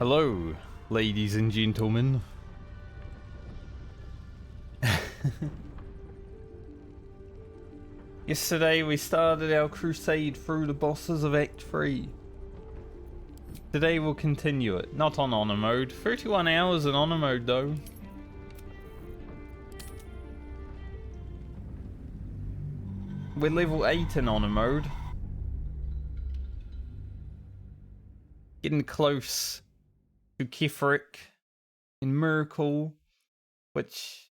Hello, ladies and gentlemen. Yesterday we started our crusade through the bosses of Act 3. Today we'll continue it. Not on honor mode. 31 hours in honor mode though. We're level 8 in honor mode. Getting close to Kefric in Miracle, which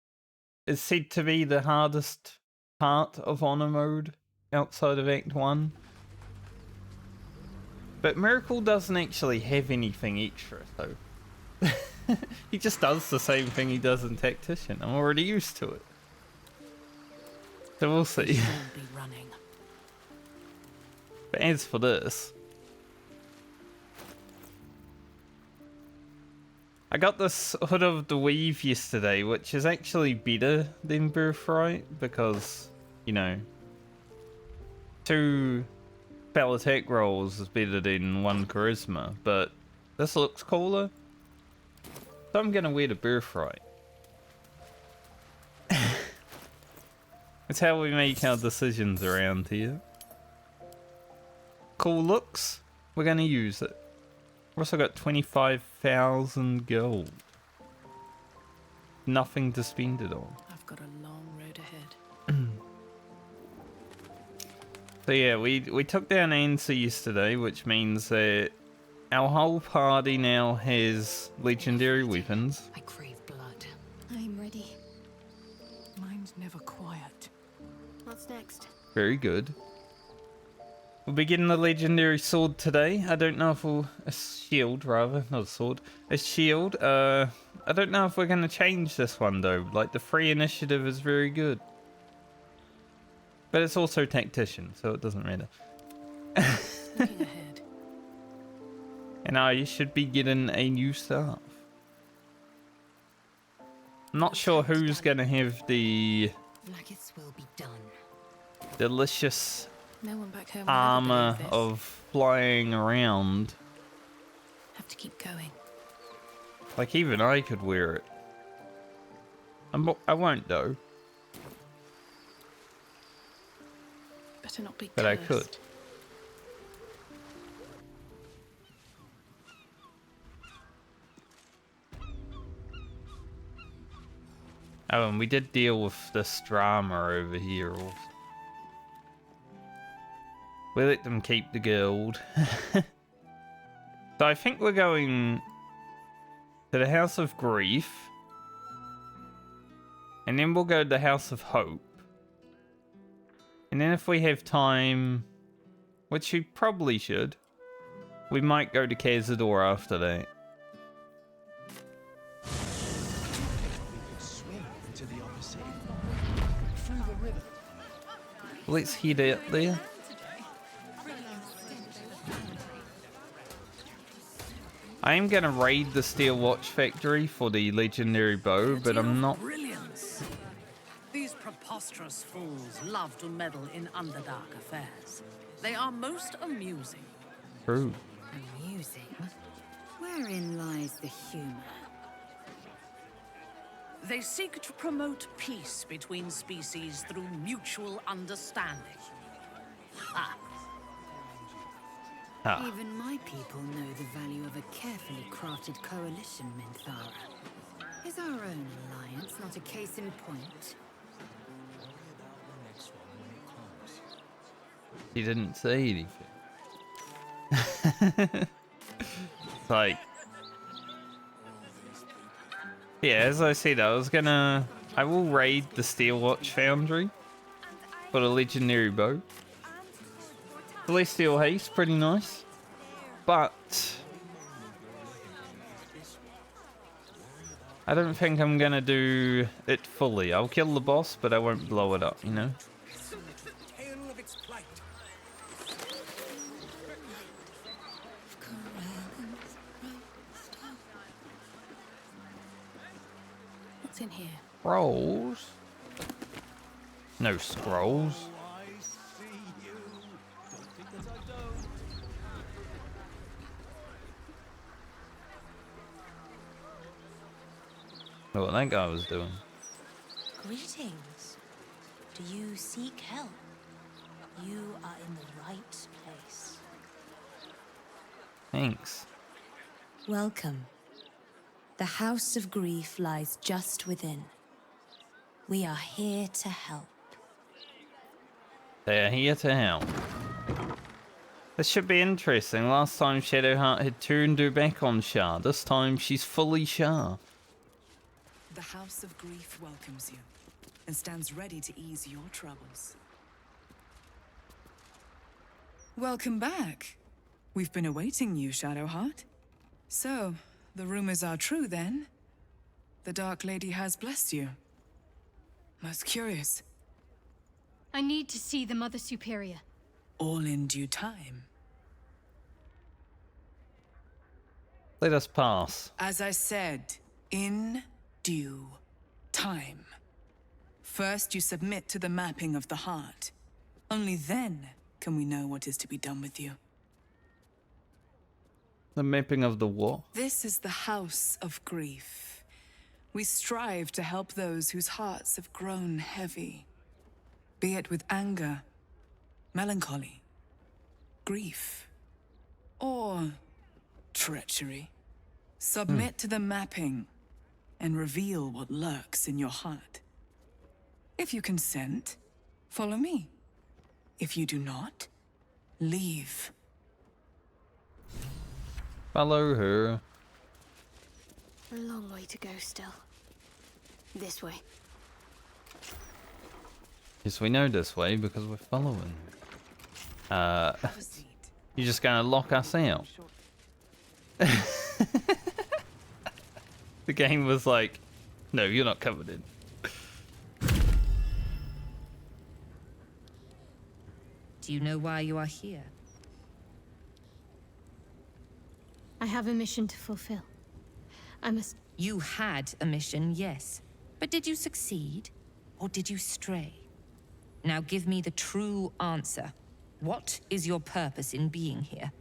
is said to be the hardest part of honor mode outside of Act 1. But Miracle doesn't actually have anything extra, so he just does the same thing he does in Tactician. I'm already used to it. So we'll see. But as for this, I got this Hood of the Weave yesterday, which is actually better than Birthright because, you know, 2 spell attack rolls is better than 1 charisma, but this looks cooler, so I'm gonna wear the Birthright. It's how we make our decisions around here. Cool looks, we're gonna use it. We've also got 25,000 gold. Nothing to spend it on. I've got a long road ahead. So yeah, we took down Answer yesterday, which means that our whole party now has legendary weapons. I crave blood. I'm ready. Mine's never quiet. What's next? Very good. We'll be getting the legendary sword today. I don't know if we'll... a shield, rather. Not a sword. A shield. I don't know if we're going to change this one, though. Like, the free initiative is very good. But it's also Tactician, so it doesn't matter. Looking ahead. And I should be getting a new staff. I'm not sure who's going to have the... Nuggets will be done. delicious... No one back home. armor of flying around. Have to keep going. Like even I could wear it. I won't though. Better not be. But I cursed. could. Oh, and we did deal with this drama over here also. We let them keep the gold. So I think we're going to the House of Grief. And then we'll go to the House of Hope. And then if we have time, which we probably should, we might go to Cazador after that. Let's head out there. I am going to raid the Steel Watch Factory for the legendary bow, but I'm not... Brilliance. These preposterous fools love to meddle in underdark affairs. They are most amusing. True. Amusing? Wherein lies the humor? They seek to promote peace between species through mutual understanding. Ha! Ah. Even my people know the value of a carefully crafted coalition, Minthara. Is our own alliance not a case in point? He didn't say anything. It's like... Yeah, as I said, I will raid the Steel Watch Foundry for the legendary bow. Celestial Haste, pretty nice. But... I don't think I'm gonna do it fully. I'll kill the boss, but I won't blow it up, you know? What's in here? Scrolls? No scrolls. What that guy was doing. Greetings. Do you seek help? You are in the right place. Thanks. Welcome. The House of Grief lies just within. We are here to help. They are here to help. This should be interesting. Last time Shadowheart had turned her back on Shah. This time she's fully Shah. The House of Grief welcomes you and stands ready to ease your troubles. Welcome back. We've been awaiting you, Shadowheart. So, the rumors are true then? The Dark Lady has blessed you. Most curious. I need to see the Mother Superior. All in due time. Let us pass. As I said, in due time. First, you submit to the mapping of the heart. Only then can we know what is to be done with you. The mapping of the what? This is the House of Grief. We strive to help those whose hearts have grown heavy. Be it with anger, melancholy, grief, or treachery. Submit to the mapping and reveal what lurks in your heart. If you consent, follow me. If you do not, leave. Follow her. A long way to go still. This way. Yes, we know this way because we're following. Have a seat. You're just gonna lock us out. The game was like, no, you're not covered in. Do you know why you are here? I have a mission to fulfill. I must... You had a mission, yes. But did you succeed? Or did you stray? Now give me the true answer. What is your purpose in being here?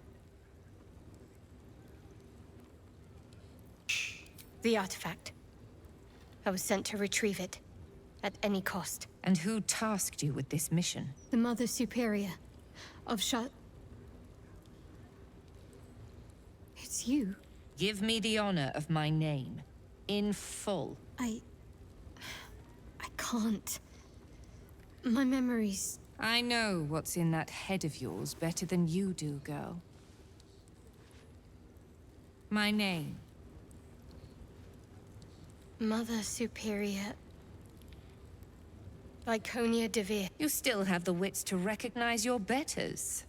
The artifact. I was sent to retrieve it. At any cost. And who tasked you with this mission? The Mother Superior of It's you. Give me the honor of my name. In full. I can't. My memories... I know what's in that head of yours better than you do, girl. My name. Mother Superior... Lyconia Devere. You still have the wits to recognize your betters.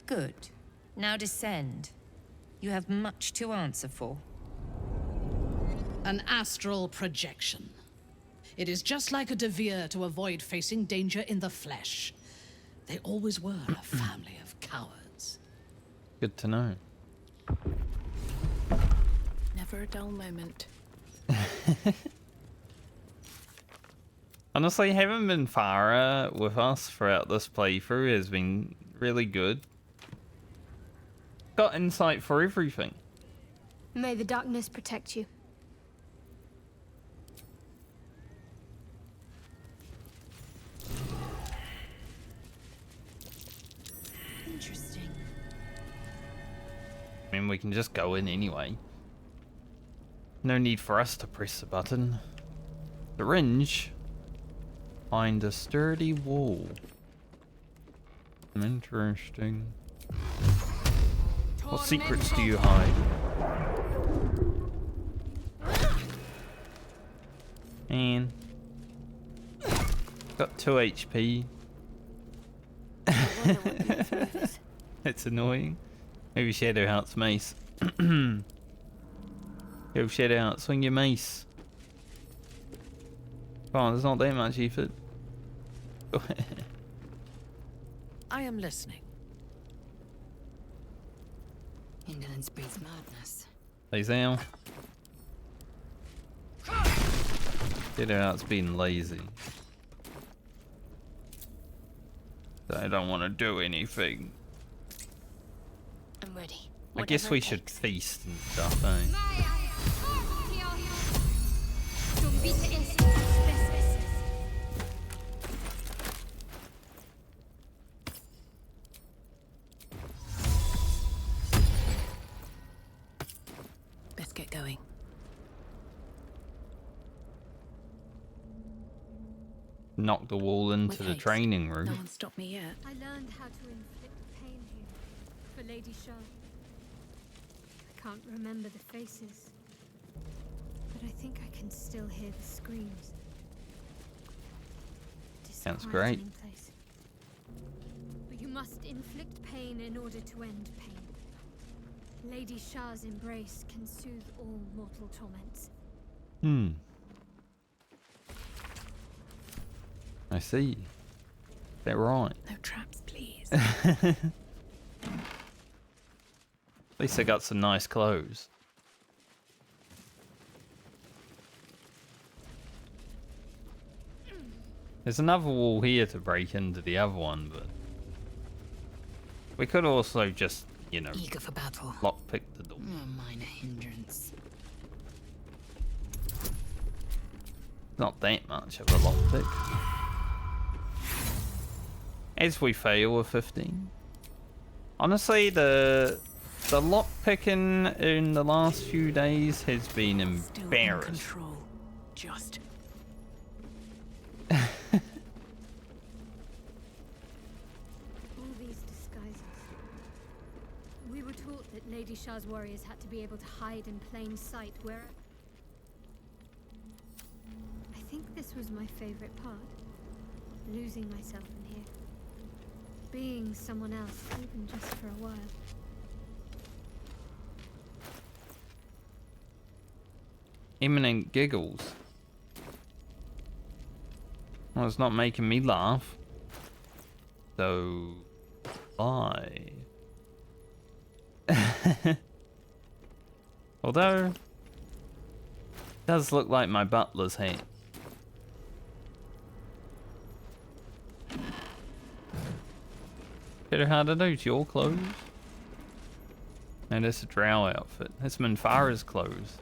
Good. Now descend. You have much to answer for. An astral projection. It is just like a Devere to avoid facing danger in the flesh. They always were a family of cowards. Good to know. Never a dull moment. Honestly, having been Farah with us throughout this playthrough has been really good. Got insight for everything. May the darkness protect you. Interesting. I mean, we can just go in anyway. No need for us to press the button. Syringe. Find a sturdy wall. Interesting. What secrets do you hide? Man. Got 2 HP. I wonder what these movies... It's annoying. Maybe Shadowheart's mace. Go Shadowheart, swing your mace. Come on, there's not that much effort. I am listening. Indolence breeds madness. Lays down. Shadowheart's being lazy. I don't want to do anything. I'm ready. I guess Whatever we it should takes. feast and stuff, eh? Best get going. Knock the wall into With the haste. training room. No one stopped me yet. I learned how to inflict pain here for Lady Shah. I can't remember the faces, but I think I can still hear the screams. Sounds great. Disquieting place. But you must inflict pain in order to end pain. Lady Shah's embrace can soothe all mortal torments. I see. They're right. No traps, please. At least I got some nice clothes. There's another wall here to break into the other one, but we could also just, you know, Eager for battle. lockpick the door. A minor hindrance. Not that much of a lockpick. As we fail a 15. Honestly, the lockpicking in the last few days has been Still in embarrassing. control. Just. All these disguises. We were taught that Lady Shah's warriors had to be able to hide in plain sight where... I think this was my favorite part. Losing myself in here. Being someone else, even just for a while. Imminent giggles. Well, it's not making me laugh. So, bye. Although, it does look like my butler's hat. Peter, how to do to your clothes? And it's a drow outfit. That's Minfara's clothes.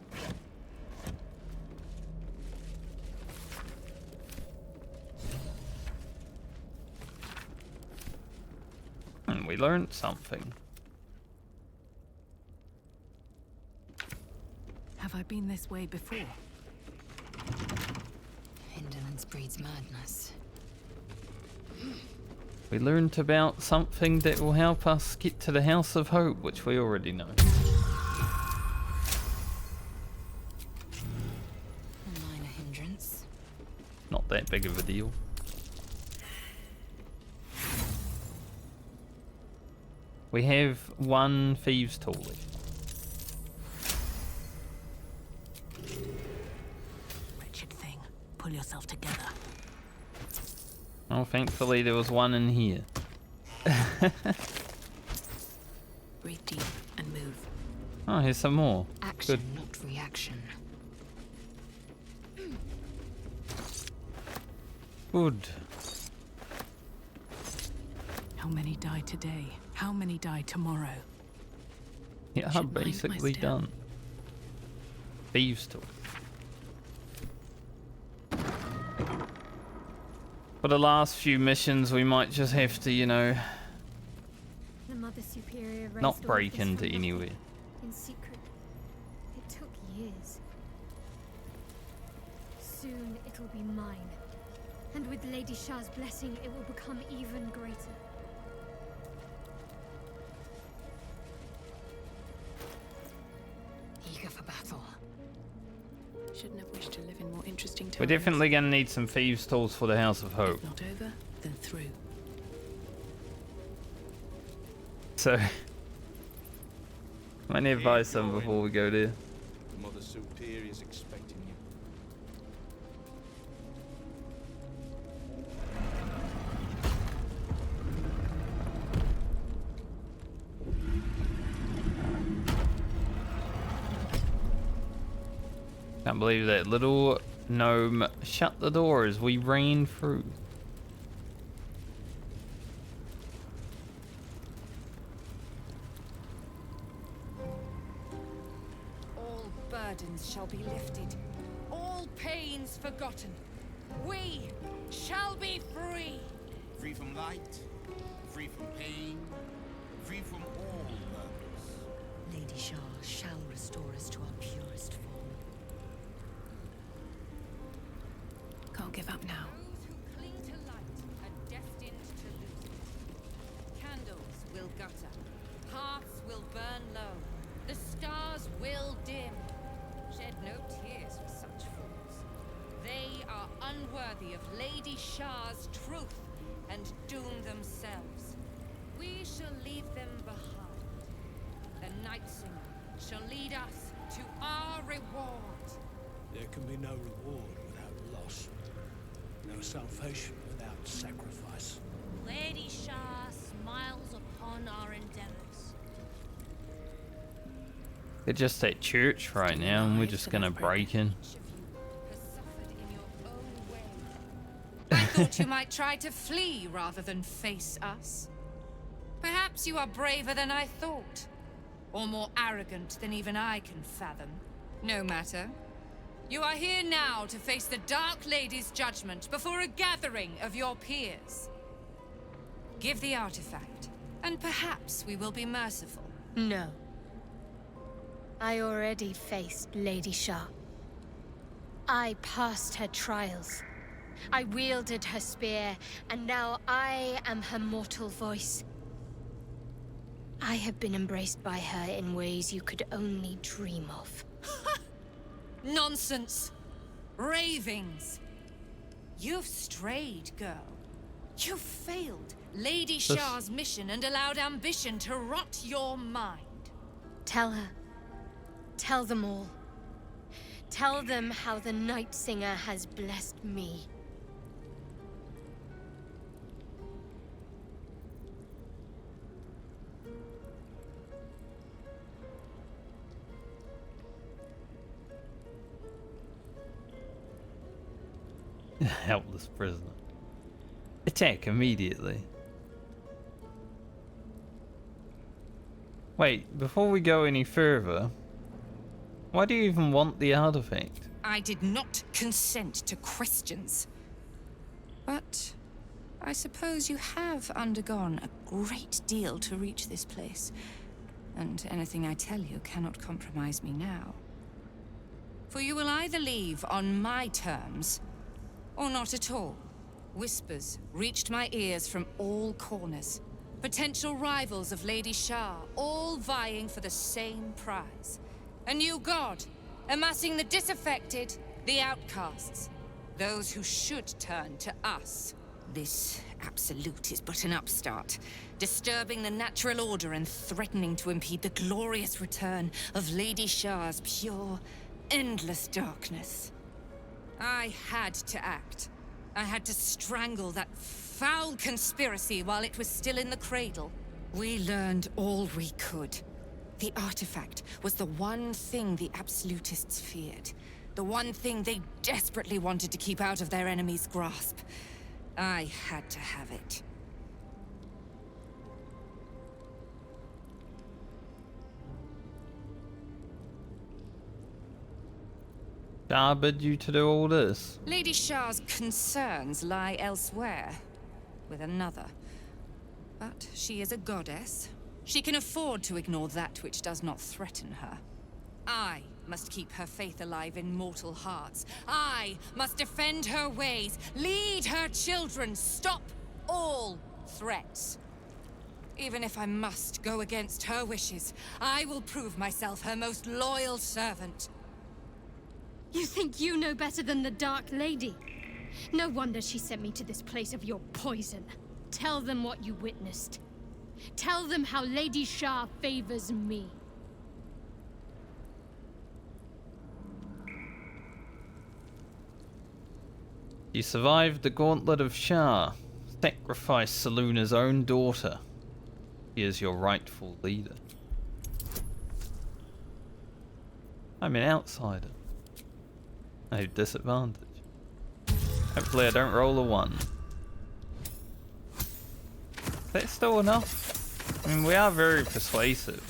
And we learned something. Have I been this way before? Indolence breeds madness. We learned about something that will help us get to the House of Hope, which we already know. A minor hindrance. Not that big of a deal. We have one thieves' tool left. Wretched thing. Pull yourself together. Oh, thankfully there was one in here. Breathe deep and move. Oh, here's some more. Action, Good. not reaction. Good. How many die today? How many die tomorrow? Yeah, Should mind my basically step. done. Thieves' tool. For the last few missions, we might just have to, you know, The Mother Superior raised not all of break this into from nothing, anywhere. in secret. It took years. Soon it'll be mine. And with Lady Shah's blessing, it will become even greater. Eager for battle. Shouldn't have wished to live in more interesting times. We're definitely going to need some thieves' tools for the House of Hope. If not over, then through. So, might need to buy some before we go there. The Mother Superior's expecting you. Can't believe that little gnome shut the door as we ran through. All burdens shall be lifted. All pain chains forgotten. We shall be free. Free from light, free from pain, free from all burdens. Lady Shah shall restore us to our purest form. Can't give up now. Those who cling to light are destined to lose it. Candles will gutter. Hearths will burn low. The stars will dim. Shed no tears for such fools. They are unworthy of Lady Shah's truth and doom themselves. We shall leave them behind. The Night Singer shall lead us to our reward. There can be no reward without loss. No salvation without sacrifice. Lady Shah smiles upon our endeavors. They're just at church right now, and we're just gonna break in. I thought you might try to flee rather than face us. Perhaps you are braver than I thought, or more arrogant than even I can fathom. No matter. You are here now to face the Dark Lady's judgment before a gathering of your peers. Give the artifact, and perhaps we will be merciful. No. I already faced Lady Shah. I passed her trials. I wielded her spear, and now I am her mortal voice. I have been embraced by her in ways you could only dream of. Nonsense! Ravings! You've strayed, girl. You've failed Lady Shah's mission and allowed ambition to rot your mind. Tell her. Tell them all. Tell them how the Night Singer has blessed me. Helpless prisoner. Attack immediately. Wait, before we go any further, why do you even want the artifact? I did not consent to questions. But I suppose you have undergone a great deal to reach this place. And anything I tell you cannot compromise me now. For you will either leave on my terms, or not at all. Whispers reached my ears from all corners. Potential rivals of Lady Shah, all vying for the same prize. A new god, amassing the disaffected, the outcasts. Those who should turn to us. This Absolute is but an upstart, disturbing the natural order and threatening to impede the glorious return of Lady Shah's pure, endless darkness. I had to act. I had to strangle that foul conspiracy while it was still in the cradle. We learned all we could. The artifact was the one thing the Absolutists feared. The one thing they desperately wanted to keep out of their enemy's grasp. I had to have it. Shah bid you to do all this? Lady Shah's concerns lie elsewhere, with another. But she is a goddess. She can afford to ignore that which does not threaten her. I must keep her faith alive in mortal hearts. I must defend her ways, lead her children, stop all threats. Even if I must go against her wishes, I will prove myself her most loyal servant. You think you know better than the Dark Lady? No wonder she sent me to this place of your poison. Tell them what you witnessed. Tell them how Lady Shah favors me. You survived the gauntlet of Shah, sacrificed Saluna's own daughter. He is your rightful leader. I'm an outsider. I have disadvantage. Hopefully I don't roll a 1. Is that still enough? I mean, we are very persuasive.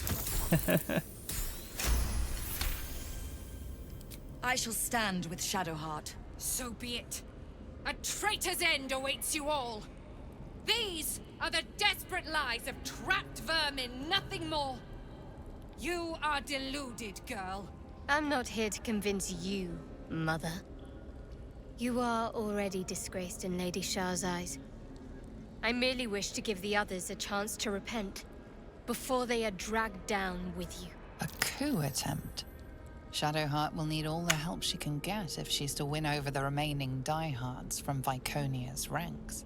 I shall stand with Shadowheart, So be it. A traitor's end awaits you all. These are the desperate lies of trapped vermin, nothing more. You are deluded, girl. I'm not here to convince you, Mother. You are already disgraced in Lady Shah's eyes. I merely wish to give the others a chance to repent before they are dragged down with you. A coup attempt? Shadowheart will need all the help she can get if she's to win over the remaining diehards from Viconia's ranks.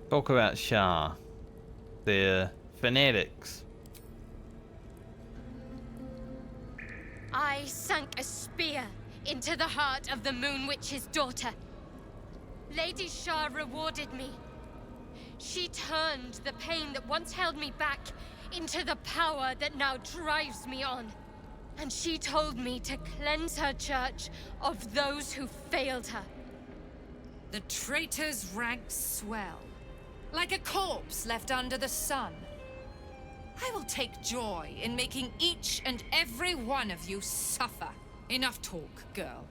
Talk about Shah. They're fanatics. I sank a spear into the heart of the Moon Witch's daughter. Lady Shah rewarded me. She turned the pain that once held me back into the power that now drives me on. And she told me to cleanse her church of those who failed her. The traitor's ranks swell, like a corpse left under the sun. I will take joy in making each and every one of you suffer. Enough talk, girl.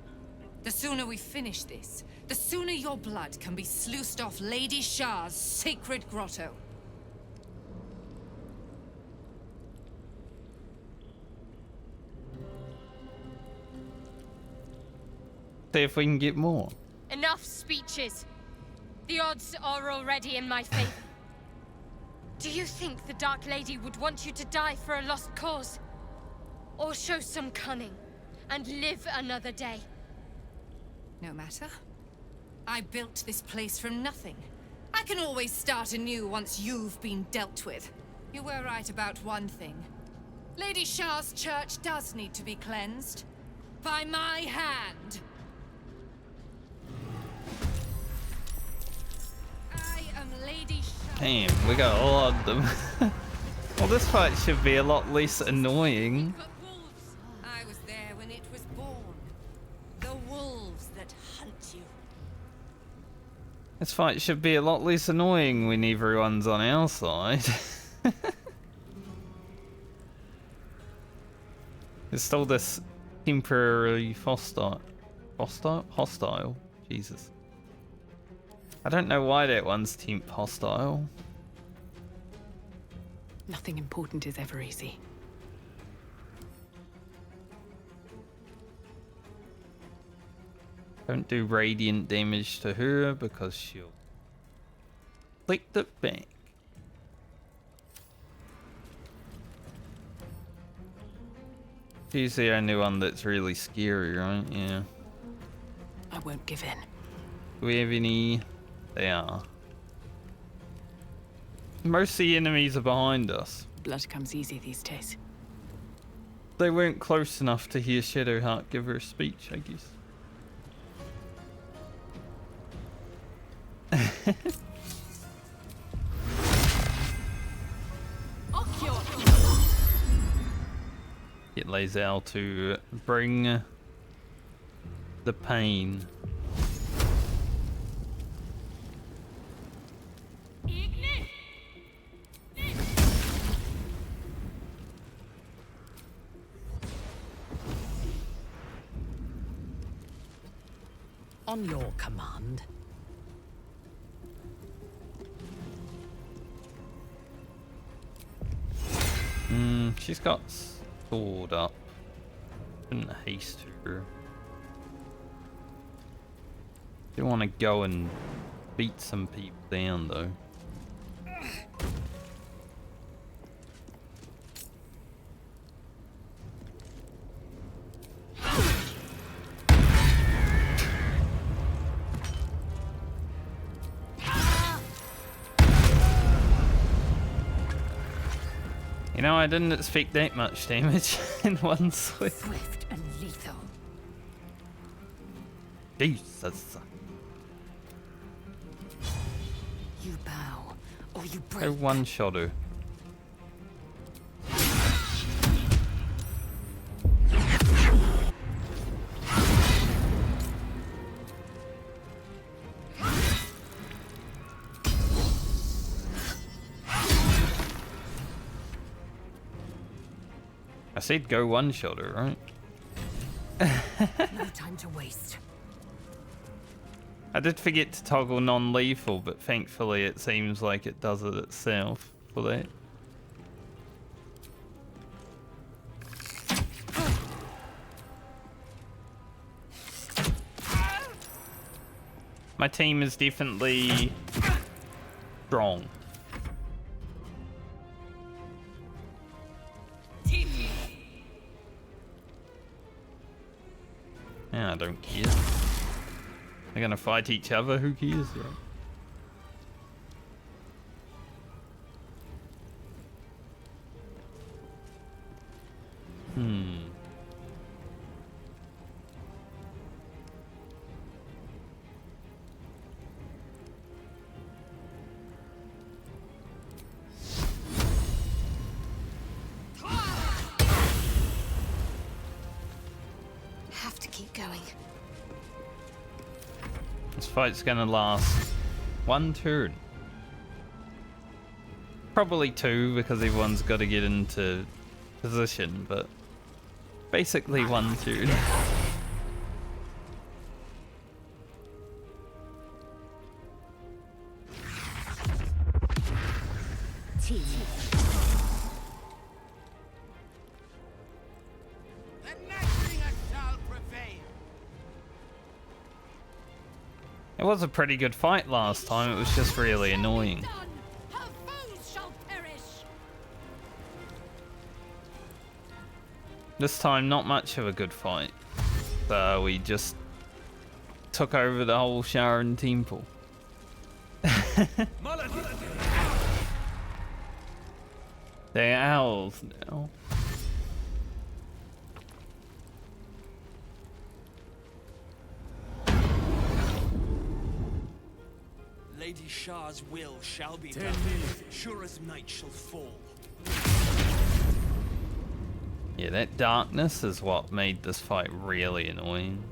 The sooner we finish this, the sooner your blood can be sluiced off Lady Shah's sacred grotto. See if we can get more. Enough speeches. The odds are already in my favor. Do you think the Dark Lady would want you to die for a lost cause? Or show some cunning and live another day? No matter. I built this place from nothing. I can always start anew once you've been dealt with. You were right about one thing. Lady Shah's church does need to be cleansed. By my hand. I am Lady Shah. Damn, we got a lot of them. Well, this fight should be a lot less annoying. I was there when it was born. The wolves that hunt you. This fight should be a lot less annoying when everyone's on our side. There's still this temporary hostile. Jesus. I don't know why that one's temp hostile. Nothing important is ever easy. Don't do radiant damage to her because she'll click it back. She's the only one that's really scary, right? Yeah. I won't give in. Do we have any? They are. Most of the enemies are behind us. Blood comes easy these days. They weren't close enough to hear Shadowheart give her a speech, I guess. Get Lae'zel to bring the pain. On your command. She's got sword up. Shouldn't haste her. Do want to go and beat some people down though. You know, I didn't expect that much damage in one swing. Swift and lethal. Jesus. You bow, or you break. I one-shot her. I said go one-shot her, right? No time to waste. I did forget to toggle non-lethal, but thankfully it seems like it does it itself for that. My team is definitely strong. Yeah, I don't care. They're gonna fight each other, who cares, right? Have to keep going. This fight's gonna last one turn. Probably two because everyone's got to get into position, but basically one turn. It was a pretty good fight last time, it was just really annoying. Her foes shall perish. This time, not much of a good fight. So we just took over the whole Sharon temple. They're owls now. Lady Shah's will shall be done. Sure as night shall fall. Yeah, that darkness is what made this fight really annoying.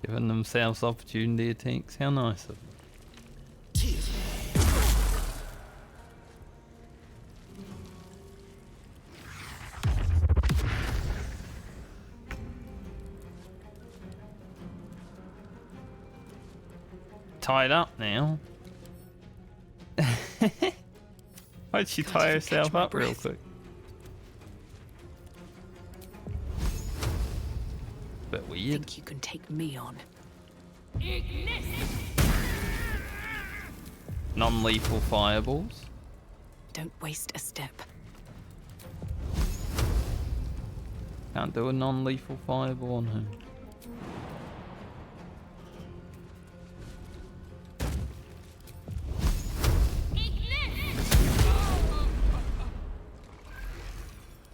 Giving themselves opportunity attacks, how nice of them. Tied up now. Why'd she tie herself up real quick? Bit weird. Think you can take me on? Non-lethal fireballs. Don't waste a step. Can't do a non-lethal fireball on him.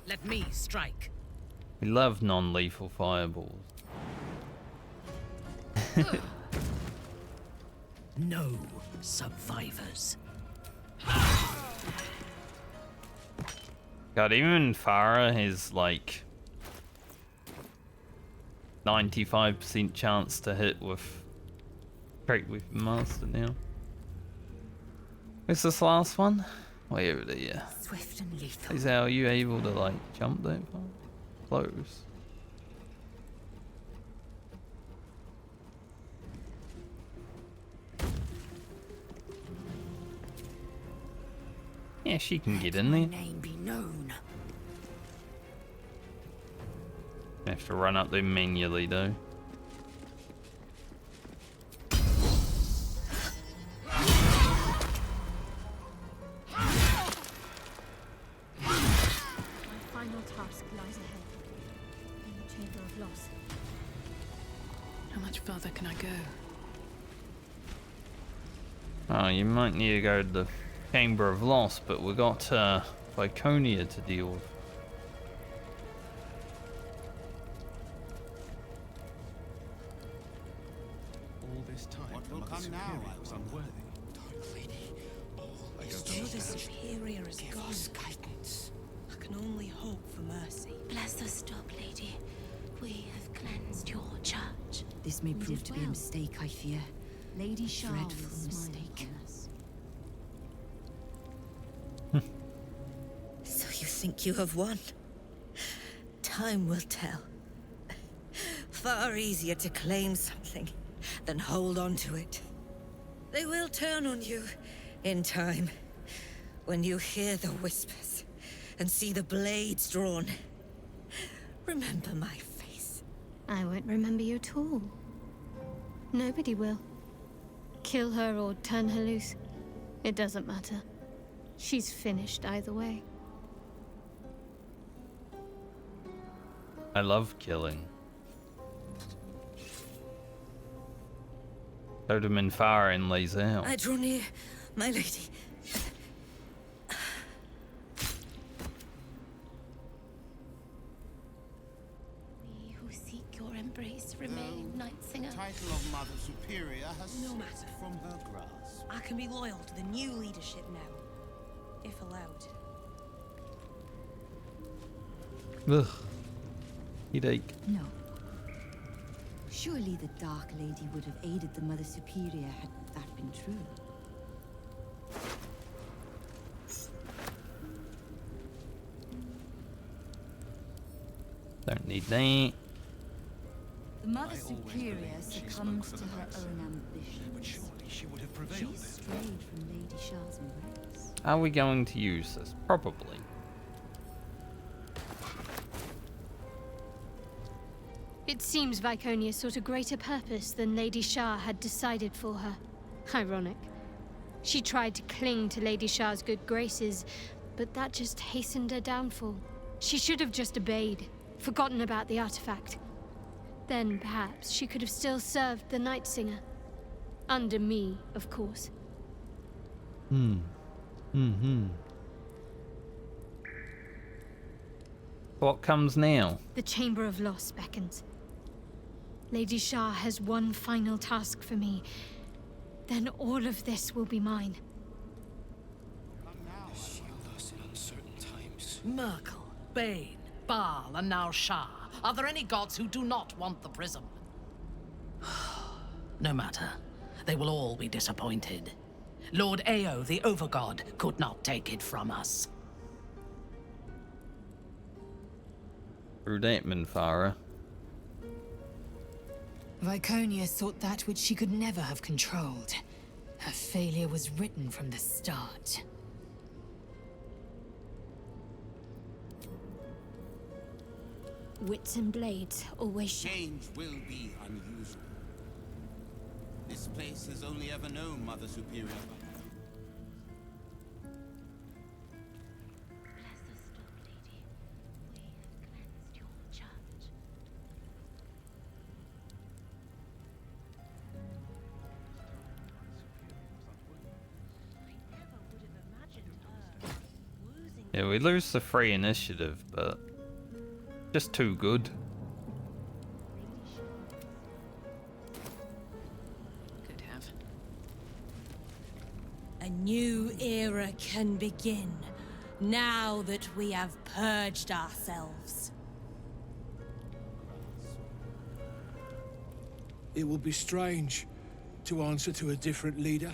Let me strike. We love non-lethal fireballs. No survivors. God, even Farah has like 95% chance to hit with Great Weapon Master now. Where's this last one? Way over there. Swift and lethal. Is how you able to like jump that far? Close. Yeah, she can get in there. Name be known. Have to run up there manually though. My final task lies ahead. In the Chamber of Loss. How much further can I go? Oh, you might need to go to the Chamber of Loss, but we got Viconia to deal with. will come now, I wonder. Dark Lady, all I The don't Mother understand. Superior is Give gone. us guidance. I can only hope for mercy. Bless us, Dark Lady. We have cleansed your church. This may We prove did to be a well. mistake, I fear. Lady Shah Dreadful will smile mistake. upon us. So you think you have won? Time will tell. Far easier to claim something than hold on to it. They will turn on you in time. When you hear the whispers and see the blades drawn. Remember my face. I won't remember you at all. Nobody will. Kill her or turn her loose. It doesn't matter. She's finished either way. I love killing. Totem and Farin lays out. I draw near, my lady. We who seek your embrace remain, Night Singer. The title of Mother Superior has No slipped matter. from her grasp. I can be loyal to the new leadership now, if allowed. Ugh. Headache. No. Surely the Dark Lady would have aided the Mother Superior had that been true. Don't need that. The Mother I always Superior believed she succumbed spoke to for the her Knights. own ambitions. But surely she would have She prevailed then. strayed from Lady Shah's embrace. Are we going to use this? Probably. It seems Viconia sought a greater purpose than Lady Shah had decided for her. Ironic. She tried to cling to Lady Shah's good graces, but that just hastened her downfall. She should have just obeyed, forgotten about the artifact. Then perhaps she could have still served the Night Singer. Under me, of course. What comes now? The Chamber of Loss beckons. Lady Shah has one final task for me. Then all of this will be mine. Shield us in uncertain times. Merkel, Bane, Baal, and now Shah. Are there any gods who do not want the prism? No matter. They will all be disappointed. Lord Ao, the Overgod, could not take it from us. Through that, Minfara. Viconia sought that which she could never have controlled. Her failure was written from the start. Wits and blades always shine. Change will be unusual. This place has only ever known Mother Superior. Bless us, Dark Lady. We have cleansed your church. I never would have imagined her losing. Yeah, we lose the free initiative, but just too good. Could have. A new era can begin, now that we have purged ourselves. It will be strange to answer to a different leader.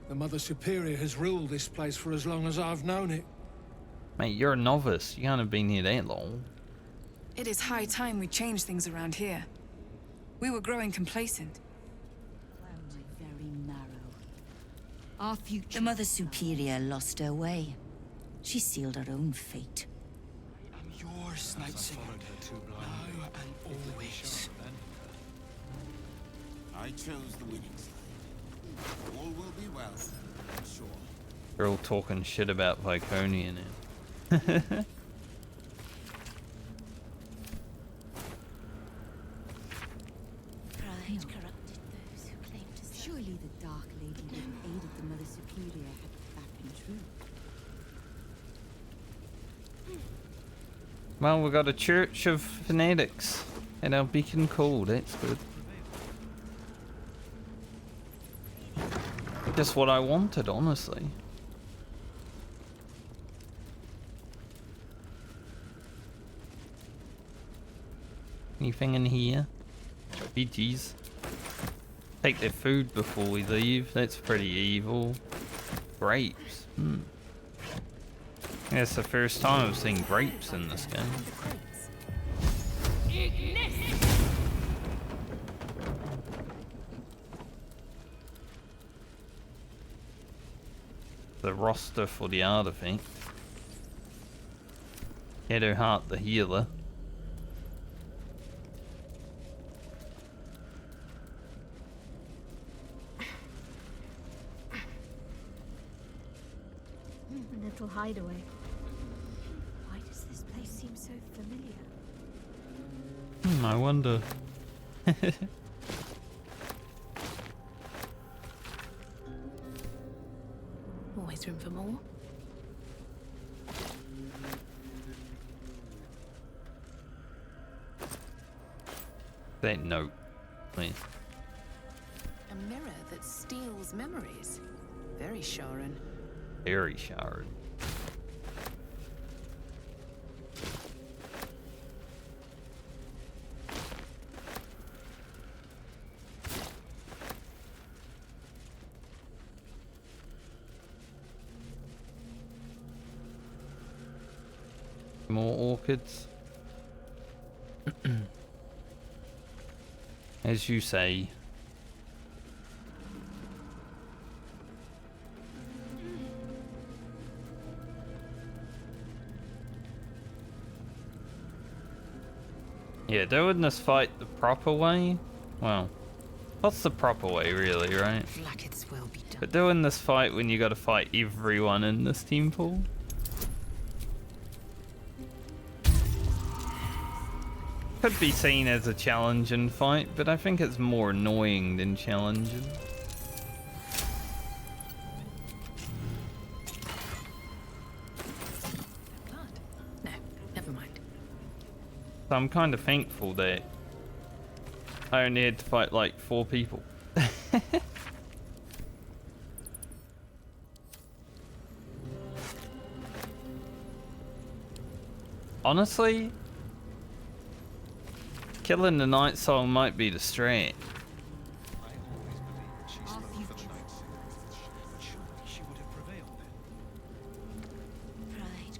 The Mother Superior has ruled this place for as long as I've known it. Mate, you're a novice. You can't have been here that long. It is high time we change things around here. We were growing complacent. My very marrow. Our future. The Mother Superior lost her way. She sealed her own fate. I am yours, Night Singer. Now and always. I chose the winning side. All will be well, I'm sure. They're all talking shit about Viconia now. Pride corrupted those who claimed to serve. Surely the Dark Lady would have aided the Mother Superior had that been true. Well, we got a Church of Fanatics and our beacon call. That's good. Just what I wanted, honestly. Anything in here? BGs. Take their food before we leave. That's pretty evil. Grapes. That's the first time I've seen grapes in this game. The roster for the artifact. Shadowheart the healer. A little hideaway. Why does this place seem so familiar? I wonder. Always room for more. That note, please. A mirror that steals memories. Very Sharon. Very Sharon. More orchids. As you say. Yeah, doing this fight the proper way? Well, what's the proper way really, right? Like its will be done. But doing this fight when you gotta fight everyone in this temple? Could be seen as a challenging fight, but I think it's more annoying than challenging. No, never mind. So I'm kind of thankful that I only had to fight like 4 people. Honestly, killing the Night Song might be the strat. Pride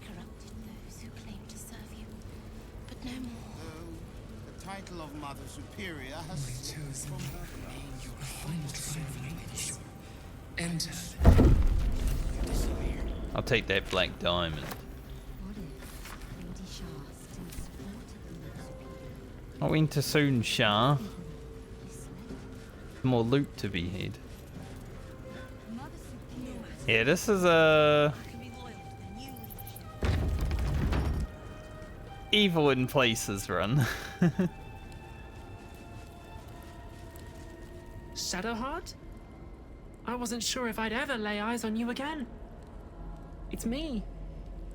corrupted those who claimed to serve you, but no more. The title of Mother Superior has slipped from her grasp. I'll take that black diamond. Not into soon, Shah. More loot to be had. Yeah, this is a evil in places run. Shadowheart? I wasn't sure if I'd ever lay eyes on you again. It's me,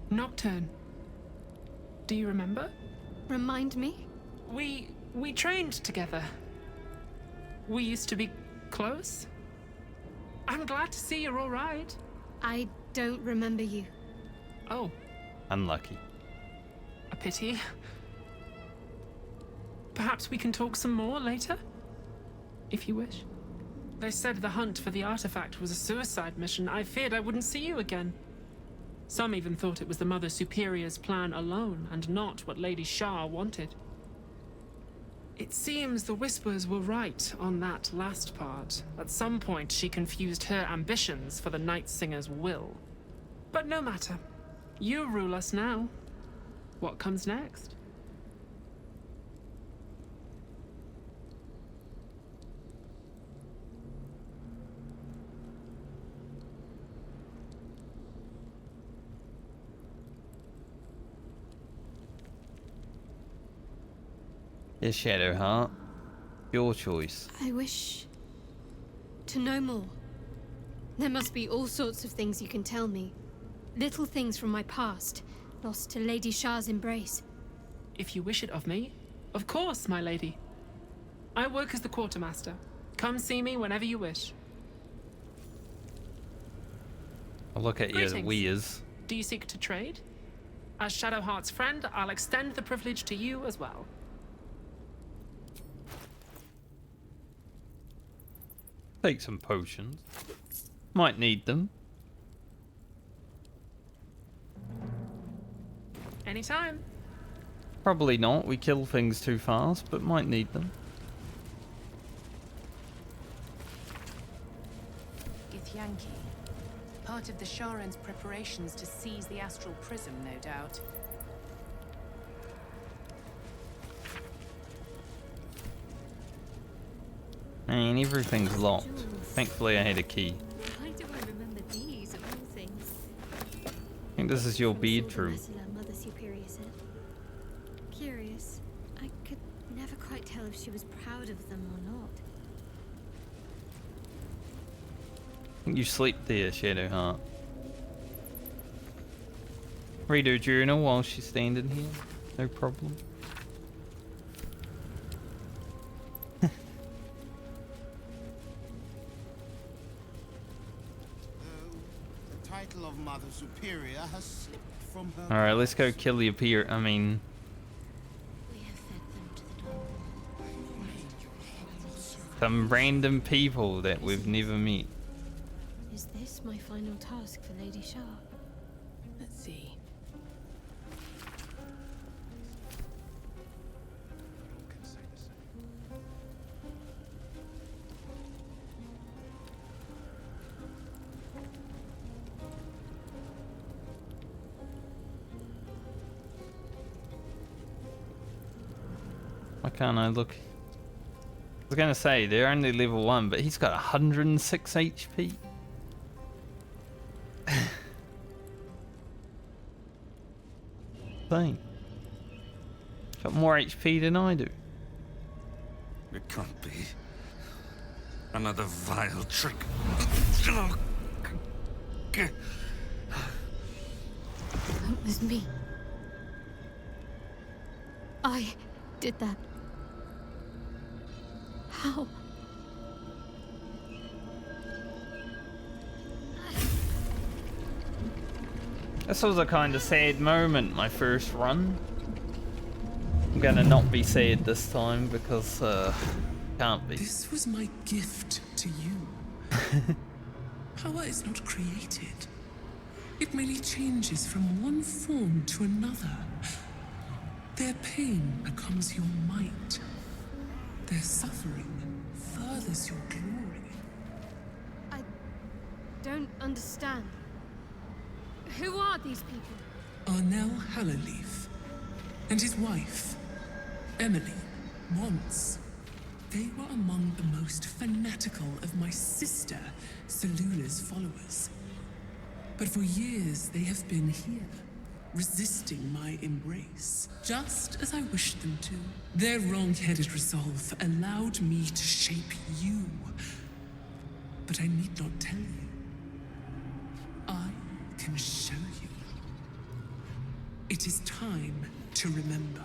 Nocturne. Do you remember? Remind me? We trained together. We used to be close. I'm glad to see you're all right. I don't remember you. Oh. Unlucky. A pity. Perhaps we can talk some more later? If you wish. They said the hunt for the artifact was a suicide mission. I feared I wouldn't see you again. Some even thought it was the Mother Superior's plan alone, and not what Lady Shah wanted. It seems the Whispers were right on that last part. At some point, she confused her ambitions for the Night Singer's will. But no matter. You rule us now. What comes next? Yes, Shadowheart. Your choice. I wish to know more. There must be all sorts of things you can tell me. Little things from my past, lost to Lady Shah's embrace. If you wish it of me, of course, my lady. I work as the quartermaster. Come see me whenever you wish. I'll look at your Greetings. wares. Do you seek to trade? As Shadowheart's friend, I'll extend the privilege to you as well. Take some potions. Might need them. Anytime. Probably not. We kill things too fast, but might need them. Githyanki. Part of the Sharen's preparations to seize the astral prism, no doubt. Man, everything's locked. Thankfully I had a key. Why do I remember these of all things? I think this is your bedroom. Mother Superior said. Curious. I could never quite tell if she was proud of them or not. I think you sleep there, Shadowheart. Read her journal while she's standing here. No problem. The title of Mother Superior has slipped from her. Alright, let's go kill the appear. I mean. Some random people that we've never met. Is this my final task for Lady Shah? Let's see. Why can't I look? I was gonna say they're only level 1, but he's got 106 HP. Thing. Got more HP than I do. It can't be. Another vile trick. That was me. I did that. How? This was a kind of sad moment, my first run. I'm gonna not be sad this time because, can't be. This was my gift to you. Power is not created. It merely changes from one form to another. Their pain becomes your might. Their suffering furthers your glory. I don't understand. Who are these people? Arnell Hallerleaf and his wife, Emily, once. They were among the most fanatical of my sister, Selula's followers. But for years they have been here, resisting my embrace, just as I wished them to. Their wrong-headed resolve allowed me to shape you. But I need not tell you. I can show you. It is time to remember.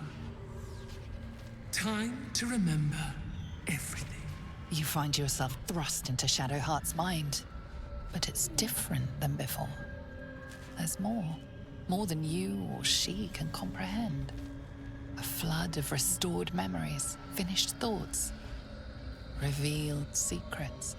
Time to remember everything. You find yourself thrust into Shadowheart's mind, but it's different than before. There's more than you or she can comprehend. A flood of restored memories, finished thoughts, revealed secrets.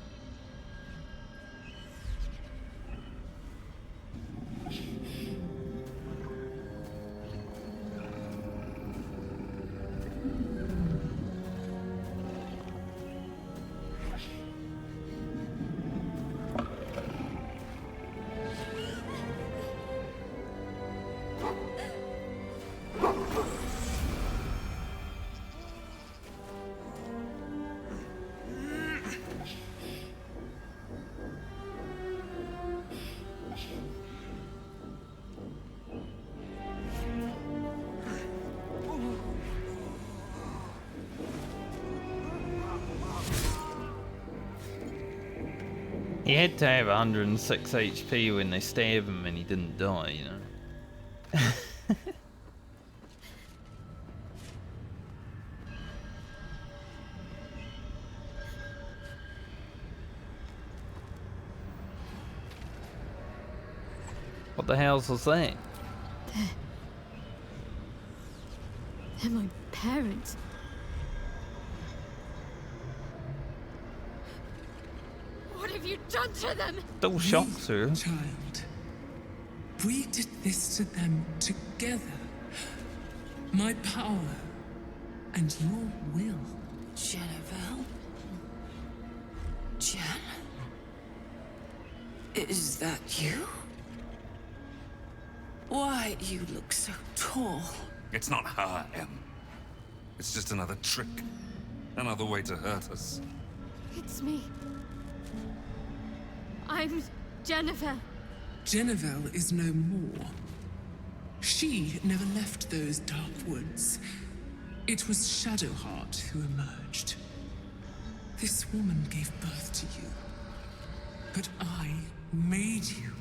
He had to have 106 HP when they stab him and he didn't die, you know. What the hell's was that? They're my parents. What have you done to them? Still shocks her. Child, we did this to them together. My power and your will. Jennifer? Jen? Is that you? Why you look so tall? It's not her, Em. It's just another trick. Another way to hurt us. It's me. I'm Jennifer. Jennifer is no more. She never left those dark woods. It was Shadowheart who emerged. This woman gave birth to you. But I made you.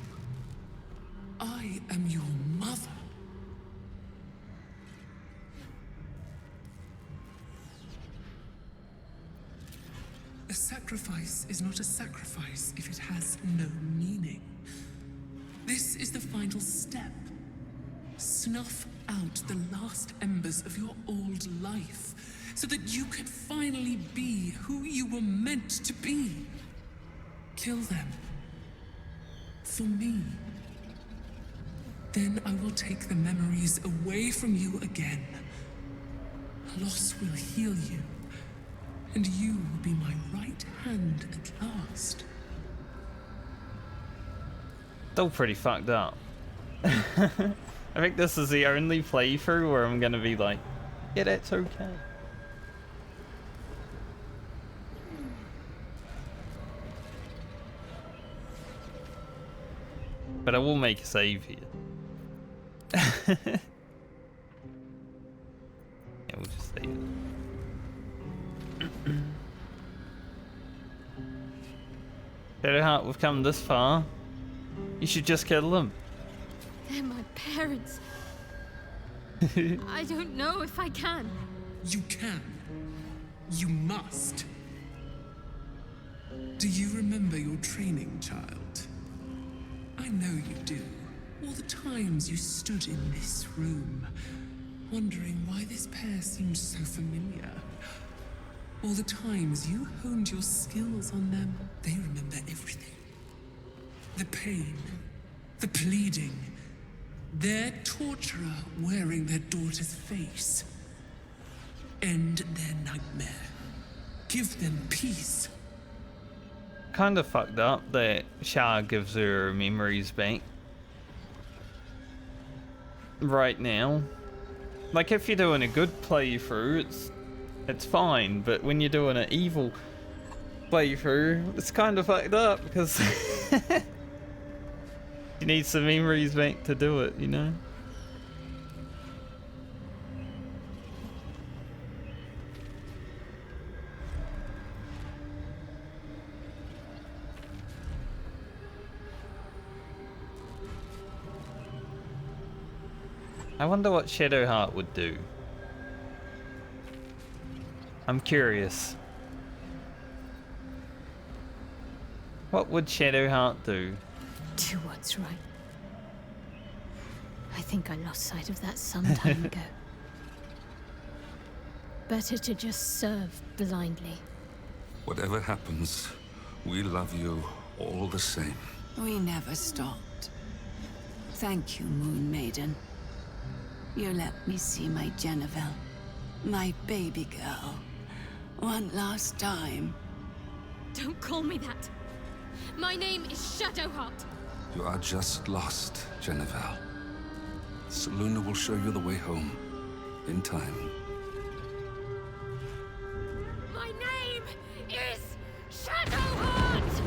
I am your mother. A sacrifice is not a sacrifice if it has no meaning. This is the final step. Snuff out the last embers of your old life, so that you can finally be who you were meant to be. Kill them. For me. Then I will take the memories away from you again. Loss will heal you, and you will be my right hand at last. Still pretty fucked up. I think this is the only playthrough where I'm gonna be like, yeah, that's okay. But I will make a save here. Yeah, we'll just save it. Shadowheart, we've come this far. You should just kill them. They're my parents. I don't know if I can. You can. You must. Do you remember your training, child? I know you do. All the times you stood in this room, wondering why this pair seemed so familiar. All the times you honed your skills on them, they remember everything. The pain, the pleading, their torturer wearing their daughter's face. End their nightmare. Give them peace. Kind of fucked up that Shah gives her memories back. Right now. Like, if you're doing a good playthrough, it's fine, but when you're doing an evil playthrough, it's kind of fucked up because you need some memories back to do it, you know? I wonder what Shadowheart would do. I'm curious. What would Shadowheart do? Do what's right. I think I lost sight of that some time ago. Better to just serve blindly. Whatever happens, we love you all the same. We never stopped. Thank you, Moon Maiden. You let me see my Jennifer, my baby girl, one last time. Don't call me that. My name is Shadowheart. You are just lost, Jennifer. Seluna will show you the way home, in time. My name is Shadowheart!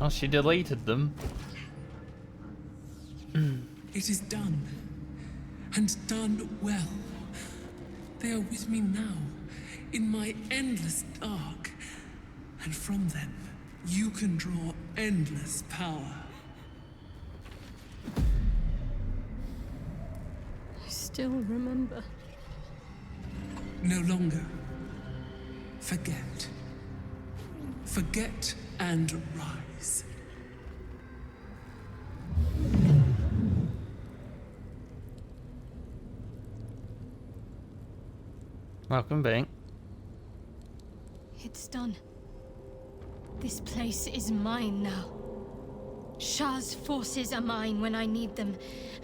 Oh, she deleted them. It is done. And done well. They are with me now, in my endless dark. And from them, you can draw endless power. I still remember. No longer. Forget. Forget and rise. Welcome back. It's done. This place is mine now. Shah's forces are mine when I need them,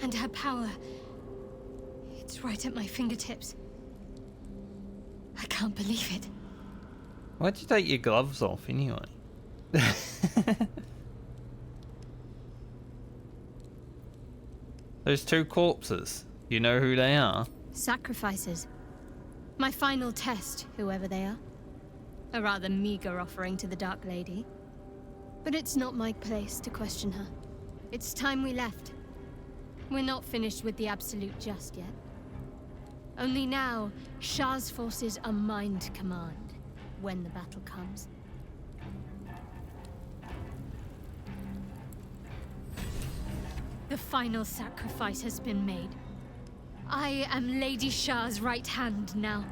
and her power, it's right at my fingertips. I can't believe it. Why'd you take your gloves off anyway? Those two corpses, you know who they are? Sacrifices. My final test, whoever they are. A rather meager offering to the Dark Lady. But it's not my place to question her. It's time we left. We're not finished with the Absolute just yet. Only now, Shah's forces are mine to command, when the battle comes. The final sacrifice has been made. I am Lady Shah's right hand now.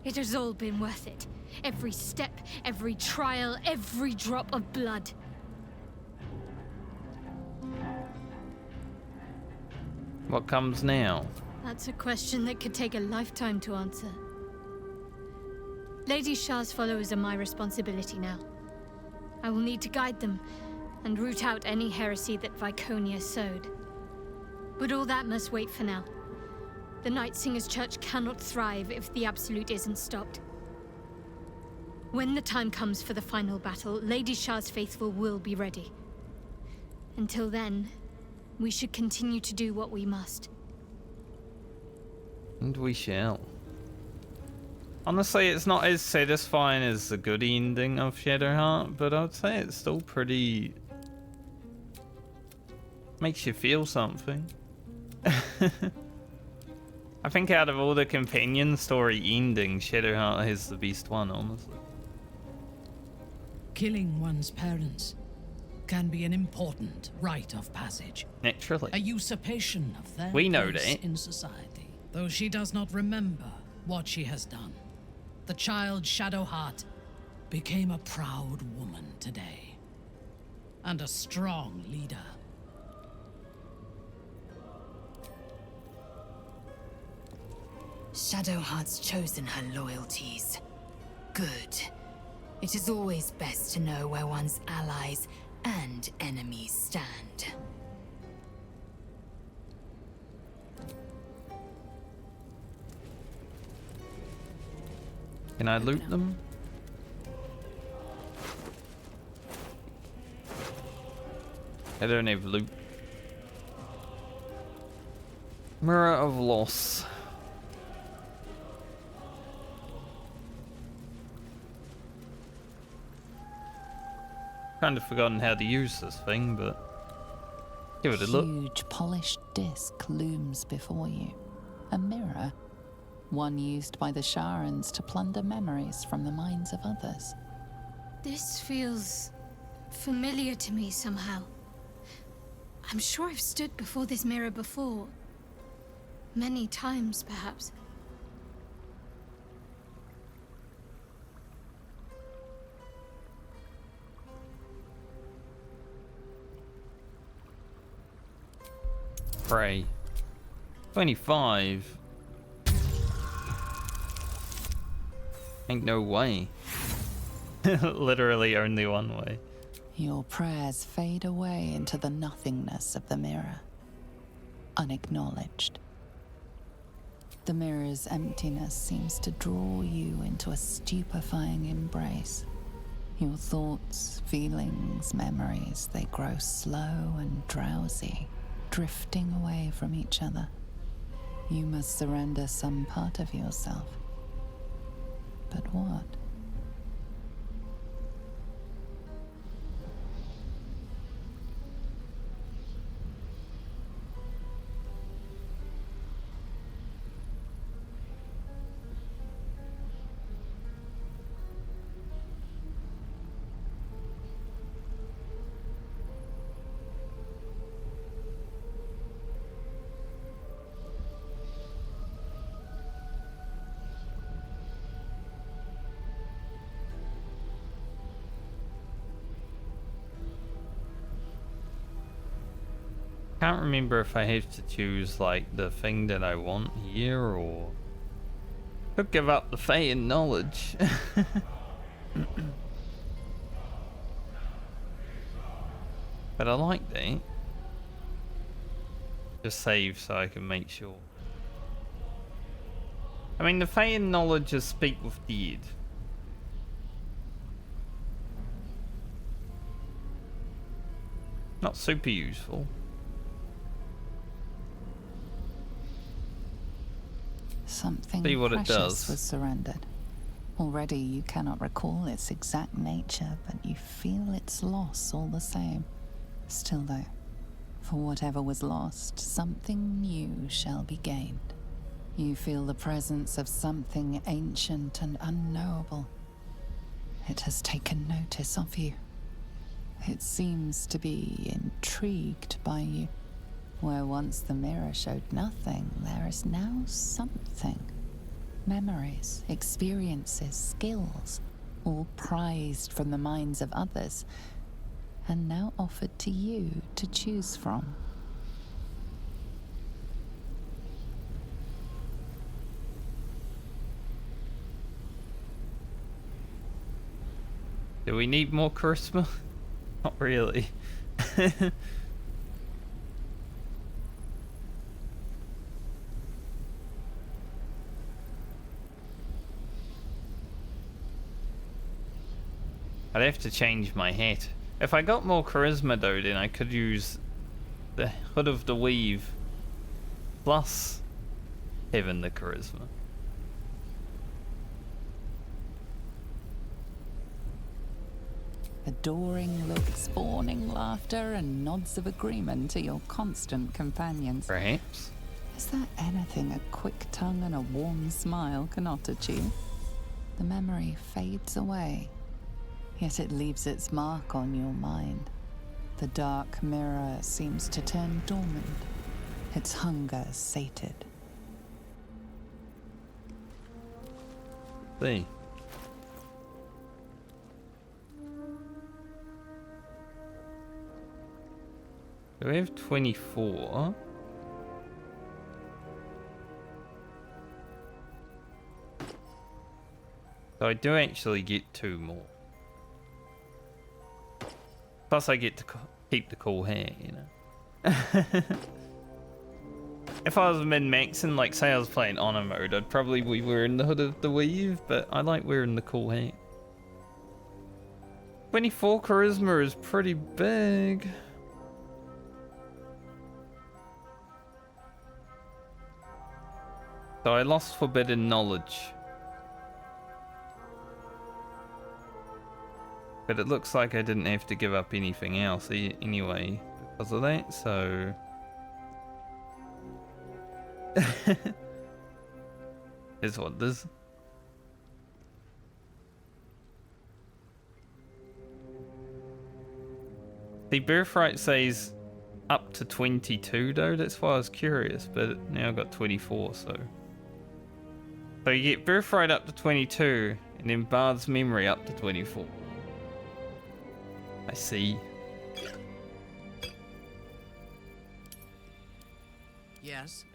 It has all been worth it. Every step, every trial, every drop of blood. What comes now? That's a question that could take a lifetime to answer. Lady Shah's followers are my responsibility now. I will need to guide them and root out any heresy that Viconia sowed. But all that must wait for now. The Night Singer's Church cannot thrive if the Absolute isn't stopped. When the time comes for the final battle, Lady Shah's faithful will be ready. Until then, we should continue to do what we must. And we shall. Honestly, it's not as satisfying as the good ending of Shadowheart, but I'd say it's still pretty... makes you feel something. I think out of all the companion story endings, Shadowheart has the best one, honestly. Killing one's parents can be an important rite of passage. Naturally. A usurpation of their We know place that. in society. Though she does not remember what she has done, the child Shadowheart became a proud woman today. And a strong leader. Shadowheart's chosen her loyalties. Good. It is always best to know where one's allies and enemies stand. Can I loot them? I don't have loot. Mirror of Loss. Kind of forgotten how to use this thing, but give it a look. Huge polished disc looms before you. A mirror. One used by the Sharans to plunder memories from the minds of others. This feels familiar to me somehow. I'm sure I've stood before this mirror before. Many times, perhaps. Pray. 25. Ain't no way. Literally only one way. Your prayers fade away into the nothingness of the mirror, unacknowledged. The mirror's emptiness seems to draw you into a stupefying embrace. Your thoughts, feelings, memories, they grow slow and drowsy, drifting away from each other. You must surrender some part of yourself. But what? Can't remember if I have to choose like the thing that I want here or could give up the Fae and knowledge. But I like that. Just save so I can make sure. I mean, the Fae and knowledge is speak with dead. Not super useful. Something See what it precious does. was surrendered. Already you cannot recall its exact nature, but you feel its loss all the same. Still though, for whatever was lost, something new shall be gained. You feel the presence of something ancient and unknowable. It has taken notice of you. It seems to be intrigued by you. Where once the mirror showed nothing, there is now something. Memories, experiences, skills, all prized from the minds of others, and now offered to you to choose from. Do we need more charisma? Not really. I'd have to change my hat. If I got more charisma though, then I could use the Hood of the Weave plus having the charisma. Adoring looks, spawning laughter, and nods of agreement to your constant companions. Perhaps. Is there anything a quick tongue and a warm smile cannot achieve? The memory fades away, yet it leaves its mark on your mind. The dark mirror seems to turn dormant, its hunger sated. See. So we have 24. So I do actually get 2 more. Plus I get to keep the cool hair, you know. If I was min-maxing, like say I was playing honor mode, I'd probably be wearing the Hood of the Weave, but I like wearing the cool hair. 24 charisma is pretty big. So I lost forbidden knowledge. But it looks like I didn't have to give up anything else anyway because of that, so... is what this. The birthright says up to 22 though, that's why I was curious, but now I've got 24, so... So you get birthright up to 22, and then Bard's memory up to 24. I see. Yes.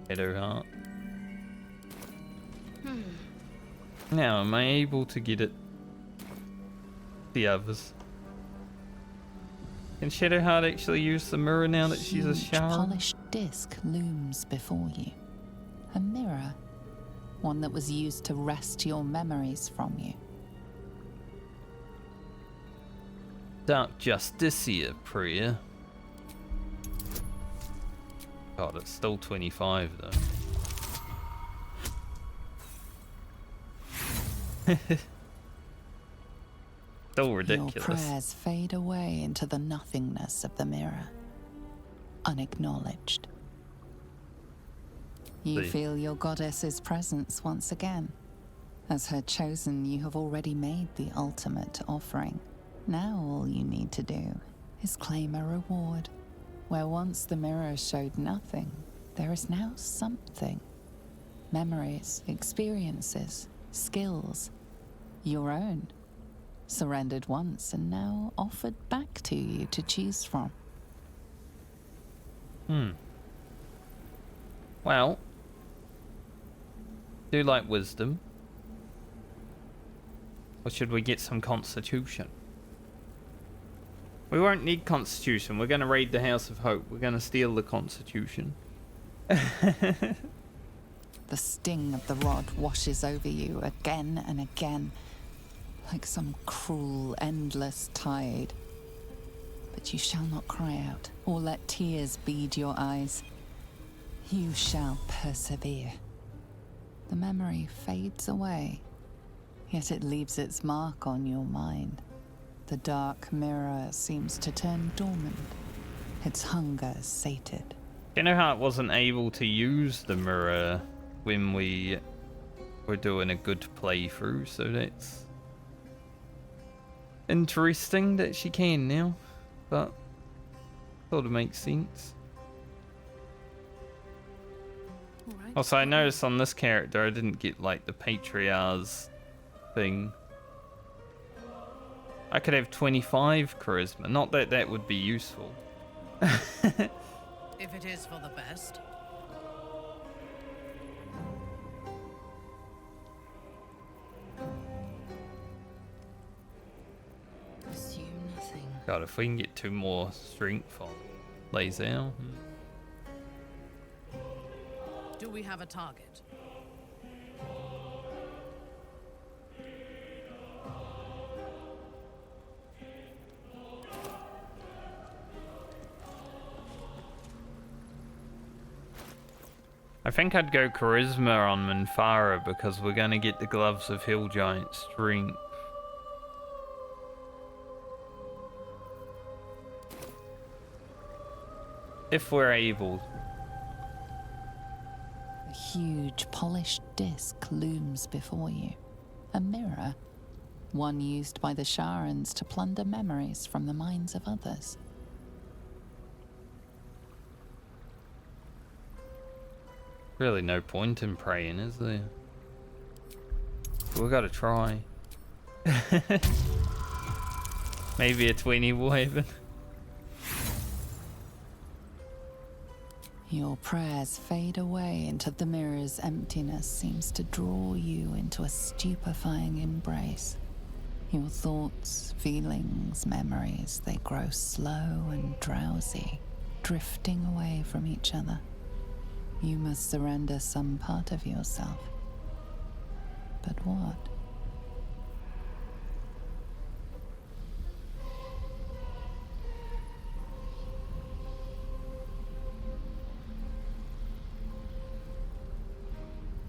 Shadowheart. Now, am I able to get it? The others. Can Shadowheart actually use the mirror now that she's a shower? A polished disc looms before you. A mirror. One that was used to wrest your memories from you. Dark Justicia, Priya. God, it's still 25 though. Still ridiculous. Your prayers fade away into the nothingness of the mirror. Unacknowledged. You feel your goddess's presence once again. As her chosen, you have already made the ultimate offering. Now all you need to do is claim a reward. Where once the mirror showed nothing, there is now something. Memories, experiences, skills. Your own. Surrendered once and now offered back to you to choose from. Well, do like wisdom. Or should we get some constitution? We won't need constitution. We're going to raid the House of Hope. We're going to steal the constitution. The sting of the rod washes over you again and again, like some cruel, endless tide. But you shall not cry out, or let tears bead your eyes. You shall persevere. The memory fades away, yet it leaves its mark on your mind. The dark mirror seems to turn dormant, its hunger sated. Shadowheart wasn't able to use the mirror when we were doing a good playthrough, so that's interesting that she can now, but sort of makes sense. Also, I noticed on this character I didn't get like the Patriarch's thing. I could have 25 charisma. Not that that would be useful. If it is for the best. Assume nothing. God, if we can get 2 more strength on Lazel. Do we have a target? I think I'd go charisma on Minfara because we're going to get the Gloves of Hill Giant strength. If we're able. A huge polished disc looms before you. A mirror. One used by the Sharans to plunder memories from the minds of others. Really no point in praying, is there? We gotta try. Maybe a 20 will happen. Your prayers fade away into the mirror's emptiness seems to draw you into a stupefying embrace. Your thoughts, feelings, memories, they grow slow and drowsy, drifting away from each other. You must surrender some part of yourself. But what?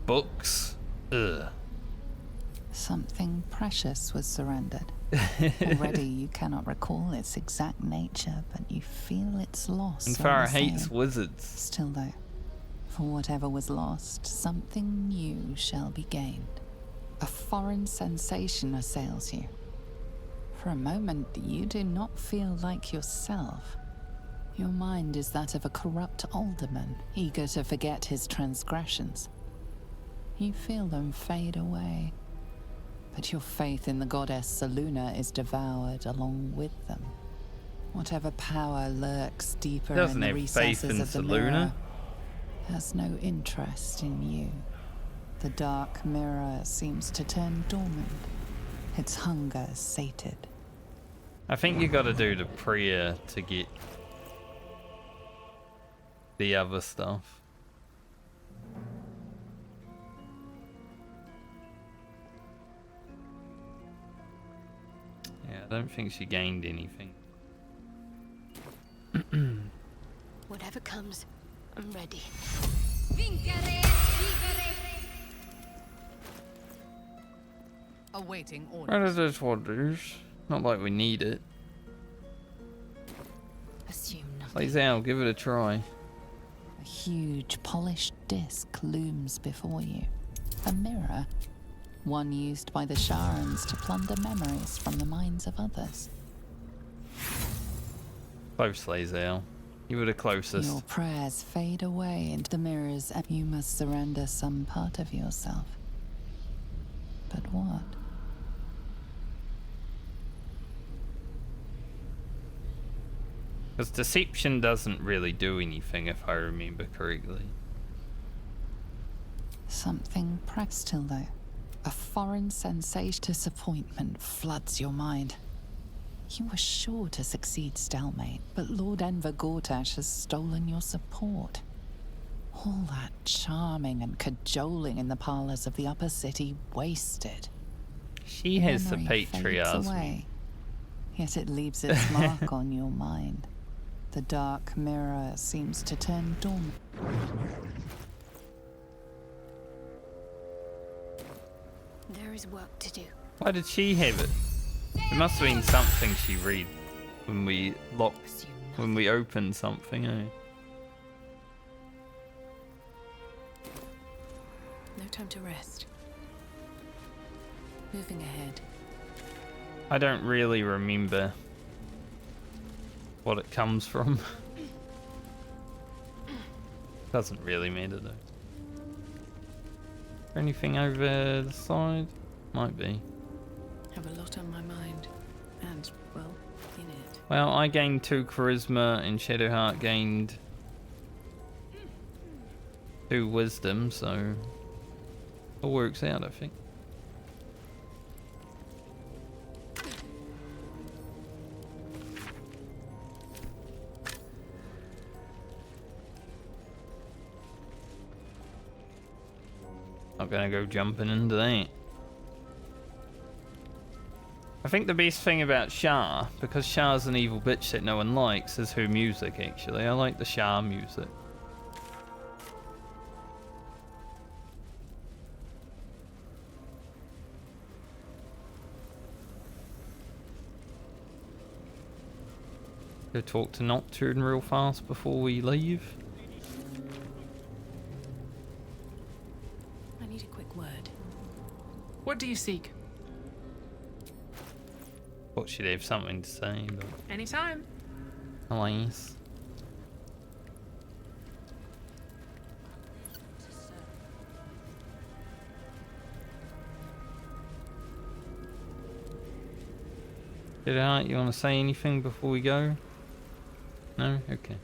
Books? Ugh. Something precious was surrendered. Already you cannot recall its exact nature, but you feel its loss. And Farah hates wizards. Still though, for whatever was lost, something new shall be gained. A foreign sensation assails you. For a moment, you do not feel like yourself. Your mind is that of a corrupt alderman, eager to forget his transgressions. You feel them fade away, but your faith in the goddess Selûne is devoured along with them. Whatever power lurks deeper in the recesses of the mirror has no interest in you. The dark mirror seems to turn dormant, its hunger sated. I think you gotta do the prayer to get the other stuff. Yeah, I don't think she gained anything. Whatever comes, I'm ready. Awaiting What orders. is this one, dude? Not like we need it. Assume nothing. Plays out, give it a try. A huge polished disc looms before you. A mirror. One used by the Sharans to plunder memories from the minds of others. Both Lazel. You were the closest. Your prayers fade away into the mirrors, and you must surrender some part of yourself. But what? Because deception doesn't really do anything, if I remember correctly. Something practical, though. A foreign sensation. Disappointment floods your mind. You were sure to succeed, Stalemate, but Lord Enver Gortash has stolen your support. All that charming and cajoling in the parlors of the upper city wasted. She has the Memory fades patriarchy. away, yet it leaves its mark on your mind. The dark mirror seems to turn dormant. There is work to do. Why did she have it? It must have been something she read when we opened something, eh? No time to rest. Moving ahead. I don't really remember what it comes from. Doesn't really matter though. Anything over the side? Might be. Have a lot on my mind. And, well, in it. Well, I gained 2 charisma and Shadowheart gained 2 wisdom, so it all works out, I think. Not gonna go jumping into that. I think the best thing about Shah, because Shah's an evil bitch that no one likes, is her music actually. I like the Shah music. Go talk to Nocturne real fast before we leave. I need a quick word. What do you seek? Thought she'd have something to say, but Anytime. alas. Shadowheart, you want to say anything before we go? No? Okay.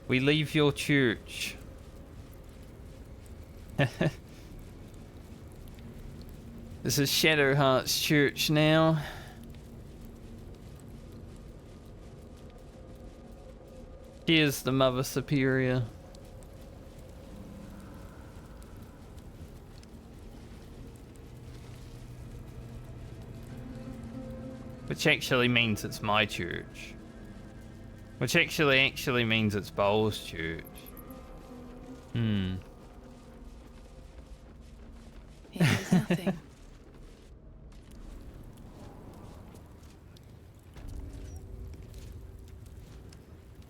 We leave your church. This is Shadowheart's church now. She is the Mother Superior. Which actually means it's my church. Which actually means it's Bowl's church. Hmm. Here is nothing.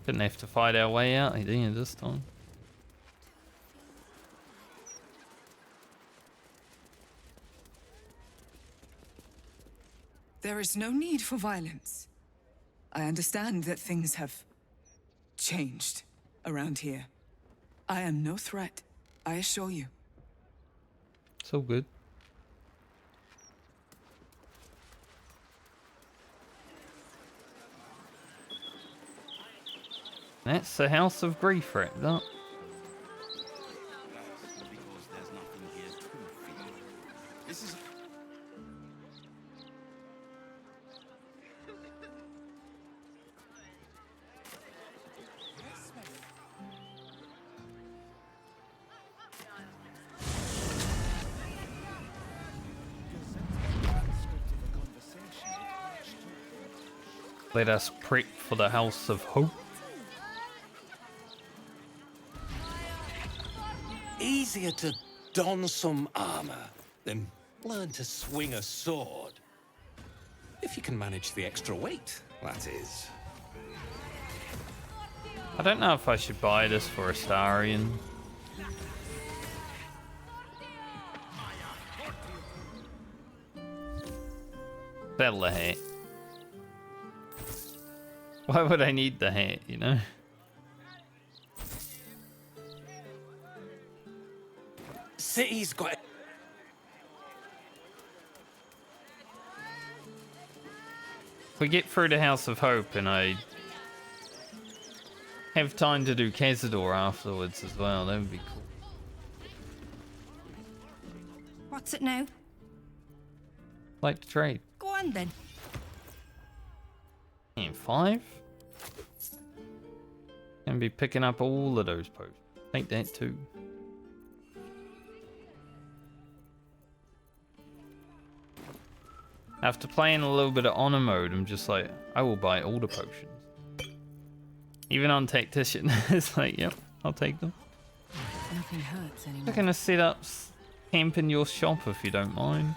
Didn't have to fight our way out here this time. There is no need for violence. I understand that things have changed around here. I am no threat, I assure you. So good. That's the House of Grief wrapped up. Because there's nothing here to fear. This is Let us prep for the House of Hope. Easier to don some armor than learn to swing a sword. If you can manage the extra weight, that is. I don't know if I should buy this for Astarion. Sell the hat. Why would I need the hat, you know? city's got... If we get through the House of Hope and I have time to do Cazador afterwards as well, that would be cool. What's it now? Like to trade. Go on then. And 5. Gonna be picking up all of those posts. Take that too. After playing a little bit of honor mode, I'm just like, I will buy all the potions. Even on Tactician, it's like, yep, I'll take them. Nothing hurts anymore. I'm gonna set up camp in your shop if you don't mind.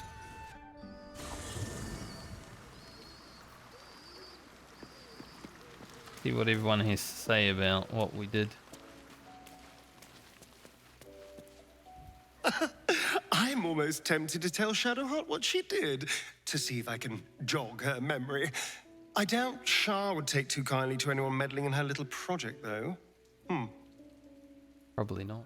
See what everyone has to say about what we did. I'm almost tempted to tell Shadowheart what she did, to see if I can jog her memory. I doubt Shah would take too kindly to anyone meddling in her little project, though. Probably not.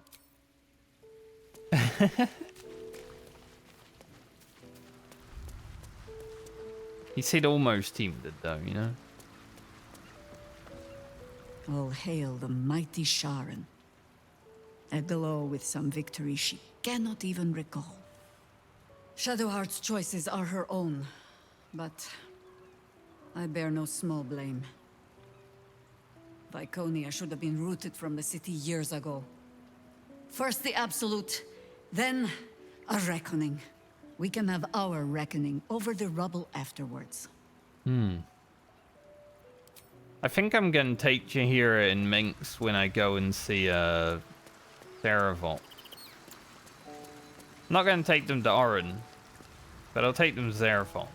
He said almost teamed it, though, you know? All hail the mighty Sharon. Aglow with some victory she cannot even recall. Shadowheart's choices are her own, but I bear no small blame. Viconia should have been rooted from the city years ago. First the Absolute, then a reckoning. We can have our reckoning over the rubble afterwards. I think I'm gonna take Jaheira and Minx when I go and see Theravol. I'm not gonna take them to Orin, but I'll take them to Zarafol.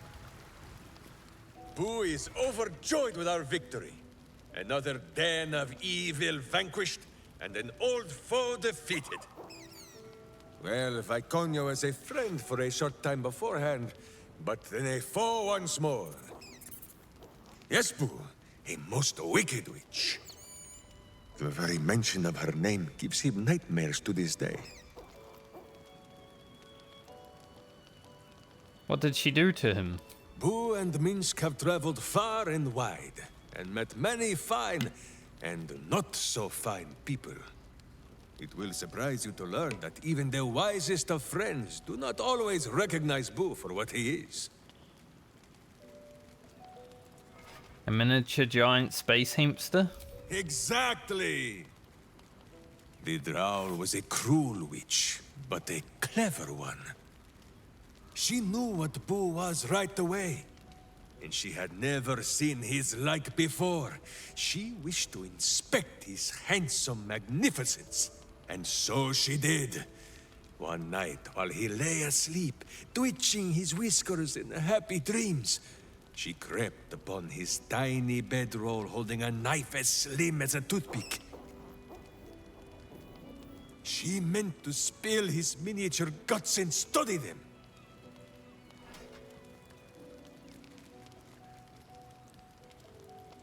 Boo is overjoyed with our victory. Another den of evil vanquished, and an old foe defeated. Well, Viconia was a friend for a short time beforehand, but then a foe once more. Yes, Boo, a most wicked witch. The very mention of her name gives him nightmares to this day. What did she do to him? Boo and Minsk have traveled far and wide, and met many fine and not so fine people. It will surprise you to learn that even the wisest of friends do not always recognize Boo for what he is. A miniature giant space hamster? Exactly! The Drow was a cruel witch, but a clever one. She knew what Boo was right away, and she had never seen his like before. She wished to inspect his handsome magnificence, and so she did. One night, while he lay asleep, twitching his whiskers in happy dreams, she crept upon his tiny bedroll holding a knife as slim as a toothpick. She meant to spill his miniature guts and study them.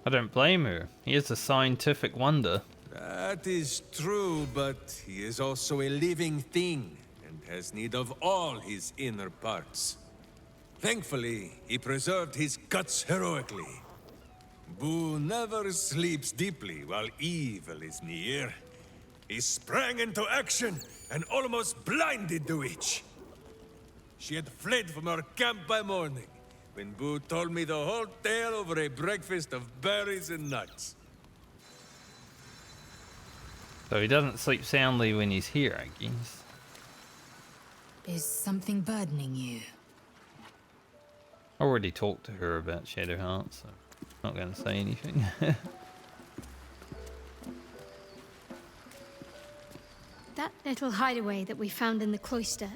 I don't blame her. He is a scientific wonder. That is true, but he is also a living thing, and has need of all his inner parts. Thankfully, he preserved his guts heroically. Boo never sleeps deeply while evil is near. He sprang into action and almost blinded the witch. She had fled from our camp by morning, when Boo told me the whole tale over a breakfast of berries and nuts. So he doesn't sleep soundly when he's here, I guess. Is something burdening you? I already talked to her about Shadowheart, so I'm not going to say anything. That little hideaway that we found in the cloister,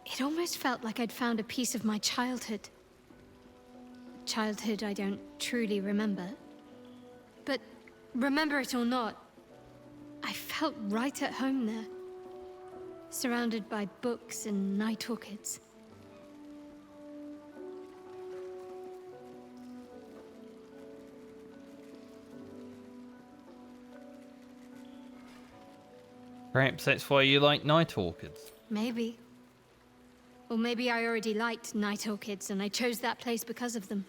it almost felt like I'd found a piece of my childhood. Childhood I don't truly remember. But remember it or not, I felt right at home there. Surrounded by books and night orchids. Perhaps that's why you like night orchids. Maybe. Or maybe I already liked night orchids and I chose that place because of them.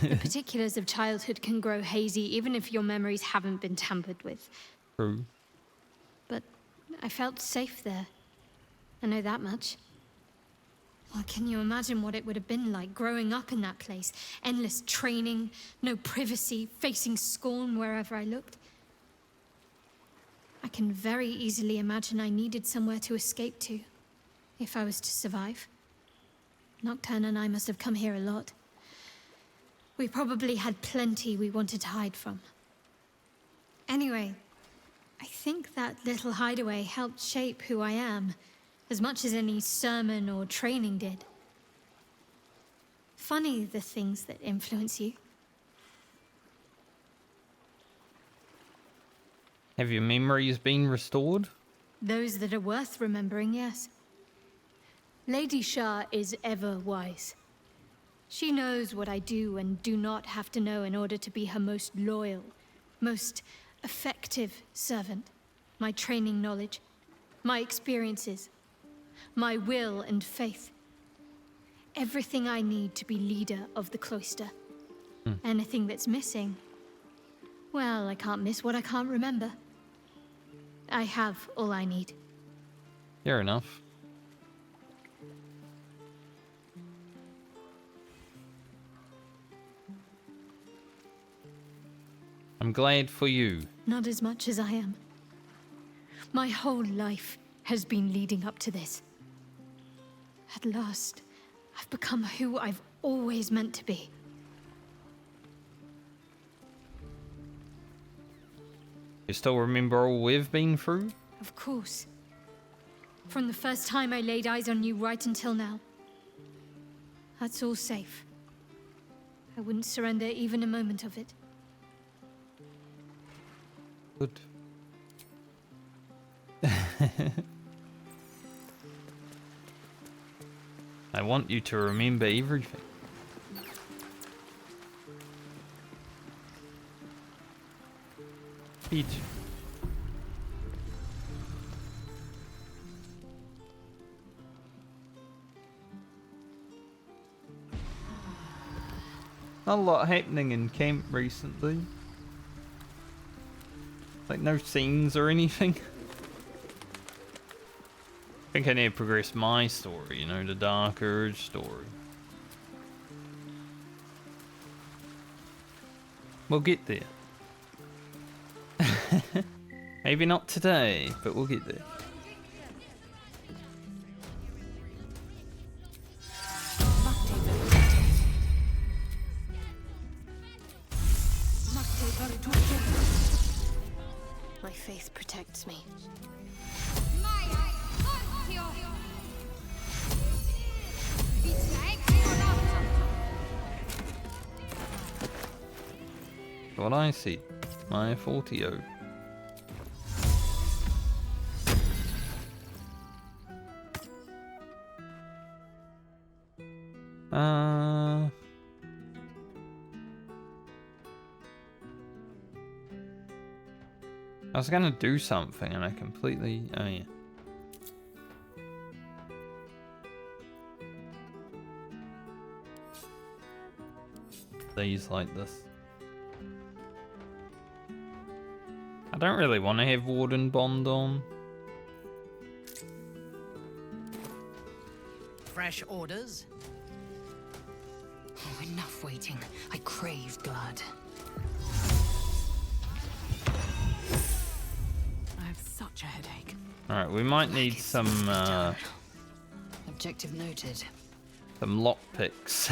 The particulars of childhood can grow hazy even if your memories haven't been tampered with. True. But I felt safe there. I know that much. Well, can you imagine what it would have been like growing up in that place? Endless training, no privacy, facing scorn wherever I looked. I can very easily imagine I needed somewhere to escape to, if I was to survive. Nocturne and I must have come here a lot. We probably had plenty we wanted to hide from. Anyway, I think that little hideaway helped shape who I am, as much as any sermon or training did. Funny, the things that influence you. Have your memories been restored? Those that are worth remembering, yes. Lady Shah is ever wise. She knows what I do and do not have to know in order to be her most loyal, most effective servant. My training knowledge, my experiences, my will and faith. Everything I need to be leader of the cloister. Anything that's missing, well, I can't miss what I can't remember. I have all I need. Fair enough. I'm glad for you. Not as much as I am. My whole life has been leading up to this. At last, I've become who I've always meant to be. You still remember all we've been through? Of course. From the first time I laid eyes on you right until now. That's all safe. I wouldn't surrender even a moment of it. Good. I want you to remember everything. Peach. Not a lot happening in camp recently. Like no scenes or anything. I think I need to progress my story, you know, the Dark Urge story. We'll get there. Maybe not today, but we'll get there. My faith protects me. What I see, my 40-0. I was gonna do something and I completely, oh yeah. These like this. I don't really want to have Warden Bond on. Fresh orders? Oh, enough waiting. I crave blood. I have such a headache. Alright, we might need some Objective noted. some lockpicks.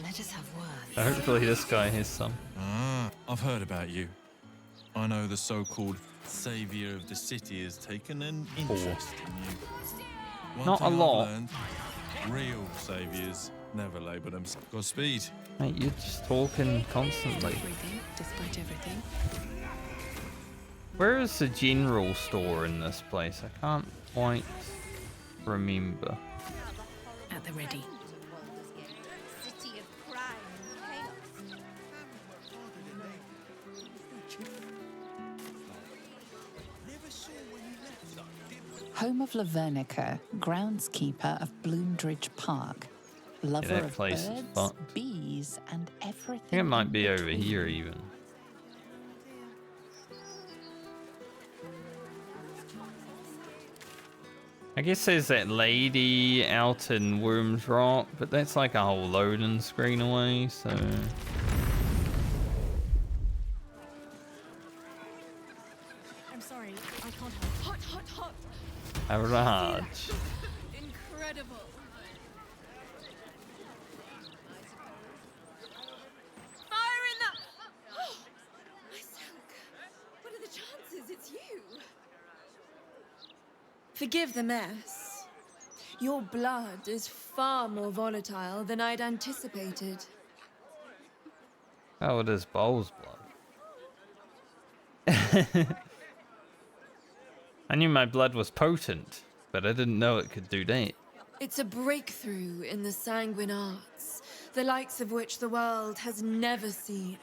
Let us have words. Hopefully this guy has some. Ah, I've heard about you. I know the so-called savior of the city has taken an interest in you. One Not a thing I've lot. learned, real saviors never label themselves. Godspeed. Mate, you're just talking constantly. Everything, despite everything. Where is the general store in this place? I can't quite remember. At the ready. Home of Lavernica, groundskeeper of Bloomdridge Park, lover that of place is birds, fucked. bees, and everything. I think it might in be over between. here even. I guess there's that lady out in Worms Rock, but that's like a whole loading screen away, so... I'm sorry, I can't help. Hot. Araj. Incredible. Fire in the... Oh, my silk. What are the chances it's you? Forgive the mess. Your blood is far more volatile than I'd anticipated. Oh, it is Bowl's blood. I knew my blood was potent, but I didn't know it could do that. It's a breakthrough in the sanguine arts, the likes of which the world has never seen.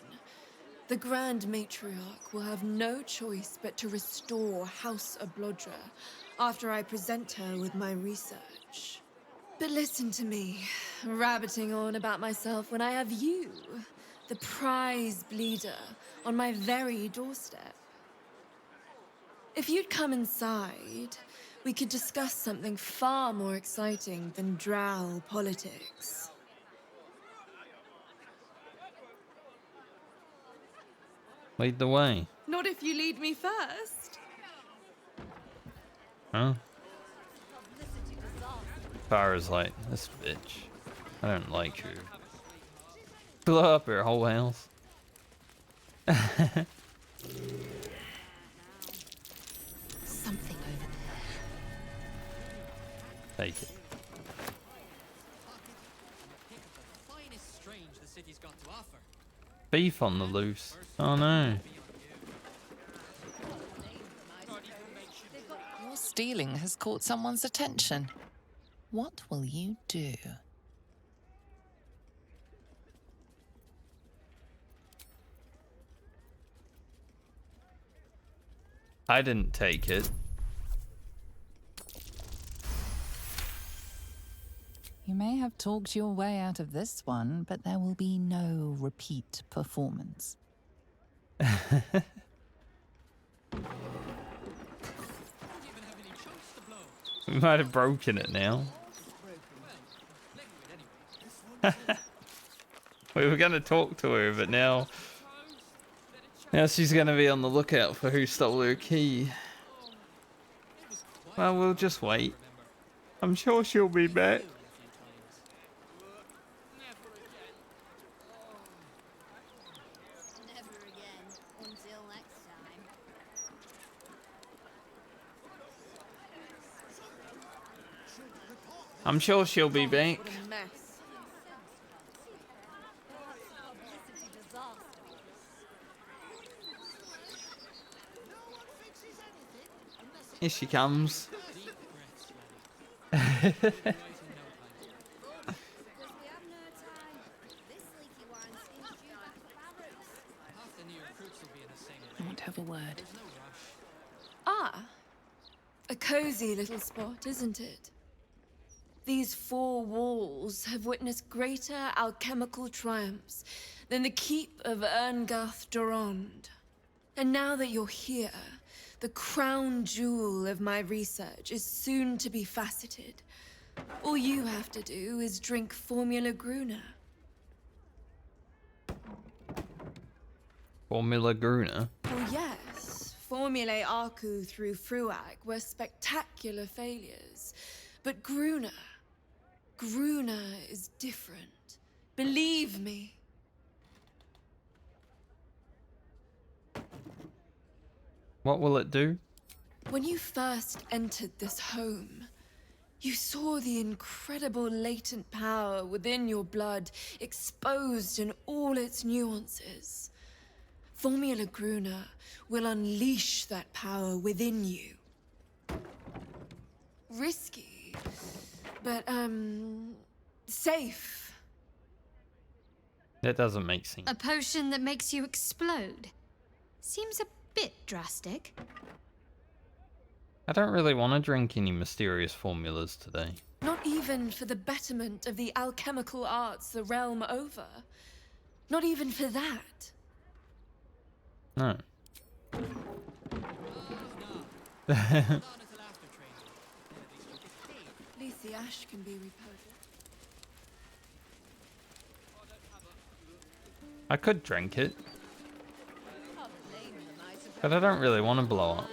The Grand Matriarch will have no choice but to restore House Oblodra after I present her with my research. But listen to me, rabbiting on about myself when I have you, the prize bleeder, on my very doorstep. If you'd come inside, we could discuss something far more exciting than drow politics. Lead the way. Not if you lead me first. Huh? Farah's like, this bitch. I don't like her. Blow up her whole house. Something over there. Take it. Beef on the loose. Oh no. Your stealing has caught someone's attention. What will you do? I didn't take it. You may have talked your way out of this one, but there will be no repeat performance. We might have broken it now. We were gonna talk to her, but now she's gonna be on the lookout for who stole her key. Well, we'll just wait. I'm sure she'll be back. I'm sure she'll be back. Here she comes. I want to have a word. Ah, a cozy little spot, isn't it? These four walls have witnessed greater alchemical triumphs than the keep of Erngarth Durand. And now that you're here, the crown jewel of my research is soon to be faceted. All you have to do is drink Formula Gruna. Formula Gruna. Oh yes, Formulae Arcu through Fruag were spectacular failures. But Gruna is different. Believe me. What will it do? When you first entered this home, you saw the incredible latent power within your blood exposed in all its nuances. Formula Gruna will unleash that power within you. Risky, but, safe. That doesn't make sense. A potion that makes you explode? Seems a bit drastic. I don't really want to drink any mysterious formulas today. Not even for the betterment of the alchemical arts the realm over. Not even for that. No. At least the ash can be repurposed. I could drink it. But I don't really want to blow up.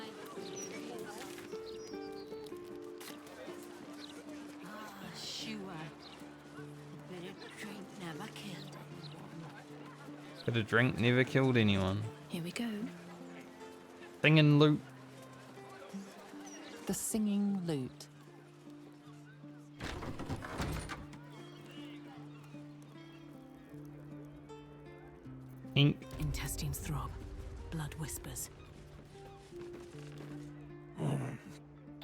Could a drink never killed anyone? Here we go. Singing loot. The singing lute. Ink. Intestines throb. Blood whispers.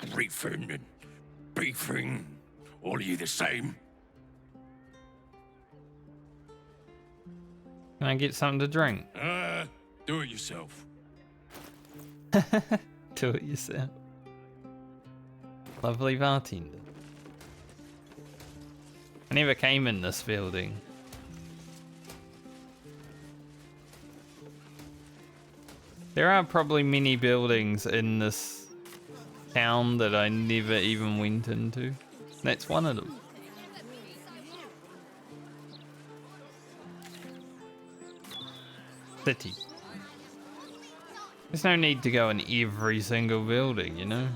Griefing and beefing, all of you the same. Can I get something to drink? Do it yourself. Do it yourself. Lovely bartender. I never came in this building. There are probably many buildings in this town that I never even went into. That's one of them. City. There's no need to go in every single building, you know?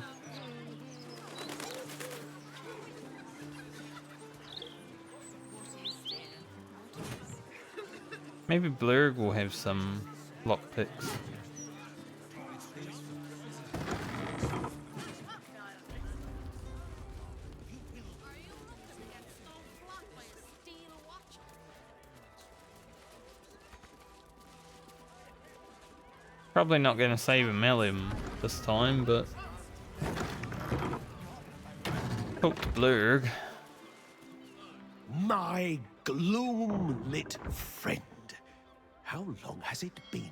Maybe Blurg will have some lockpicks. Probably not going to save a Melim this time, but... Oh, Blurg. My gloom-lit friend. How long has it been?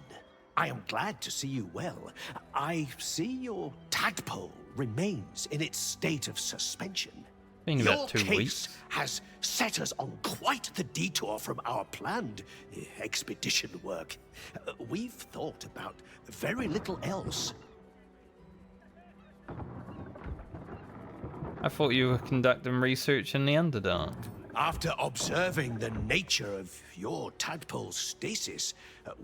I am glad to see you well. I see your tadpole remains in its state of suspension. Been Your about 2 case weeks. has set us on quite the detour from our planned expedition work. We've thought about very little else. I thought you were conducting research in the Underdark. After observing the nature of your tadpole's stasis,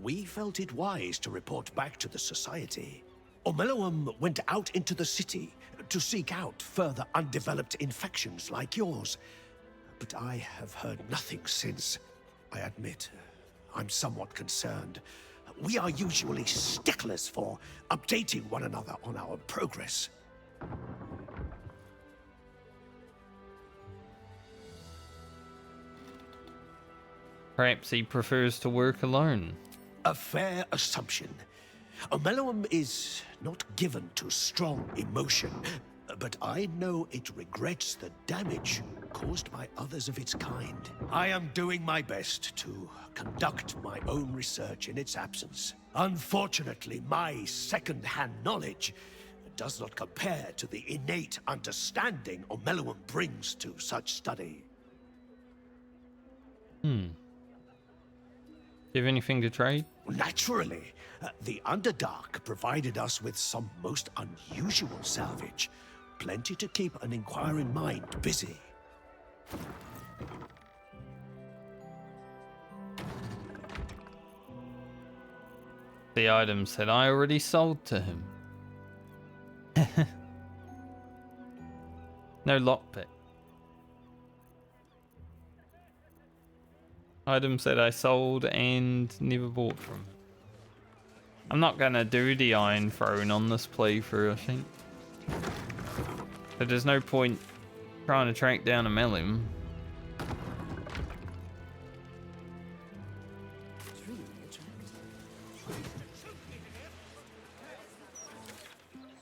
we felt it wise to report back to the Society. Omeluum went out into the city to seek out further undeveloped infections like yours. But I have heard nothing since. I admit, I'm somewhat concerned. We are usually sticklers for updating one another on our progress. Perhaps he prefers to work alone. A fair assumption. Omeluum is not given to strong emotion, but I know it regrets the damage caused by others of its kind. I am doing my best to conduct my own research in its absence. Unfortunately, my second-hand knowledge does not compare to the innate understanding Omeluum brings to such study. Do you have anything to trade? Naturally. The Underdark provided us with some most unusual salvage. Plenty to keep an inquiring mind busy. The item said I already sold to him. No lockpick. Item said I sold and never bought from him. I'm not gonna do the Iron Throne on this playthrough, I think. But there's no point trying to track down a Melim.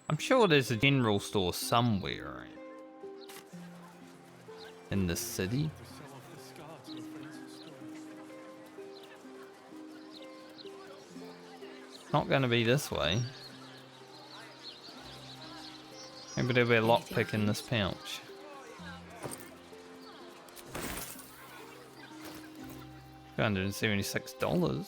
I'm sure there's a general store somewhere in this city. Not gonna be this way. Maybe there'll be a lockpick in this pouch. $276.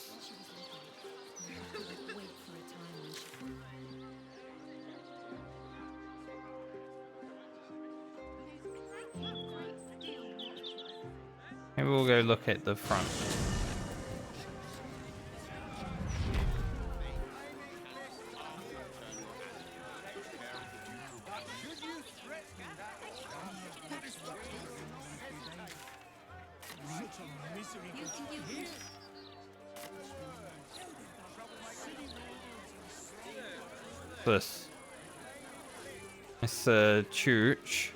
Maybe we'll go look at the front. This. It's a church.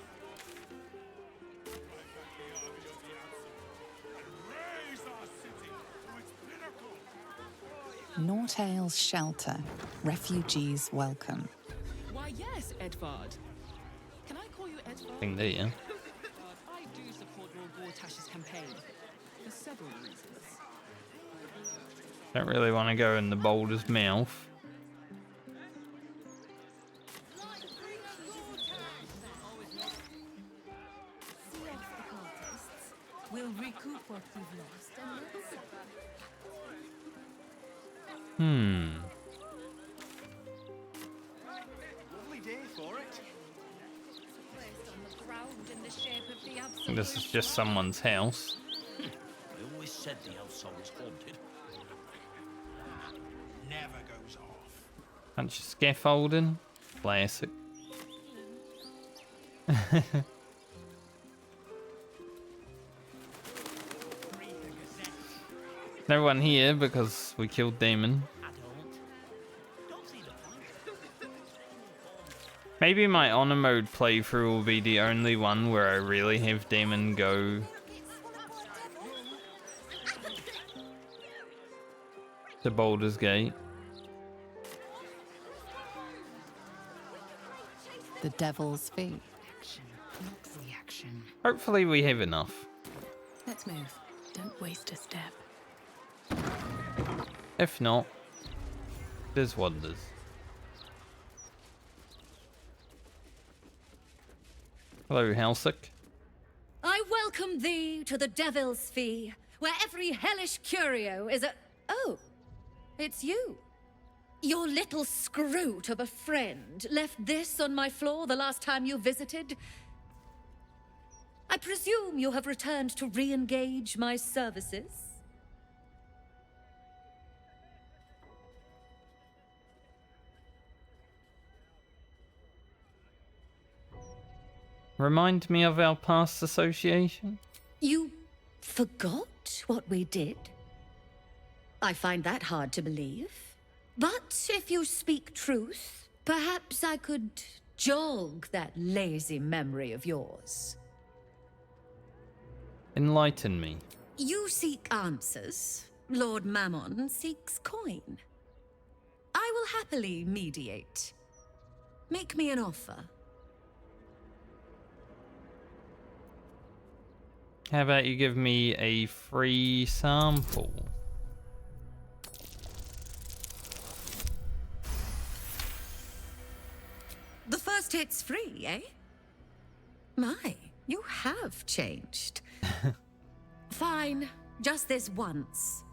Nortale's shelter. Refugees welcome. Why, yes, Edvard. Can I call you Edvard? Thing there, yeah. I do support Lord Gortash's campaign for several reasons. Don't really want to go in the boulder's mouth. We'll recoup what we've lost and let's... Lovely day for it. I think this is just someone's house. I always said the Elsa was haunted. Never goes off. Bunch of scaffolding. Classic. No one here because we killed Demon. Maybe my honor mode playthrough will be the only one where I really have Demon go to Baldur's Gate. The Devil's Fee. Reaction. Hopefully we have enough. Let's move. Don't waste a step. If not, it is what it is. Hello, Halsick. I welcome thee to the Devil's Fee, where every hellish curio is a... Oh, it's you. Your little scroot of a friend left this on my floor the last time you visited. I presume you have returned to re-engage my services? Remind me of our past association? You forgot what we did? I find that hard to believe. But if you speak truth, perhaps I could jog that lazy memory of yours. Enlighten me. You seek answers. Lord Mammon seeks coin. I will happily mediate. Make me an offer. How about you give me a free sample? The first hit's free, eh? My, you have changed. Fine, just this once.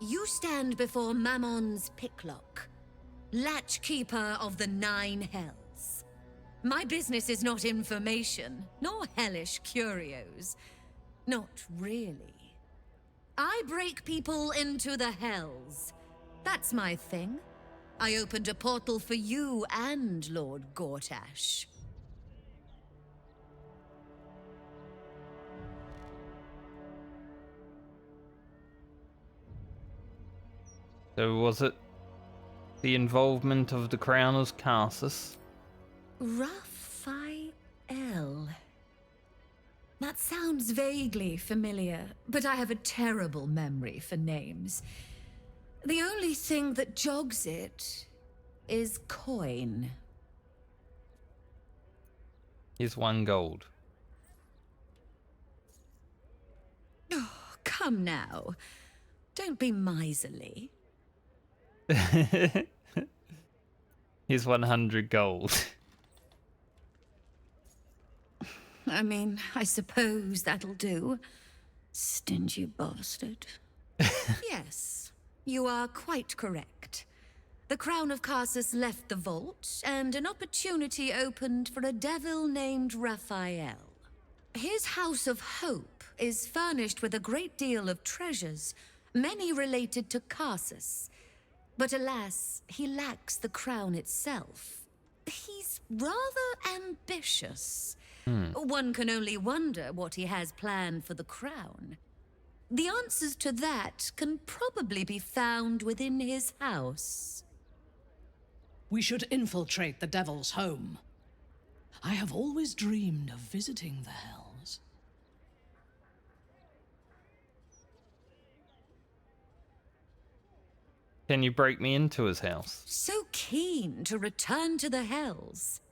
You stand before Mammon's picklock, latchkeeper of the 9 hells. My business is not information, nor hellish curios. Not really. I break people into the hells. That's my thing. I opened a portal for you and Lord Gortash. So was it the involvement of the Crowners Carsus? Raphael. That sounds vaguely familiar, but I have a terrible memory for names. The only thing that jogs it is coin. Here's 1 gold. Oh, come now. Don't be miserly. Here's 100 gold. I mean, I suppose that'll do. Stingy bastard. Yes, you are quite correct. The Crown of Carsus left the vault, and an opportunity opened for a devil named Raphael. His House of Hope is furnished with a great deal of treasures, many related to Carsus. But alas, he lacks the crown itself. He's rather ambitious. One can only wonder what he has planned for the crown. The answers to that can probably be found within his house. We should infiltrate the Devil's home. I have always dreamed of visiting the Hells. Can you break me into his house? So keen to return to the Hells.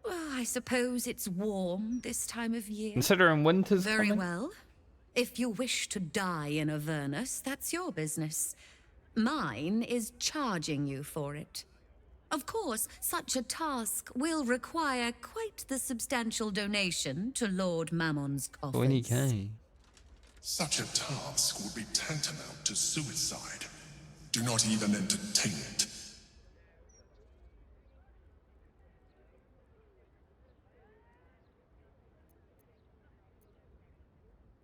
Well, I suppose it's warm this time of year. Considering winter's Very coming? well. If you wish to die in Avernus, that's your business. Mine is charging you for it. Of course, such a task will require quite the substantial donation to Lord Mammon's coffers. 20k. Such a task would be tantamount to suicide. Do not even entertain it.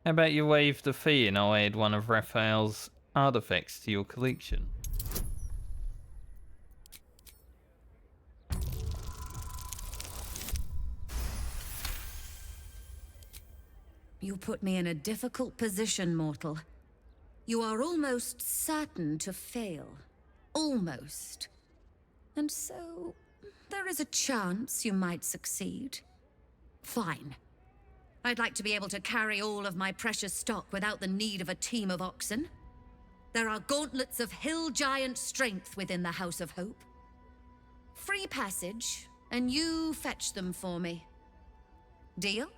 How about you waive the fee and I'll add one of Raphael's artifacts to your collection? You put me in a difficult position, mortal. You are almost certain to fail. Almost. And so, there is a chance you might succeed. Fine. I'd like to be able to carry all of my precious stock without the need of a team of oxen. There are gauntlets of hill giant strength within the House of Hope. Free passage, and you fetch them for me. Deal?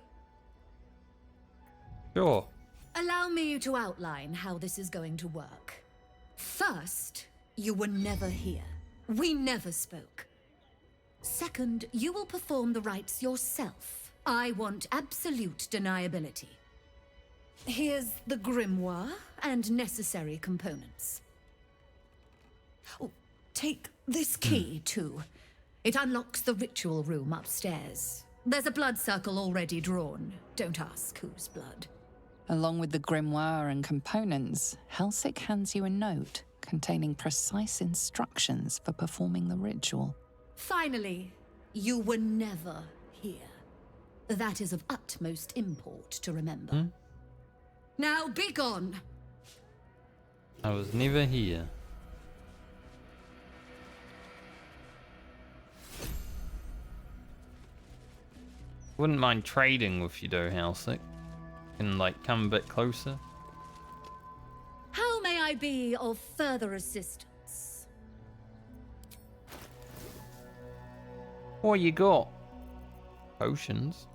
Sure. Allow me to outline how this is going to work. First, you were never here. We never spoke. Second, you will perform the rites yourself. I want absolute deniability. Here's the grimoire and necessary components. Oh, take this key, too. It unlocks the ritual room upstairs. There's a blood circle already drawn. Don't ask whose blood. Along with the grimoire and components, Helsik hands you a note containing precise instructions for performing the ritual. Finally, you were never here. That is of utmost import to remember. Now be gone! I was never here. Wouldn't mind trading with you though, Helsik. Can like come a bit closer. How may I be of further assistance? What you got? Potions.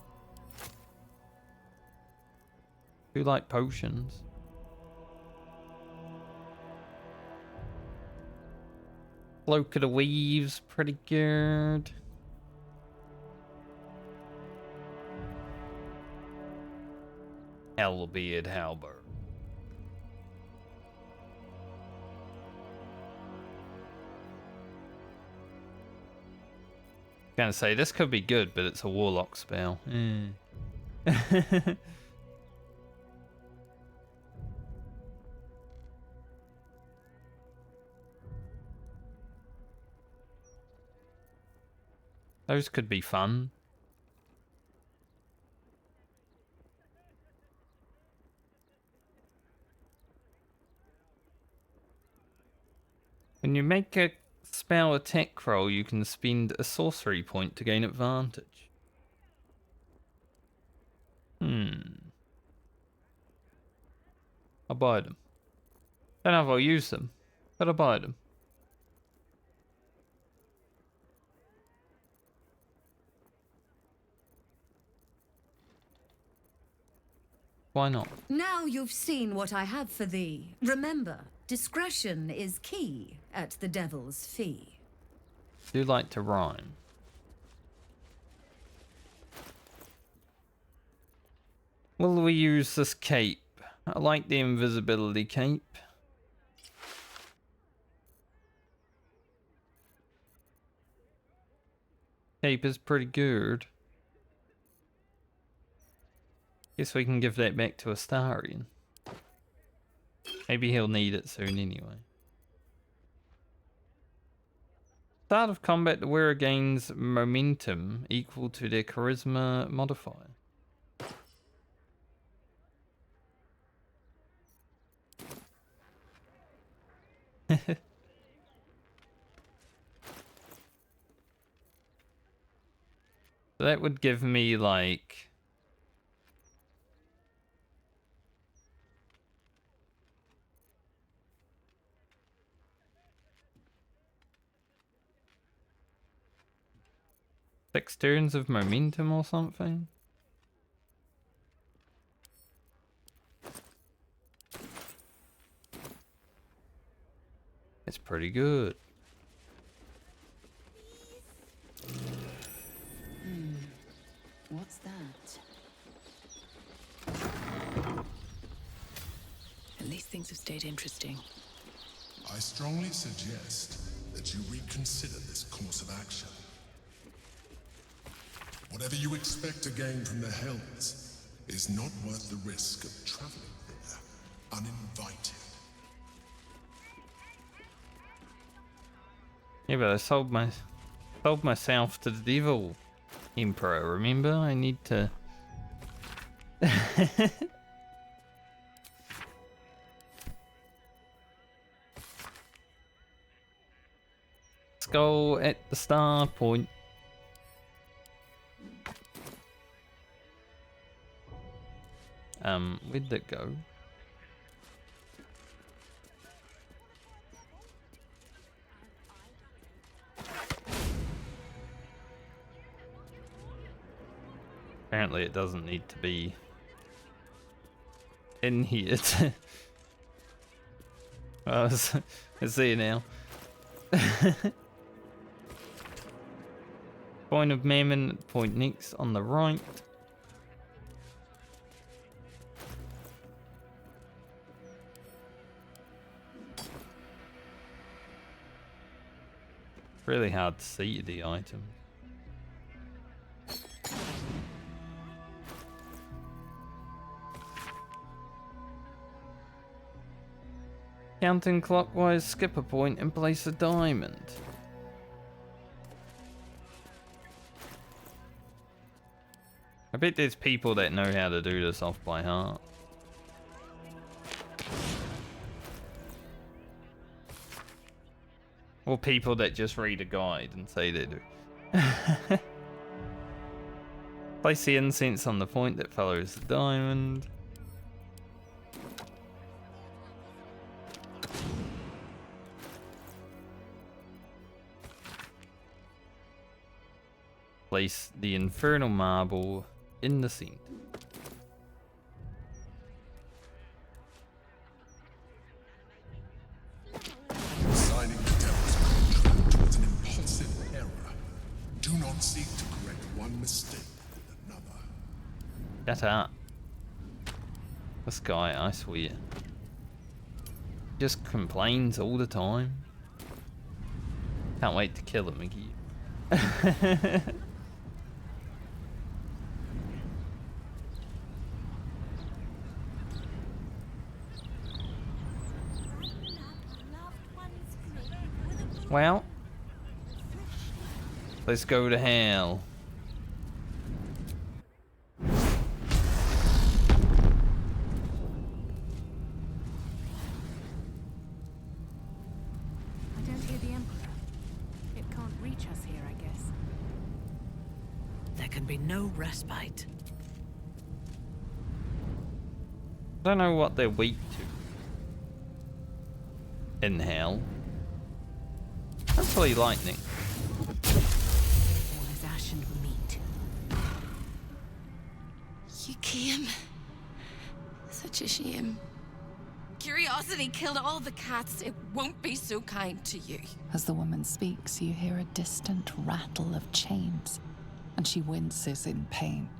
Who like potions? Cloak of the Weaves, pretty good. Hellbeard halberd. Gonna say this could be good, but it's a warlock spell. Those could be fun. When you make a spell attack roll, you can spend a sorcery point to gain advantage. I'll buy them. Don't know if I'll use them, but I'll buy them. Why not? Now you've seen what I have for thee. Remember, discretion is key at the Devil's Fee. Do like to rhyme. Will we use this cape? I like the invisibility cape. Cape is pretty good. Guess we can give that back to Astarion. Maybe he'll need it soon anyway. Start of combat, the wearer gains momentum equal to their charisma modifier. So that would give me like six turns of momentum or something. It's pretty good. What's that? At least things have stayed interesting. I strongly suggest that you reconsider this course of action. Whatever you expect to gain from the Hells is not worth the risk of traveling there uninvited. Yeah, but I sold myself to the devil emperor, remember? I need to skull at the star point. Where'd that go? Apparently it doesn't need to be in here to... Oh, it's there now. Point of Mammon, point next on the right. Really hard to see the item. Counting clockwise, skip a point and place a diamond. I bet there's people that know how to do this off by heart. Or people that just read a guide and say they do. Place the incense on the point that follows the diamond. Place the infernal marble in the center. Signing the devil's contract was an impulsive error. Do not seek to correct one mistake with another. Shut up. This guy, I swear, just complains all the time. Can't wait to kill him again. Well, let's go to hell. I don't hear the Emperor. It can't reach us here, I guess. There can be no respite. I don't know what they're weak to. In hell. Hopefully lightning. All is ash and meat. You came. Such a shame. Curiosity killed all the cats. It won't be so kind to you. As the woman speaks, you hear a distant rattle of chains, and she winces in pain.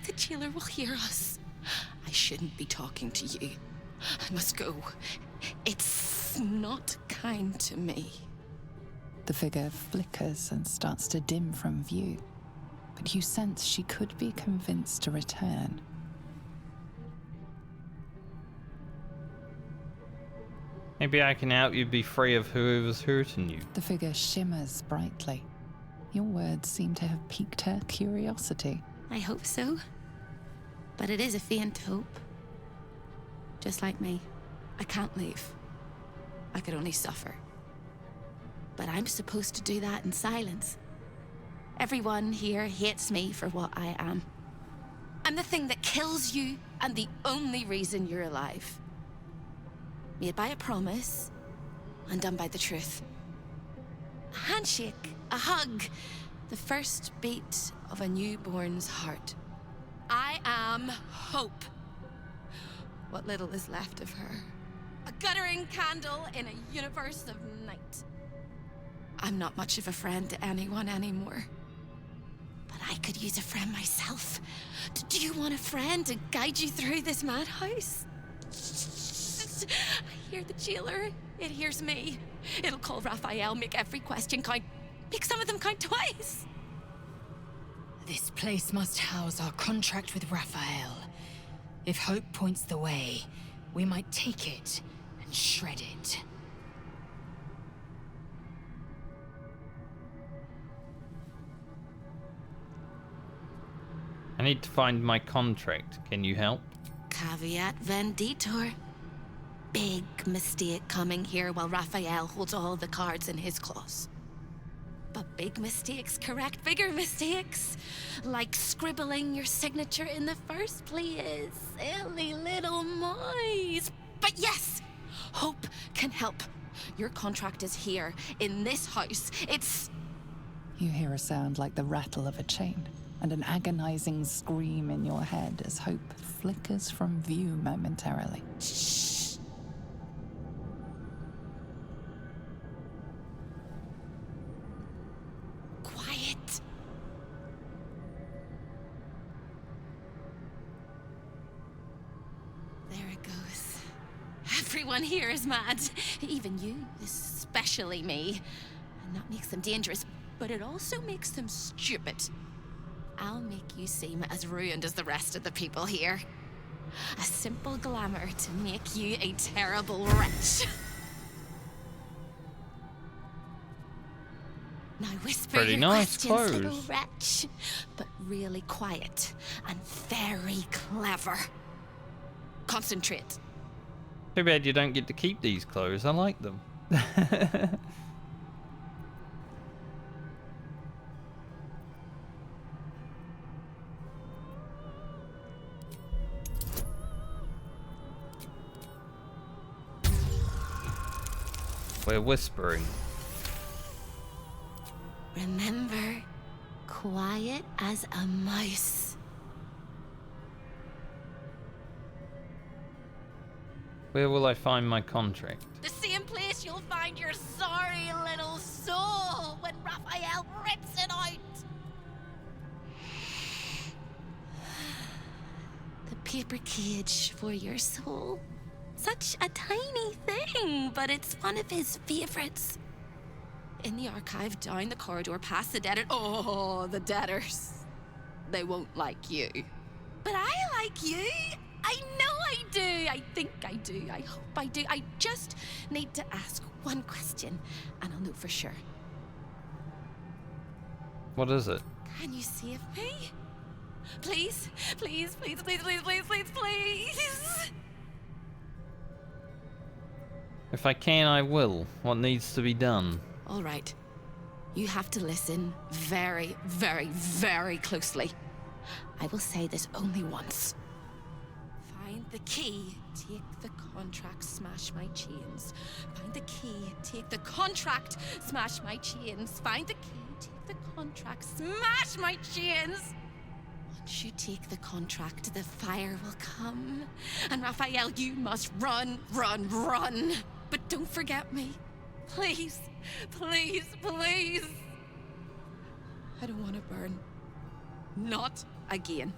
The jailer will hear us. I shouldn't be talking to you. I must go. It's not kind to me. The figure flickers and starts to dim from view, but you sense she could be convinced to return. Maybe I can help you be free of whoever's hurting you. The figure shimmers brightly. Your words seem to have piqued her curiosity. I hope so. But it is a faint hope. Just like me. I can't leave. I could only suffer. But I'm supposed to do that in silence. Everyone here hates me for what I am. I'm the thing that kills you and the only reason you're alive. Made by a promise, undone by the truth. A handshake, a hug, the first beat of a newborn's heart. I am hope. What little is left of her. A guttering candle in a universe of night. I'm not much of a friend to anyone anymore. But I could use a friend myself. Do you want a friend to guide you through this madhouse? I hear the jailer. It hears me. It'll call Raphael, make every question count. Make some of them count twice. This place must house our contract with Raphael. If hope points the way, we might take it and shred it. I need to find my contract. Can you help? Caveat venditor. Big mistake coming here while Raphael holds all the cards in his claws. But big mistakes correct bigger mistakes. Like scribbling your signature in the first place. Silly little mice. But yes, hope can help. Your contract is here, in this house. It's... You hear a sound like the rattle of a chain, and an agonizing scream in your head as hope flickers from view momentarily. Shh. Quiet. There it goes. Everyone here is mad. Even you, especially me. And that makes them dangerous, but it also makes them stupid. I'll make you seem as ruined as the rest of the people here. A simple glamour to make you a terrible wretch. Now whisper Pretty your nice questions, little clothes. wretch. But really quiet and very clever. Concentrate. Too bad you don't get to keep these clothes. I like them. We're whispering. Remember, quiet as a mouse. Where will I find my contract? The same place you'll find your sorry little soul when Raphael rips it out. The paper cage for your soul. Such a tiny thing, but it's one of his favorites. In the archive, down the corridor, past the debtor. Oh, the debtors. They won't like you. But I like you. I know I do. I think I do. I hope I do. I just need to ask one question, and I'll know for sure. What is it? Can you save me? Please? Please, please, please, please, please, please, please. If I can, I will. What needs to be done? All right. You have to listen very, very, very closely. I will say this only once. Find the key, take the contract, smash my chains. Find the key, take the contract, smash my chains. Find the key, take the contract, smash my chains. Once you take the contract, the fire will come. And Raphael, you must run, run, run. But don't forget me. Please, please, please. I don't want to burn. Not again.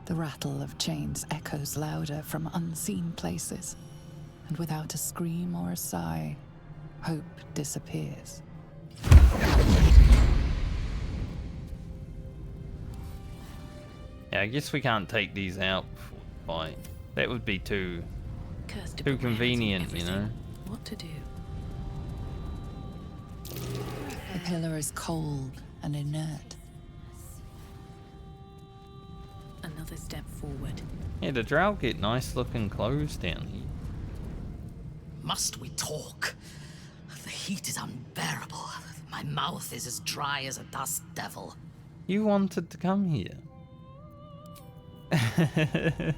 The rattle of chains echoes louder from unseen places, and without a scream or a sigh, hope disappears. Yeah, I guess we can't take these out before the fight. That would be too convenient, you know? What to do? The pillar is cold and inert. Another step forward. Yeah, the drow get nice looking clothes down here. Must we talk? The heat is unbearable. My mouth is as dry as a dust devil. You wanted to come here. The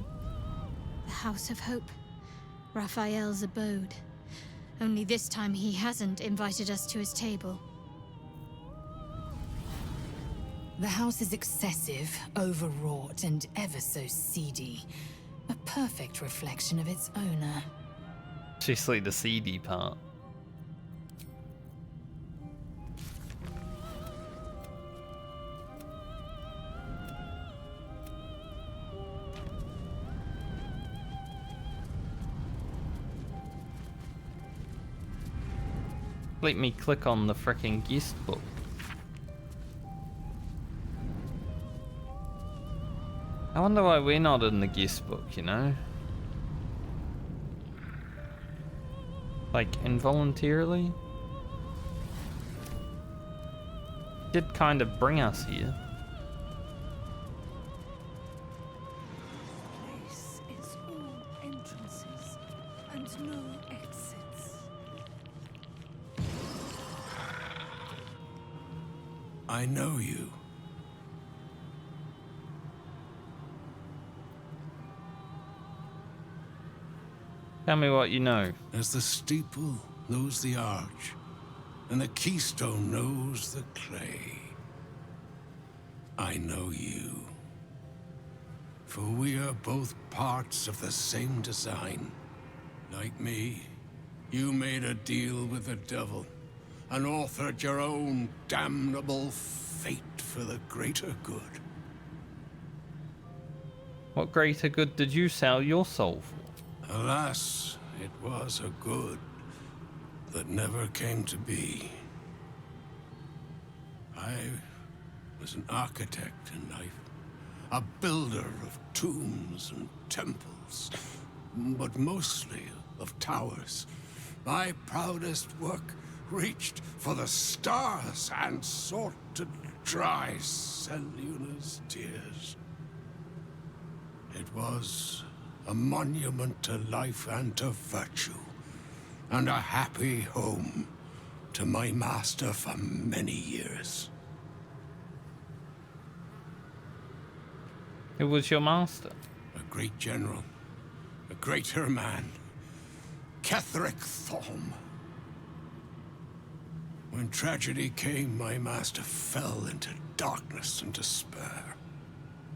House of Hope. Raphael's abode. Only this time he hasn't invited us to his table. The house is excessive, overwrought, and ever so seedy. A perfect reflection of its owner. Just like the seedy part. Let me click on the frickin' guest book. I wonder why we're not in the guest book, you know? Like, involuntarily? Did kind of bring us here. This is all entrances and no exits. I know you. Tell me what you know. As the steeple knows the arch, and the keystone knows the clay, I know you. For we are both parts of the same design. Like me, you made a deal with the devil, and authored your own damnable fate for the greater good. What greater good did you sell your soul for? Alas, it was a good that never came to be. I was an architect in life, a builder of tombs and temples, but mostly of towers. My proudest work reached for the stars and sought to dry Selûne's tears. It was a monument to life and to virtue, and a happy home to my master for many years. Who was your master? A great general, a greater man, Ketheric Thorm. When tragedy came, my master fell into darkness and despair.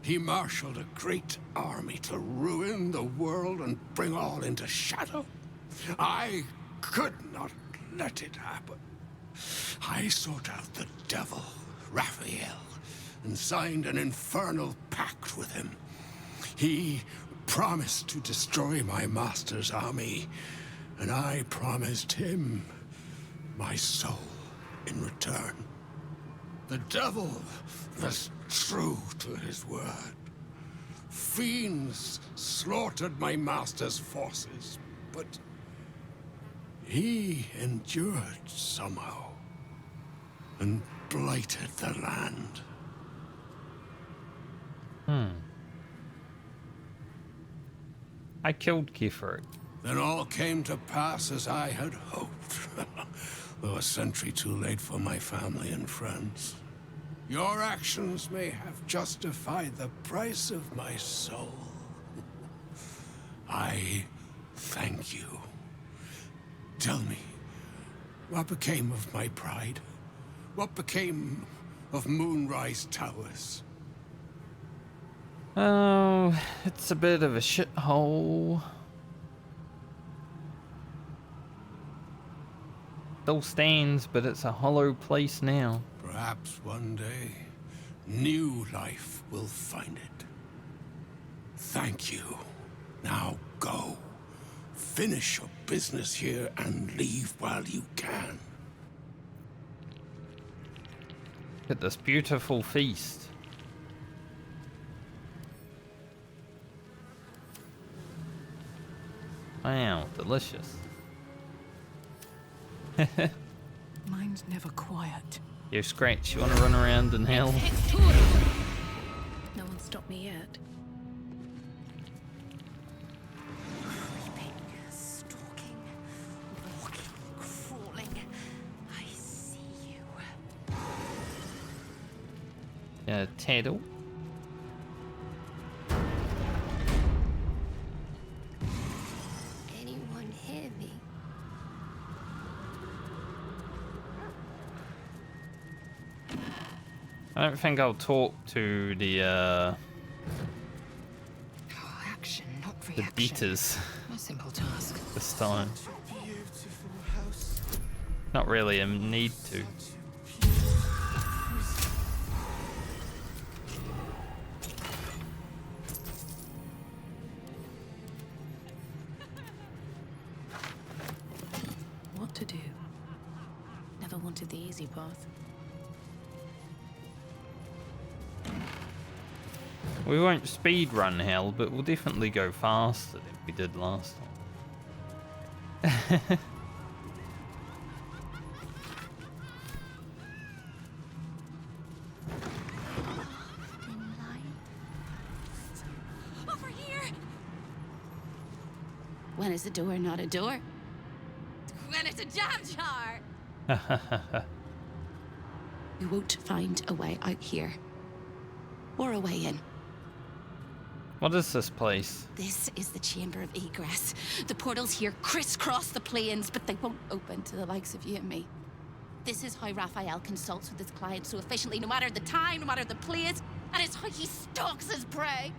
He marshaled a great army to ruin the world and bring all into shadow. I could not let it happen. I sought out the devil, Raphael, and signed an infernal pact with him. He promised to destroy my master's army, and I promised him my soul in return. The devil was true to his word. Fiends slaughtered my master's forces, but he endured somehow and blighted the land. I killed Keferic. Then all came to pass as I had hoped, though a century too late for my family and friends. Your actions may have justified the price of my soul. I thank you. Tell me, what became of my pride? What became of Moonrise Towers? Oh, it's a bit of a shithole. Still stands, but it's a hollow place now. Perhaps one day, new life will find it. Thank you. Now go. Finish your business here and leave while you can. Look at this beautiful feast. Wow, delicious. Mine's never quiet. Yo, Scratch, you want to run around in hell? No one stopped me yet. Creeping, stalking, walking, crawling. I see you. Yeah, Taddle. Anyone hear me? I don't think I'll talk to the Action, not the reaction. beaters A simple task. this time. Not really a need to. What to do? Never wanted the easy path. We won't speed run hell, but we'll definitely go faster than we did last time. Over here! When is a door not a door? When it's a jam jar! You won't find a way out here. Or a way in. What is this place? This is the chamber of egress. The portals here crisscross the plains, but they won't open to the likes of you and me. This is how Raphael consults with his clients so efficiently, no matter the time, no matter the place, and it's how he stalks his prey.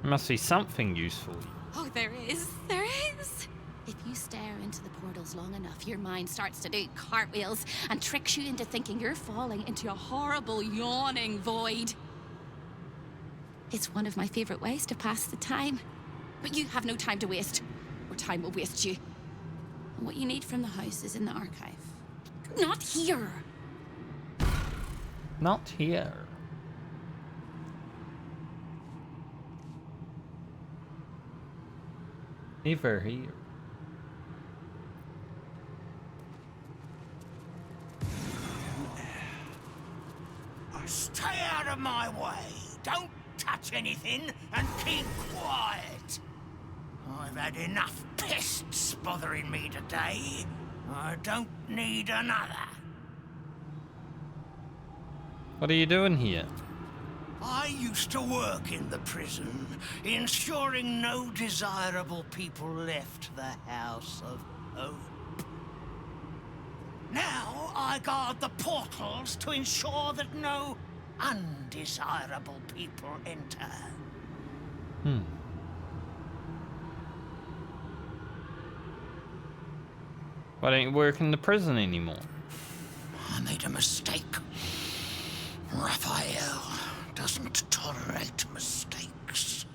There must be something useful. Oh, there is. There is. If you stare into the portals long enough, your mind starts to do cartwheels and tricks you into thinking you're falling into a horrible, yawning void. It's one of my favorite ways to pass the time. But you have no time to waste, or time will waste you. And what you need from the house is in the archive. Not here! Not here. Never here. Stay out of my way. Don't touch anything and keep quiet. I've had enough pests bothering me today. I don't need another. What are you doing here? I used to work in the prison, ensuring no desirable people left the House of Hope. Now I guard the portals to ensure that no undesirable people enter. Why don't you work in the prison anymore? I made a mistake. Raphael doesn't tolerate mistakes.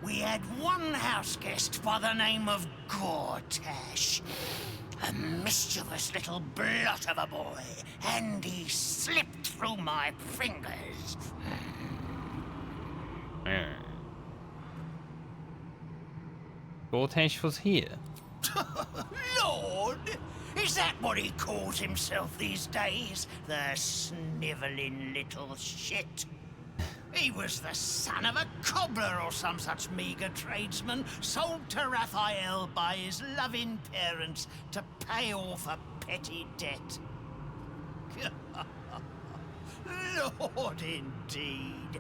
We had one house guest by the name of Gortash. A mischievous little blot of a boy, and he slipped through my fingers. Gortash was here. Lord! Is that what he calls himself these days? The snivelling little shit. He was the son of a cobbler or some such meager tradesman, sold to Raphael by his loving parents to pay off a petty debt. Lord, indeed.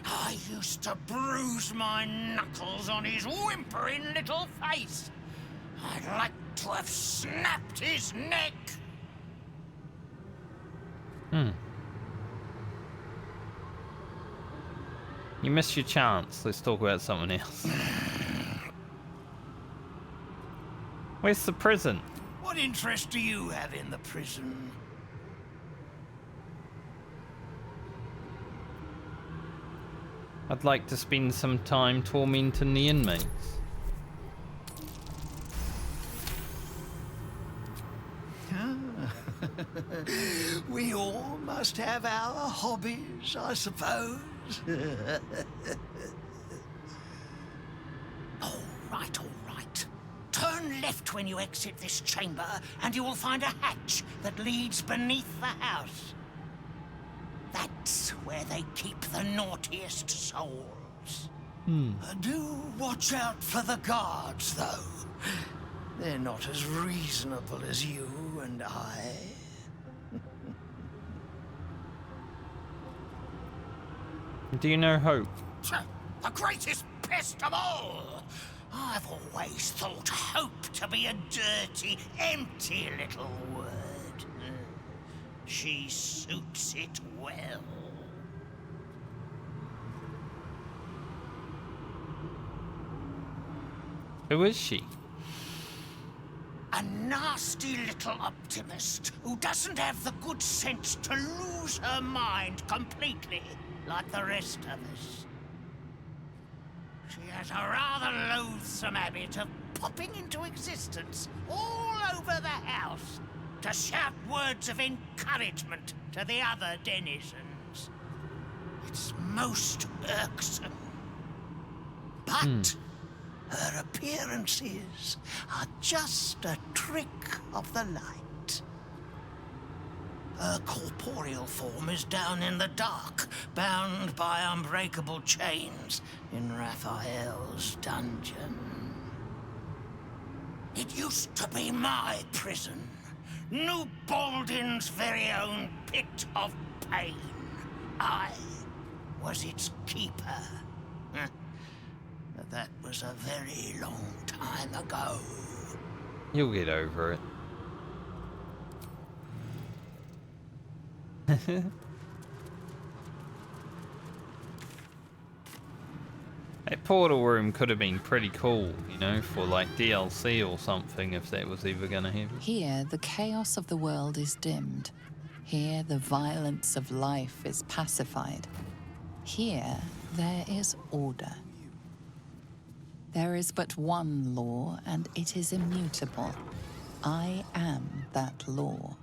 I used to bruise my knuckles on his whimpering little face. I'd like to have snapped his neck. You missed your chance. Let's talk about something else. Where's the prison? What interest do you have in the prison? I'd like to spend some time tormenting the inmates. We all must have our hobbies, I suppose. All right. Turn left when you exit this chamber, and you will find a hatch that leads beneath the house. That's where they keep the naughtiest souls. Do watch out for the guards, though. They're not as reasonable as you and I. Do you know Hope? The greatest pest of all! I've always thought hope to be a dirty, empty little word. She suits it well. Who is she? A nasty little optimist who doesn't have the good sense to lose her mind completely, like the rest of us. She has a rather loathsome habit of popping into existence all over the house to shout words of encouragement to the other denizens. It's most irksome. But her appearances are just a trick of the light. Her corporeal form is down in the dark, bound by unbreakable chains in Raphael's dungeon. It used to be my prison, New Baldin's very own pit of pain. I was its keeper. But that was a very long time ago. You'll get over it. That portal room could have been pretty cool, you know, for like DLC or something, if that was ever gonna happen. Here, the chaos of the world is dimmed. Here, the violence of life is pacified. Here, there is order. There is but one law, and it is immutable. I am that law.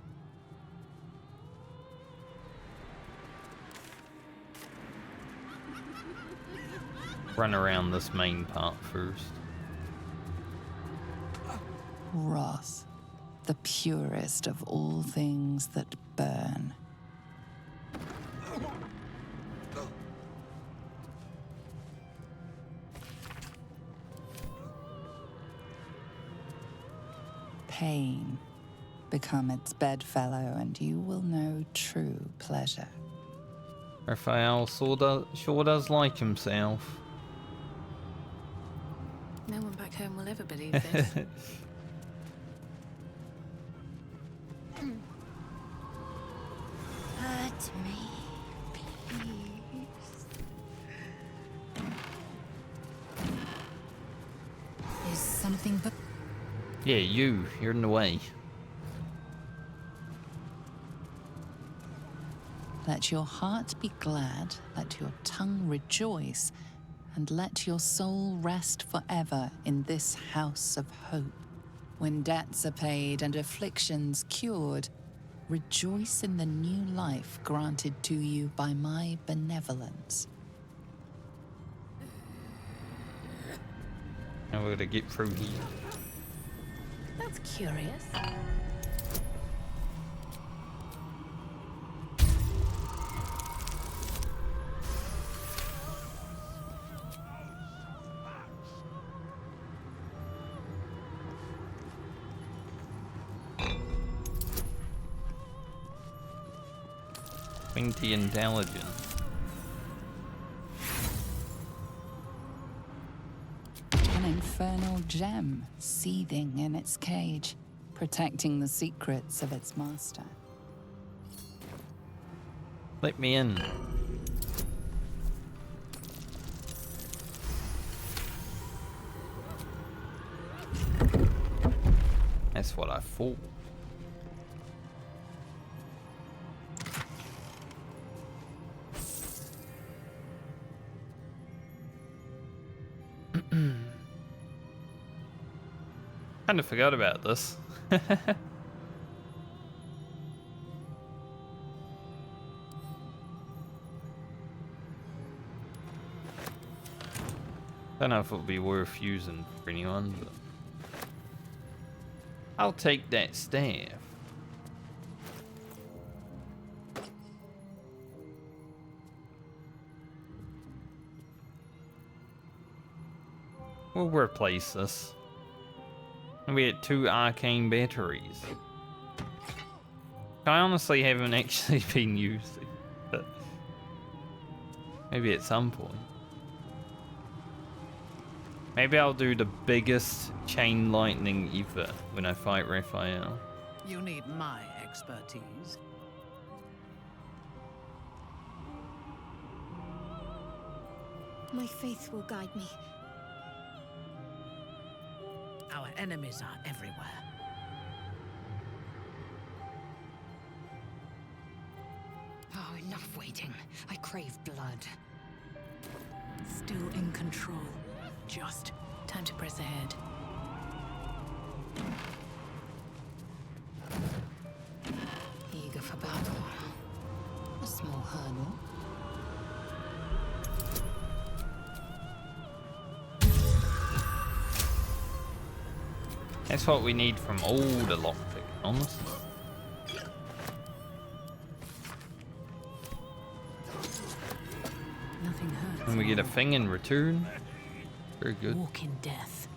Run around this main part first. Wrath, the purest of all things that burn. Pain, become its bedfellow, and you will know true pleasure. Raphael sure does like himself. No one back home will ever believe this. Hurt me, please. Is something but... Yeah, you're in the way. Let your heart be glad, let your tongue rejoice, and let your soul rest forever in this house of hope. When debts are paid and afflictions cured, rejoice in the new life granted to you by my benevolence. Now we're gonna get through here. That's curious. Winky intelligence. An infernal gem seething in its cage, protecting the secrets of its master. Let me in. That's what I thought. Kind of forgot about this. Don't know if it would be worth using for anyone, but I'll take that staff. We'll replace this. And we get 2 arcane batteries. I honestly haven't actually been using, but maybe at some point. Maybe I'll do the biggest chain lightning ever when I fight Raphael. You need my expertise. My faith will guide me. Our enemies are everywhere. Oh, enough waiting. I crave blood. Still in control. Just time to press ahead. Eager for battle. A small hurdle. That's what we need from all the lockpick, honestly. Nothing hurts. And we get a thing in return. Very good. Walk in death.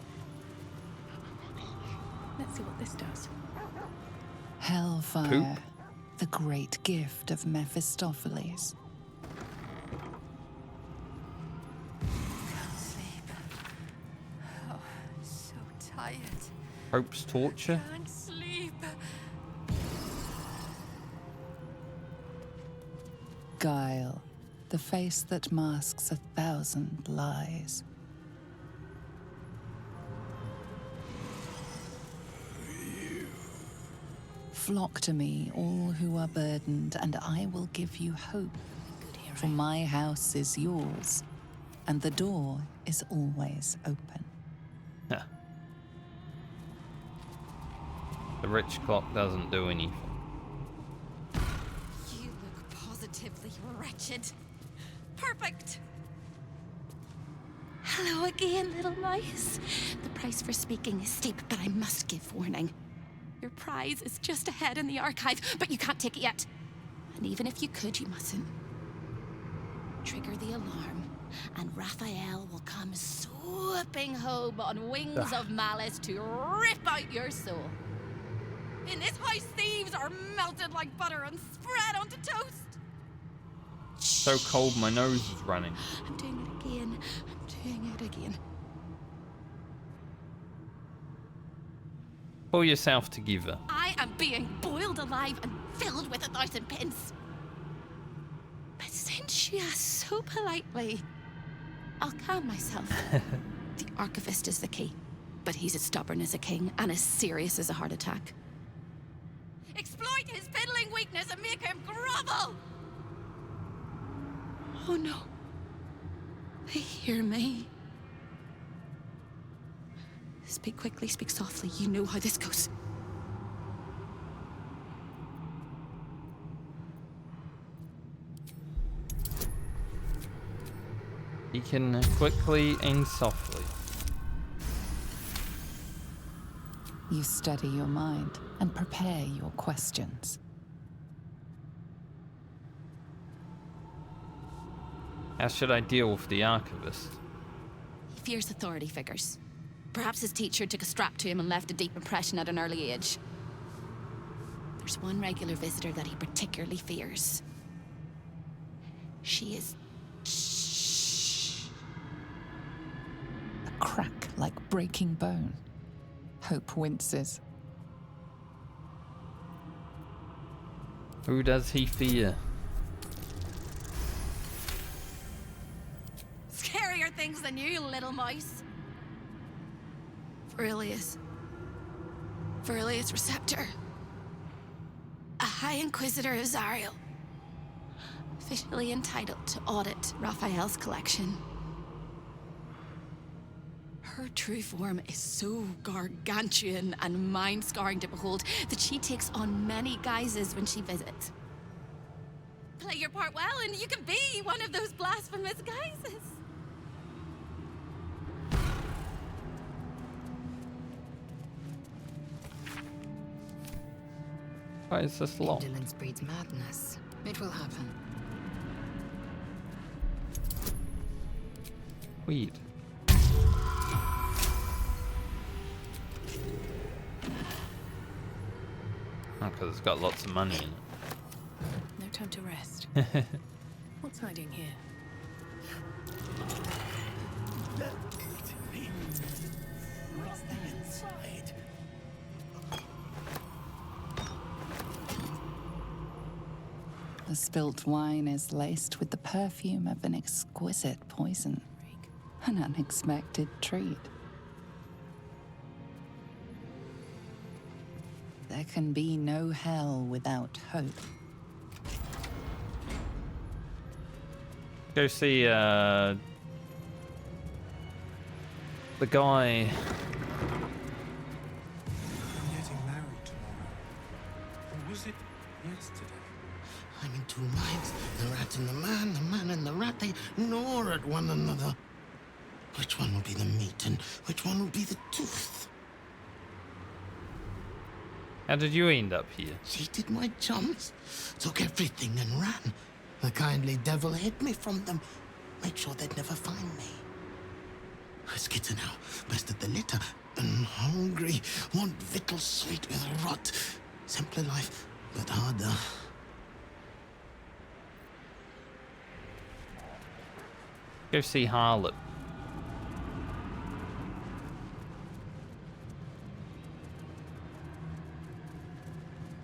Let's see what this does. Hellfire, Poop. the great gift of Mephistopheles. Can't sleep. Oh, so tired. Hope's torture. Can't sleep. Guile, the face that masks 1,000 lies. Flock to me, all who are burdened, and I will give you hope. For my house is yours, and the door is always open. Huh. The rich clock doesn't do anything. You look positively wretched. Perfect. Hello again, little mice. The price for speaking is steep, but I must give warning. Your prize is just ahead in the archive, but you can't take it yet. And even if you could, you mustn't. Trigger the alarm, and Raphael will come swooping home on wings of malice to rip out your soul. In this house, thieves are melted like butter and spread onto toast. So cold my nose is running. I'm doing it again. I'm doing it again. Pull yourself together. I am being boiled alive and filled with 1,000 pins. But since you ask so politely, I'll calm myself. The archivist is the key, but he's as stubborn as a king and as serious as a heart attack. Exploit his fiddling weakness and make him grovel! Oh no. They hear me. Speak quickly, speak softly. You know how this goes. He can quickly and softly. You steady your mind and prepare your questions. How should I deal with the archivist? He fears authority figures. Perhaps his teacher took a strap to him and left a deep impression at an early age. There's one regular visitor that he particularly fears. She is... A crack like breaking bone. Hope winces. Who does he fear? Scarier things than you, little mouse. Verilius Receptor. A High Inquisitor of Zariel. Officially entitled to audit Raphael's collection. Her true form is so gargantuan and mind-scarring to behold that she takes on many guises when she visits. Play your part well, and you can be one of those blasphemous guises. Why is this locked? Indolence breeds madness. It will happen. Weed. Oh, because it's got lots of money in it. No time to rest. What's hiding here? What's inside? The spilt wine is laced with the perfume of an exquisite poison. An unexpected treat. There can be no hell without hope. Go see the guy. I'm getting married tomorrow. Or was it yesterday? I'm in two minds. The rat and the man and the rat, they gnaw at one another. Which one will be the meat and which one will be the tooth? How did you end up here? Cheated my chums, took everything and ran. The kindly devil hid me from them, made sure they'd never find me. I skitter now, best of the litter, and hungry, want victuals sweet with rot. Simpler life, but harder. Go see Harlot.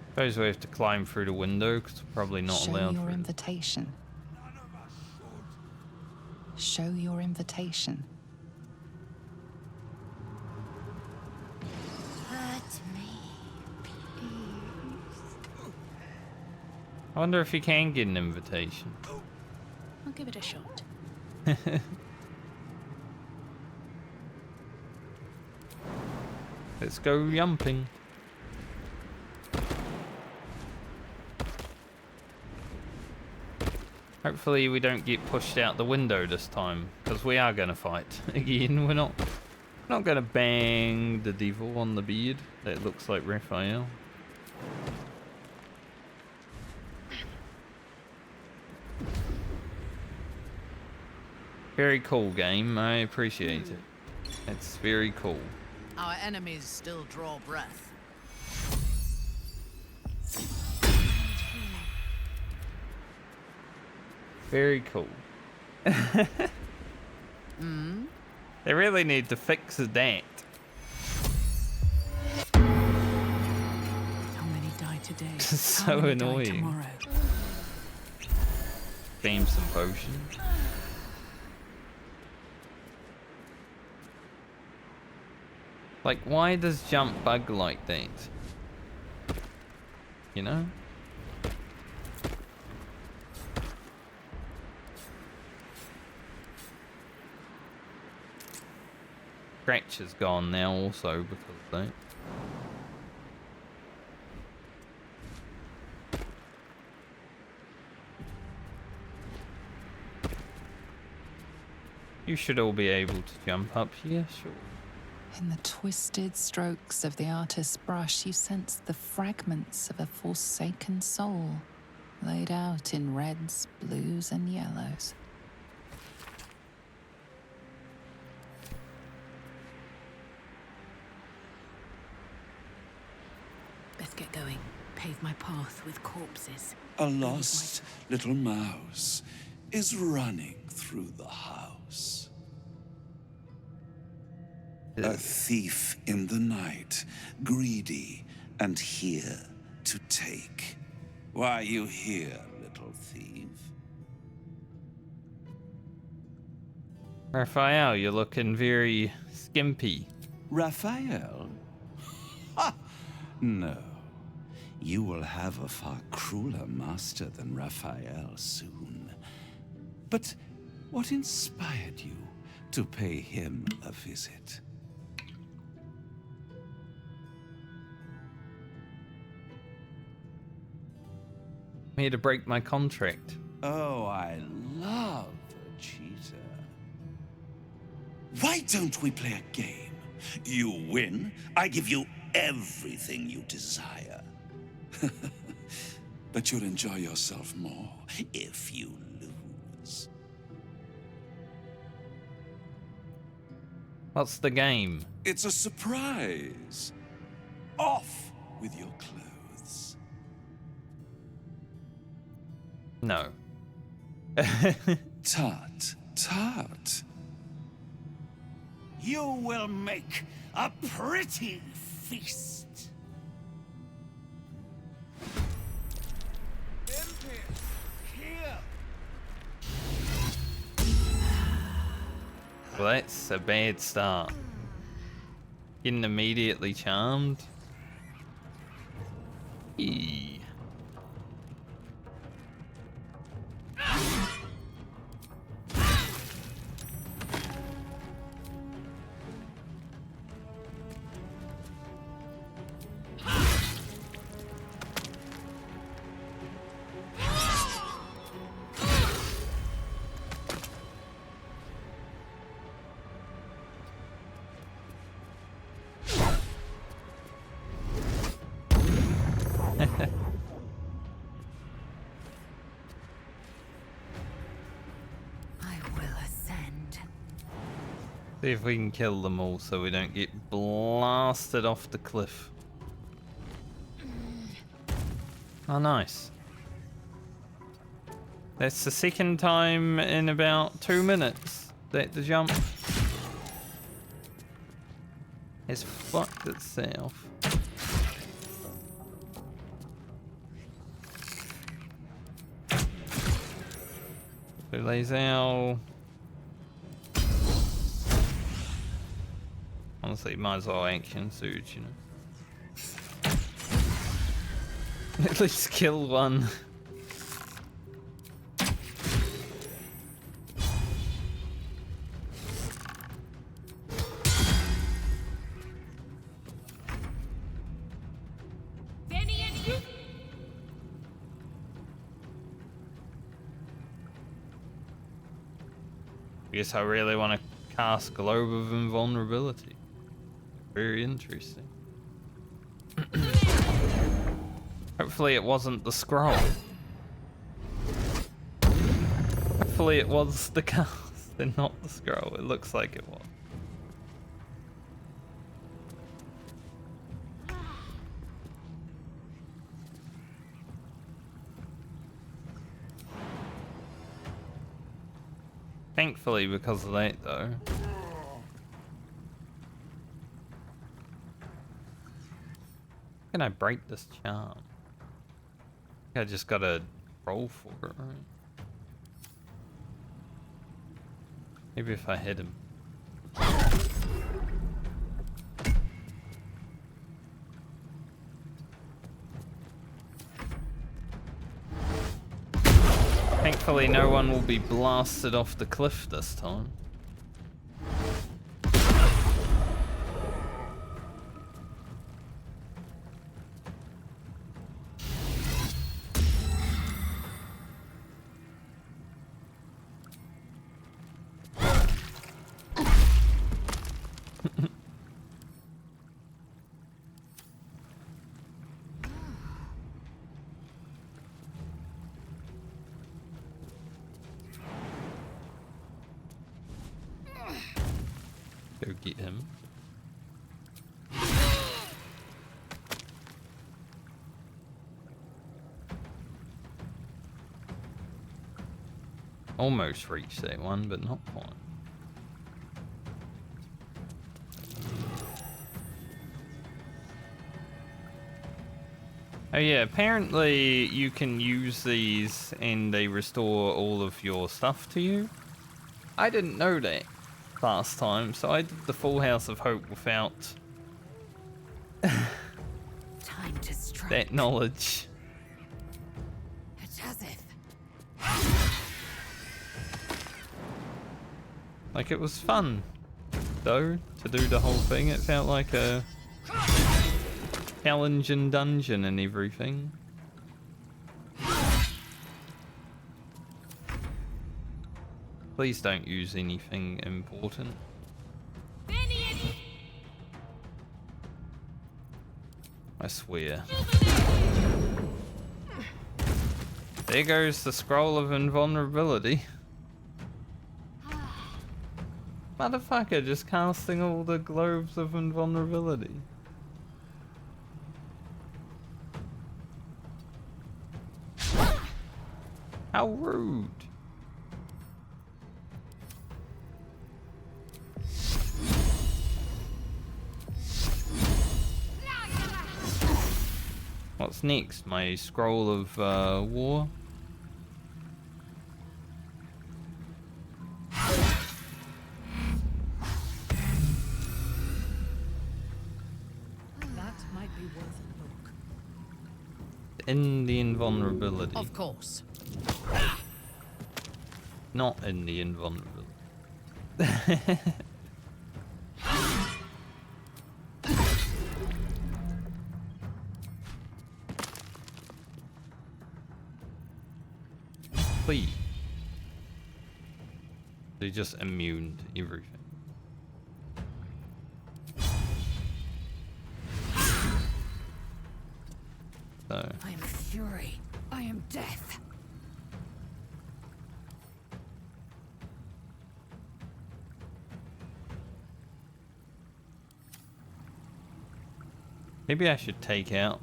Suppose we have to climb through the window because we're probably not Show allowed your through. invitation. Show your invitation. Hurt me, please. I wonder if you can get an invitation. I'll give it a shot. Let's go yumping. Hopefully we don't get pushed out the window this time, because we are going to fight again. We're not going to bang the devil on the beard that looks like Raphael. Very cool game. I appreciate it. It's very cool. Our enemies still draw breath. Very cool. They really need to fix that. How many die today? So How many die annoying. tomorrow? Game some potion. Like, why does jump bug like that? You know? Scratch is gone now also because of that. You should all be able to jump up here, sure. In the twisted strokes of the artist's brush, you sense the fragments of a forsaken soul, laid out in reds, blues, and yellows. Let's get going. Pave my path with corpses. A lost little mouse is running through the house. A thief in the night, greedy and here to take. Why are you here, little thief? Raphael, you're looking very skimpy. Raphael? Ha! No. You will have a far crueler master than Raphael soon. But what inspired you to pay him a visit. I'm here to break my contract. Oh, I love a cheater. Why don't we play a game? You win, I give you everything you desire. But you'll enjoy yourself more if you lose. What's the game? It's a surprise. Off with your clothes. No. Tut, tut. You will make a pretty feast. Well, that's a bad start. Getting immediately charmed. Eee. See if we can kill them all so we don't get blasted off the cliff. Oh, nice. That's the second time in about 2 minutes that the jump has fucked itself. So lays out. Honestly, might as well action surge, you know. At least kill one. I guess I really want to cast Globe of Invulnerability. Very interesting. Hopefully it wasn't the scroll. Hopefully it was the cast and not the scroll. It looks like it was. Thankfully because of that though. Can I break this charm? I just gotta roll for it, right? Maybe if I hit him. Thankfully no one will be blasted off the cliff this time. Go get him. Almost reached that one, but not quite. Oh yeah, apparently you can use these and they restore all of your stuff to you. I didn't know that last time, so I did the full House of Hope without Time to strike. that knowledge. Like, it was fun, though, to do the whole thing. It felt like a challenge and dungeon and everything. Please don't use anything important. I swear. There goes the scroll of invulnerability. Motherfucker, just casting all the globes of invulnerability. How rude. What's next? My scroll of war? That might be worth a look. In the invulnerability. Of course. Not in the invulnerability. Please. They're just immune to everything. So. I am fury. I am death. Maybe I should take out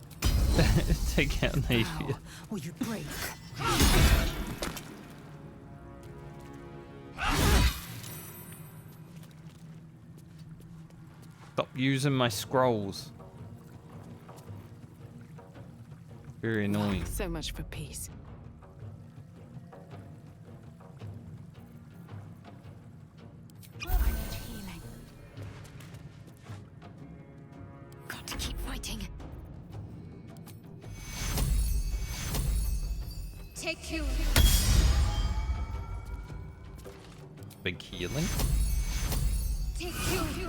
Napier. Will you break? Stop using my scrolls. Very annoying. So much for peace. I need healing. Got to keep fighting. Take you. Big healing. Take you.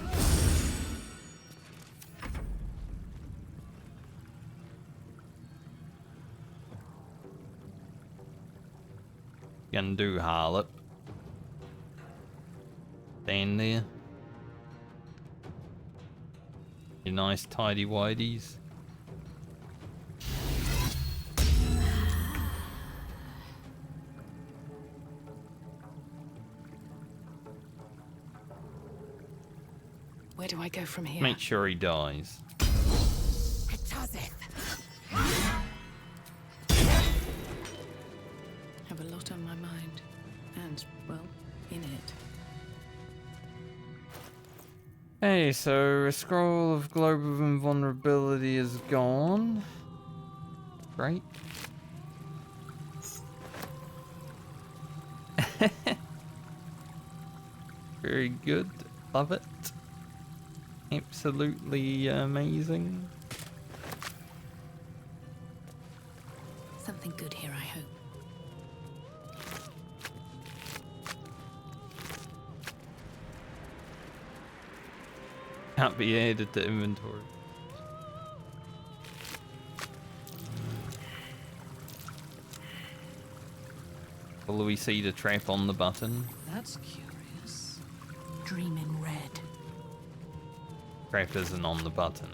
Can do harlot. Stand there. Your nice tidy whities. Where do I go from here? Make sure he dies. Have a lot on my mind. And, well, in it. Hey, so a scroll of globe of invulnerability is gone. Great. Very good. Love it. Absolutely amazing. Something good here, I hope. Can't be added to inventory. Will we see the trap on the button? That's curious. Dream in red. Trap isn't on the button.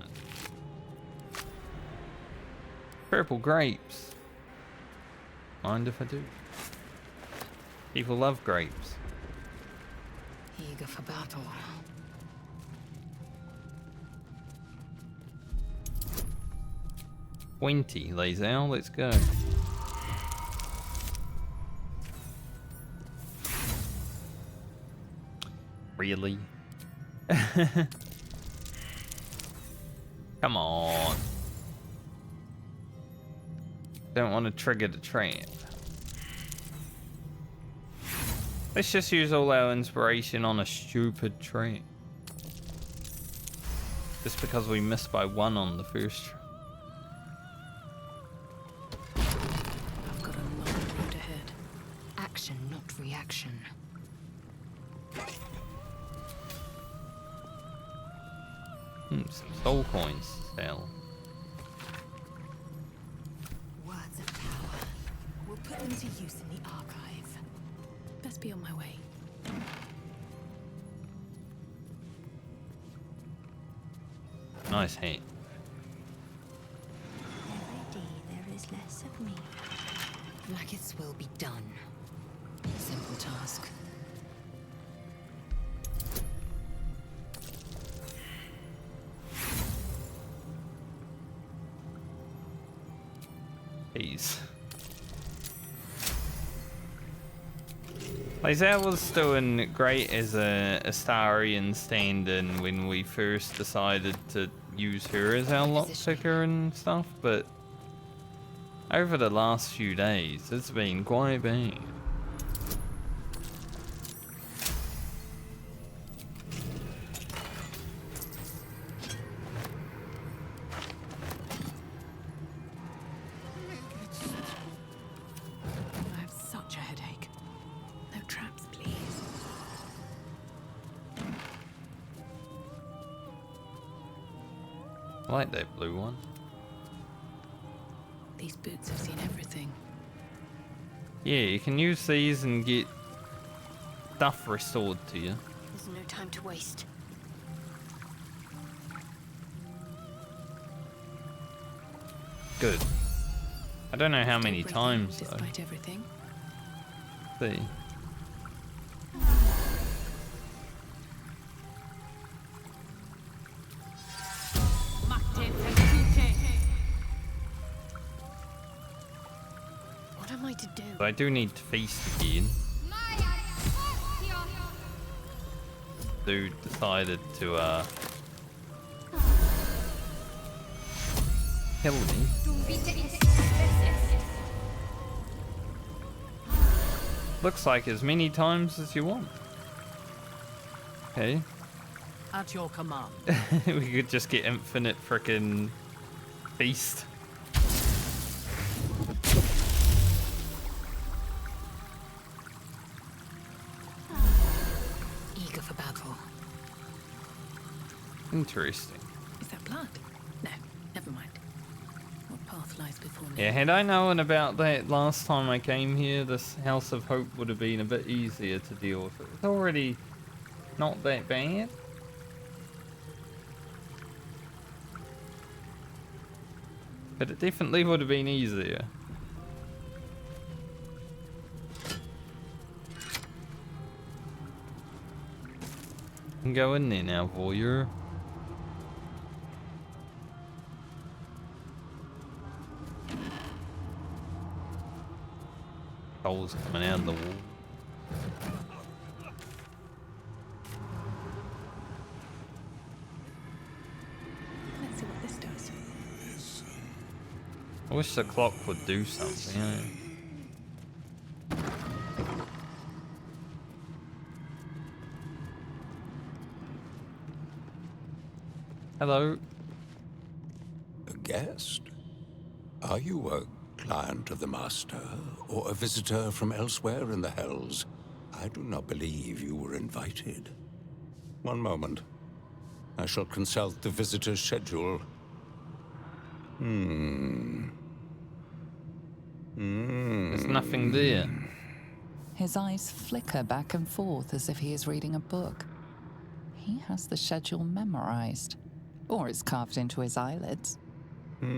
Purple grapes. Mind if I do? People love grapes. Eager for battle. 20, Lazel, let's go. Really? Come on. Don't want to trigger the trap. Let's just use all our inspiration on a stupid trap. Just because we missed by 1 on the first trap. I've got a long road ahead. Action, not reaction. Some soul coins sell. Words of power. We'll put them to use in the archive. Best be on my way. Nice hit. Every day there is less of me. Blackets will be done. Simple task. Please. Lae'zel was doing great as a Astarion stand-in when we first decided to use her as our lockpicker and stuff, but over the last few days, it's been quite bad. I have such a headache. No traps, please. I like that blue one. These boots have seen everything. Yeah, you can use these and get stuff restored to you. There's no time to waste. Good. I don't know how many Break in times though. Despite everything. See. What am I to do? But I do need to feast again. Dude decided to kill me. Looks like as many times as you want. Okay. At your command. We could just get infinite frickin' feast. Eager for battle. Interesting. Is that blood? No, never mind. What path lies before me? Yeah, had I known about that last time I came here, this House of Hope would have been a bit easier to deal with. It's already not that bad. But it definitely would have been easier. Can go in there now, voyeur. Holes coming out of the wall. Let's see what this does. I wish the clock would do something. Yeah. Hello. A guest? Are you a client of the Master, or a visitor from elsewhere in the Hells? I do not believe you were invited. One moment. I shall consult the visitor's schedule. There's nothing there. His eyes flicker back and forth as if he is reading a book. He has the schedule memorized. Or it's carved into his eyelids.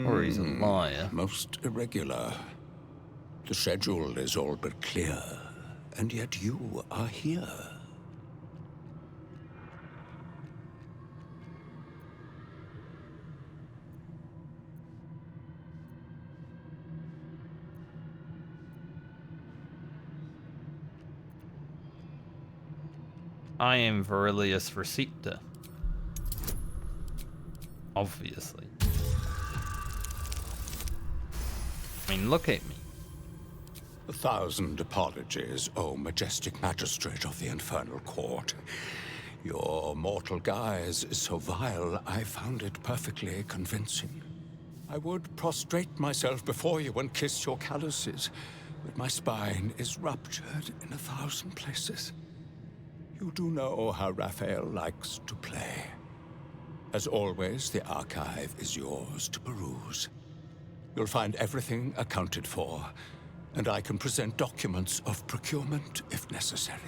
Or he's a liar. Most irregular. The schedule is all but clear, and yet you are here. I am Verilius Receptor. Obviously. I mean, look at me. 1,000 apologies, O majestic magistrate of the Infernal Court. Your mortal guise is so vile, I found it perfectly convincing. I would prostrate myself before you and kiss your calluses, but my spine is ruptured in 1,000 places. You do know how Raphael likes to play. As always, the archive is yours to peruse. You'll find everything accounted for, and I can present documents of procurement if necessary.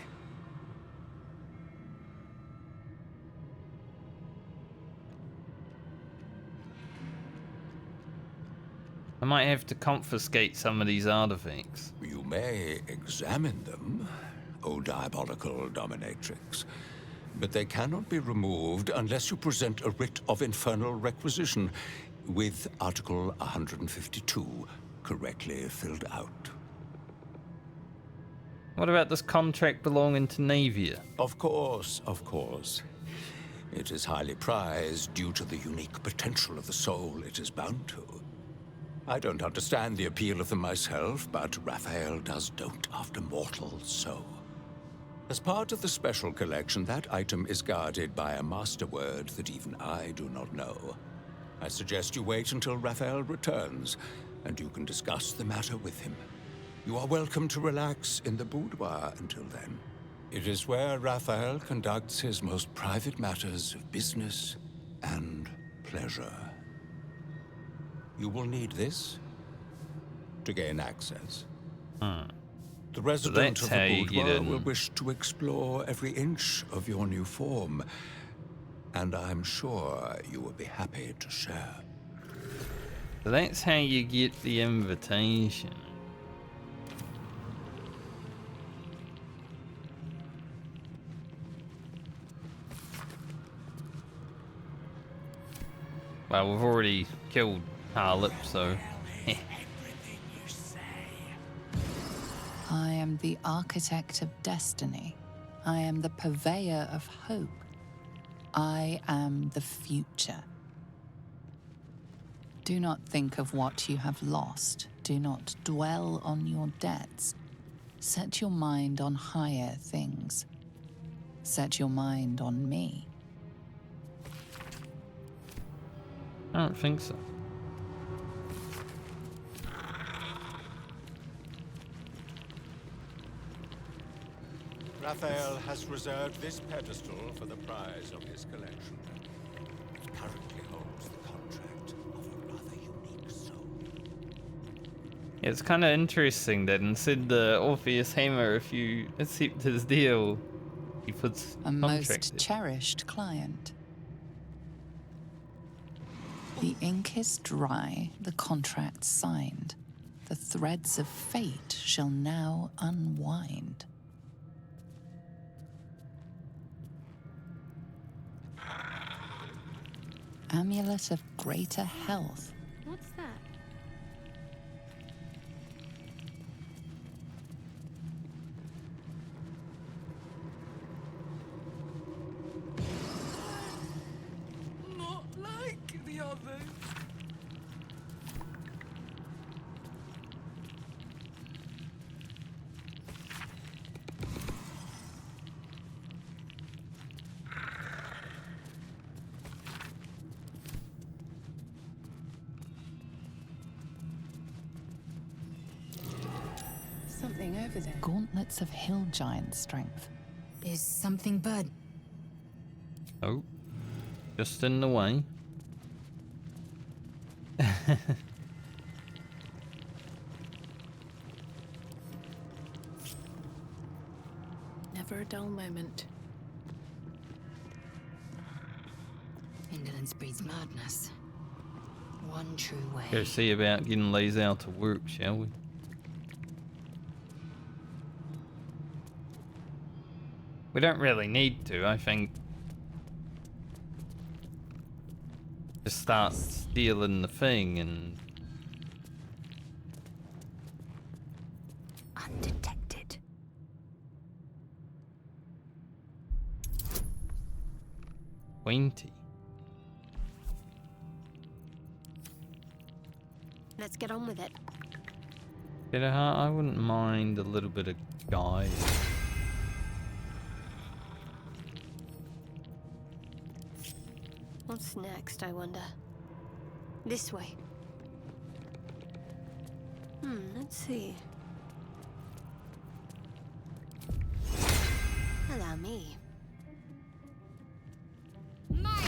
I might have to confiscate some of these artifacts. You may examine them, O diabolical dominatrix, but they cannot be removed unless you present a writ of infernal requisition with Article 152 correctly filled out. What about this contract belonging to Navia? Of course, of course. It is highly prized due to the unique potential of the soul it is bound to. I don't understand the appeal of them myself, but Raphael does dote after mortals so. As part of the special collection, that item is guarded by a master word that even I do not know. I suggest you wait until Raphael returns, and you can discuss the matter with him. You are welcome to relax in the boudoir until then. It is where Raphael conducts his most private matters of business and pleasure. You will need this to gain access. The resident of the boudoir will wish to explore every inch of your new form, and I'm sure you will be happy to share. So that's how you get the invitation. Well, we've already killed Harlip, so... I am the architect of destiny. I am the purveyor of hope. I am the future. Do not think of what you have lost. Do not dwell on your debts. Set your mind on higher things. Set your mind on me. I don't think so. Raphael has reserved this pedestal for the prize of his collection. It currently holds the contract of a rather unique soul. It's kind of interesting that instead the Orpheus hammer, if you accept his deal, he puts a most cherished client. The ink is dry, the contract signed. The threads of fate shall now unwind. Amulet of greater health. What's that? Not like the others. Something over there. Gauntlets of hill giant strength. Is something bad? Oh, just in the way. Never a dull moment. Indolence breeds madness. One true way. Go see about getting these out to work, shall we? We don't really need to, I think. Just start stealing the thing and... Undetected. Pointy. Let's get on with it. I wouldn't mind a little bit of guide. What's next, I wonder? This way. Let's see. Allow me. My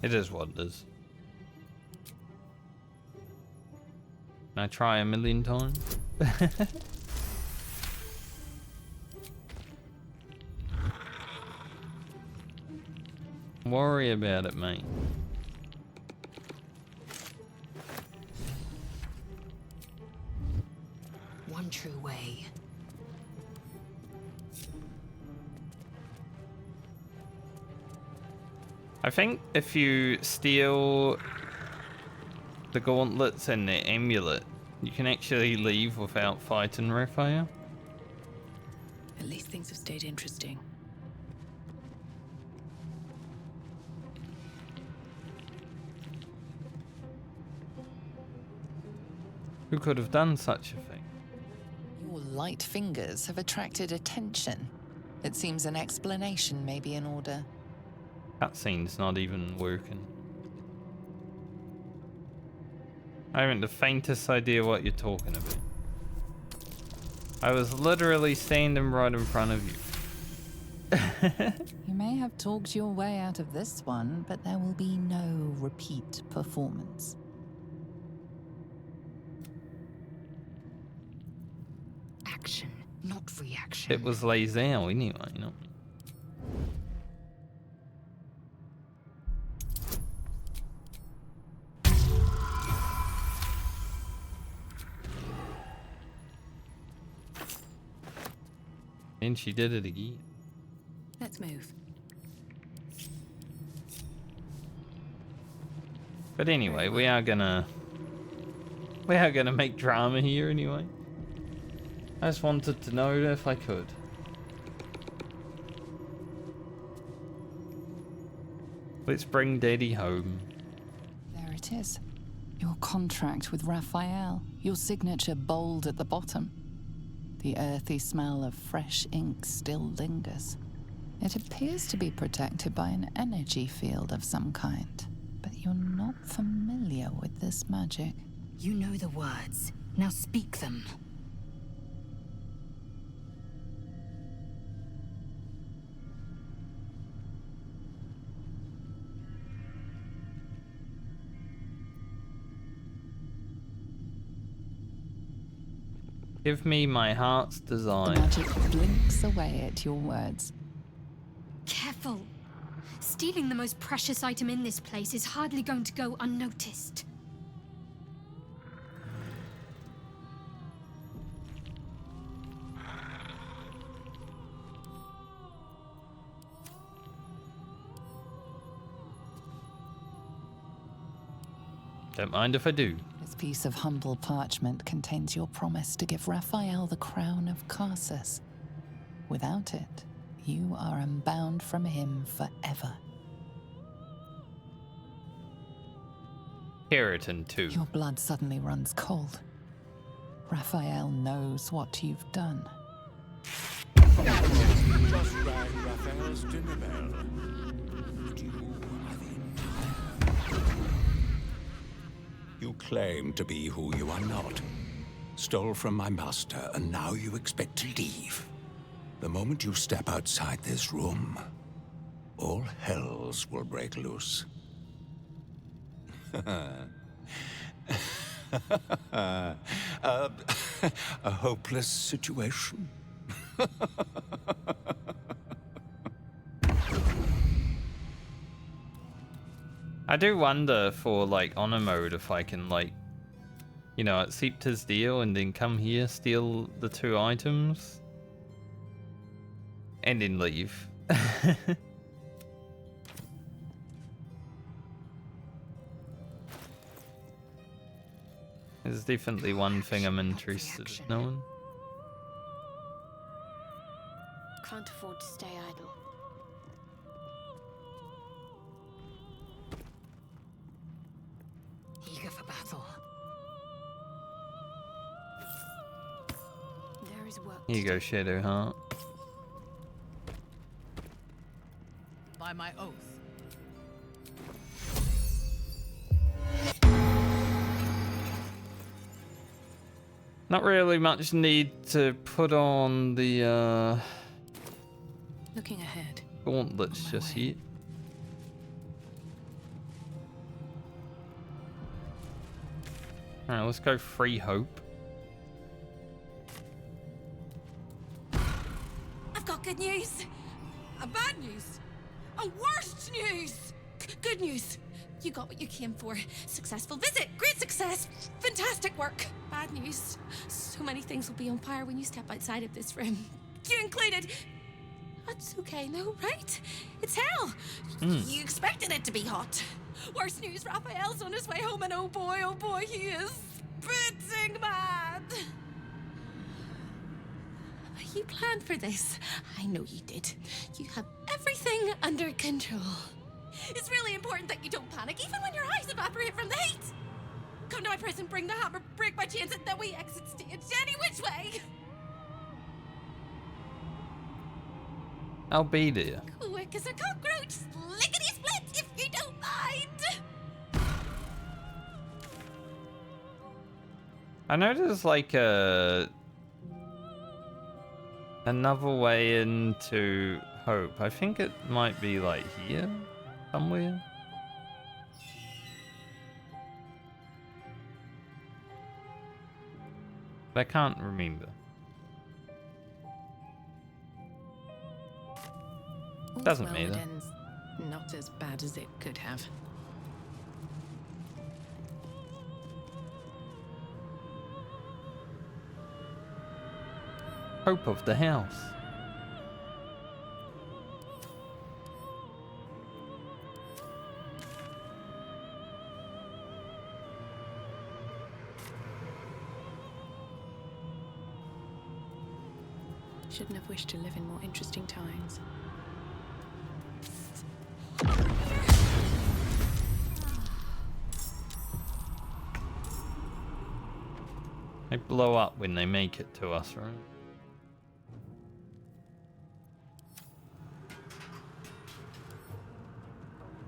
It is what it is. Can I try a million times? Worry about it, mate. One true way. I think if you steal the gauntlets and the amulet, you can actually leave without fighting Raphael. At least things have stayed interesting. Who could have done such a thing? Your light fingers have attracted attention. It seems an explanation may be in order. Cutscene's not even working. I haven't the faintest idea what you're talking about. I was literally standing right in front of you. You may have talked your way out of this one, but there will be no repeat performance. Action, not reaction. It was Lazelle anyway, you know. And she did it again. Let's move. But anyway, we are gonna make drama here anyway. I just wanted to know if I could. Let's bring Daddy home. There it is. Your contract with Raphael. Your signature bold at the bottom. The earthy smell of fresh ink still lingers. It appears to be protected by an energy field of some kind, but you're not familiar with this magic. You know the words. Now speak them. Give me my heart's desire. The magic blinks away at your words. Careful. Stealing the most precious item in this place is hardly going to go unnoticed. Don't mind if I do. This piece of humble parchment contains your promise to give Raphael the crown of Carsus. Without it, you are unbound from him forever. Keratin too. Your blood suddenly runs cold. Raphael knows what you've done. Just rang Raphael's dinner bell. You claim to be who you are not. Stole from my master, and now you expect to leave. The moment you step outside this room, all hells will break loose. A hopeless situation. I do wonder for like honor mode if I can like, you know, accept his deal and then come here, steal the 2 items, and then leave. There's definitely one thing I'm interested in knowing. Can't afford to stay idle. Eager for battle. There is work. Here you go, Shadowheart. By my oath. Not really much need to put on the Looking ahead. gauntlets just yet. Alright, let's go free hope. I've got good news. Bad news. Worst news. Good news. You got what you came for. Successful visit. Great success. Fantastic work. Bad news. So many things will be on fire when you step outside of this room. You included. That's okay, no, right? It's hell. You expected it to be hot. Worst news, Raphael's on his way home, and oh boy, he is spitting mad. You planned for this. I know you did. You have everything under control. It's really important that you don't panic, even when your eyes evaporate from the heat. Come to my prison, bring the hammer, break my chains, and then we exit stage any which way. I'll be there. Quick as a cockroach, lickety-split, if you don't mind. I know there's like another way into hope. I think it might be like here somewhere. But I can't remember. Doesn't Well, it matter. ends not as bad as it could have. Hope of the house. Shouldn't have wished to live in more interesting times. They blow up when they make it to us, right?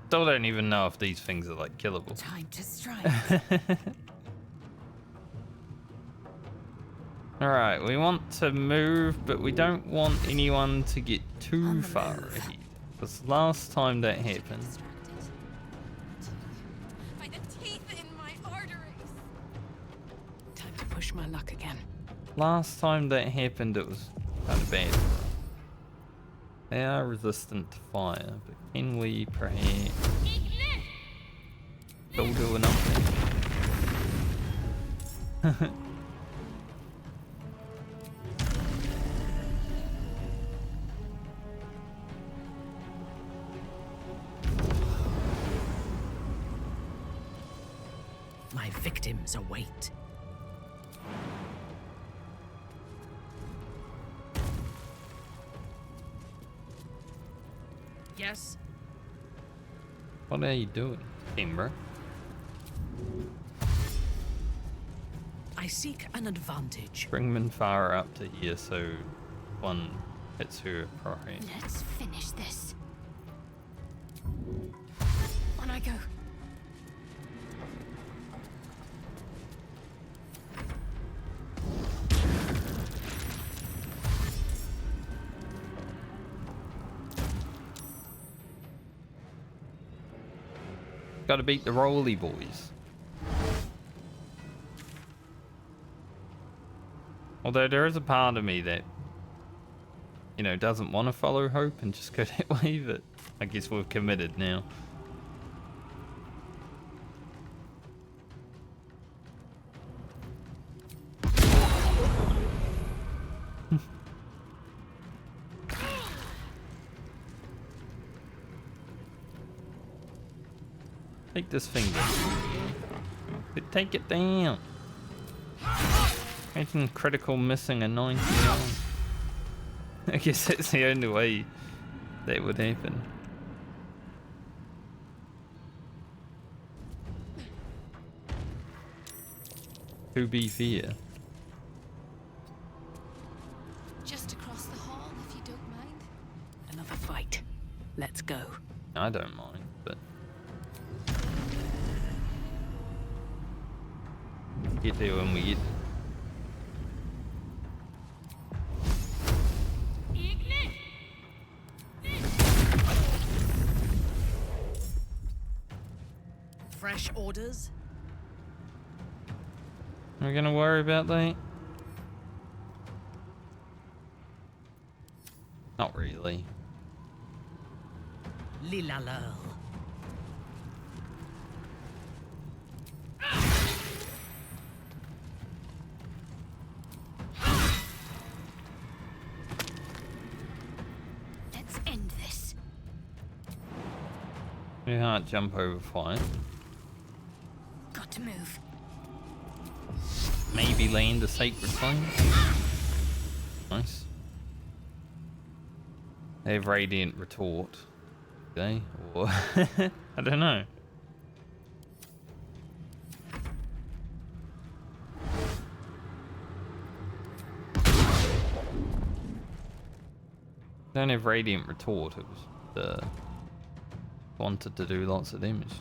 Still don't even know if these things are like killable. Time to strike. Alright, we want to move, but we don't want anyone to get too far ahead. Because last time that happened... By the teeth in my arteries. Time to push my luck again. Last time that happened, it was kind of bad. They are resistant to fire, but can we perhaps still do enough? My victims await. Yes? What are you doing, Timber? I seek an advantage. Bring Minfara up to here so one hits her perhaps. Let's finish this. On I go. Gotta beat the Rolly boys. Although there is a part of me that, you know, doesn't want to follow Hope and just go that way, but I guess we've committed now. Take this finger. Take it down. Making critical missing a 99. I guess that's the only way that would happen. To be fair. Just across the hall, if you don't mind. Another fight. Let's go. I don't mind, but get there when we get there. Fresh orders? Are we gonna worry about that? Not really. Lila Lurl. Let's end this. We can't jump over fire. Got to move. Maybe land a sacred flame. Nice. They have radiant retort. Okay, or I don't know. Don't have radiant retort. It was wanted to do lots of damage.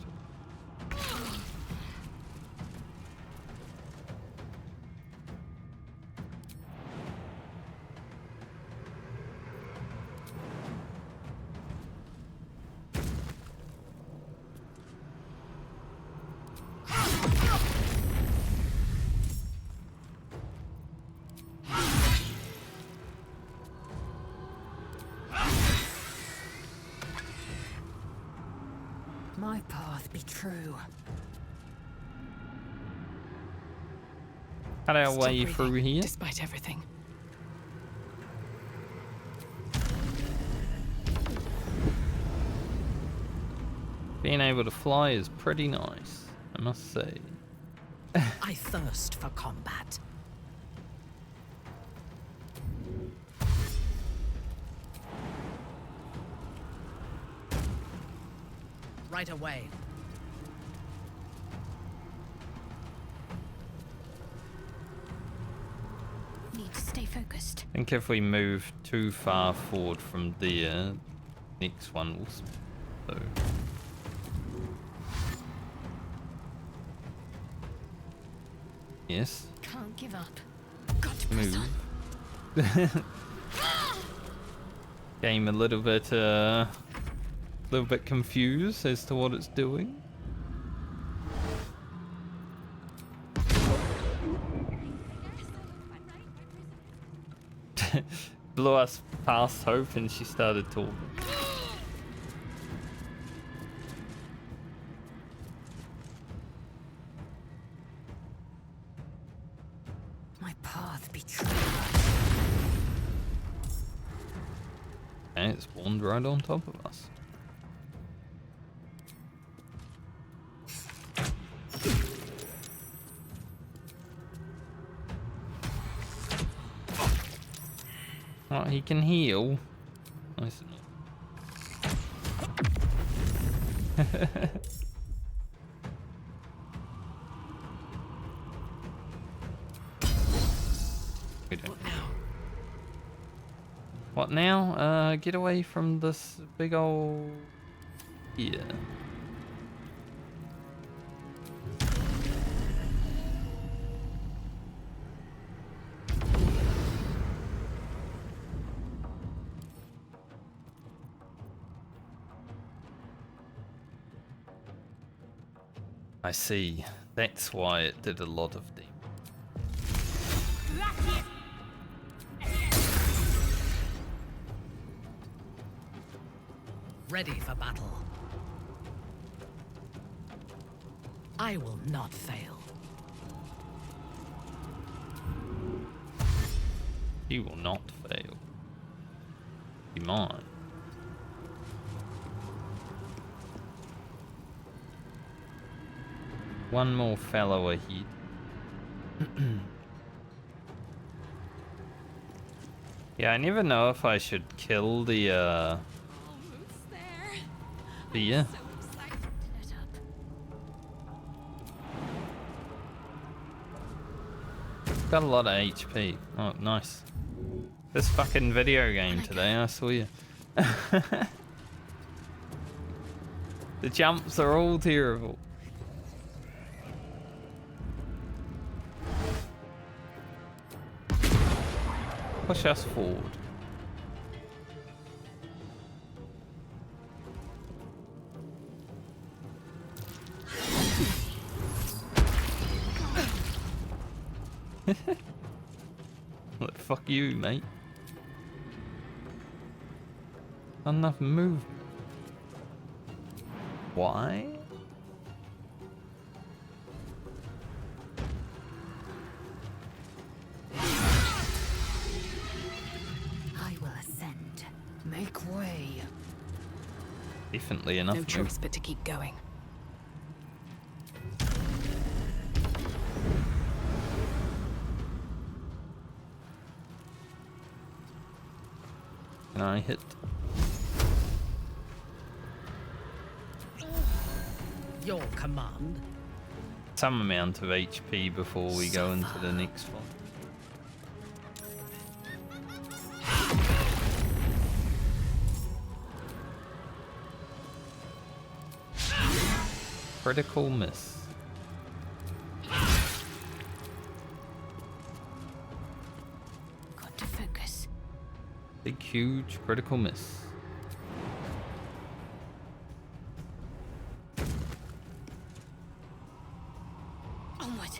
My path be true. Cut our Still way breathing, through here. Despite everything. Being able to fly is pretty nice, I must say. I thirst for combat. Right away. Need to stay focused. I think if we move too far forward from there, next one will. So. Yes. Can't give up. Got to press Move. on. Game a little bit confused as to what it's doing. Blew us past Hope and she started talking. My path be true. And it spawned right on top of us. Oh, he can heal. Nice enough. We don't. What now? Get away from this big old... Yeah. I see. That's why it did a lot of damage. Ready for battle. I will not fail. He will not fail. Be mine. One more fellow ahead. Yeah, I never know if I should kill the yeah. Got a lot of HP. Oh, nice. This fucking video game today, I swear. The jumps are all terrible. Push us forward. you, mate. Not enough movement. Why? I will ascend. Make way. Definitely enough. No choice but to keep going. Can I hit? Your command. Some amount of HP before we go into the next one. Critical miss. Got to focus. Big, huge critical miss. Onward.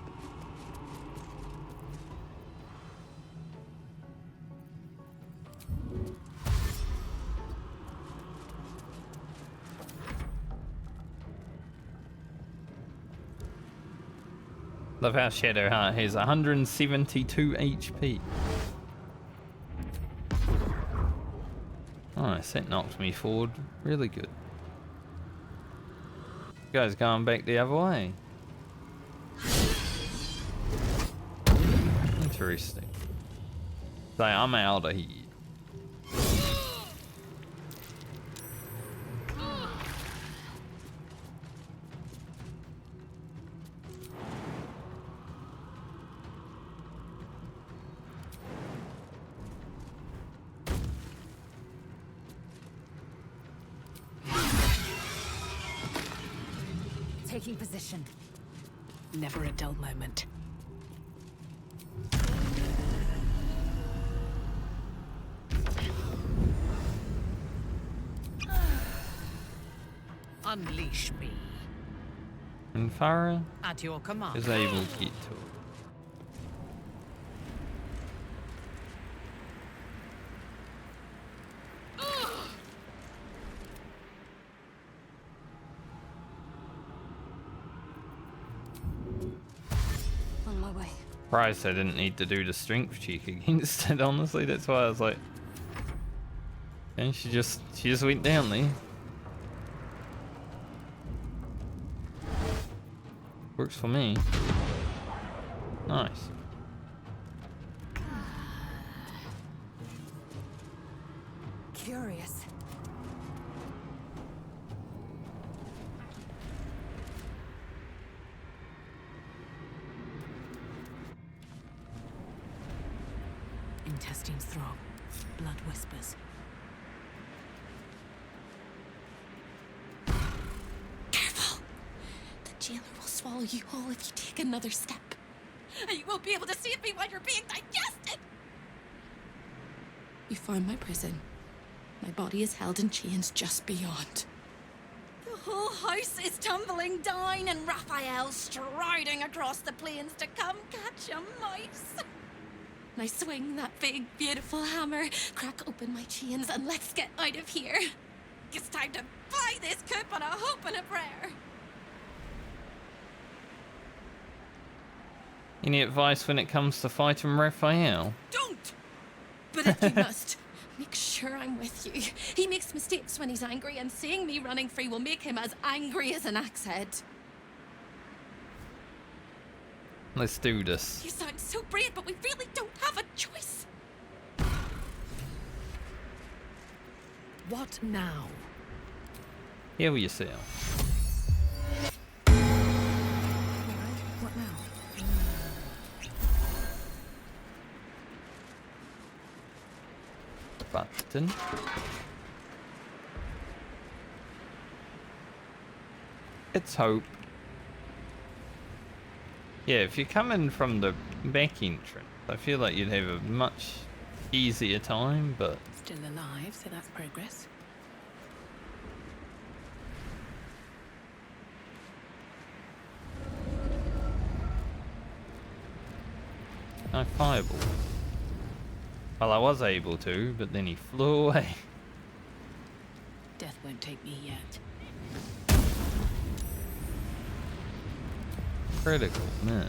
Love how Shadowheart has 172 HP. Nice, that knocked me forward really good. You guys going back the other way. Interesting. So I'm out of here. Taking position. Never a dull moment. Unleash me. And Farah At your command. is able to get to it. On my way. Surprised I didn't need to do the strength check against it, honestly. That's why I was like, and she just went down there. Works for me. Nice. Curious. Intestines throb. Blood whispers. Careful! The jailer will swallow you whole if you take another step. And you won't be able to save me while you're being digested! You found my prison. My body is held in chains just beyond. The whole house is tumbling down and Raphael striding across the plains to come catch a mouse. Now swing that big, beautiful hammer, crack open my chains, and let's get out of here. It's time to buy this coop on a hope and a prayer. Any advice when it comes to fighting Raphael? Don't! But if you must, make sure I'm with you. He makes mistakes when he's angry, and seeing me running free will make him as angry as an axe head. Let's do this. You sound so brave, but we really don't have a choice. What now? Heal yourself. What now? Button. It's hope. Yeah, if you're coming from the back entrance, I feel like you'd have a much easier time, but... Still alive, so that's progress. No fireball. Well, I was able to, but then he flew away. Death won't take me yet. Critical miss.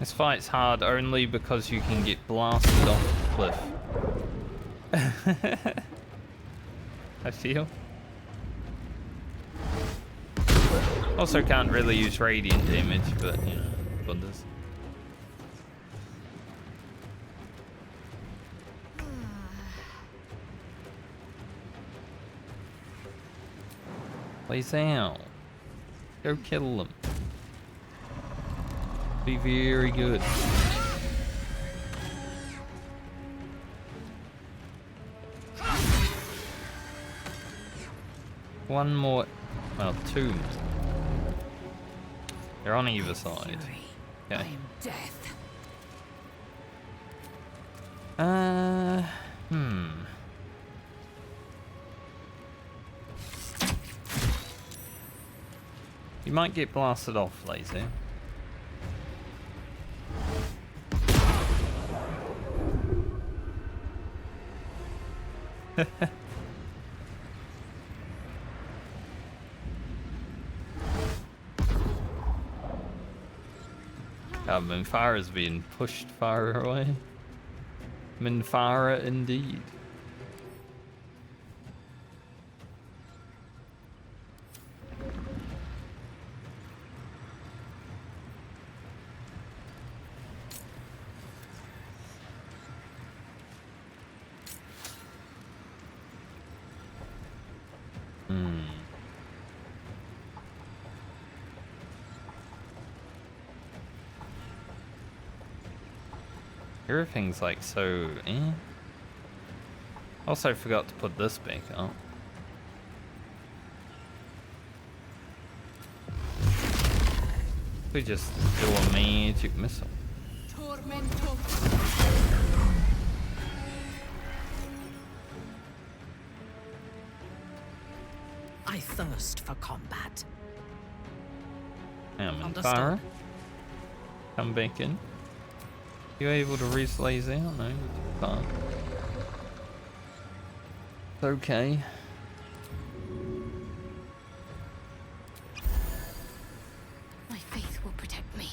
This fight's hard only because you can get blasted off the cliff. I feel. Also can't really use radiant damage, but you know, wonders. Plays out. Go kill them. Be very good. One more, well, two more. They're on either side. Okay. Death. You might get blasted off, lazy. Minfara's being pushed far away. Minfara indeed. Everything's like so eh. Also forgot to put this back up. We just do a magic missile. Tormento. I thirst for combat. Minfara. Come back in. You able to re-slaze out? No, you can't. It's okay. My faith will protect me.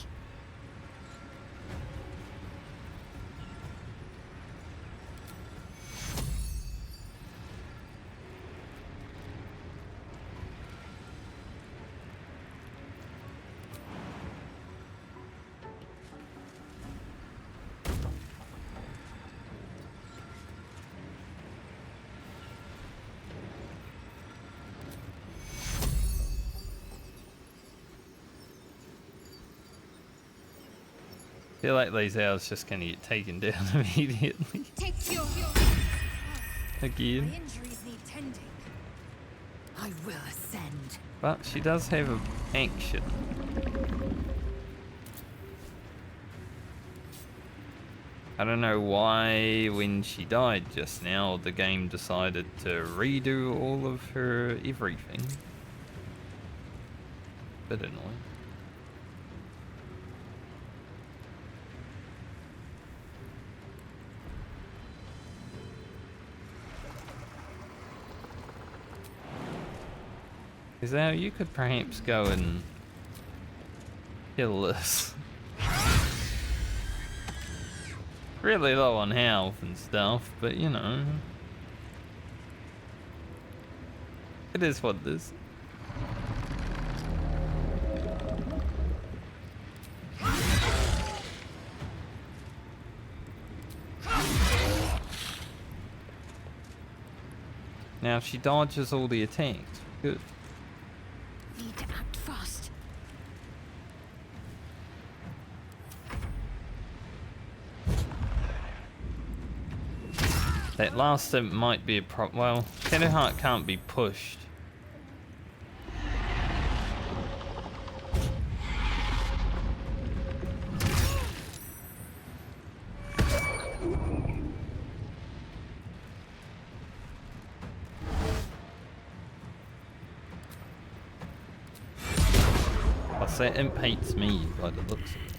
I feel like these owls just gonna get taken down immediately. Take your Again. My injuries need tending. I will ascend. But she does have a action. I don't know why when she died just now the game decided to redo all of her everything. Bit annoying. Is that you could perhaps go and kill this? Really low on health and stuff, but you know. It is what it is. Now if she dodges all the attacks, good. Need to act fast. That last step might be a well, Shadowheart can't be pushed. Plus, that imp hates me by the looks of it.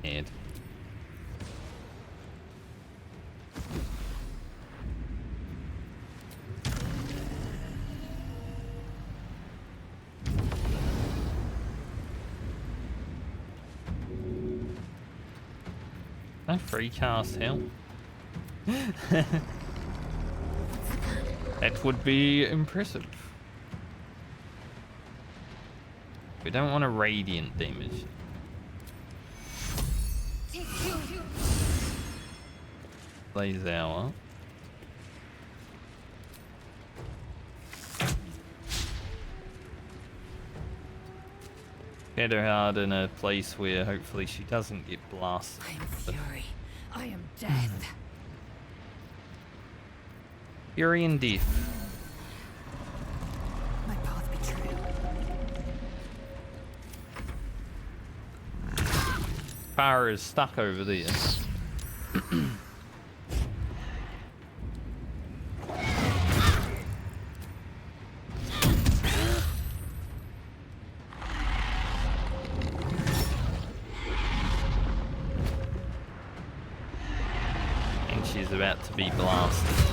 Head. No free cast hell. That would be impressive. We don't want a radiant damage. Blaze hour. Get her hard in a place where hopefully she doesn't get blasted. I am fury. I am death. Fury and death. My path be true. Power is stuck over there. About to be blasted.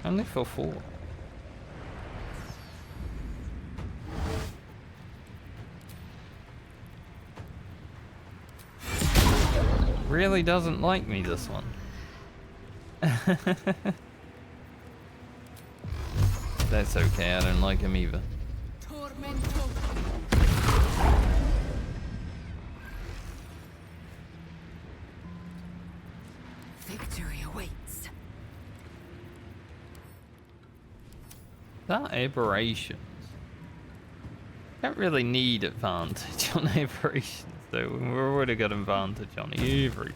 Only for 4. Really doesn't like me, this one. That's okay, I don't like him either. Victory awaits. That aberrations. Don't really need advantage on aberrations though. We've already got advantage on everything.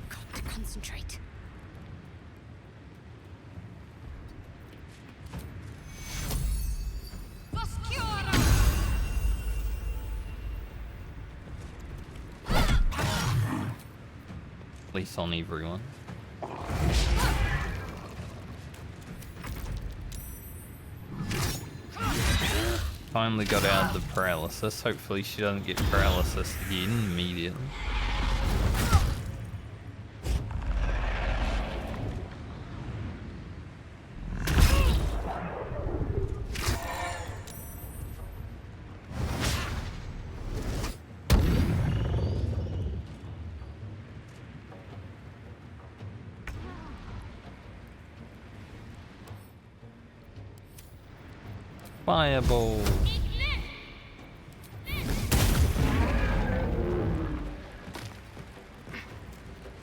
Got to concentrate. At least on everyone. Finally got out of the paralysis. Hopefully she doesn't get paralysis again immediately. Fireball.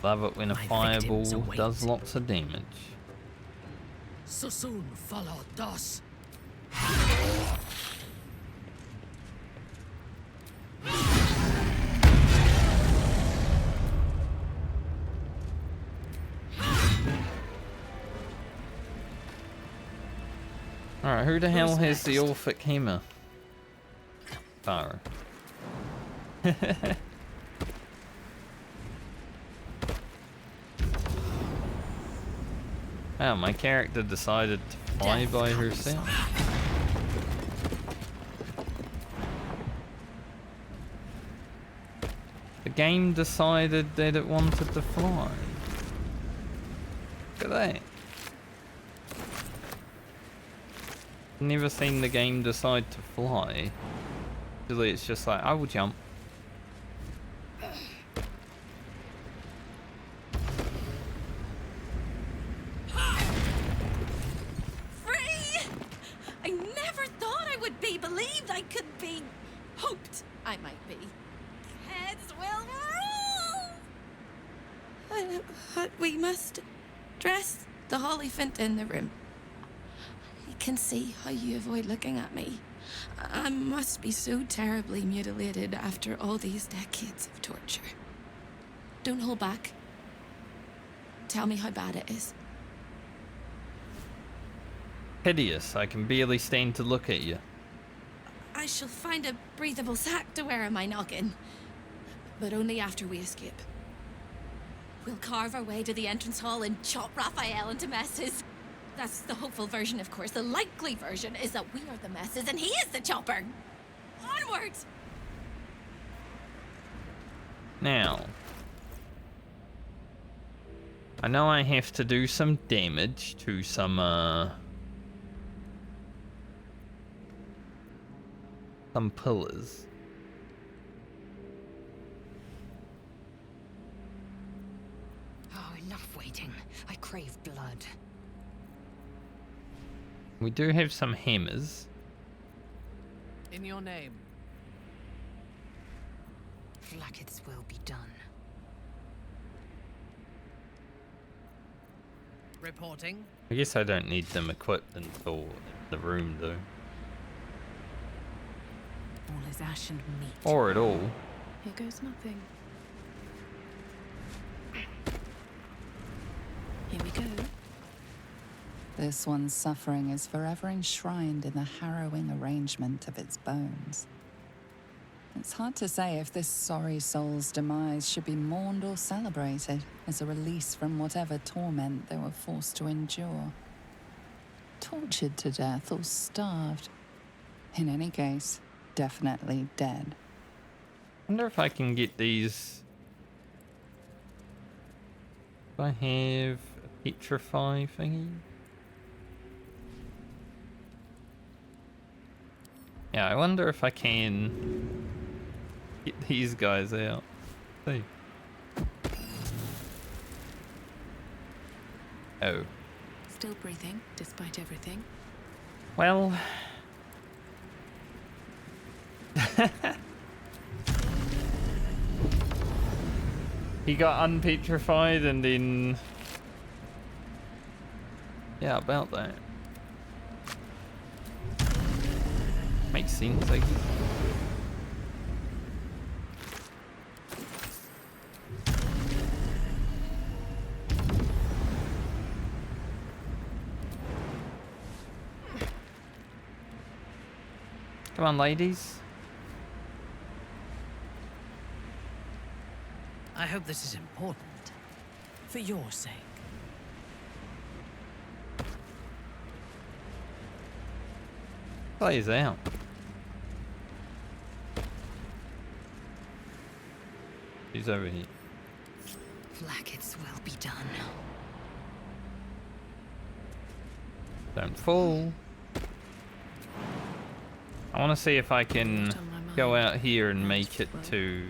Love it when a fireball does lots of damage. So soon follow thus. Alright, who the hell has the Orphic Hammer? Farah. Wow, my character decided to fly by herself. The game decided that it wanted to fly. Look at that. Never seen the game decide to fly. Usually it's just like, I will jump. Free! I never thought I would be believed I could be. Hoped I might be. Heads will roll! But we must dress the Holyphant in the room. I can see how you avoid looking at me. I must be so terribly mutilated after all these decades of torture. Don't hold back. Tell me how bad it is. Hideous. I can barely stand to look at you. I shall find a breathable sack to wear on my noggin. But only after we escape. We'll carve our way to the entrance hall and chop Raphael into messes. That's the hopeful version, of course. The likely version is that we are the messes and he is the chopper. Onwards! Now, I know I have to do some damage to some pillars. Oh, enough waiting. I crave blood. We do have some hammers. In your name. Blackets will be done. Reporting. I guess I don't need them equipped until the room, though. All is ash and meat. Or at all. Here goes nothing. Here we go. This one's suffering is forever enshrined in the harrowing arrangement of its bones. It's hard to say if this sorry soul's demise should be mourned or celebrated as a release from whatever torment they were forced to endure. Tortured to death or starved. In any case, definitely dead. I wonder if I can get these. Do I have a petrify thingy? Yeah, I wonder if I can get these guys out. See. Oh. Still breathing, despite everything. Well. He got unpetrified and then. Yeah, about that. Makes sense, I guess. Come on, ladies. I hope this is important. For your sake. Plays out. He's over here. Blackets will be done. Don't fall. I want to see if I can go out here and make it to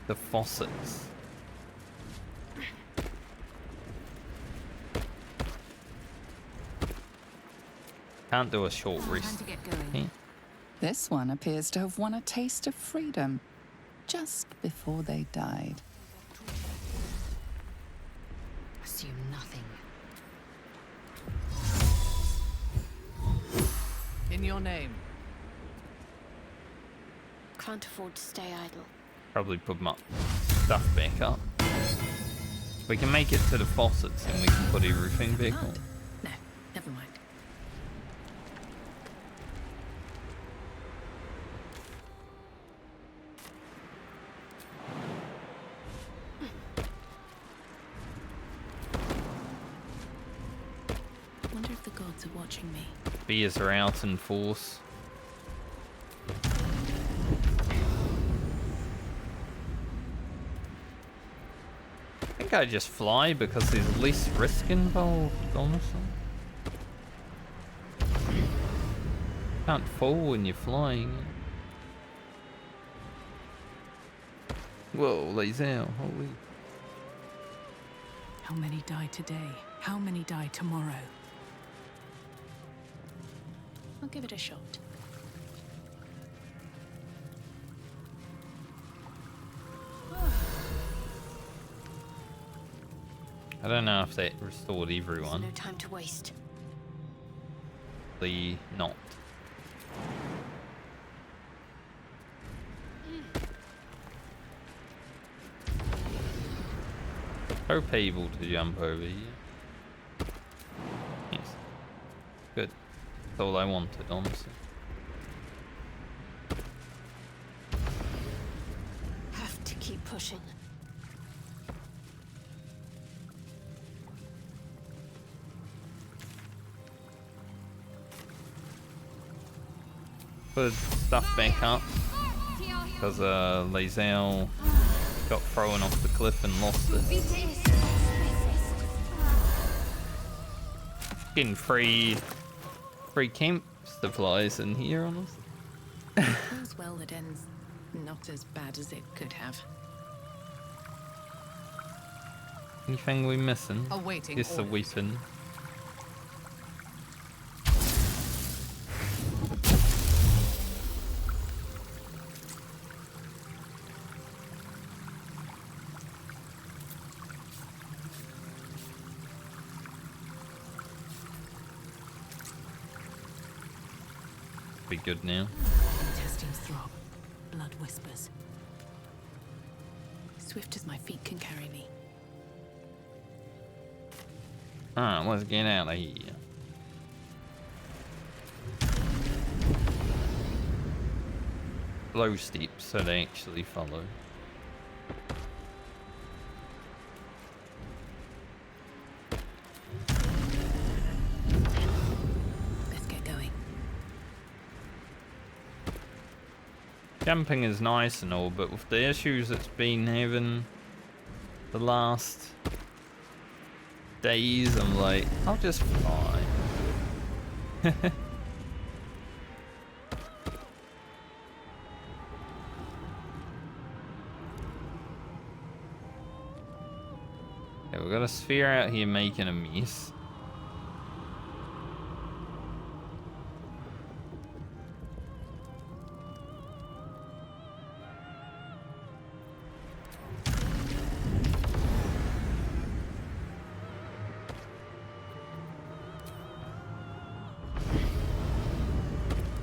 the faucets. Can't do a short rest. Yeah. This one appears to have won a taste of freedom just before they died. Assume nothing. In your name. Can't afford to stay idle. Probably put my stuff back up. We can make it to the faucets and we can put everything back on. No, never mind. Wonder if the gods are watching me. Bears are out in force. I think I just fly because there's less risk involved, honestly. Can't fall when you're flying. Whoa, lays out, holy. How many die today? How many die tomorrow? I'll give it a shot. I don't know if that restored everyone. No time to waste. the not. Hope able to jump over here. Yes. Good. That's all I wanted, honestly. Have to keep pushing. Put stuff back up because Lae'zel got thrown off the cliff and lost it. Getting free camp supplies in here, honestly. All's well that ends not as bad as it could have. Anything we missing? Awaiting Just a orders. weapon. Be good now. Intestines throb. Blood whispers. Swift as my feet can carry me. Alright, let's get out of here. Slow steps so they actually follow. Let's get going. Jumping is nice and all, but with the issues it's been having the last days, I'm like, I'll just fly. Okay, we've got a sphere out here making a mess.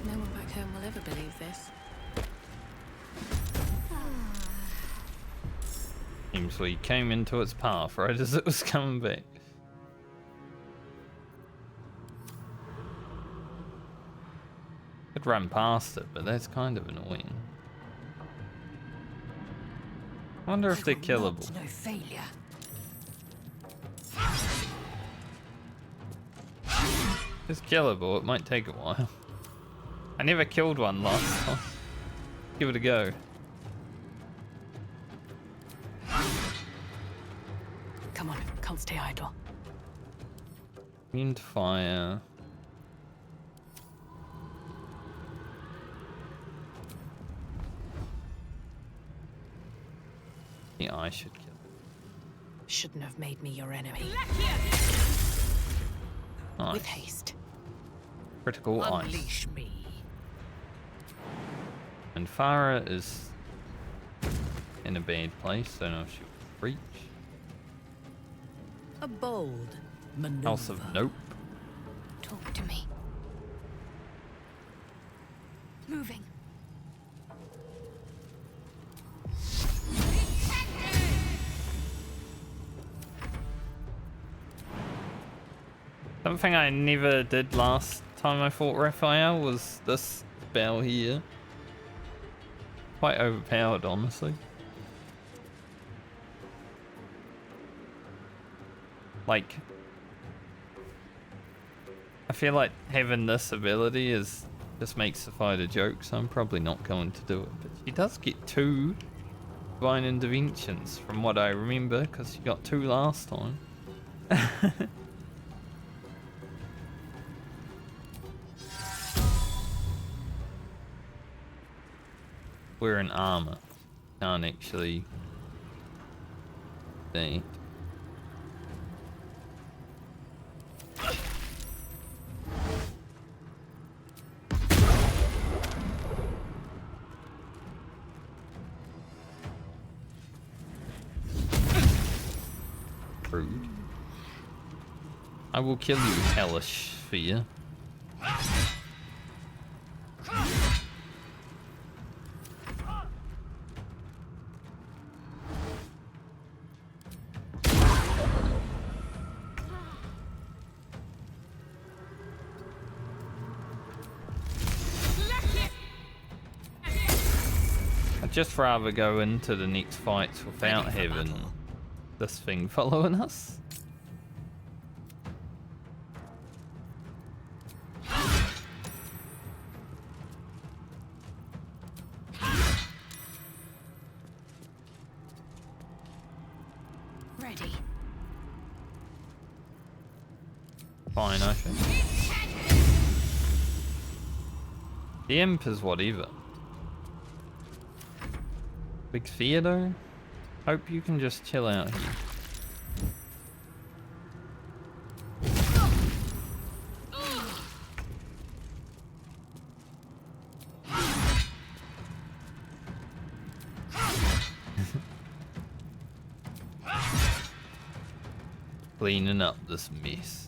No one back home will ever believe this. Seems we came into its path right as it was coming back. Could run past it, but that's kind of annoying. I wonder if they're killable. No failure. It's killable, it might take a while. I never killed one last time. Give it a go. Come on, can't stay idle. Immune to fire. Yeah, I should kill it. Shouldn't have made me your enemy. Nice. With haste. Critical ice. Unleash me. And Farah is in a bad place, so now she'll reach. A bold maneuver. House of Nope. Talk to me. Moving. Something I never did last time I fought Raphael was this spell here. Quite overpowered, honestly. Like, I feel like having this ability is just makes the fight a joke, so I'm probably not going to do it. But she does get 2 divine interventions from what I remember, because she got 2 last time. We're in armor. Can't actually see. Rude. I will kill you, hellish sphere. I'd just rather go into the next fights without having this thing following us. Ready. Fine, I think. The imp is whatever. Big Theodore? Hope you can just chill out here. Cleaning up this mess.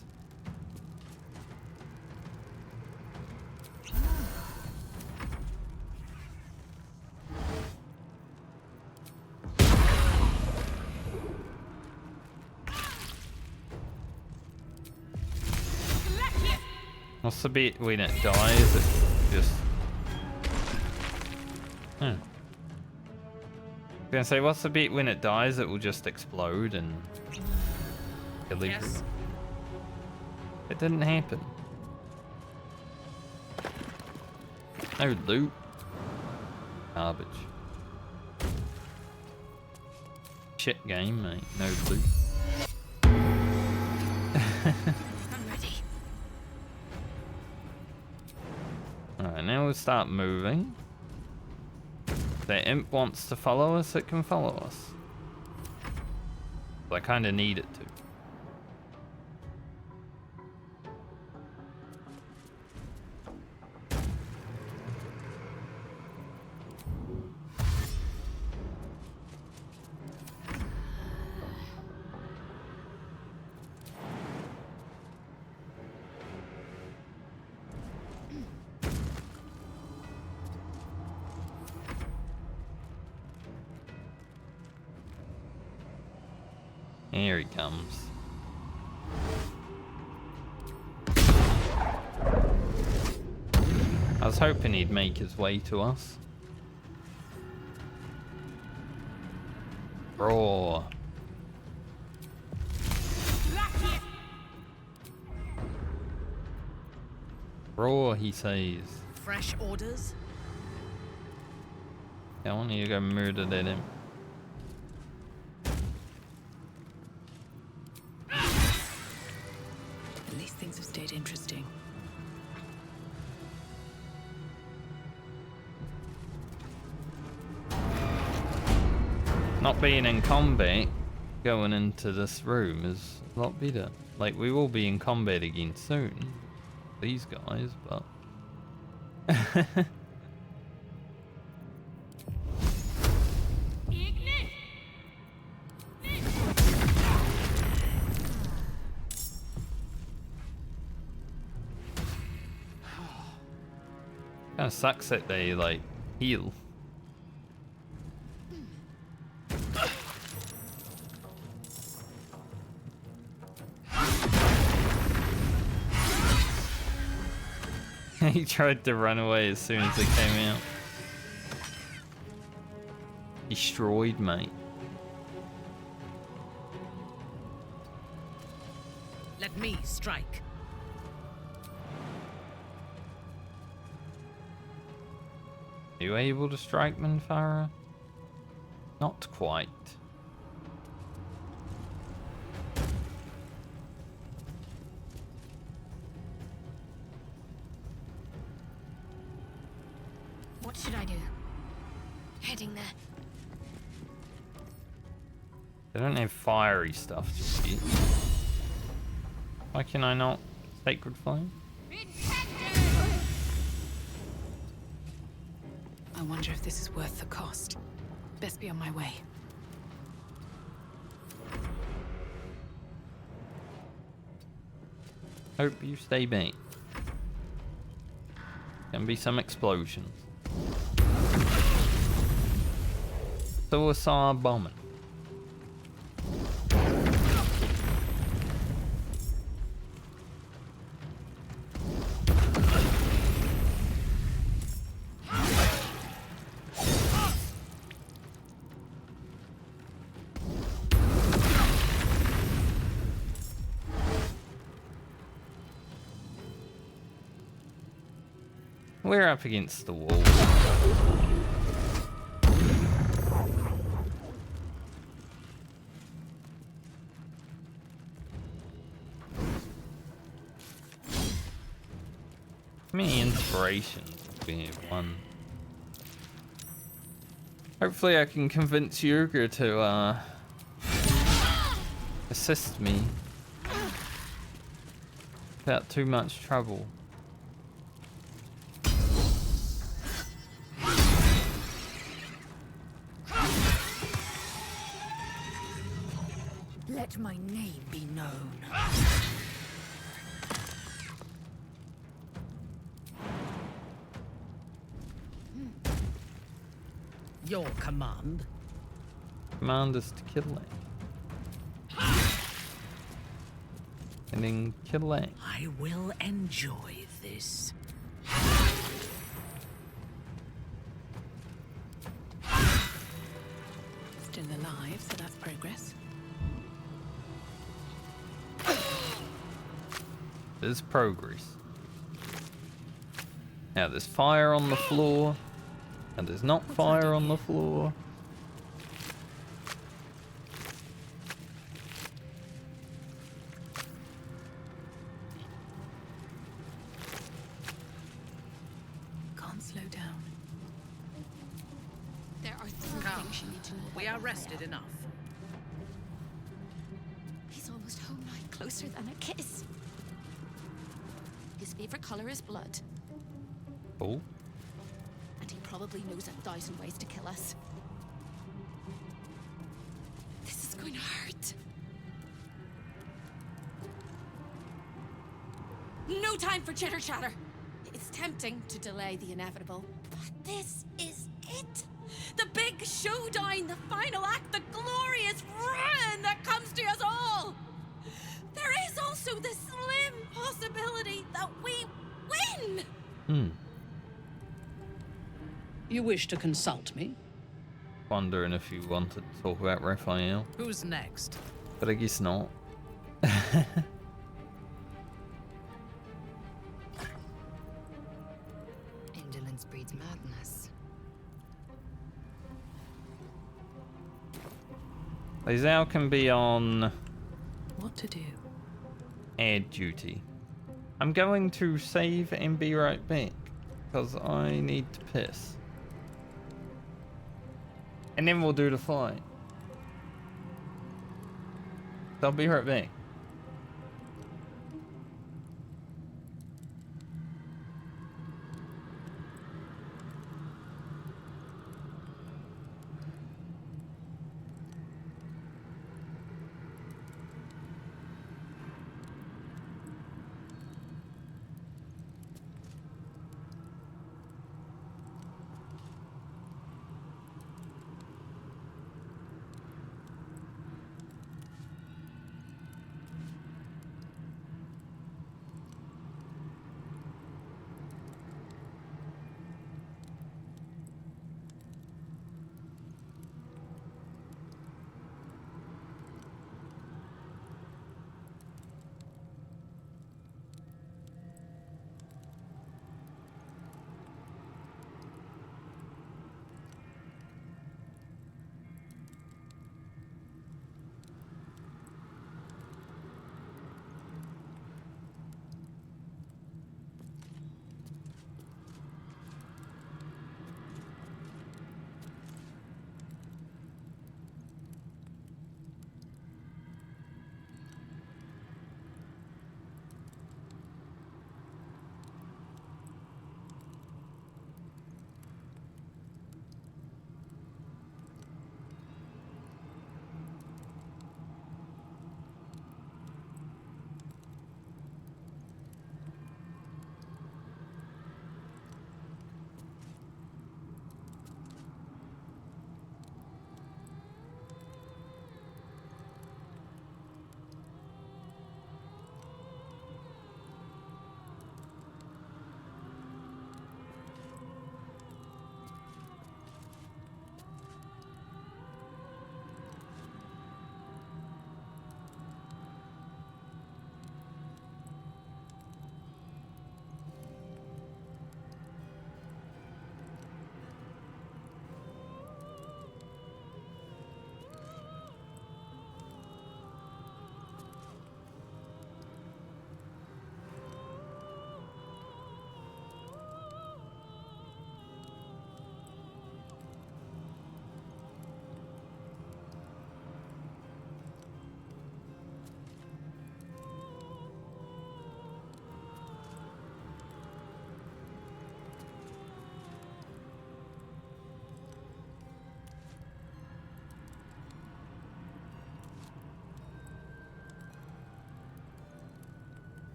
What's the bit when it dies? It just... I was gonna say, what's the bit when it dies? It will just explode and... Yes. It didn't happen. No loot. Garbage. Shit game, mate. No loot. I'm ready. Alright, now we'll start moving. If the imp wants to follow us, it can follow us. But I kind of need it to. Here he comes. I was hoping he'd make his way to us. Roar. Roar, he says. Fresh orders? I want you to go murder that imp. At least things have stayed interesting. Not being in combat, going into this room is a lot better. Like, we will be in combat again soon. These guys, but... Kinda sucks that they, like, heal. He tried to run away as soon as it came out. Destroyed, mate. Let me strike. Are you able to strike Minfarah? Not quite. What should I do? Heading there. They don't have fiery stuff just yet. Why can I not? Sacred Flame? I wonder if this is worth the cost. Best be on my way. Hope you stay back. Can be some explosions. Suicide bombing. We're up against the wall. How many inspirations we have won? Hopefully I can convince Yurga to assist me without too much trouble. Let my name be known. Your command? Command is to kill it. And then kill it. I will enjoy this. Still alive, so that's progress. There's progress. Now there's fire on the floor. And there's not fire on the floor. Can't slow down. There are three things you need to know. We are rested enough. He's almost home now, closer than a kiss. His favorite color is blood. Oh. And he probably knows 1,000 ways to kill us. This is going to hurt. No time for chitter chatter. It's tempting to delay the inevitable, but this is it. The big showdown, the final act, the glorious ruin that comes to us all. There is also the slim possibility that we win. You wish to consult me? Wondering if you wanted to talk about Raphael. Who's next? But I guess not. Indolence breeds madness. Lae'zel can be on What to do? air duty. I'm going to save and be right back because I need to piss. And then we'll do the fight. So I'll be right back.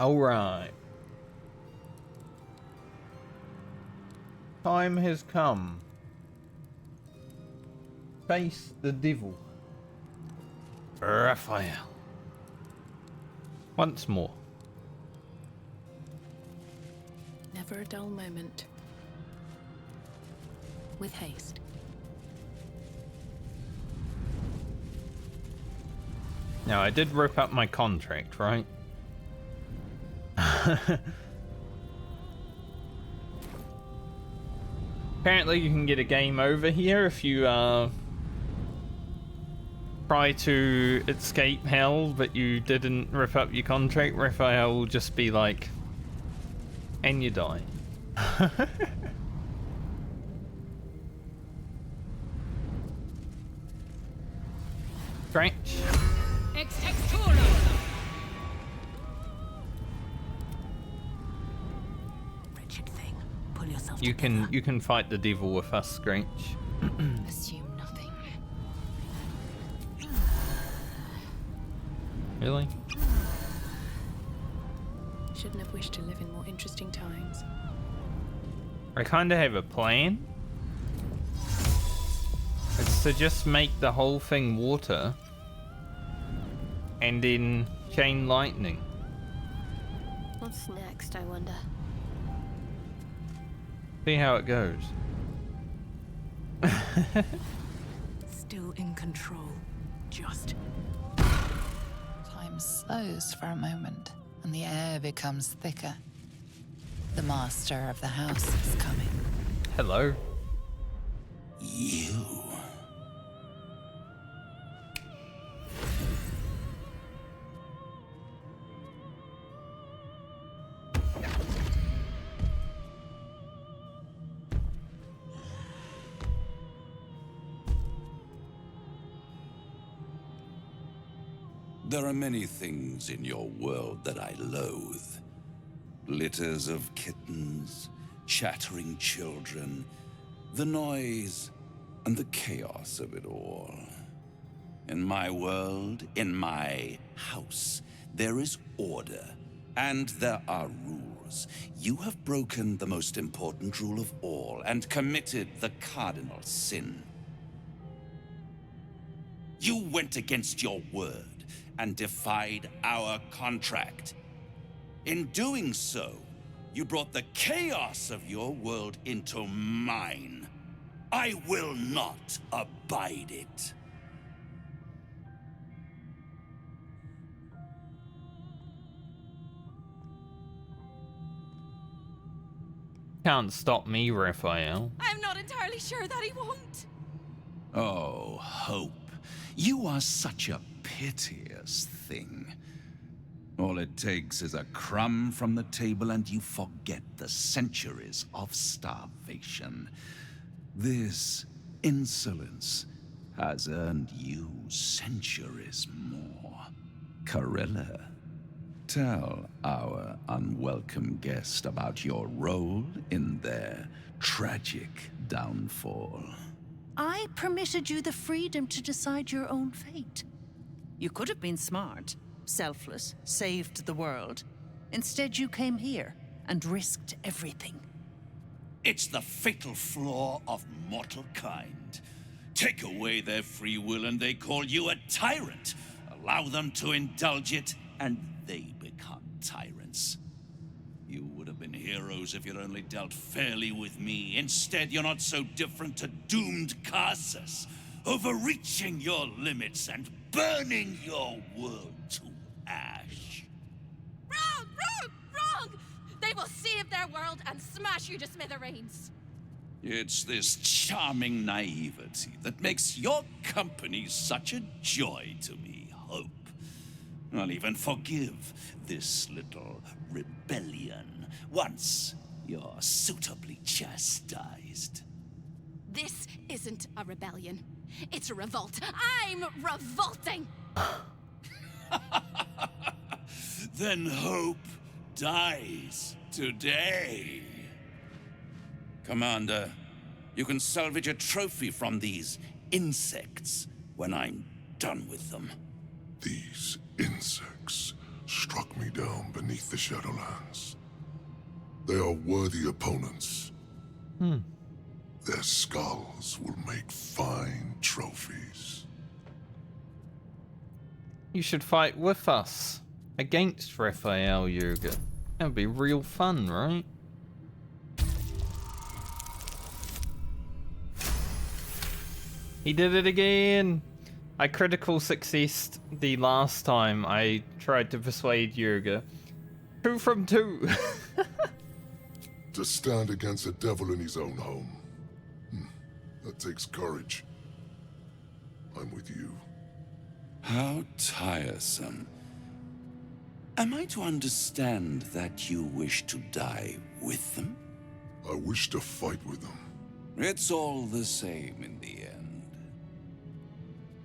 Alright. Time has come. Face the devil. Raphael. Once more. Never a dull moment. With haste. Now, I did rip up my contract, right? Apparently you can get a game over here if you try to escape hell, but you didn't rip up your contract. Raphael will just be like, and you die. Stretch. Wretched thing. Pull yourself You can fight the devil with us, Screech. Assume nothing. Really? Shouldn't have wished to live in more interesting times. I kinda have a plan. It's to just make the whole thing water and then chain lightning. What's next, I wonder? See how it goes. Still in control. Just. Time slows for a moment, and the air becomes thicker. The master of the house is coming. Hello. You. There are many things in your world that I loathe. Litters of kittens, chattering children, the noise and the chaos of it all. In my world, in my house, there is order, and there are rules. You have broken the most important rule of all, and committed the cardinal sin. You went against your word, and defied our contract. In doing so, you brought the chaos of your world into mine. I will not abide it. Can't stop me, Raphael. I'm not entirely sure that he won't. Oh, Hope. You are such a piteous thing. All it takes is a crumb from the table and you forget the centuries of starvation. This insolence has earned you centuries more. Carilla, tell our unwelcome guest about your role in their tragic downfall. I permitted you the freedom to decide your own fate. You could have been smart, selfless, saved the world. Instead, you came here and risked everything. It's the fatal flaw of mortal kind. Take away their free will and they call you a tyrant. Allow them to indulge it and they become tyrants. You would have been heroes if you'd only dealt fairly with me. Instead, you're not so different to doomed Casas, overreaching your limits and burning your world to ash. Wrong! Wrong! Wrong! They will save their world and smash you to smithereens. It's this charming naivety that makes your company such a joy to me, Hope. I'll even forgive this little rebellion once you're suitably chastised. This isn't a rebellion. It's a revolt. I'm revolting! Then Hope dies today. Commander, you can salvage a trophy from these insects when I'm done with them. These insects struck me down beneath the Shadowlands. They are worthy opponents. Their skulls will make fine trophies. You should fight with us against Raphael, Jurgen. That would be real fun, right? He did it again! I critical successed the last time I tried to persuade Jurgen. 2 from 2! To stand against a devil in his own home. That takes courage. I'm with you. How tiresome. Am I to understand that you wish to die with them? I wish to fight with them. It's all the same in the end.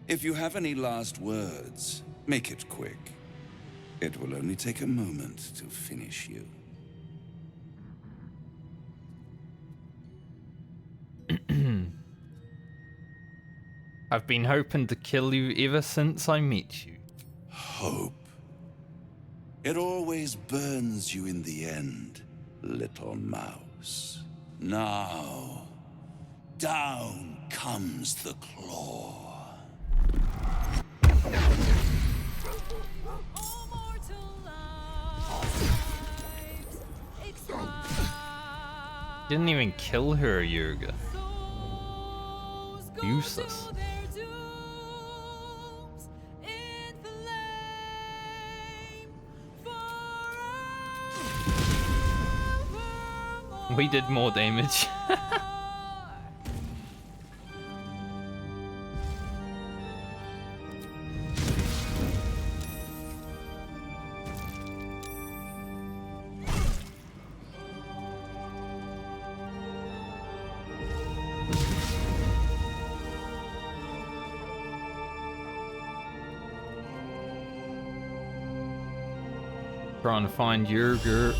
If you have any last words, make it quick. It will only take a moment to finish you. I've been hoping to kill you ever since I met you. Hope. It always burns you in the end, little mouse. Now, down comes the claw. Didn't even kill her, Jurgen. Useless. We did more damage. Trying to find Jurgen.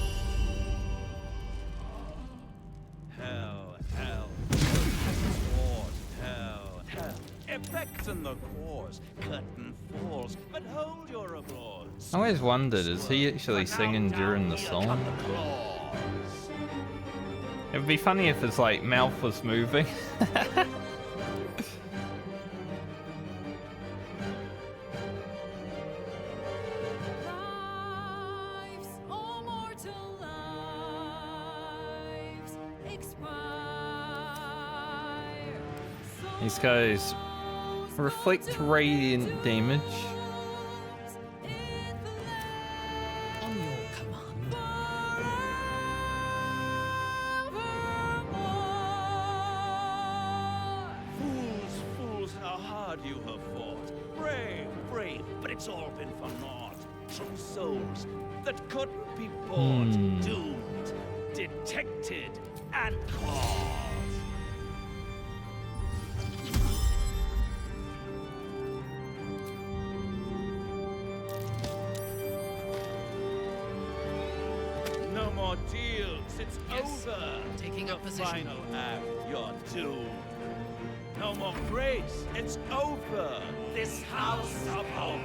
In the cause, curtain falls, but hold your applause. I always wondered, is he actually singing during the song? It would be funny if his like mouth was moving. These guys reflect radiant damage. On your command. Fools, how hard you have fought. Brave, but it's all been for naught. Some souls that couldn't be bought, doomed, detected, and caught. Deals, it's over. Taking up position. Final act, you're doomed. No more grace, it's over. This house of hope.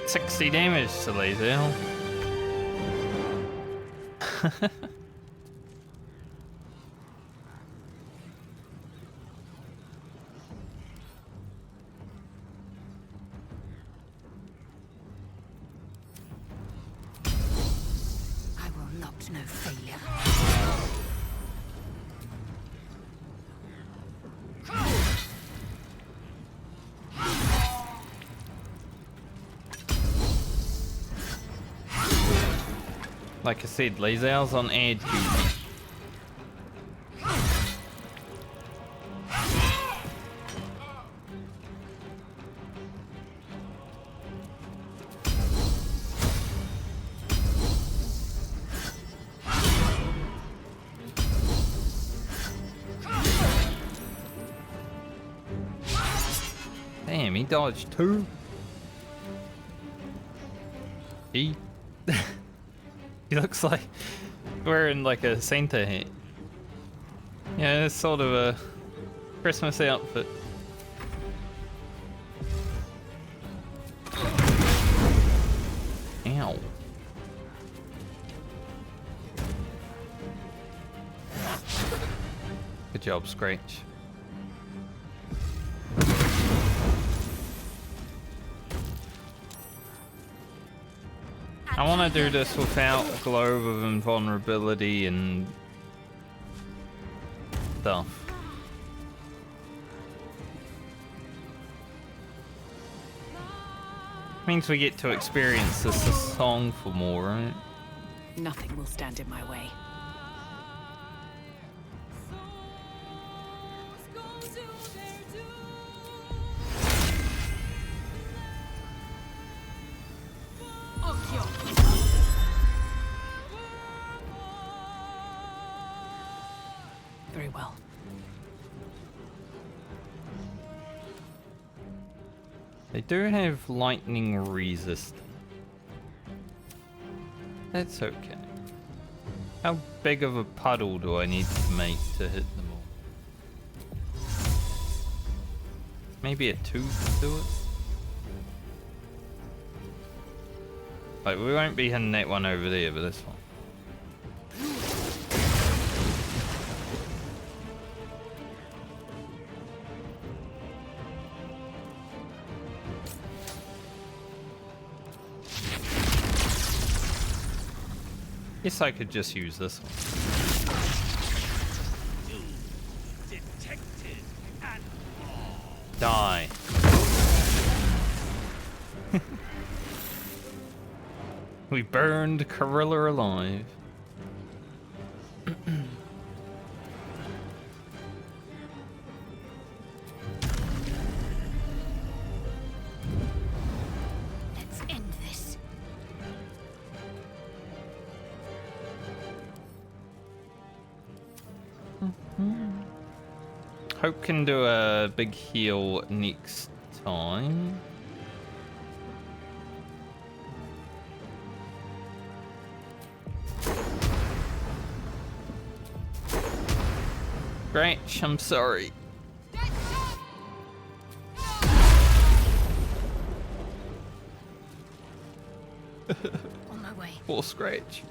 $60 damage to Lazel. No failure. Like I said, Lazel's on air duty. Damn, he dodged 2. He looks like wearing like a Santa hat. Yeah, it's sort of a Christmas outfit. Ow. Good job, Scratch. I want to do this without a globe of invulnerability and stuff. Means we get to experience this song for more, right? Nothing will stand in my way. Very well. They do have lightning resist. That's okay. How big of a puddle do I need to make to hit them all? Maybe a 2 to do it? Like, we won't be hitting that one over there, but this one. Guess I could just use this one. Die. We burned Corilla alive. Let's end this. Hope can do a big heal next time. Great, I'm sorry. On my way. Poor Scratch.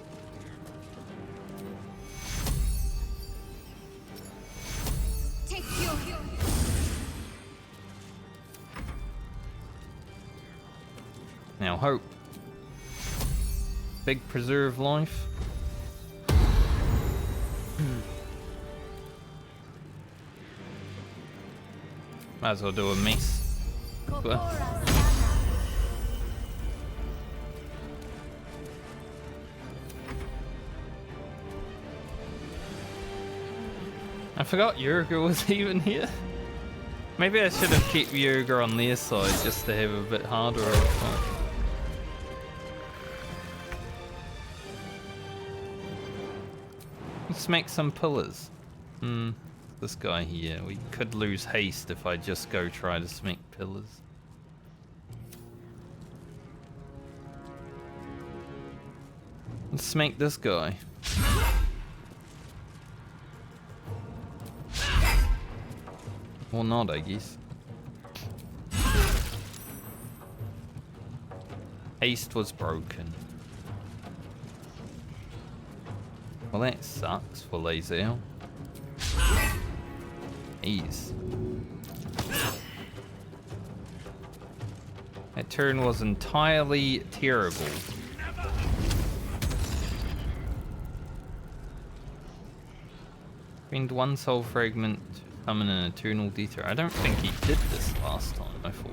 Take your. Now hope. Big preserve life. Might as well do a miss. I forgot Yurga was even here. Maybe I should have kept Yurga on their side just to have a bit harder of a fight. Let's make some pillars. This guy here. We could lose haste if I just go try to smack pillars. Let's smack this guy. Or not, I guess. Haste was broken. Well, that sucks for Lazel. Ease. That turn was entirely terrible. Spend 1 soul fragment to summon an eternal dether. I don't think he did this last time, I thought.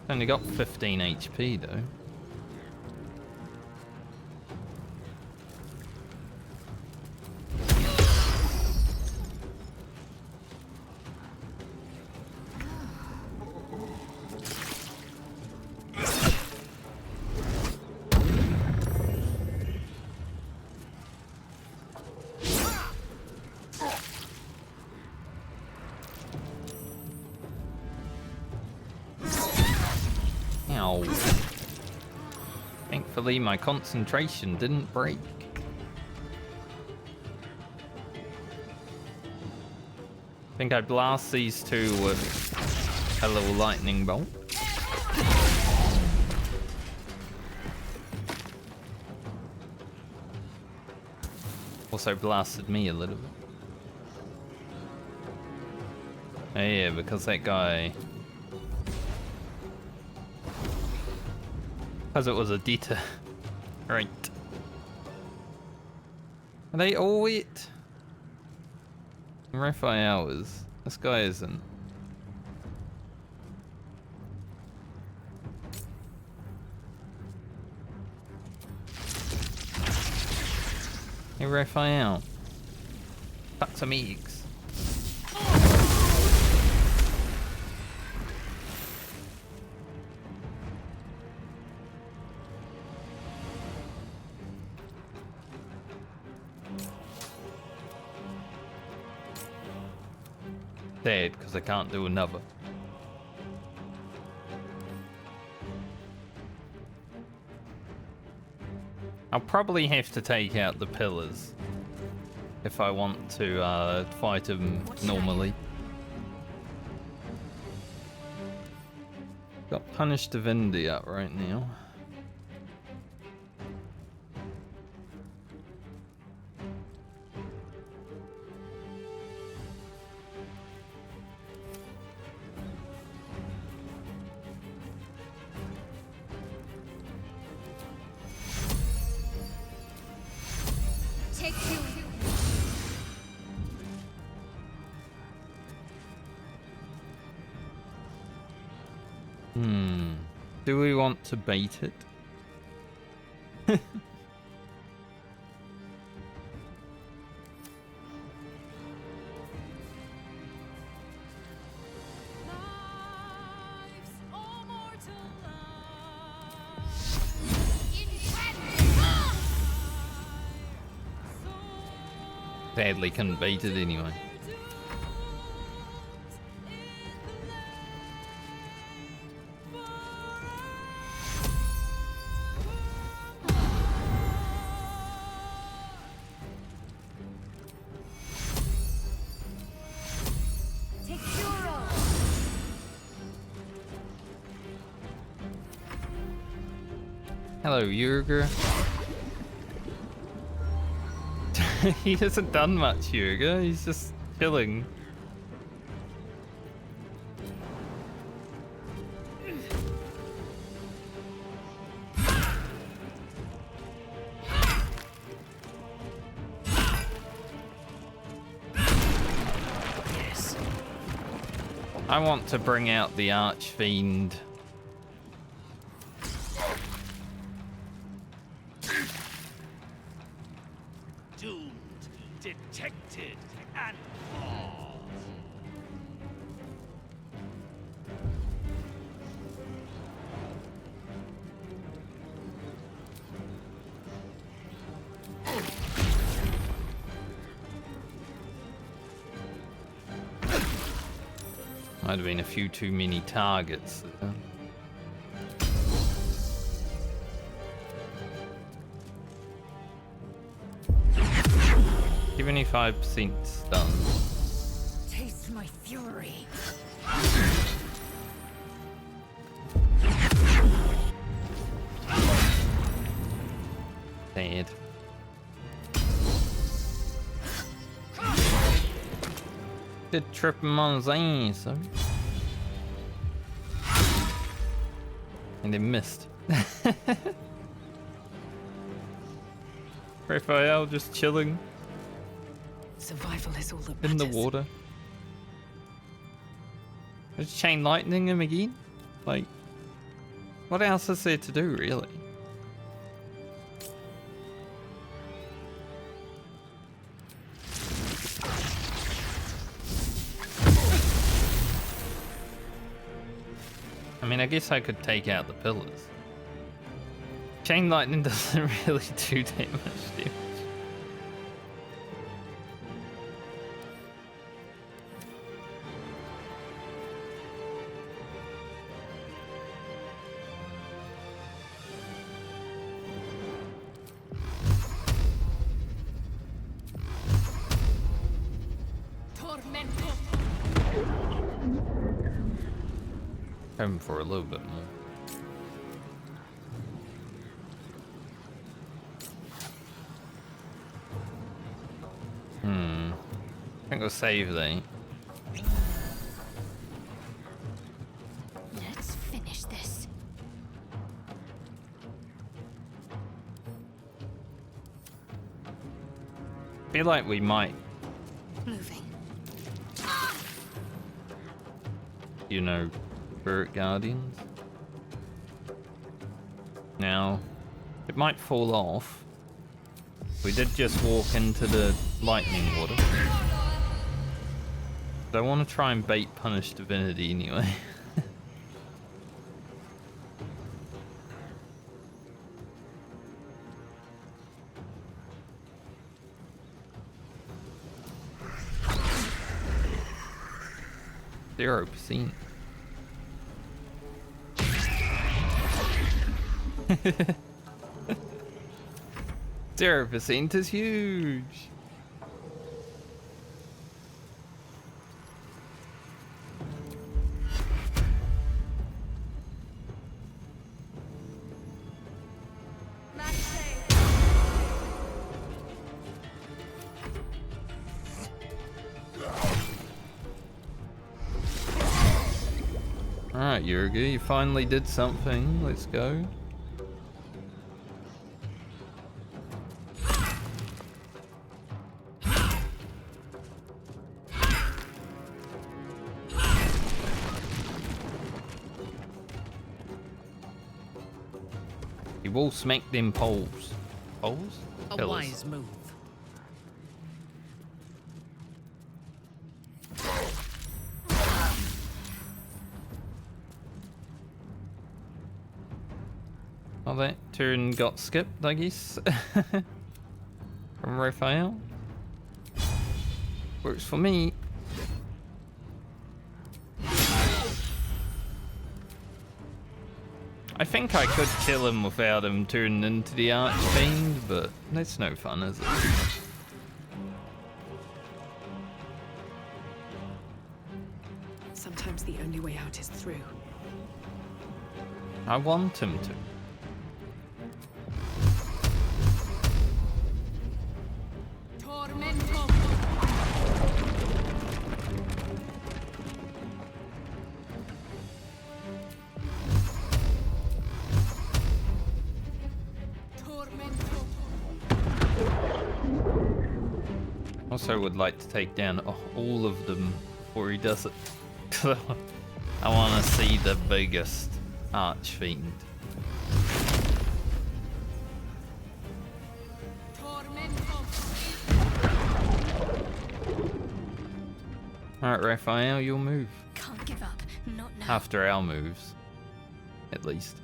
Only got 15 HP though. Thankfully, my concentration didn't break. I think I blast these two with a little lightning bolt. Also blasted me a little bit. Oh yeah, because that guy... Because it was a Dita. Right. Are they all it? Raphael is. This guy isn't. Hey Raphael. Fuck some eggs. Dead, because I can't do another. I'll probably have to take out the pillars if I want to fight them normally. Got Punish Divinity up right now. Do we want to bait it? Sadly couldn't bait it anyway. Hello, Yurger. He hasn't done much, Yurger. He's just chilling. Yes. I want to bring out the Archfiend. Might have been a few too many targets. 75% stun. Taste my fury. Dead. Did trip him on his ass, huh? And they missed. Raphael just chilling. Survival is all that in matters. the water. Just chain lightning him again? Like, what else is there to do, really? I mean, I guess I could take out the pillars. Chain lightning doesn't really do that much damage. Hoping for a little bit more. I think we'll save there. Let's finish this. Feel like we might, Moving. you know, Spirit Guardians. Now, it might fall off. We did just walk into the lightning water. But I want to try and bait Punish Divinity anyway. Zero percent. 0% is huge. Alright, Yurgi, you finally did something. Let's go. You will smack them poles. Poles? A Pillars. wise move. Well, that turn got skipped, I guess. From Raphael. Works for me. I think I could kill him without him turning into the Archfiend, but that's no fun, is it? Sometimes the only way out is through. I want him to. Also would like to take down all of them before he does it. I want to see the biggest Archfiend. Alright, Raphael, you'll move. Can't give up. Not now. After our moves, at least.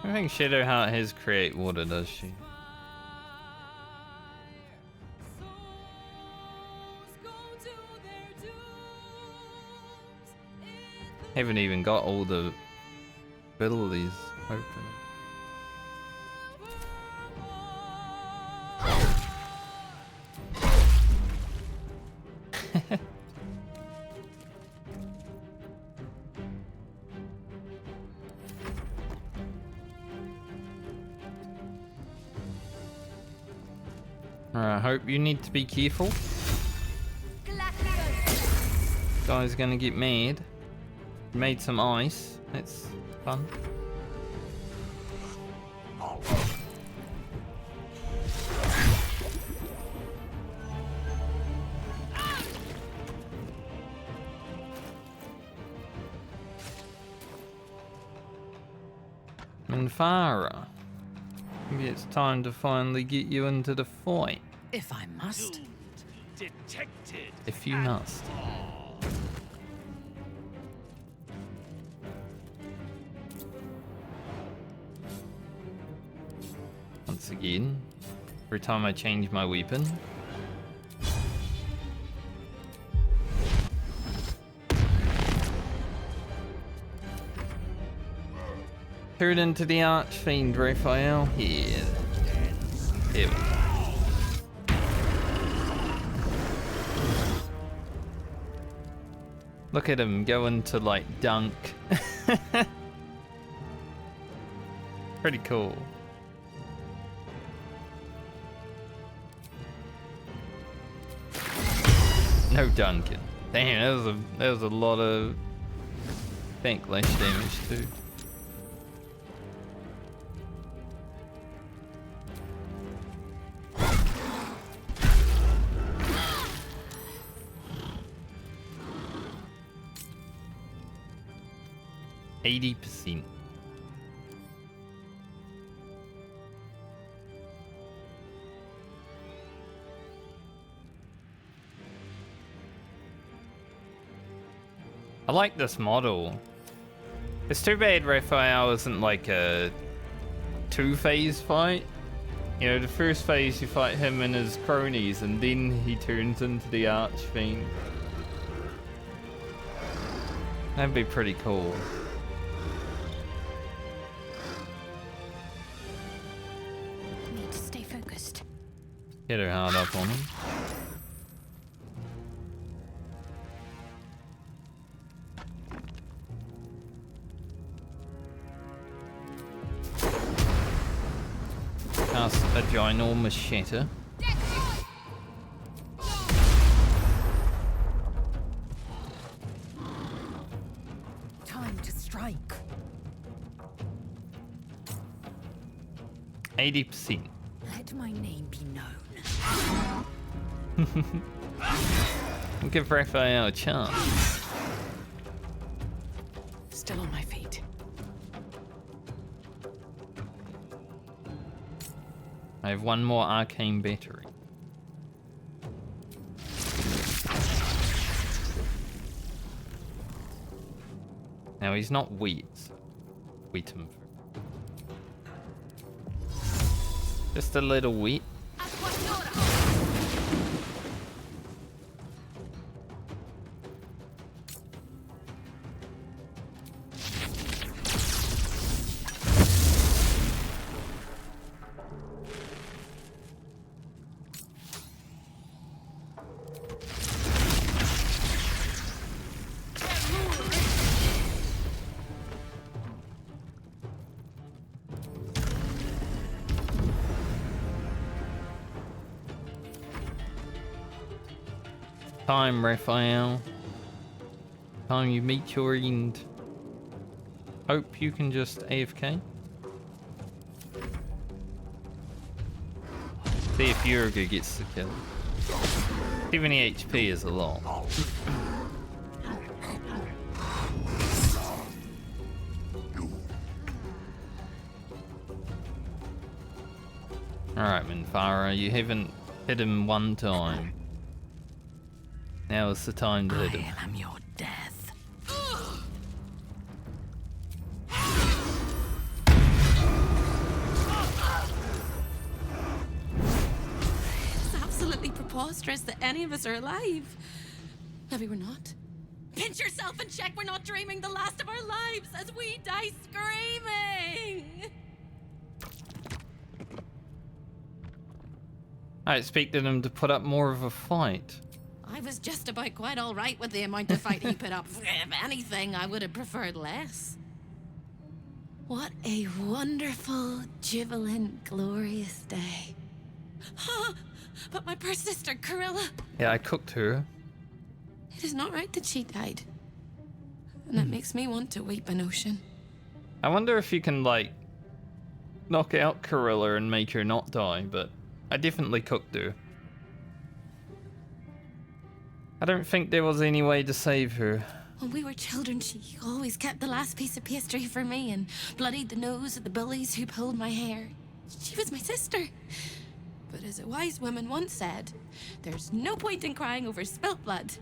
I think Shadowheart has create water, does she? Haven't even got all the abilities open. Alright, I hope you need to be careful. Guy's gonna get mad. Made some ice. That's fun. Minthara. Maybe it's time to finally get you into the fight. If I must. Detected. If you must. Once again, every time I change my weapon. Turn into the Archfiend, Raphael. Here. Here we go. Look at him going to like dunk. Pretty cool. No dunking. Damn, that was a lot of backlash damage too. %. I like this model. It's too bad Raphael isn't like a 2-phase fight. You know, the first phase you fight him and his cronies, and then he turns into the Archfiend. That'd be pretty cool. Need to stay focused. Get her hard up on him. Cast a ginormous shatter. Time to strike. 80%. Let my name be known. Give Raphael a chance. Still on my feet. I have one more arcane battery. Now he's not wet. Wet him. Just a little wet. Time, Raphael. Time you meet your end. Hope you can just AFK. See if Yurga gets the kill. 70 HP is a lot. Alright, Minfara, you haven't hit him one time. Now is the time to hit him. I am your death. It's absolutely preposterous that any of us are alive. Maybe we're not. Pinch yourself and check we're not dreaming the last of our lives as we die screaming. I expected him to put up more of a fight. I was just about quite all right with the amount of fight he put up. If anything, I would have preferred less. What a wonderful, jubilant, glorious day. But my poor sister, Corilla. Yeah, I cooked her. It is not right that she died. And that makes me want to weep an ocean. I wonder if you can, like, knock out Corilla and make her not die, but I definitely cooked her. I don't think there was any way to save her. When we were children, she always kept the last piece of pastry for me and bloodied the nose of the bullies who pulled my hair. She was my sister. But as a wise woman once said, there's no point in crying over spilt blood.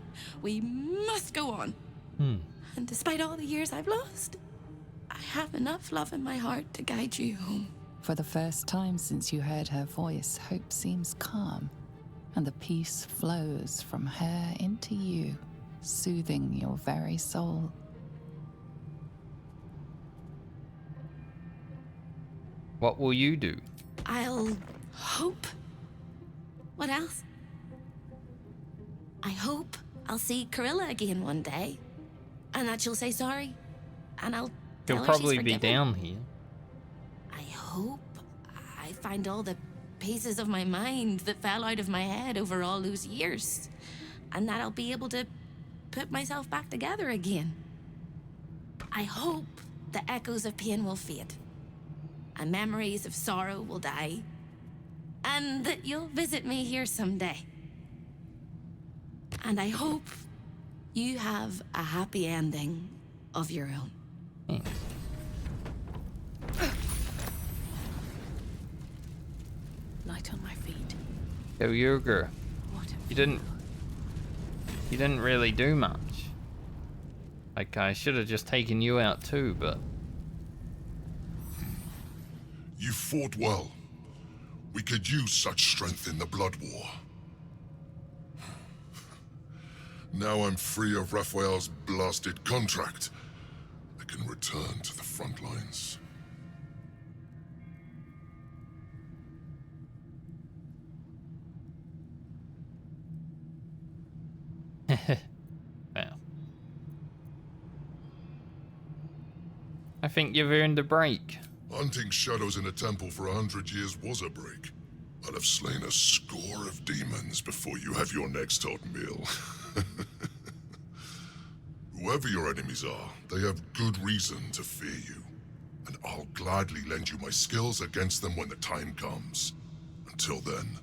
We must go on. And despite all the years I've lost, I have enough love in my heart to guide you home. For the first time since you heard her voice, hope seems calm, and the peace flows from her into you, soothing your very soul. What will you do? I'll hope. What else? I hope I'll see Corilla again one day, and that she'll say sorry, and I'll tell He'll her she's probably be forgiven. down here. I hope I find all the pieces of my mind that fell out of my head over all those years, and that I'll be able to put myself back together again. I hope the echoes of pain will fade, and memories of sorrow will die, and that you'll visit me here someday. And I hope you have a happy ending of your own. Thanks. Light on my feet. Go Yurger. You didn't really do much. Like, I should have just taken you out too, but... You fought well. We could use such strength in the Blood War. Now I'm free of Raphael's blasted contract. I can return to the front lines. Well. I think you've earned a break. Hunting shadows in a temple for 100 years was a break. I'll have slain a score of demons before you have your next hot meal. Whoever your enemies are, they have good reason to fear you. And I'll gladly lend you my skills against them when the time comes. Until then,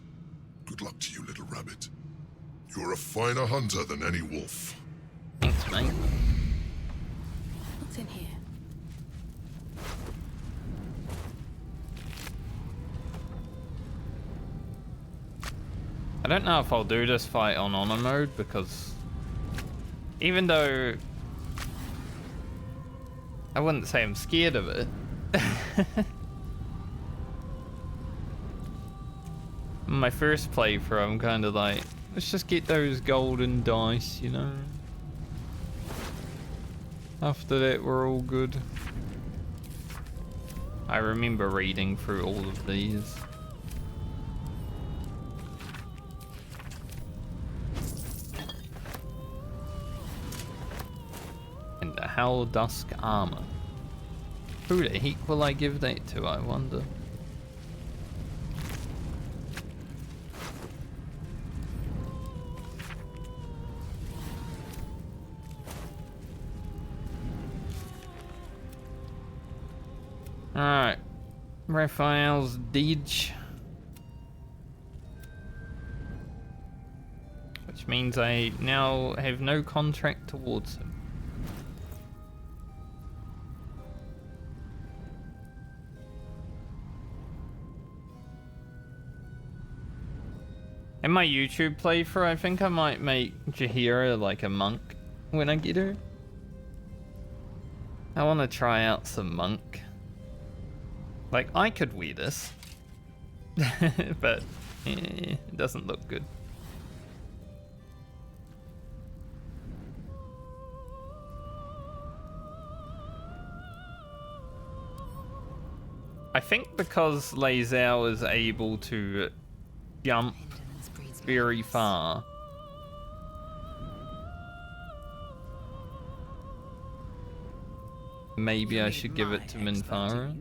good luck to you, little rabbit. You're a finer hunter than any wolf. Thanks, mate. What's in here? I don't know if I'll do this fight on honor mode, because even though I wouldn't say I'm scared of it, my first playthrough I'm kind of like, let's just get those golden dice, you know. After that we're all good. I remember reading through all of these. And the Hell Dusk armor. Who the heck will I give that to, I wonder? Alright. Raphael's Deej. Which means I now have no contract towards him. In my YouTube playthrough, I think I might make Jaheira like a monk when I get her. I want to try out some monk. Like, I could wear this. But it doesn't look good. I think because Lae'zel is able to jump very far, maybe I should give it to Minthara.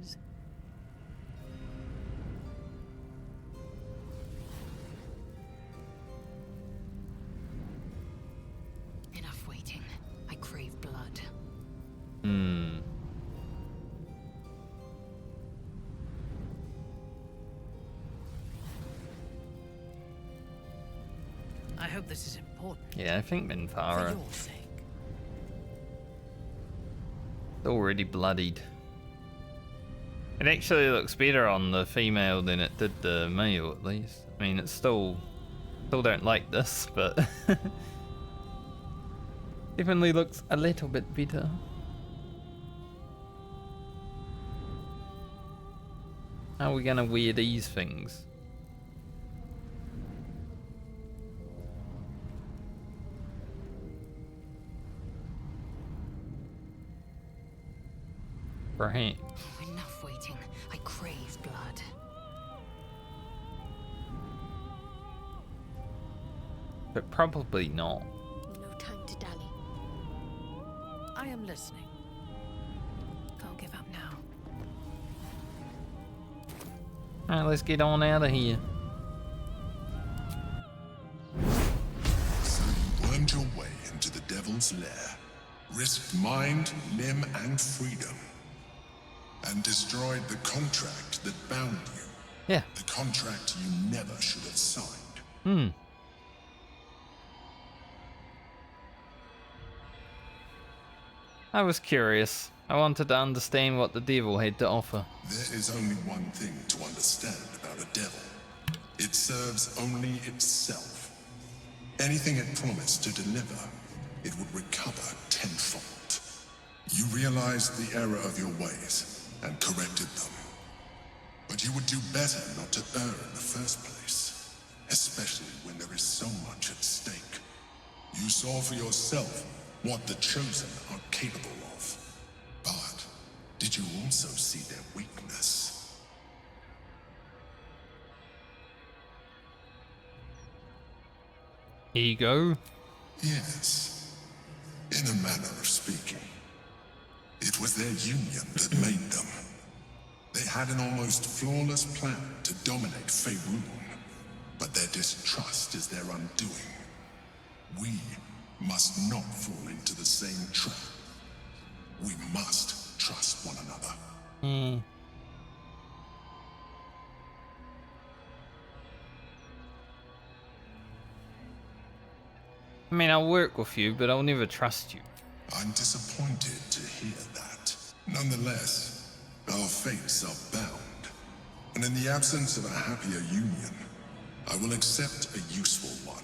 Enough waiting. I crave blood. I hope this is important. Yeah, I think For Minthara. your sake. Already bloodied. It actually looks better on the female than it did the male, at least. I mean, it's still don't like this, but definitely looks a little bit better. How are we gonna wear these things? Perhaps. Enough waiting. I crave blood. but probably not. No time to dally. I am listening. Can't give up now. Alright, let's get on out of here. So you wormed your way into the Devil's Lair, risked mind, limb, and freedom, and destroyed the contract that bound you. Yeah. The contract you never should have signed. I was curious. I wanted to understand what the devil had to offer. There is only one thing to understand about a devil. It serves only itself. Anything it promised to deliver, it would recover tenfold. You realized the error of your ways and corrected them. But you would do better not to err in the first place, especially when there is so much at stake. You saw for yourself what the Chosen are capable of. But did you also see their weakness? Ego? Yes. In a manner of speaking. It was their union that made them. They had an almost flawless plan to dominate Faerun, but their distrust is their undoing. We must not fall into the same trap. We must trust one another. I mean, I'll work with you, but I'll never trust you. I'm disappointed to hear that. Nonetheless, our fates are bound, and in the absence of a happier union, I will accept a useful one.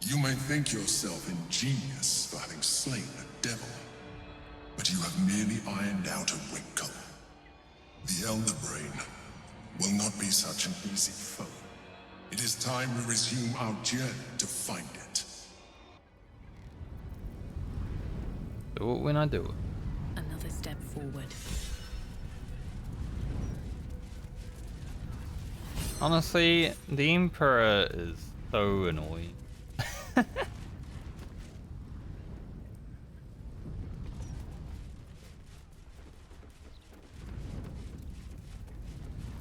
You may think yourself ingenious for having slain a devil, but you have merely ironed out a wrinkle. The Elder Brain will not be such an easy foe. It is time we resume our journey to find it. Do it when I do it. Another step forward. Honestly, the Emperor is so annoying.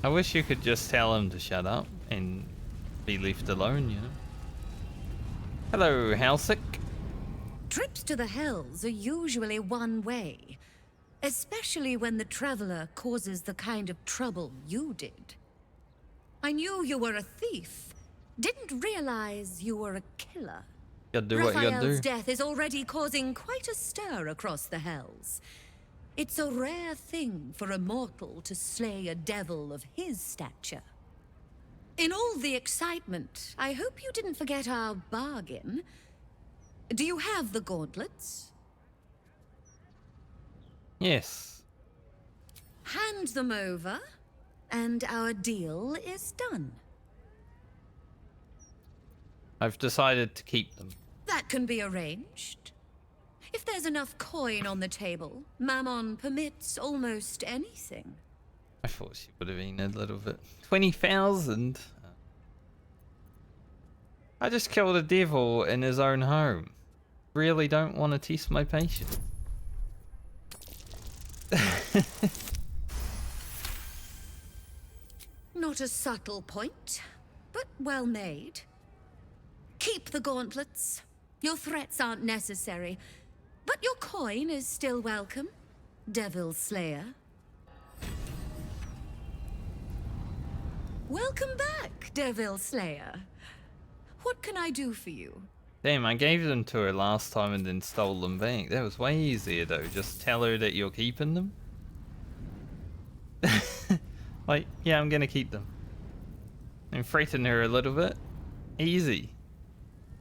I wish you could just tell him to shut up and be left alone, you know. Hello, Halsick. Trips to the Hells are usually one way, especially when the traveler causes the kind of trouble you did. I knew you were a thief, didn't realize you were a killer. You gotta do what you gotta Raphael's do. death is already causing quite a stir across the Hells. It's a rare thing for a mortal to slay a devil of his stature. In all the excitement, I hope you didn't forget our bargain. Do you have the gauntlets? Yes. Hand them over, and our deal is done. I've decided to keep them. That can be arranged. If there's enough coin on the table, Mammon permits almost anything. I thought she would have been a little bit. 20,000? I just killed a devil in his own home. Really don't want to test my patience. Not a subtle point, but well made. Keep the gauntlets. Your threats aren't necessary, but your coin is still welcome, Devil Slayer. Welcome back, Devil Slayer. What can I do for you? Damn, I gave them to her last time and then stole them back. That was way easier though. Just tell her that you're keeping them. Like, yeah, I'm gonna keep them. And threaten her a little bit. Easy.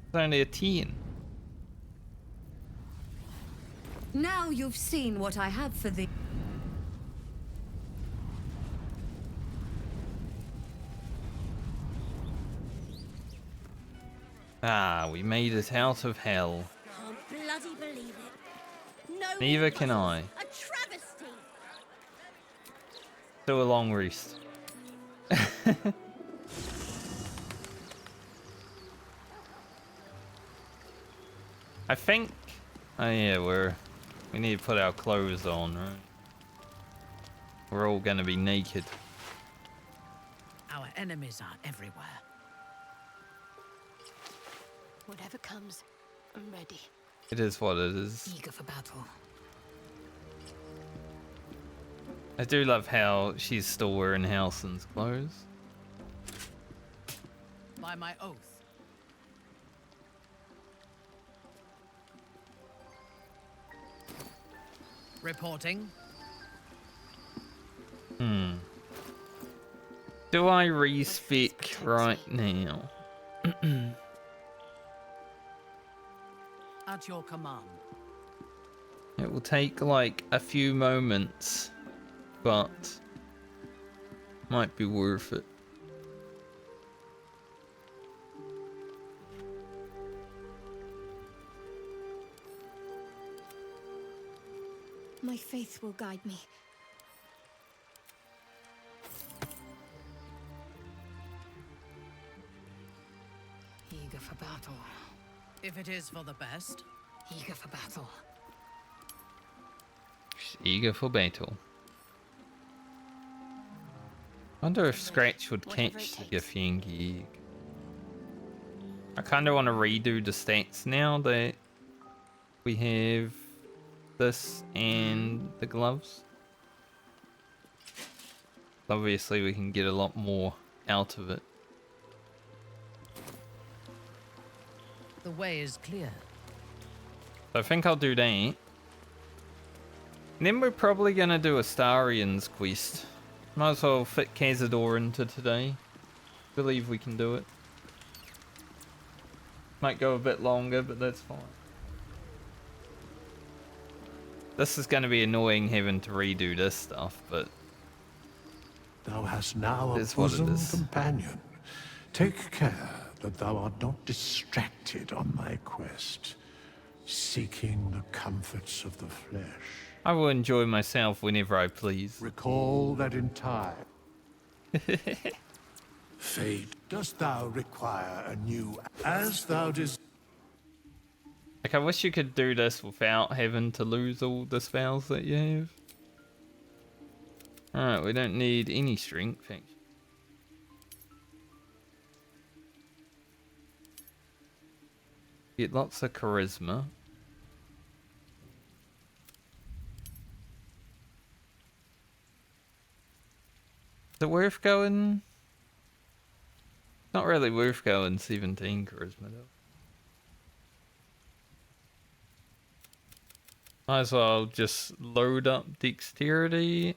It's only a 10. Now you've seen what I have for thee. Ah, we made it out of hell. Can't bloody believe it. No. Neither can I. A travesty. Still a long rest. I think... Oh yeah, we need to put our clothes on, right? We're all gonna be naked. Our enemies are everywhere. Whatever comes, I'm ready. It is what it is. Eager for battle. I do love how she's still wearing Halsin's clothes. By my oath. Reporting. Do I respec right now? At your command. It will take like a few moments, but might be worth it. My faith will guide me. Eager for battle. If it is for the best. Eager for battle. She's eager for battle. Wonder if Scratch would catch the Githyanki egg. I kind of want to redo the stats now that we have this and the gloves. Obviously we can get a lot more out of it. The way is clear. So I think I'll do that. And then we're probably going to do Astarion's quest. Might as well fit Cazador into today. Believe we can do it. Might go a bit longer, but that's fine. This is going to be annoying having to redo this stuff, but Thou hast now a it's what it bosom is. companion. Take care that thou art not distracted on thy quest, seeking the comforts of the flesh. I will enjoy myself whenever I please. Recall that in time. Fate, dost thou require a new, as thou desires? Like, I wish you could do this without having to lose all the spells that you have. Alright, we don't need any strength, actually. Get lots of charisma. Is it worth going? Not really worth going 17 charisma though. Might as well just load up dexterity.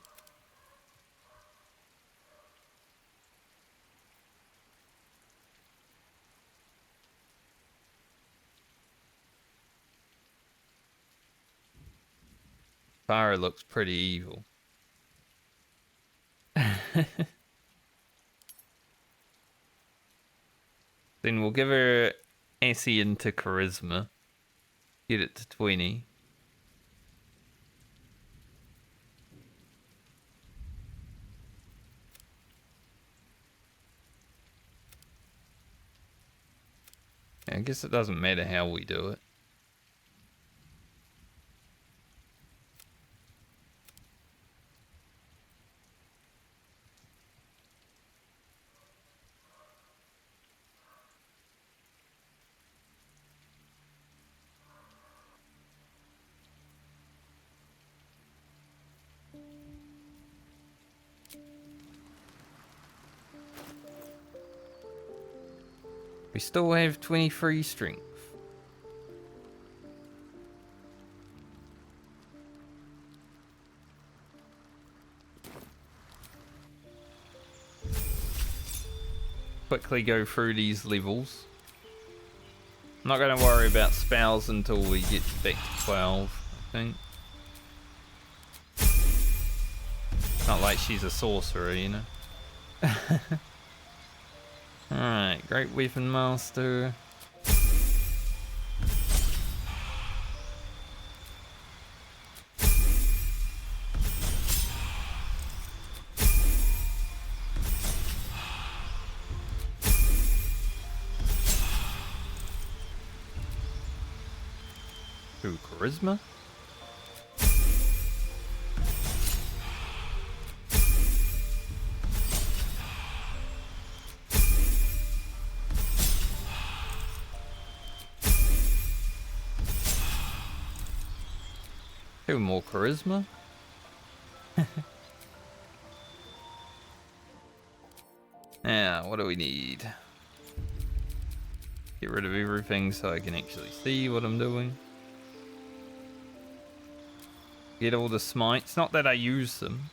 Fire looks pretty evil. Then we'll give her Ascension to charisma. Get it to 20. I guess it doesn't matter how we do it. We still have 23 strength. Quickly go through these levels. I'm not going to worry about spells until we get back to 12, I think. It's not like she's a sorcerer, you know. Alright, Great Weapon Master. Ooh, charisma. Two more charisma. Yeah, what do we need? Get rid of everything so I can actually see what I'm doing. Get all the smites. Not that I use them.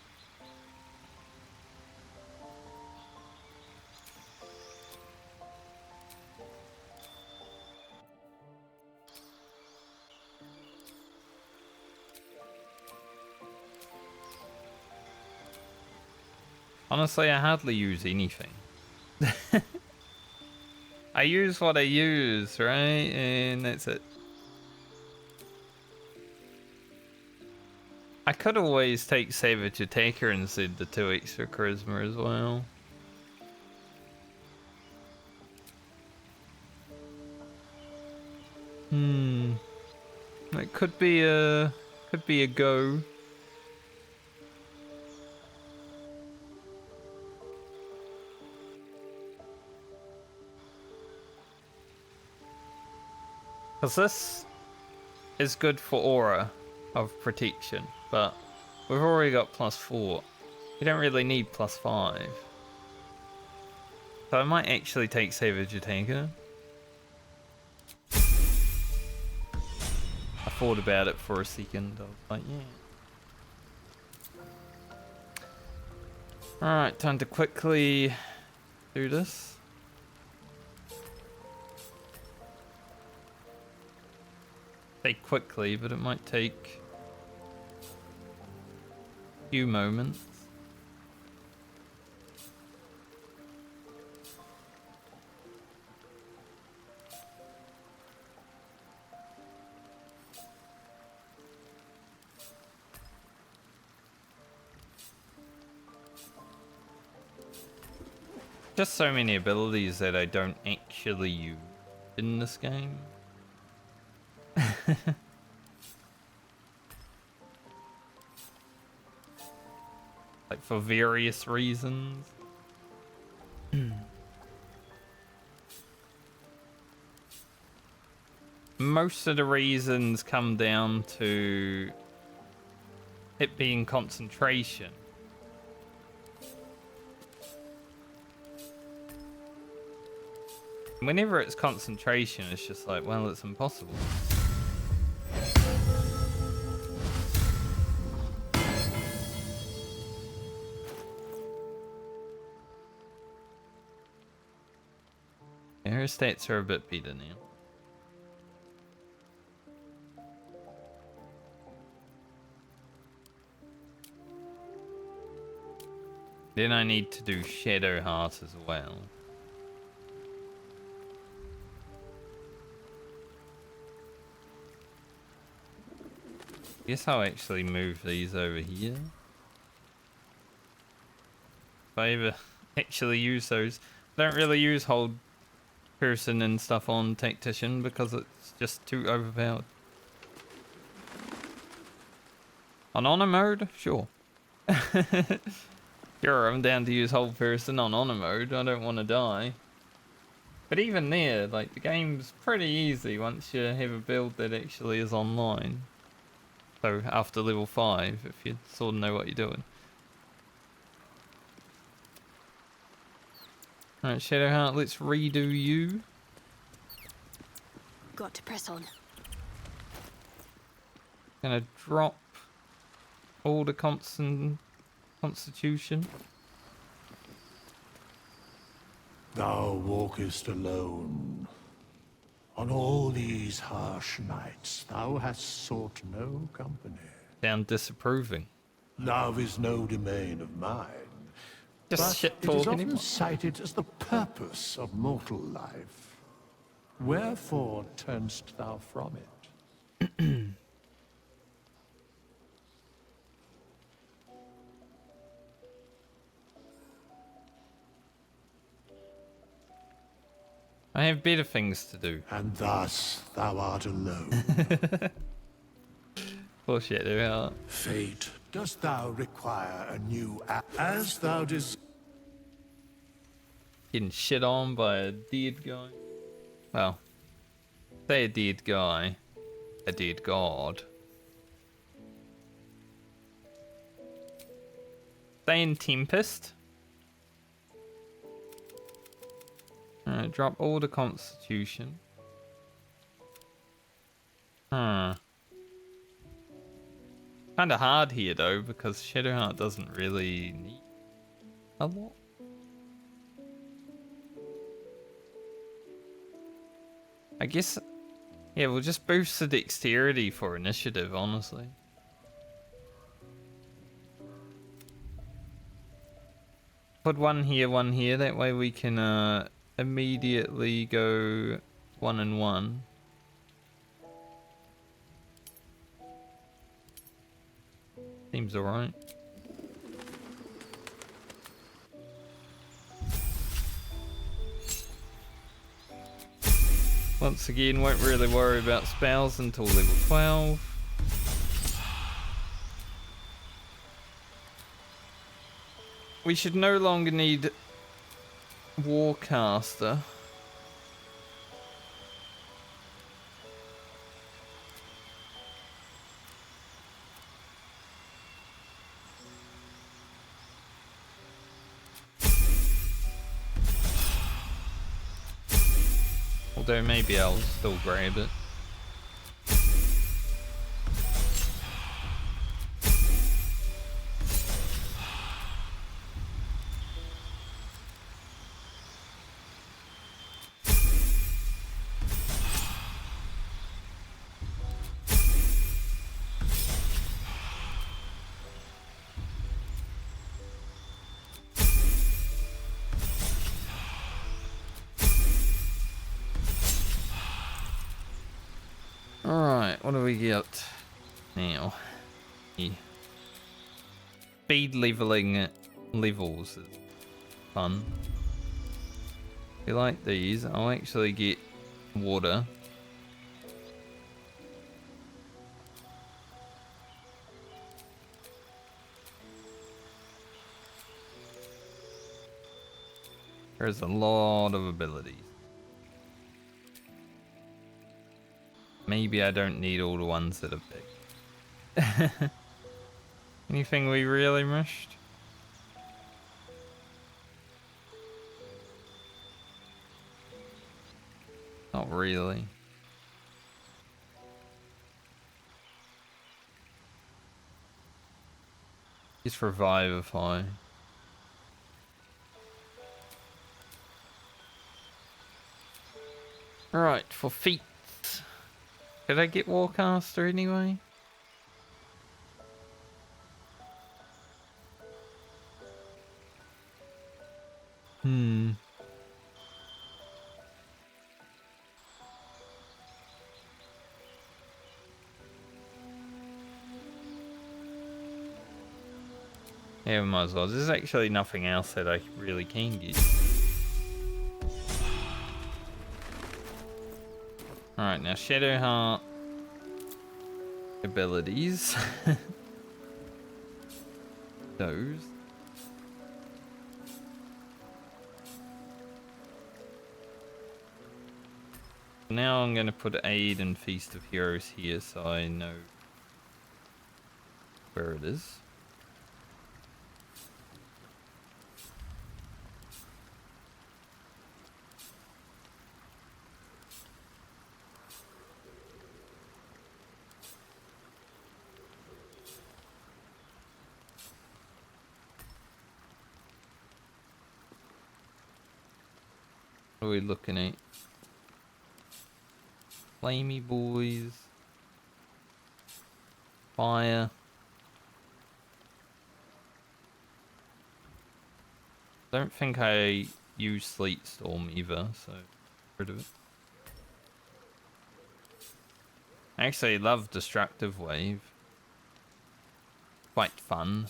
Honestly, I hardly use anything. I use what I use, right? And that's it. I could always take Savage Attacker instead the 2 extra charisma as well. It could be a go. Because this is good for aura of protection, but we've already got +4. You don't really need +5. So I might actually take Savage Attacker. I thought about it for a second. I was like, yeah. Alright, time to quickly do this. Take quickly, but it might take a few moments. Just so many abilities that I don't actually use in this game. Like for various reasons. Most of the reasons come down to it being concentration. Whenever it's concentration, it's just like, well, it's impossible. Yeah, her stats are a bit better now. Then I need to do Shadow Heart as well. Guess I'll actually move these over here. If I ever actually use those. I don't really use hold person and stuff on Tactician because it's just too overpowered. On honor mode? Sure. Sure, I'm down to use hold person on honor mode. I don't want to die. But even there, like, the game's pretty easy once you have a build that actually is online. So after level 5, if you sort of know what you're doing. Alright, Shadowheart, let's redo you. Got to press on. Gonna drop all the constitution. Thou walkest alone. On all these harsh nights, thou hast sought no company. Sound disapproving. Love is no domain of mine. Just shit but it is talking often him. cited as the purpose of mortal life. Wherefore turnst thou from it? I have better things to do. And thus thou art alone. Poor Shadowheart. Fate, dost thou require a new as thou Getting shit on by a dead guy. Well, say a dead guy. A dead god. Stay in Tempest. Alright, drop all the Constitution. Kinda hard here though, because Shadowheart doesn't really need a lot. I guess, yeah, we'll just boost the dexterity for initiative, honestly. Put one here, that way we can immediately go 1 and 1. Seems alright. Once again, won't really worry about spells until level 12. We should no longer need Warcaster. Although maybe I'll still grab it. Alright, what do we get now? Yeah. Speed leveling levels is fun. If you like these, I'll actually get water. There's a lot of abilities. Maybe I don't need all the ones that are big. Anything we really missed? Not really. Just revivify. Alright, for feet. Could I get Warcaster anyway? Yeah, we might as well. There's actually nothing else that I really can get. Alright, now Shadowheart abilities. Those. Now I'm going to put Aid and Feast of Heroes here so I know where it is. What are we looking at? Flamey boys. Fire. Don't think I use Sleet Storm either, so rid of it. I actually love Destructive Wave. Quite fun.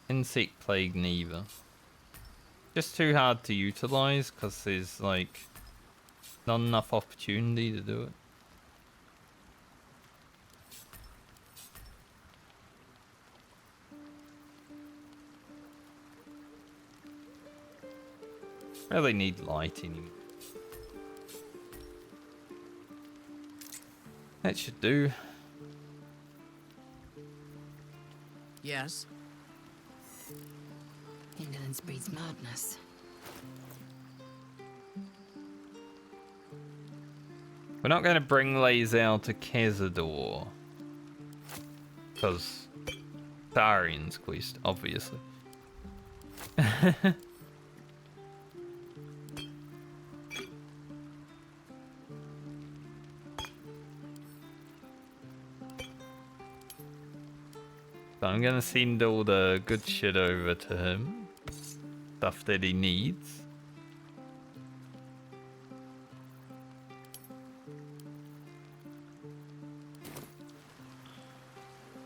Insect Plague neither. Just too hard to utilize because there's like not enough opportunity to do it. Really need lighting. That should do. Yes? Indolence breeds madness. We're not going to bring Lae'zel to Cazador. Because Astarion's quest, obviously. So I'm gonna send all the good shit over to him. Stuff that he needs.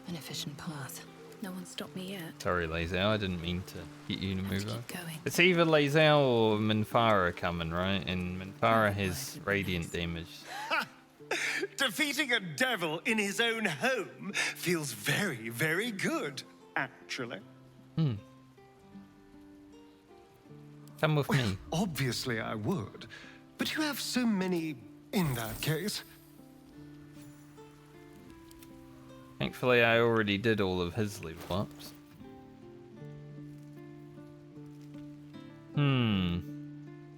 An efficient path. No one stopped me yet. Sorry, Lae'zel, I didn't mean to get you to move on. Going. It's either Lae'zel or Minthara coming, right? And Minthara has radiant damage. Defeating a devil in his own home feels very, very good, actually. Hmm. Come with me. Obviously I would, but you have so many in that case. Thankfully, I already did all of his level ups.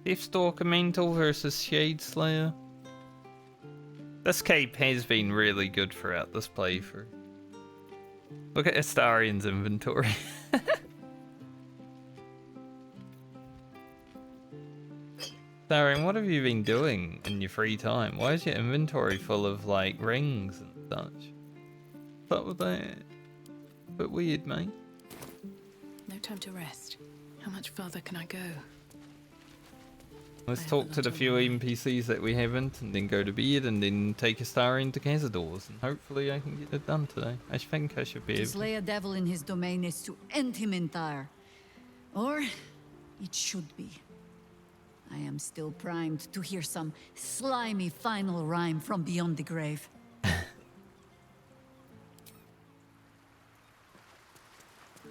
Deathstalker Mental versus Shade Slayer. This cape has been really good throughout this playthrough. Look at Astarion's inventory. Astarion, what have you been doing in your free time? Why is your inventory full of, like, rings and such? What was that? Bit weird, mate. No time to rest. How much further can I go? Let's talk to the few NPCs that we haven't, and then go to bed, and then take Astarion to Cazador's, and hopefully I can get it done today. I think I should be To able to. slay a devil in his domain is to end him entire. Or it should be. I am still primed to hear some slimy final rhyme from beyond the grave.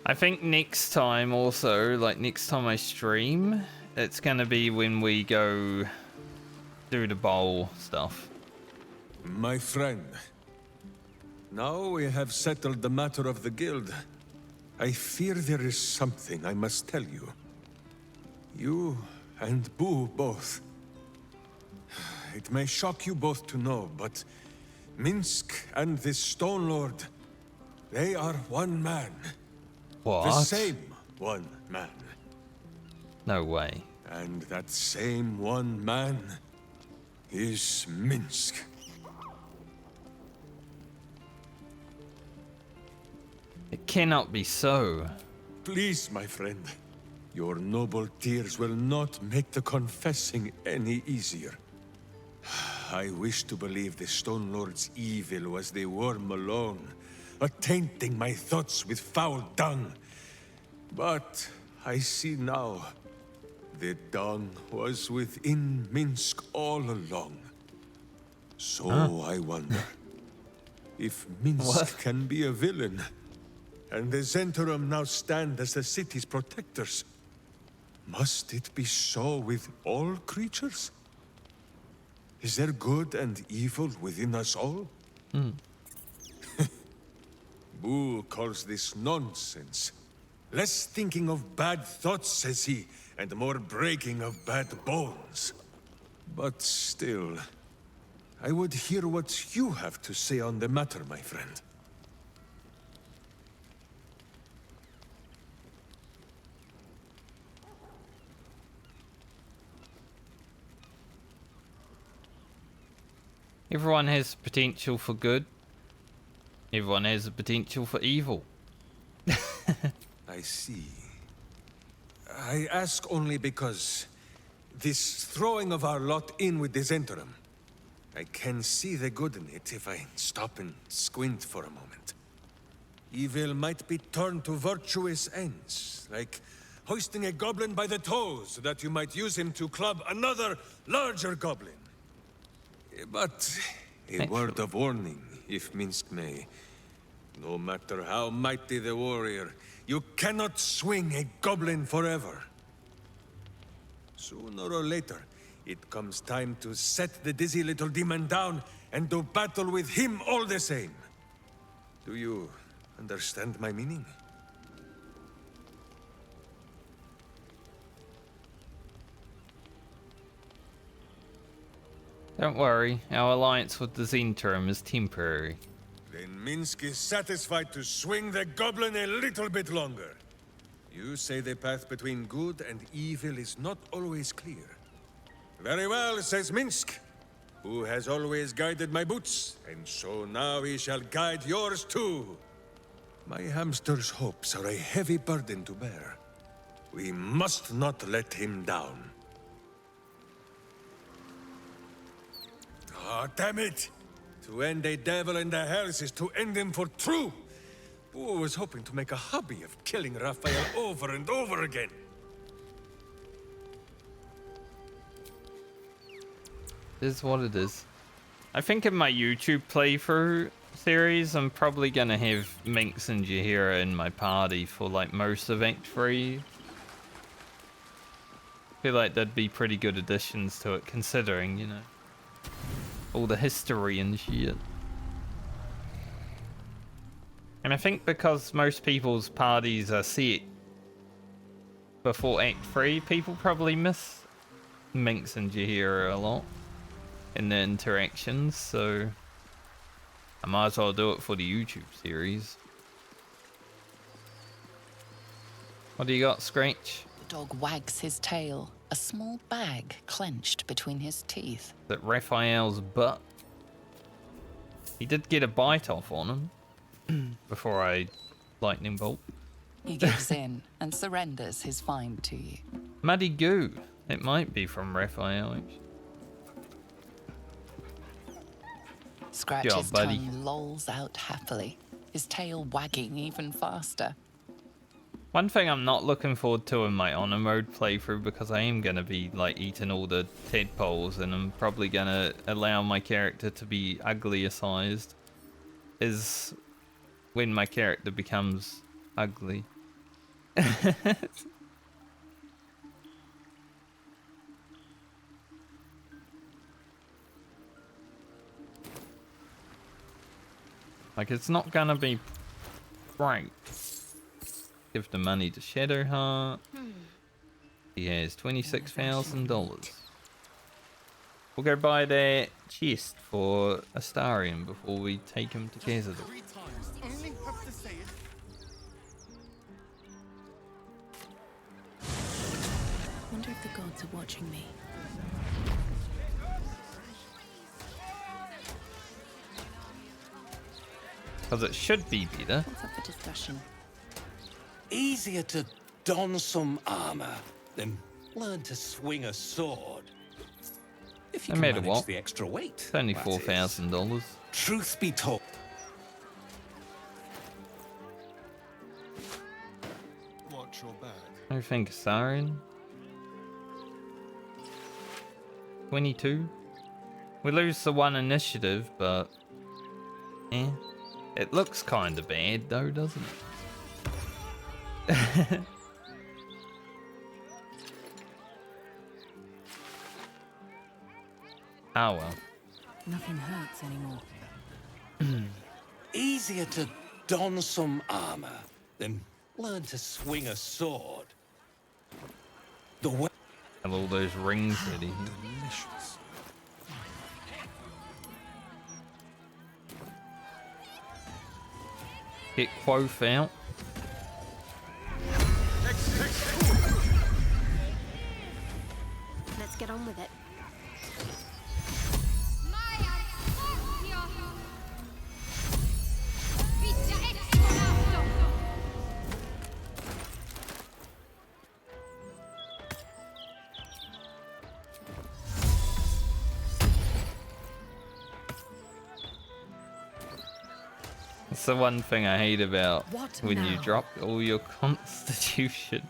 I think next time also, like next time I stream, it's gonna be when we go do the bowl stuff. My friend, now we have settled the matter of the guild. I fear there is something I must tell you. You and Boo both. It may shock you both to know, but Minsk and this Stone Lord, they are one man. What? The same one man. No way. And that same one man is Minsk. It cannot be so. Please, my friend. Your noble tears will not make the confessing any easier. I wish to believe the Stone Lord's evil was the worm alone, tainting my thoughts with foul dung. But I see now, the dung was within Minsk all along. So I wonder, if Minsk can be a villain, and the Zhentarim now stand as the city's protectors, must it be so with all creatures? Is there good and evil within us all? Boo calls this nonsense. Less thinking of bad thoughts, says he, and more breaking of bad bones. But still, I would hear what you have to say on the matter, my friend. Everyone has potential for good. Everyone has the potential for evil. I see. I ask only because this throwing of our lot in with the Zhentarim, I can see the good in it if I stop and squint for a moment. Evil might be turned to virtuous ends, like hoisting a goblin by the toes so that you might use him to club another, larger goblin. But a word of warning, if Minsk may. No matter how mighty the warrior, you cannot swing a goblin forever. Sooner or later, it comes time to set the dizzy little demon down and do battle with him all the same. Do you understand my meaning? Don't worry, our alliance with the Zentrum is temporary. Then Minsk is satisfied to swing the goblin a little bit longer. You say the path between good and evil is not always clear. Very well, says Minsk, who has always guided my boots, and so now he shall guide yours too. My hamster's hopes are a heavy burden to bear. We must not let him down. Ah, damn it! To end a devil in the hells is to end him for true! Who was hoping to make a hobby of killing Raphael over and over again? It is what it is. I think in my YouTube playthrough series, I'm probably gonna have Minx and Jaheira in my party for like most of Act 3. I feel like that'd be pretty good additions to it, considering, you know, all the history and shit. And I think because most people's parties are set before Act 3, people probably miss Minx and Jaheira a lot in the interactions, so I might as well do it for the YouTube series. What do you got, Screech? The dog wags his tail, a small bag clenched between his teeth. Is it Raphael's butt? He did get a bite off on him before I lightning bolt. He gives in and surrenders his find to you. Muddy goo. It might be from Raphael. Scratch's tongue lolls out happily, his tail wagging even faster. One thing I'm not looking forward to in my honor mode playthrough, because I am going to be like eating all the tadpoles and I'm probably going to allow my character to be uglier sized, is when my character becomes ugly. Like, it's not gonna be right. Give the money to Shadowheart. He has $26,000. We'll go buy that chest for Astarion before we take him to Cazador. Wonder if the gods are watching me. Because it should be better. What's up for discussion? Easier to don some armor than learn to swing a sword. If you I can made a manage what? the extra weight. It's only that is. $4,000. Truth be told. Watch your back. I think Astarion. 22. We lose the one initiative, but eh. It looks kind of bad though, doesn't it? Oh well. Nothing hurts anymore. Easier to don some armor than learn to swing a sword. The way. Have all those rings ready. Delicious. Get Quoth out. Let's get on with it. That's the one thing I hate about What when you now? drop all your constitution.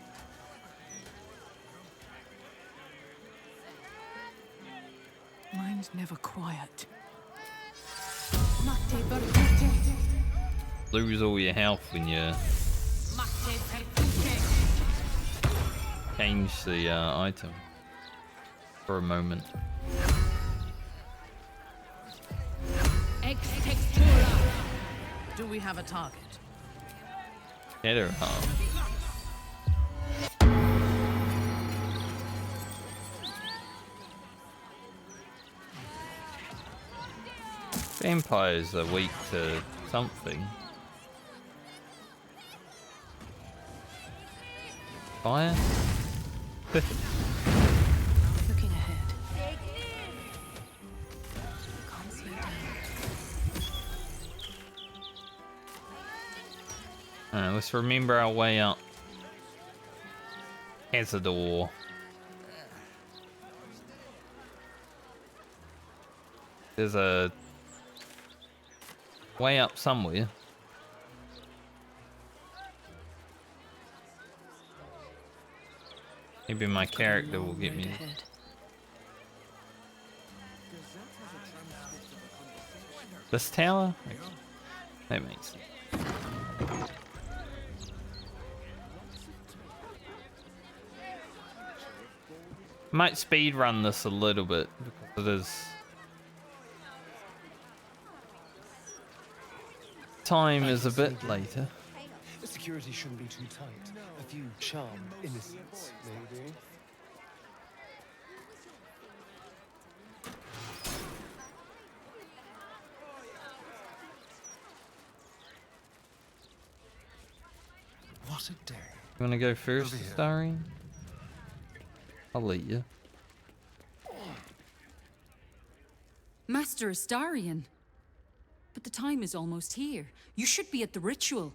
Mine's never quiet. Lose all your health when you change the item for a moment. Do we have a target? Get her home. Vampires are weak to something. Fire? Looking ahead. Can't slow down. Alright, let's remember our way up. Cazador. There's a way up somewhere. Maybe my character will get me. This tower? Okay. That makes sense. Might speed run this a little bit because it is time is a bit later. The security shouldn't be too tight. A few charmed innocents, maybe. What a day. You wanna go first, Astarion? I'll let you. Master Astarion. But the time is almost here. You should be at the ritual.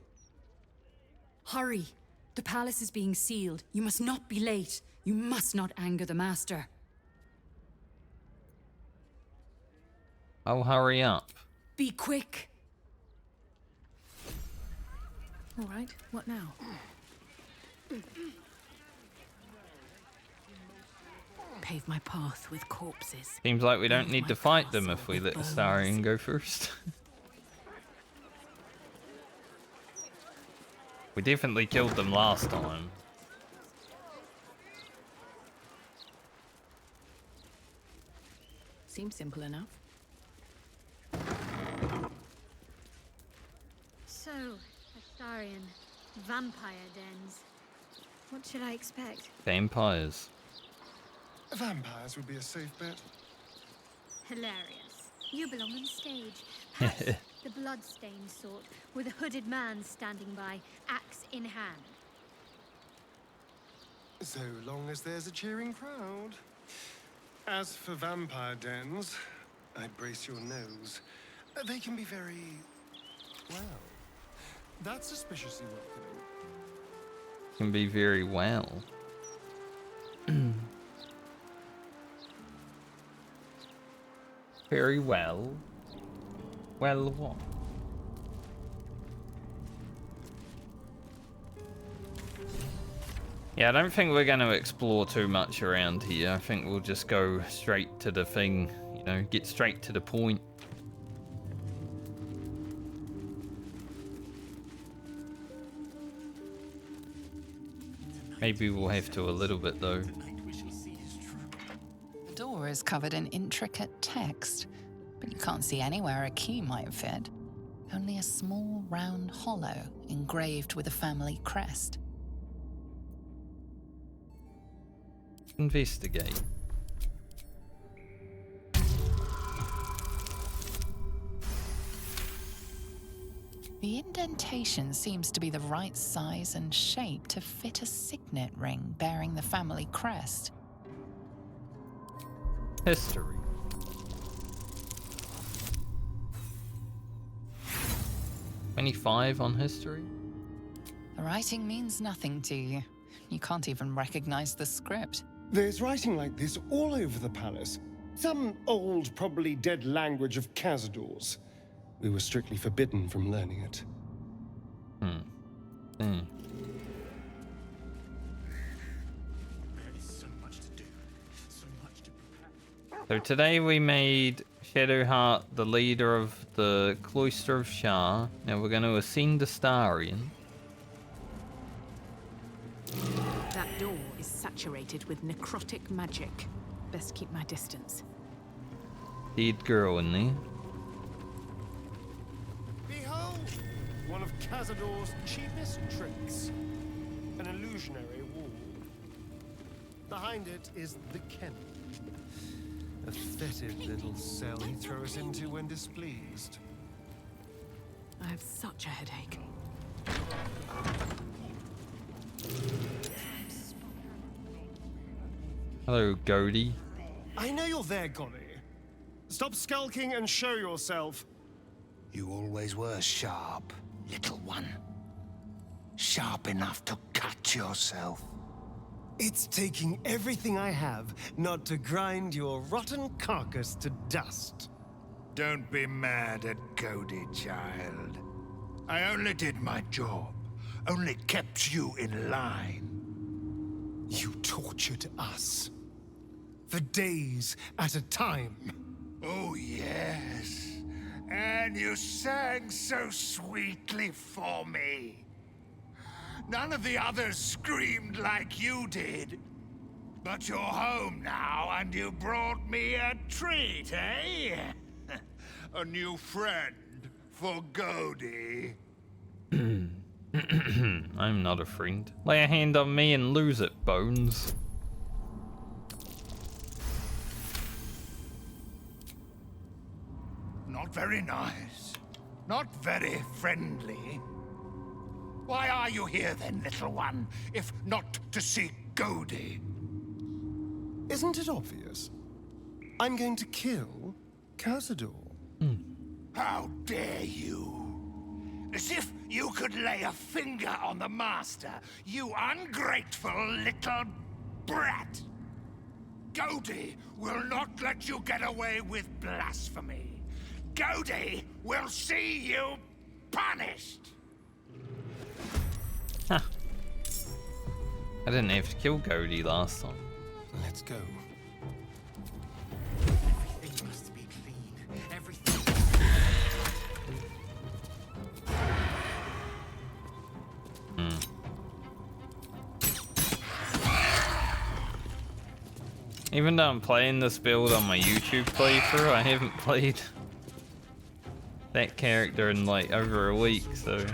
Hurry. The palace is being sealed. You must not be late. You must not anger the master. I'll hurry up. Be quick. All right, what now? Pave my path with corpses. Seems like we don't need to fight them if we let Astarion go first. We definitely killed them last time. Seems simple enough. So, Astarion, vampire dens. What should I expect? Vampires. Vampires would be a safe bet. Hilarious. You belong on stage. Perhaps the blood-stained sort, with a hooded man standing by, axe in hand. So long as there's a cheering crowd. As for vampire dens, I'd brace your nose. They can be very... well, that's suspiciously welcoming. Can be very well. Very well. Well, what? Yeah, I don't think we're going to explore too much around here. I think we'll just go straight to the thing, you know, get straight to the point. Maybe we'll have to a little bit though. The door is covered in intricate text, but you can't see anywhere a key might fit. Only a small round hollow engraved with a family crest. Investigate. The indentation seems to be the right size and shape to fit a signet ring bearing the family crest. History. $25 on history? The writing means nothing to you. You can't even recognize the script. There's writing like this all over the palace. Some old, probably dead language of Cazador's. We were strictly forbidden from learning it. So today we made Shadowheart the leader of the Cloister of Shar. Now we're going to ascend Astarion. That door is saturated with necrotic magic. Best keep my distance. Dead girl in there. Behold! One of Cazador's cheapest tricks. An illusionary wall. Behind it is the kennel. A fetid little cell he throws into when displeased. I have such a headache. Hello, Goaty. I know you're there, Golly. Stop skulking and show yourself. You always were sharp, little one. Sharp enough to cut yourself. It's taking everything I have not to grind your rotten carcass to dust. Don't be mad at Cody, child. I only did my job. Only kept you in line. You tortured us. For days at a time. Oh, yes. And you sang so sweetly for me. None of the others screamed like you did. But you're home now, and you brought me a treat, eh? A new friend for Gody. I'm not a friend. Lay a hand on me and lose it, Bones. Not very nice. Not very friendly. Why are you here then, little one, if not to see Gody? Isn't it obvious? I'm going to kill Cazador. How dare you? As if you could lay a finger on the master, you ungrateful little brat! Gody will not let you get away with blasphemy. Gody will see you punished! Huh. I didn't have to kill Gody last time. Let's go. Everything must be clean. Everything. Even though I'm playing this build on my YouTube playthrough, I haven't played that character in like over a week, so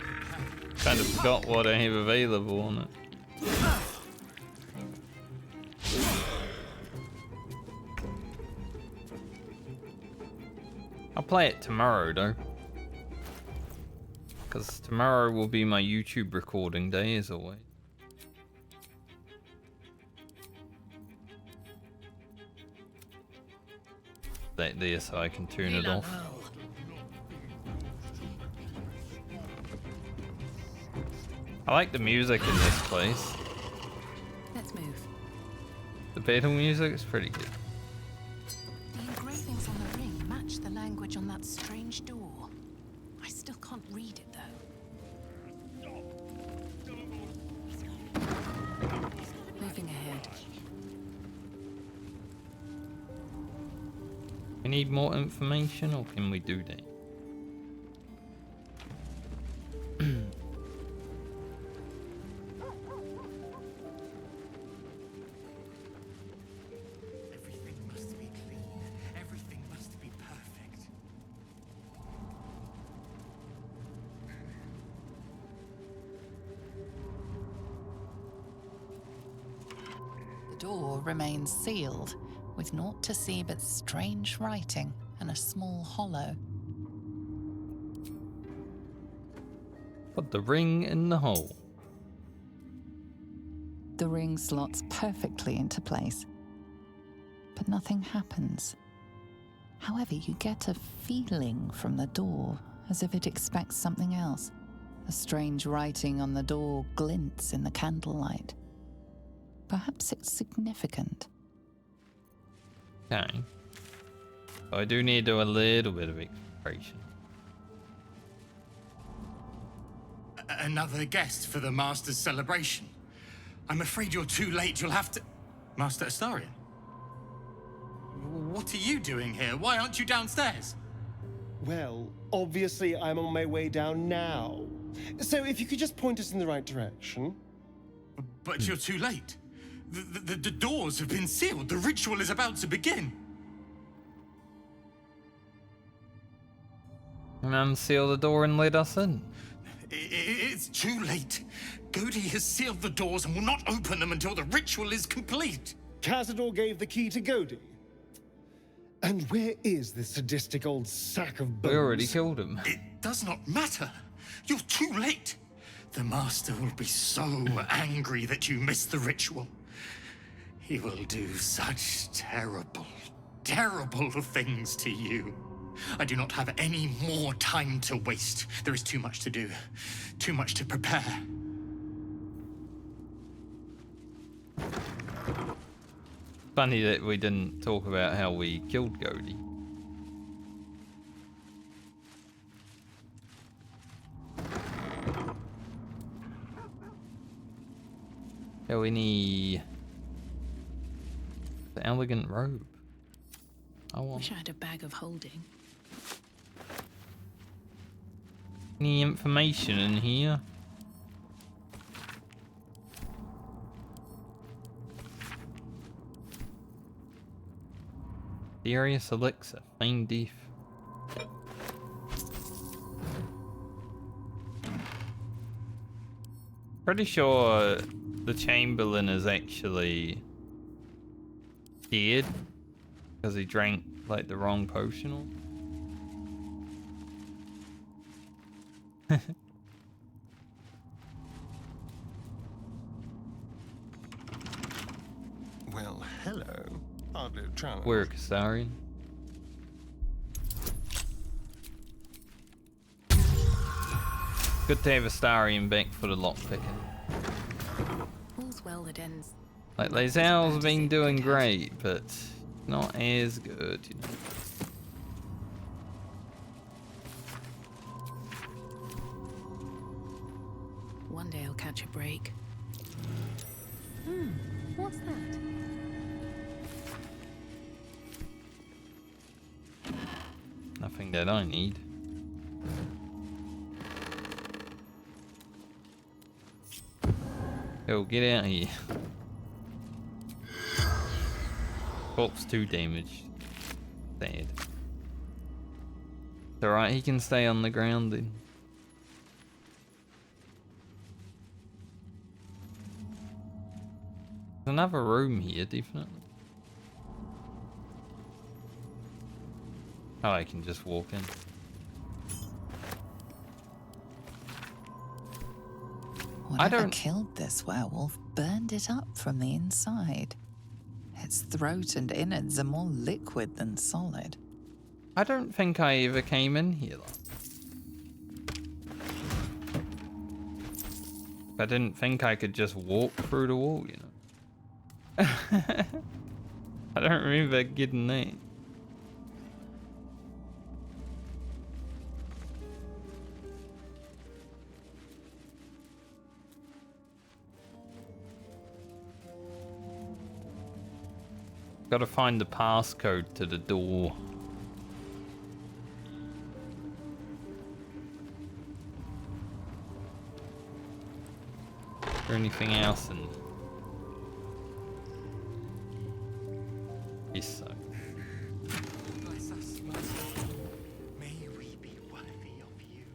kind of forgot what I have available on it. I'll play it tomorrow though, because tomorrow will be my YouTube recording day as always. That there so I can turn it off. I like the music in this place. Let's move. The battle music is pretty good. The engravings on the ring match the language on that strange door. I still can't read it though. Moving ahead. We need more information, or can we do that? Everything must be clean. Everything must be perfect. The door remains sealed, with naught to see but strange writing and a small hollow. Put the ring in the hole. The ring slots perfectly into place, but nothing happens. However, you get a feeling from the door, as if it expects something else. A strange writing on the door glints in the candlelight. Perhaps it's significant. Okay. I do need to do a little bit of exploration. Another guest for the Master's celebration. I'm afraid you're too late. You'll have to... Master Astarion? What are you doing here? Why aren't you downstairs? Well, obviously I'm on my way down now. So if you could just point us in the right direction. But you're too late. The doors have been sealed. The ritual is about to begin. And unseal the door and let us in. It's too late. Godi has sealed the doors and will not open them until the ritual is complete. Cazador gave the key to Godi. And where is this sadistic old sack of bones? We already killed him. It does not matter. You're too late. The Master will be so angry that you missed the ritual. He will do such terrible, terrible things to you. I do not have any more time to waste. There is too much to do, too much to prepare. Funny that we didn't talk about how we killed Godi. So we need the elegant robe. I want. Wish I had a bag of holding. Any information in here? Serious elixir, feign death. Pretty sure the Chamberlain is actually dead because he drank like the wrong potion. Well, hello. Hardly a challenge. We're a Astarion. Good to have Astarion back for the lockpicking. All's well that ends. Like, Les Owl's have been doing great, but not as good, you know. One day I'll catch a break. What's that? Nothing that I need. Yo, get out of here. Corpse 2 damaged. Sad. It's alright, he can stay on the ground then. There's another room here, definitely. Oh, I can just walk in. Whatever killed this werewolf burned it up from the inside. Its throat and innards are more liquid than solid. I don't think I ever came in here. I didn't think I could just walk through the wall, you know. I don't remember getting that. Gotta find the passcode to the door. Is there anything else in? Yes, so. Bless us, Master. May we be worthy of you.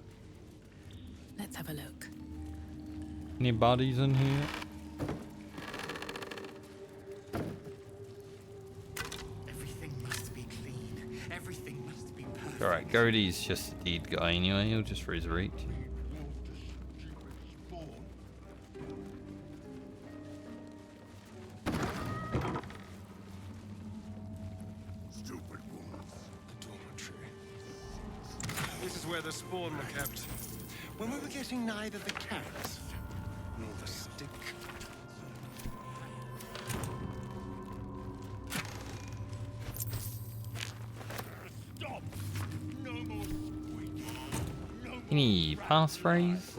Let's have a look. Any bodies in here? Everything must be clean. Everything must be perfect. Alright, Godi's just a dead guy anyway, he'll just resurrect. This is where the spawn were kept. When we were getting neither the carrot nor the stick. Stop! No more sweet. No more. Any passphrase?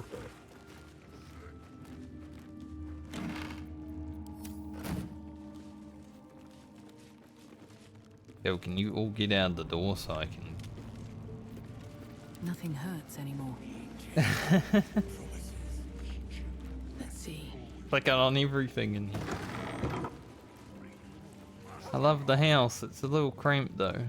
Yo, can you all get out the door so I can... Nothing hurts anymore. Let's see. Click on everything in here. I love the house. It's a little cramped though.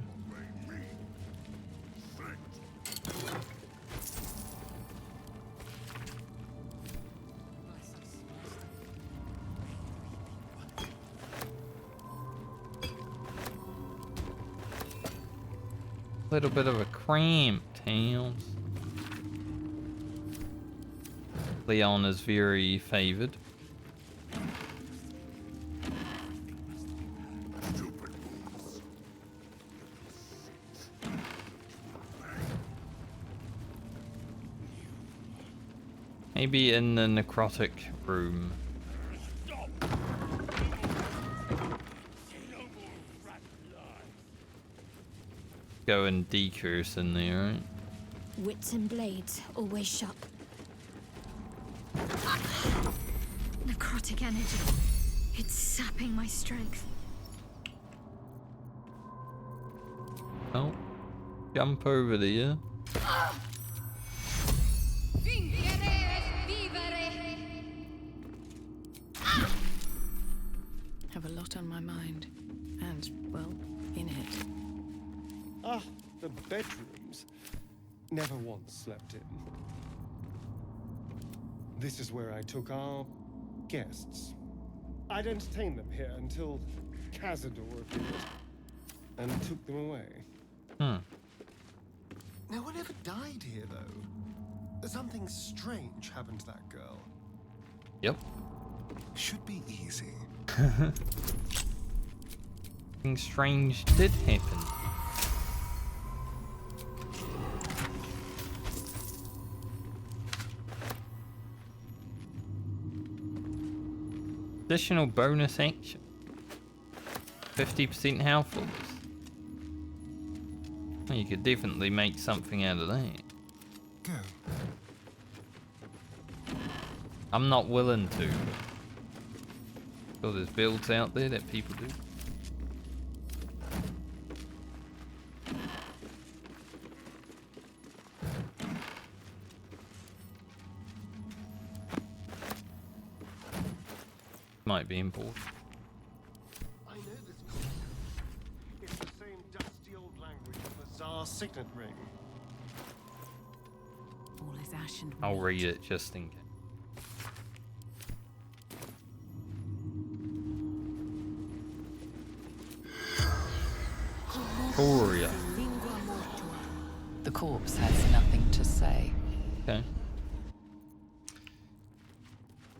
Little bit of a cramped house. Leon is very favored. Maybe in the necrotic room. Go and decurse in there, right? Wits and blades, always sharp. Necrotic energy. It's sapping my strength. Oh. Jump over there. Have a lot on my mind. And, well, in it. Ah, the bedrooms. Never once slept in. This is where I took our guests. I'd entertained them here until Cazador appeared and took them away. Hmm. No one ever died here, though. Something strange happened to that girl. Yep. Should be easy. Something strange did happen. Additional bonus action. 50% health loss. Well, you could definitely make something out of that. Go. I'm not willing to. So there's builds out there that people do. Might be important. I know this concept. It's the same dusty old language of the Tsar's signet ring. All is ash and I'll read it just in case. Gloria. The corpse has nothing to say. Okay.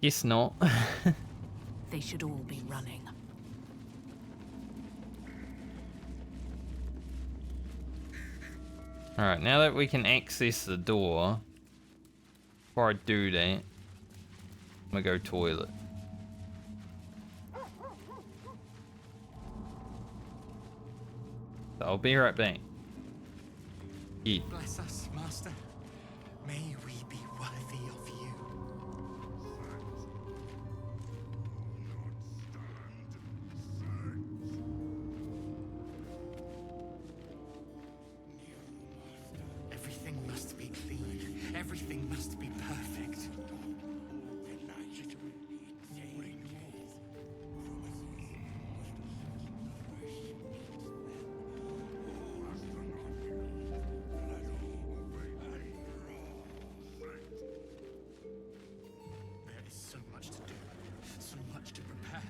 Guess not. They should all be running. Alright, now that we can access the door, before I do that, I'm gonna go toilet. So I'll be right back. Yeah. Bless us, Master. May we be worthy of you. Everything must be clean. Everything must be perfect. There is so much to do, so much to prepare.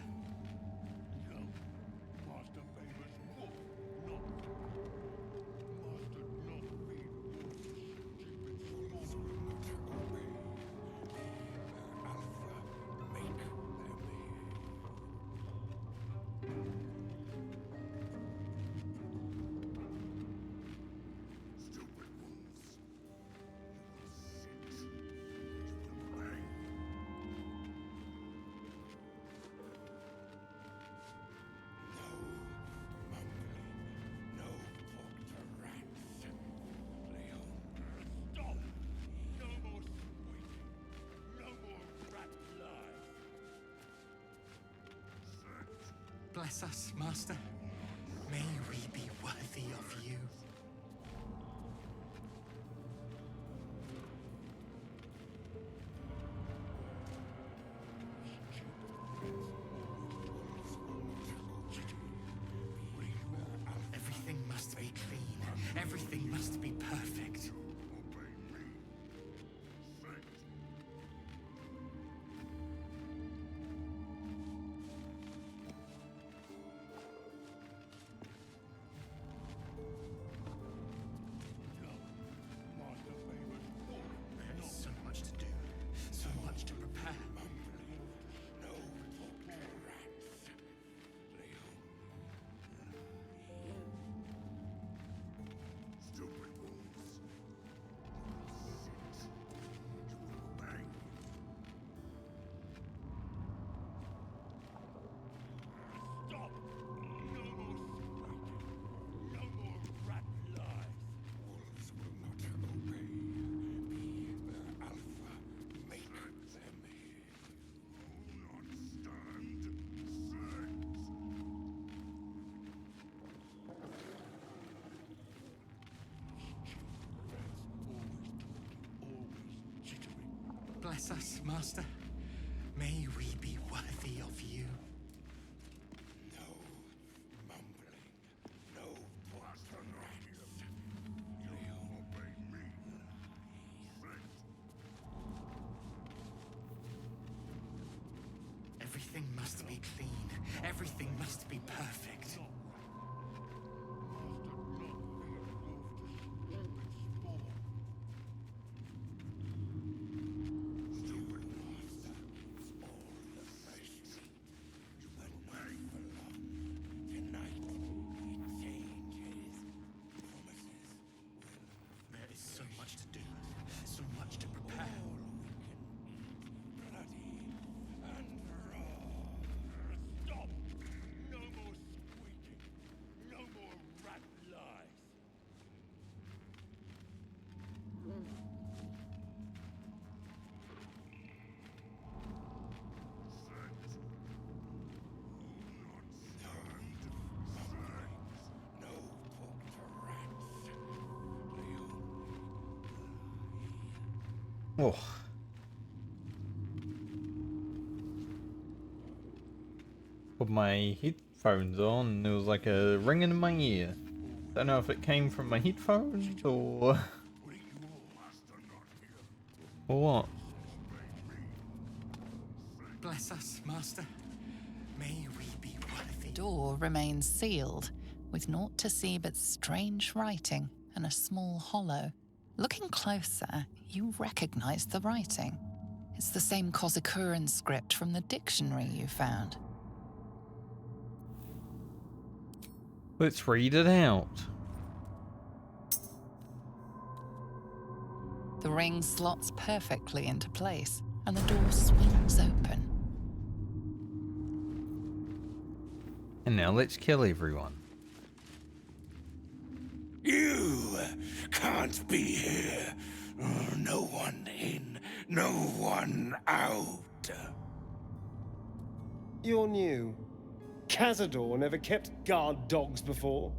Bless us, Master. May we be worthy of you. Everything must be clean. Everything must be perfect. There's so much to do, so much to prepare. Bless us, Master. May we be worthy of you. No mumbling, no patronage. You obey me. Everything must be clean. Everything must be perfect. There is so much to do, so much to prepare. Stop! No more squeaking. No more rat lies. Oh. Put my headphones on and there was like a ringing in my ear. Don't know if it came from my headphones or what. Bless us, Master. May we be worthy. The door remains sealed, with naught to see but strange writing and a small hollow. Looking closer, you recognize the writing. It's the same Cazador script from the dictionary you found. Let's read it out. The ring slots perfectly into place, and the door swings open. And now let's kill everyone. You can't be here. No one in, no one out. You're new. Cazador never kept guard dogs before.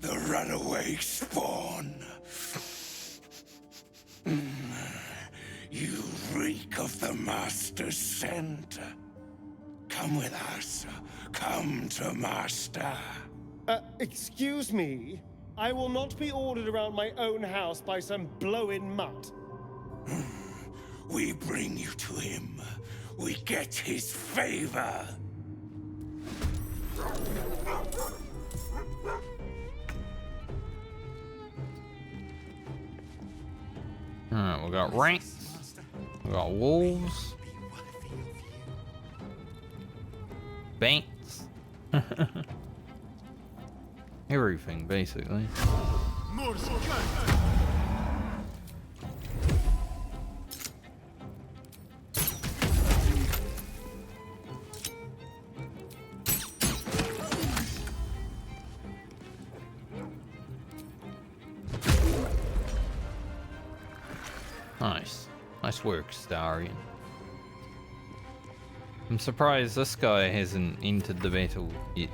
The runaway spawn. You reek of the Master's scent. Come with us. Come to Master. Excuse me? I will not be ordered around my own house by some blow-in mutt. We bring you to him. We get his favor. Alright, we got ranks. We got wolves. Banks. Everything, basically. Nice. Nice work, Astarion. I'm surprised this guy hasn't entered the battle yet.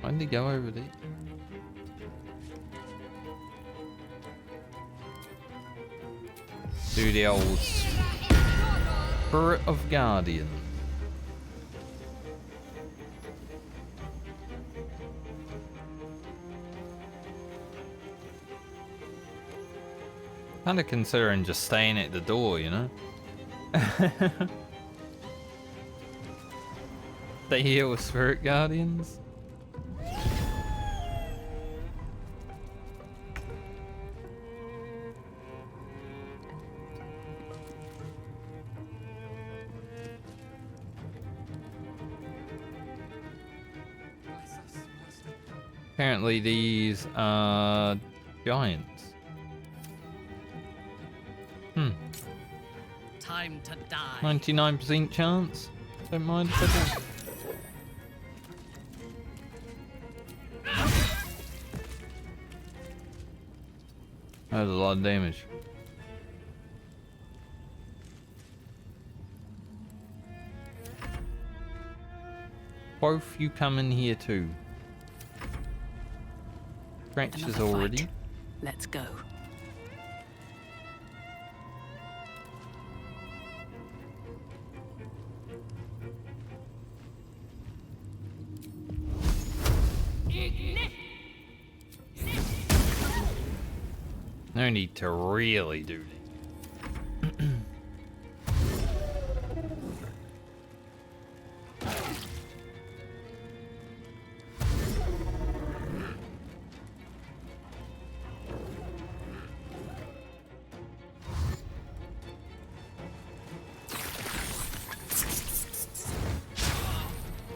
Why'd they go over there? Do the old Spirit of Guardian. Kinda considering just staying at the door, you know? Stay here with Spirit Guardians? Apparently these are giants. Time to die. 99% chance. Don't mind if I do. That was a lot of damage. Both you come in here too. Scratches Another already. fight. Let's go. No need to really do this.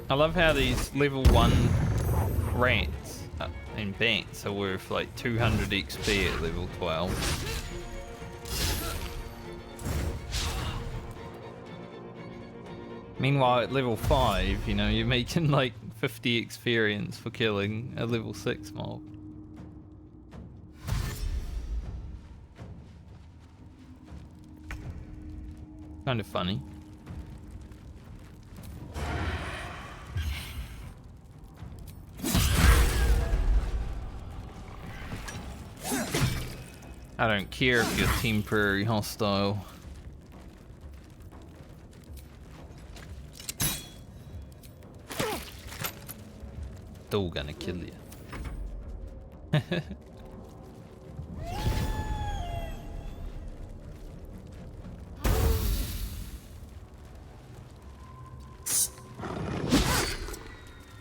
I love how these level 1 rats and bats are worth like 200 XP at level 12. Meanwhile at level 5, you know, you're making like 50 experience for killing a level 6 mob. Kind of funny. I don't care if you're temporary hostile. Still gonna kill you.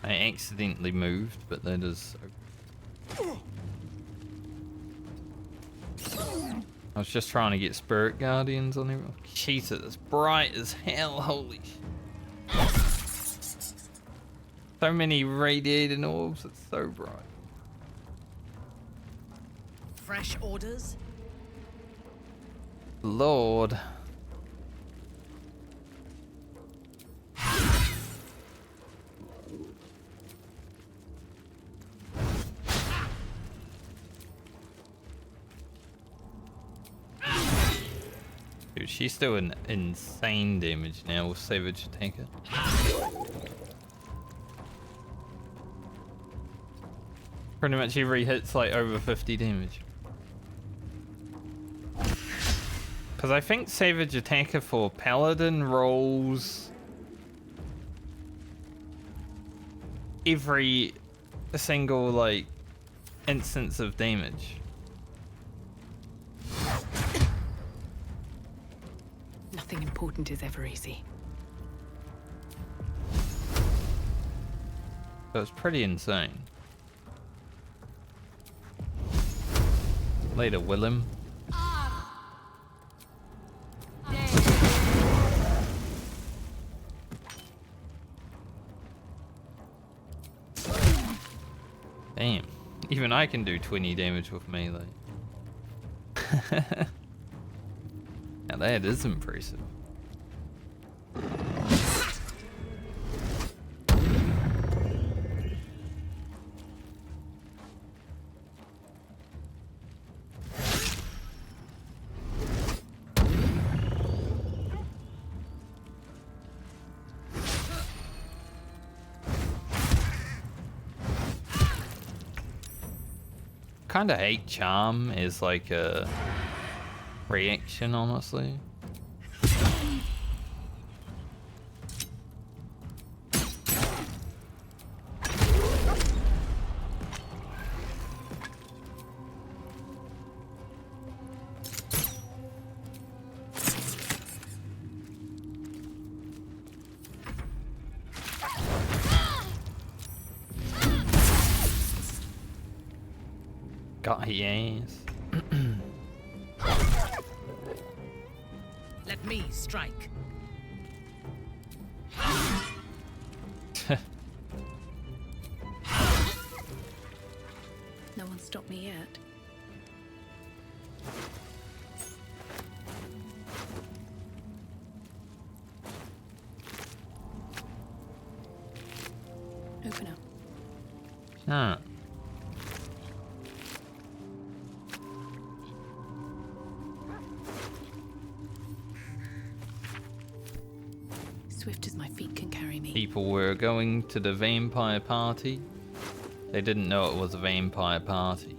I accidentally moved, but that is... I was just trying to get Spirit Guardians on everyone. Jesus, it's bright as hell, holy so many radiating orbs, it's so bright. Fresh orders? Lord. Dude, she's still in insane damage now with Savage Attacker. Pretty much every hit's like over 50 damage. Because I think Savage Attacker for Paladin rolls every single like instance of damage. Nothing important is ever easy. So it's pretty insane. Later, Willem. Damn, even I can do 20 damage with melee. Now that is impressive. kind of hate charm as like a reaction, honestly. Got his ass. Let me strike. No one stopped me yet. Open up. Huh. Swift as my feet can carry me. People were going to the vampire party. They didn't know it was a vampire party.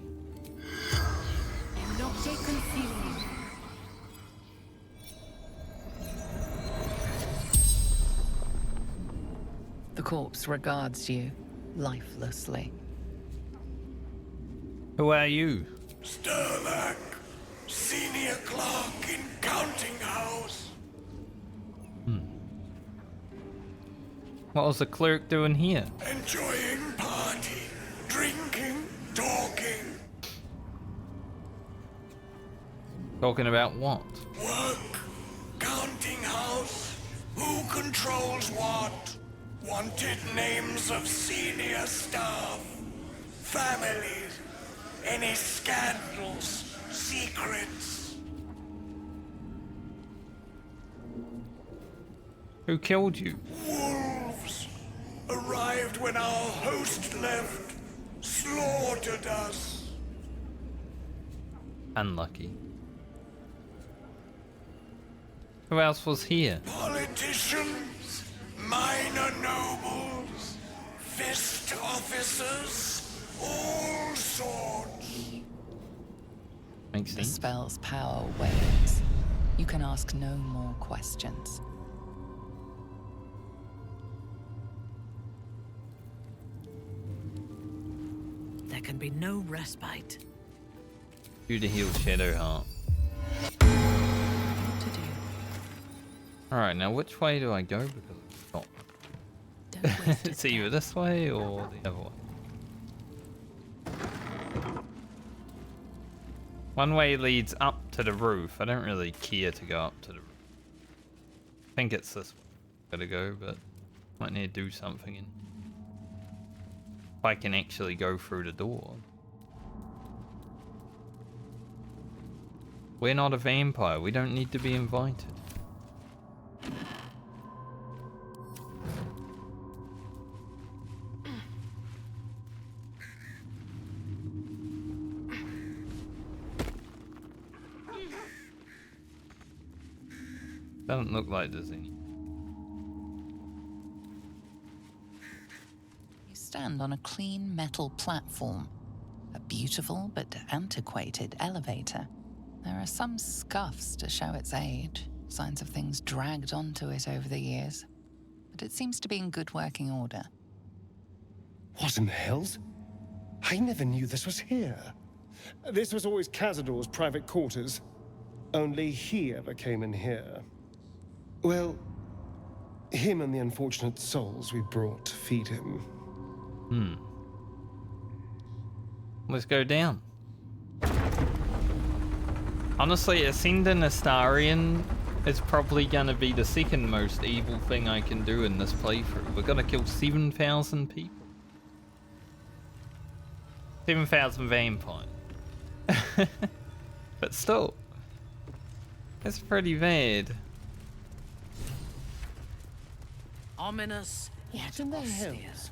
The corpse regards you lifelessly. Who are you? Sterlac, senior clerk in counting house. What was the clerk doing here? Enjoying party, drinking, talking. Talking about what? Work, counting house, who controls what? Wanted names of senior staff, families, any scandals, secrets. Who killed you? Wolves arrived when our host left, slaughtered us. Unlucky. Who else was here? Politicians, minor nobles, fist officers, all sorts. Makes The sense. spell's power wanes. You can ask no more questions. There can be no respite. You to heal Shadowheart. What to do? Alright, now which way do I go? Because it's not. It's either this way or the other way. One way leads up to the roof. I don't really care to go up to the roof. I think it's this way. Gotta go, but might need to do something in. If I can actually go through the door. We're not a vampire. We don't need to be invited. Doesn't look like there's any. You stand on a clean metal platform. A beautiful but antiquated elevator. There are some scuffs to show its age, signs of things dragged onto it over the years. But it seems to be in good working order. What in the hells? I never knew this was here. This was always Cazador's private quarters. Only he ever came in here. Well, him and the unfortunate souls we brought to feed him. Let's go down. Honestly, ascending Astarion is probably gonna be the second most evil thing I can do in this playthrough. We're gonna kill 7,000 people. 7,000 vampires. But still, it's pretty bad. Ominous, yet in the austere. hells?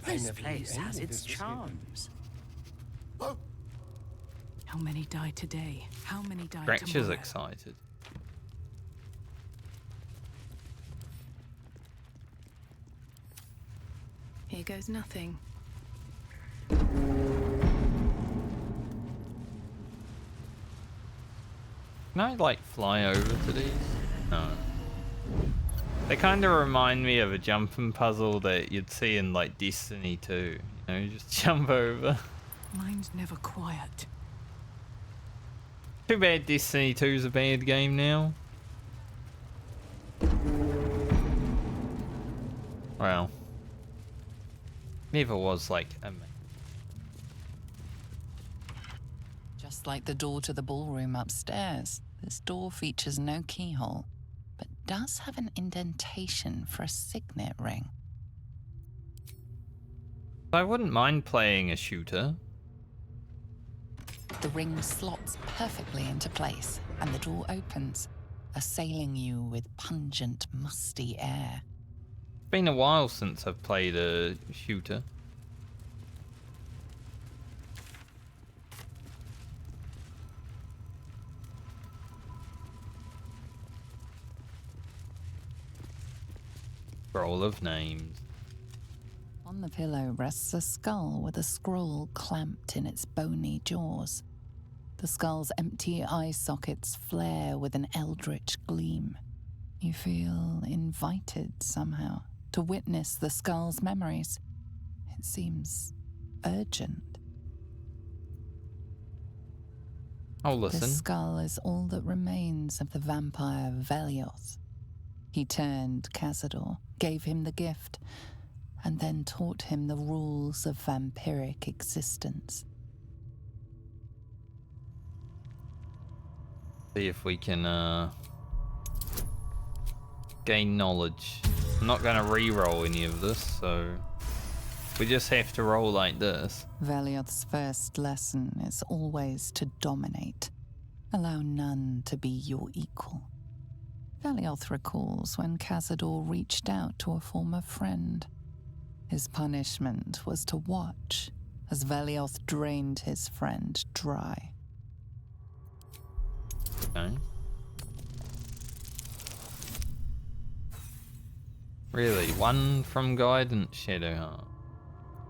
This never knew place any has of its this was here. charms. How many die today? How many die Gretch is tomorrow? excited. Here goes nothing. Can I like fly over to these? No. They kind of remind me of a jumping puzzle that you'd see in like Destiny 2. You know, you just jump over. Mine's never quiet. Too bad Destiny 2 is a bad game now. Well, never was like amazing. Just like the door to the ballroom upstairs, this door features no keyhole, but does have an indentation for a signet ring. I wouldn't mind playing a shooter. The ring slots perfectly into place, and the door opens, assailing you with pungent, musty air. It's been a while since I've played a shooter. Scroll of names. On the pillow rests a skull with a scroll clamped in its bony jaws. The skull's empty eye sockets flare with an eldritch gleam. You feel invited somehow to witness the skull's memories. It seems urgent. I'll listen. This skull is all that remains of the vampire Velioth. He turned Cazador, gave him the gift, and then taught him the rules of vampiric existence. See if we can gain knowledge. I'm not going to re-roll any of this, so we just have to roll like this. Velioth's first lesson is always to dominate. Allow none to be your equal. Velioth recalls when Cazador reached out to a former friend. His punishment was to watch as Velioth drained his friend dry. Okay. Really? One from guidance, Shadowheart?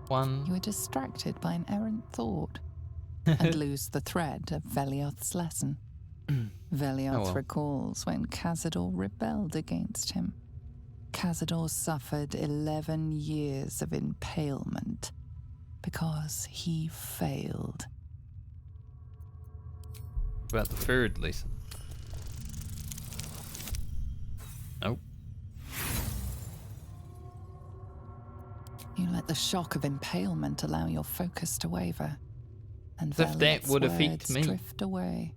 One? You are distracted by an errant thought and lose the thread of Velioth's lesson. Velioth recalls when Cazador rebelled against him. Cazador suffered 11 years of impalement because he failed. About the third lesson. Nope. You let the shock of impalement allow your focus to waver, and As if that would affect words me. drift away,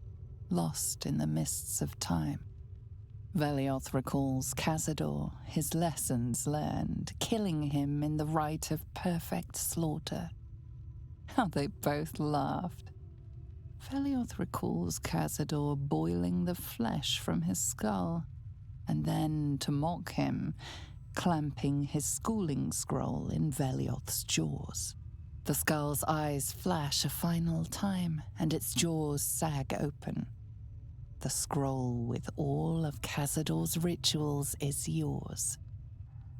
lost in the mists of time. Velioth recalls Cazador, his lessons learned, killing him in the rite of perfect slaughter. How they both laughed. Velioth recalls Cazador boiling the flesh from his skull, and then, to mock him, clamping his schooling scroll in Velioth's jaws. The skull's eyes flash a final time, and its jaws sag open. The scroll with all of Cazador's rituals is yours.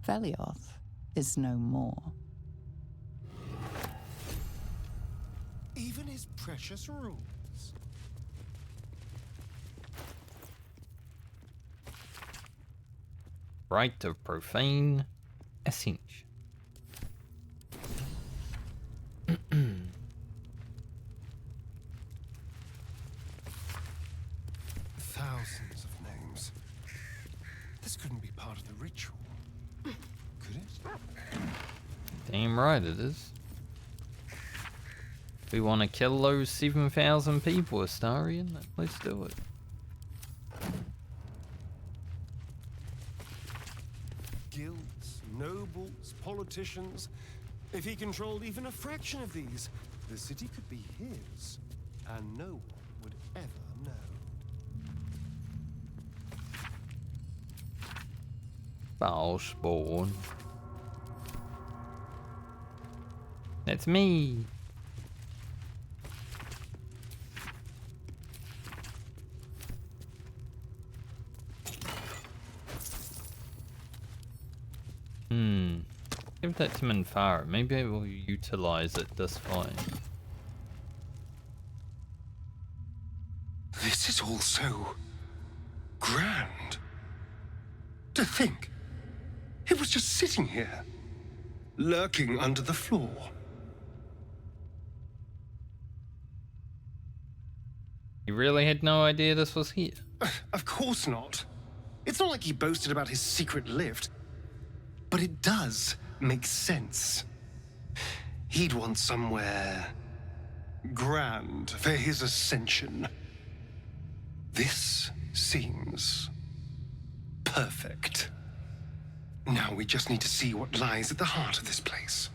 Velioth is no more. Even his precious rules. Rite of profane Ascension. Thousands of names. This couldn't be part of the ritual. Could it? Damn right it is. We want to kill those 7,000 people, Astarion. Let's do it. Guilds, nobles, politicians. If he controlled even a fraction of these, the city could be his, and no one would ever know. Foulspawn. That's me. Give that to Minfara. Maybe I will utilize it this fight. This is all so grand. To think, it was just sitting here, lurking under the floor. You really had no idea this was here? Of course not. It's not like he boasted about his secret lift. But it does make sense. He'd want somewhere grand for his ascension. This seems perfect. Now we just need to see what lies at the heart of this place.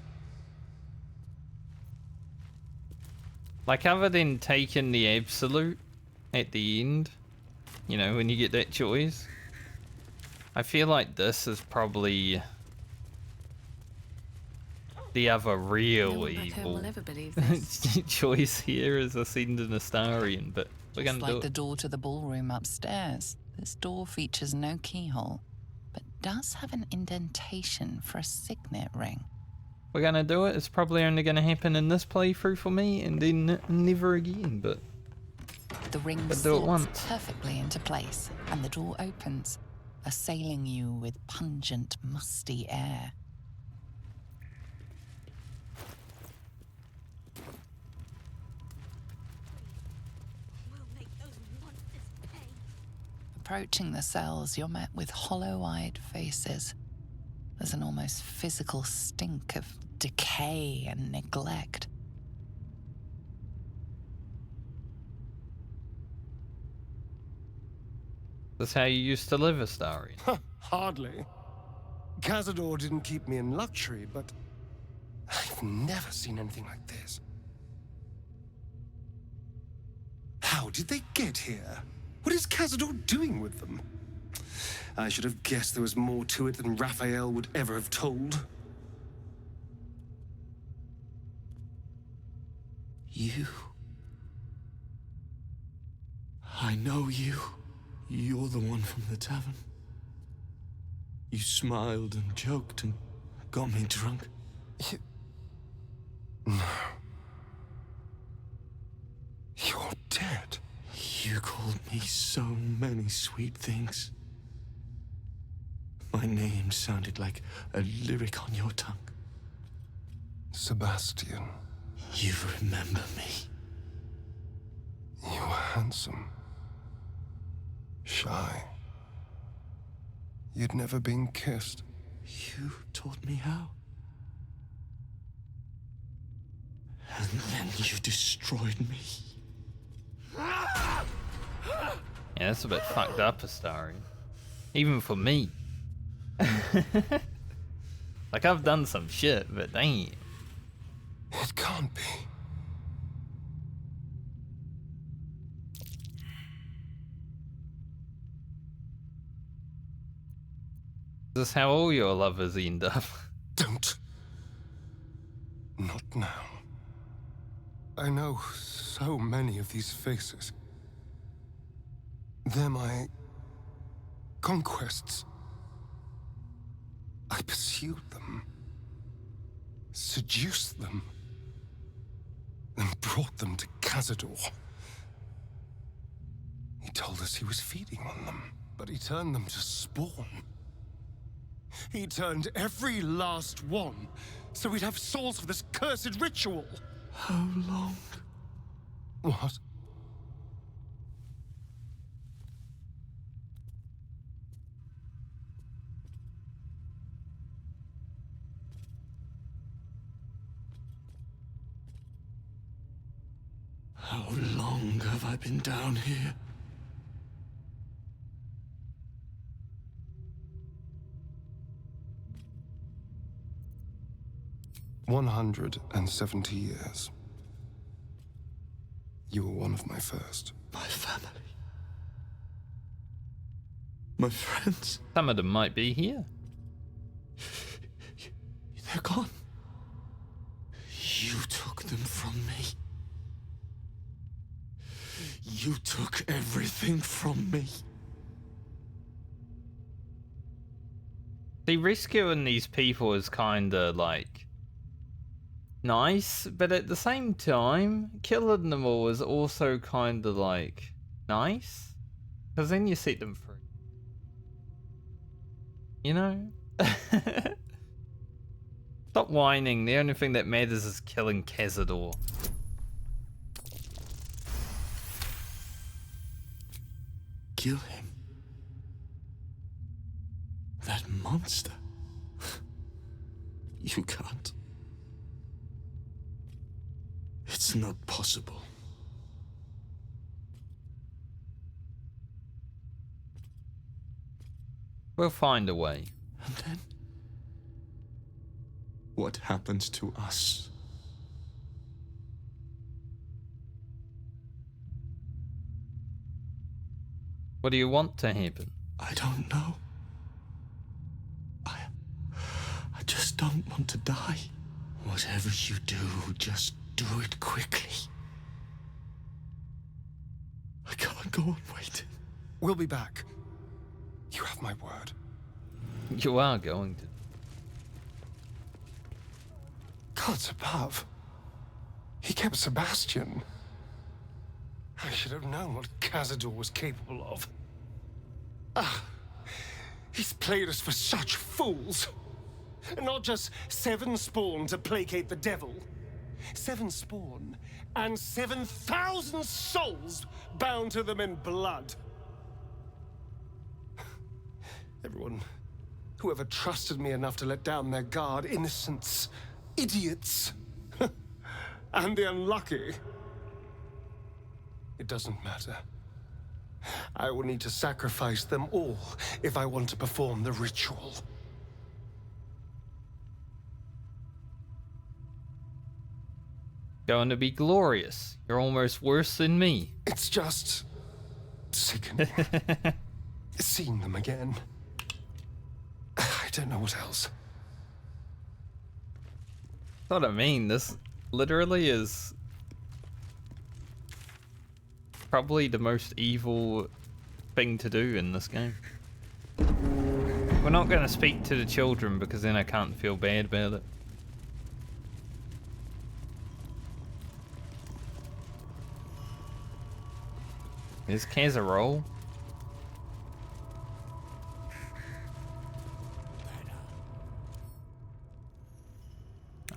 Like, other than taking the absolute at the end, you know, when you get that choice, I feel like this is probably the other real evil will ever believe this. choice here is ascending Astarion, but we're Just gonna do like the it. door to the ballroom upstairs, this door features no keyhole, but does have an indentation for a signet ring. We're gonna do it. It's probably only gonna happen in this playthrough for me, and then never again, but The ring but do it slips once. perfectly into place, and the door opens, assailing you with pungent, musty air. Approaching the cells, you're met with hollow-eyed faces. There's an almost physical stink of decay and neglect. That's how you used to live, Astarion. Hardly. Cazador didn't keep me in luxury, but I've never seen anything like this. How did they get here? What is Cazador doing with them? I should have guessed there was more to it than Raphael would ever have told. You. I know you. You're the one from the tavern. You smiled and joked and got me drunk. No. You're dead. You called me so many sweet things. My name sounded like a lyric on your tongue. Sebastian. You remember me. You were handsome. Shy. You'd never been kissed. You taught me how. And then you destroyed me. Yeah, that's a bit fucked up, Astarion. Even for me. Like, I've done some shit, but damn. It can't be. Is this how all your lovers end up? Don't. Not now. I know so many of these faces. They're my conquests. I pursued them, seduced them, and brought them to Cazador. He told us he was feeding on them, but he turned them to spawn. He turned every last one, so we'd have souls for this cursed ritual. How long? What? How long have I been down here? "170 years. You were one of my first. My family. My friends. Some of them might be here. They're gone. You took them from me. You took everything from me. See, rescuing these people is kinda like nice, but at the same time, killing them all is also kinda like nice, because then you set them free. You know? Stop whining. The only thing that matters is killing Cazador. Kill him. That monster. You can't. It's not possible. We'll find a way. And then? What happens to us? What do you want to happen? I don't know. I just don't want to die. Whatever you do, just do it quickly. I can't go on waiting. We'll be back. You have my word. You are going to. Gods above. He kept Sebastian. I should have known what Cazador was capable of. He's played us for such fools. Not just 7 spawn to placate the devil. 7 spawn and 7,000 souls bound to them in blood. Everyone, whoever trusted me enough to let down their guard, innocents, idiots, and the unlucky. It doesn't matter. I will need to sacrifice them all if I want to perform the ritual. Going to be glorious. You're almost worse than me. It's just sickening. Seeing them again. I don't know what else. That's what I mean. This literally is probably the most evil thing to do in this game. We're not going to speak to the children because then I can't feel bad about it. There's Cazador.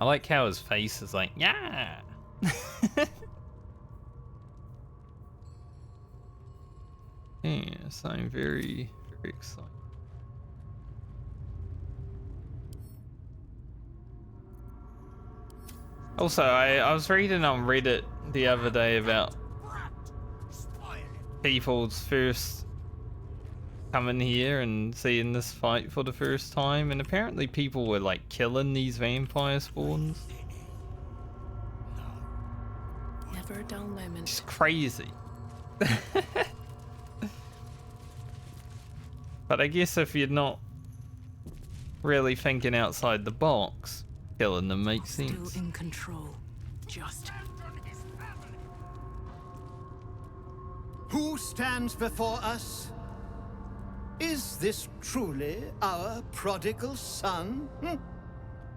I like how his face is like, yeah. Yes, I'm very, very excited. Also, I was reading on Reddit the other day about people's first coming here and seeing this fight for the first time, and apparently people were like killing these vampire spawns. Never a dull moment. It's crazy. But I guess if you're not really thinking outside the box, killing them makes sense. Still in control. Just. Who stands before us? Is this truly our prodigal son?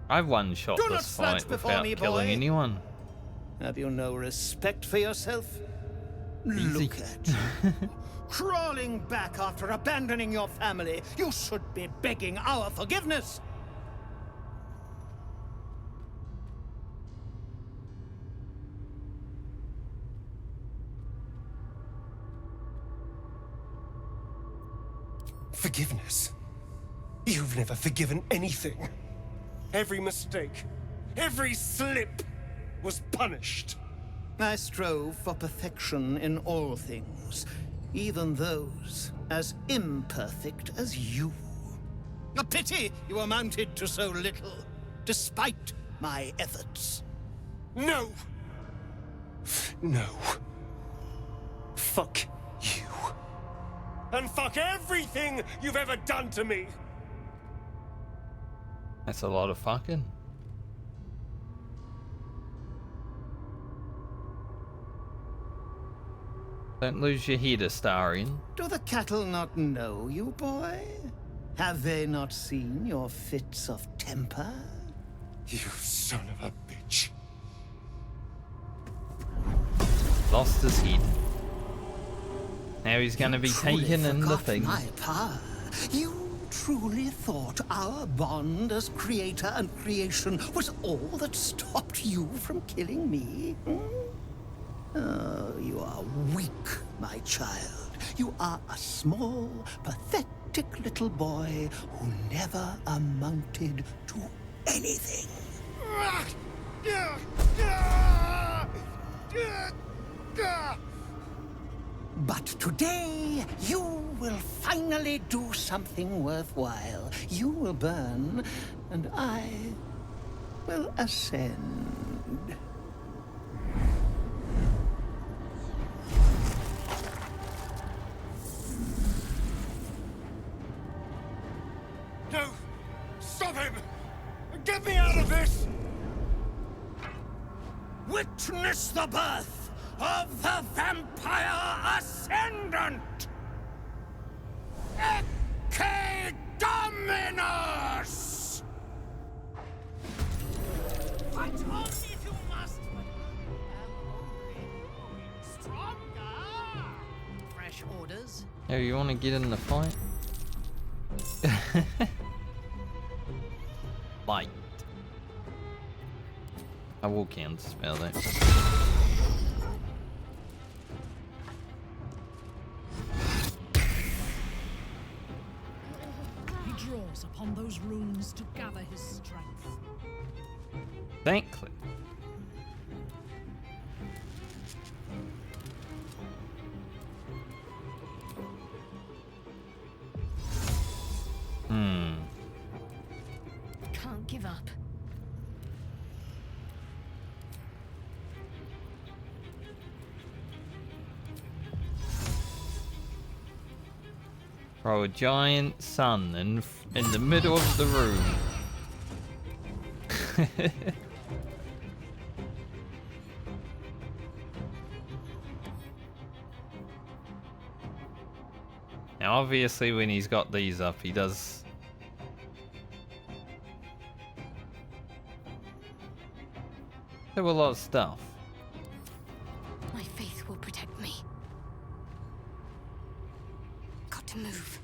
I've one-shot Do not this slouch fight before without me, killing boy. anyone. Have you no respect for yourself? Easy. Look at you. Crawling back after abandoning your family. You should be begging our forgiveness. Forgiveness? You've never forgiven anything. Every mistake, every slip was punished. I strove for perfection in all things, even those as imperfect as you. A pity you amounted to so little, despite my efforts. No! No. Fuck you. And fuck everything you've ever done to me! That's a lot of fucking. Don't lose your head, Astarion. Do the cattle not know you, boy? Have they not seen your fits of temper? You son of a bitch. Lost his head. Now he's gonna be taken in the thing. My power. You truly thought our bond as creator and creation was all that stopped you from killing me? Oh, you are weak, my child. You are a small, pathetic little boy who never amounted to anything. But today, you will finally do something worthwhile. You will burn, and I will ascend. No! Stop him! Get me out of this! Witness the birth of the Vampire Ascendant! Ecce Dominus! Fight on if you must. Stronger. Fresh orders. Oh, you want to get in the fight? Light. I will counter spell that. He draws upon those runes to gather his strength. Thankfully. Can't give up. Throw a giant sun in the middle of the room. Now obviously when he's got these up, he does do a lot of stuff. My faith will protect me. Got to move.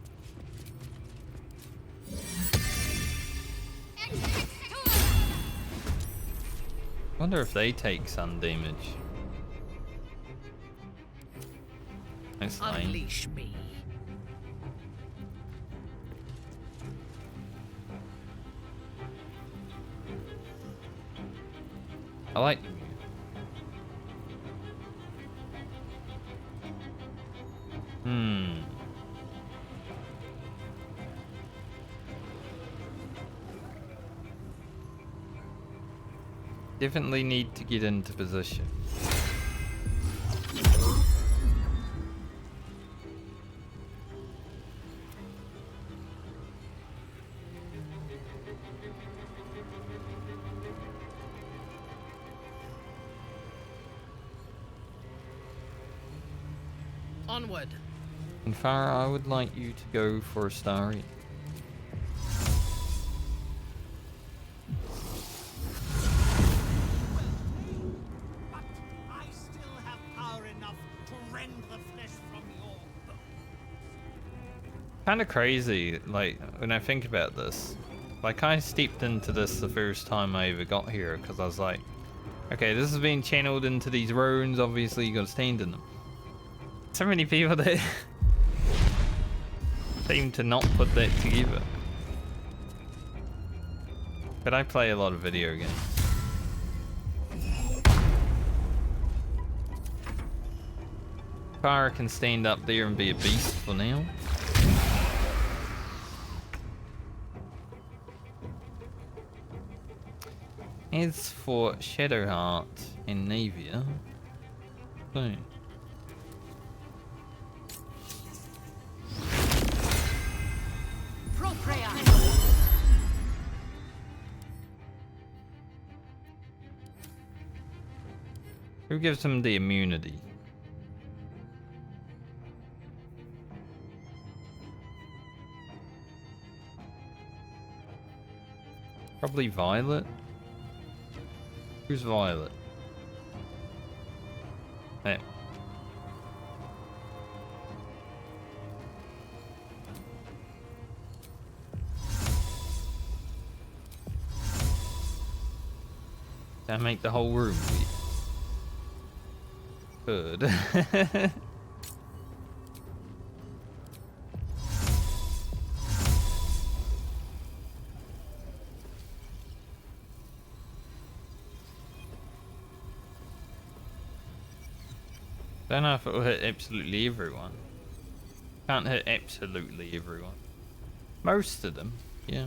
Wonder if they take sun damage. That's lame. Unleash me. I like. Definitely need to get into position. Onward. And Farah, I would like you to go for Astarion. Kind of crazy, like, when I think about this. Like, I stepped into this the first time I ever got here, because I was like, okay, this is being channeled into these runes, obviously you gotta stand in them. So many people that seem to not put that together. But I play a lot of video games. Farah can stand up there and be a beast for now. As for Shadowheart and Navia, boom. Who gives him the immunity? Probably Violet. Who's Violet? Hey. That make the whole room weird. Good. Don't know if it will hit absolutely everyone. Can't hit absolutely everyone. Most of them, yeah.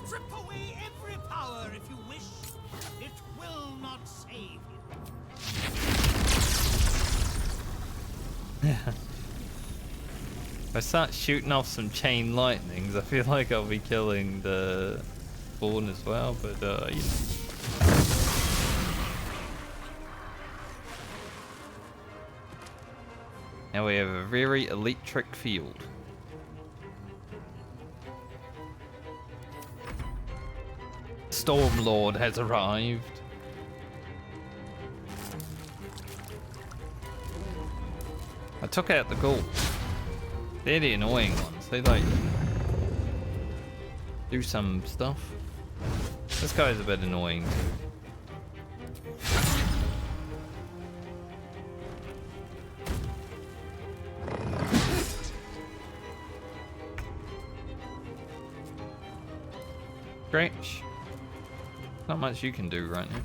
Strip away every power if you wish. It will not save you. If I start shooting off some chain lightnings, I feel like I'll be killing the spawn as well, but you know. Now we have a very electric field. Stormlord has arrived. I took out the ghouls. They're the annoying ones. They like do some stuff. This guy's a bit annoying too. Stretch. Not much you can do right now.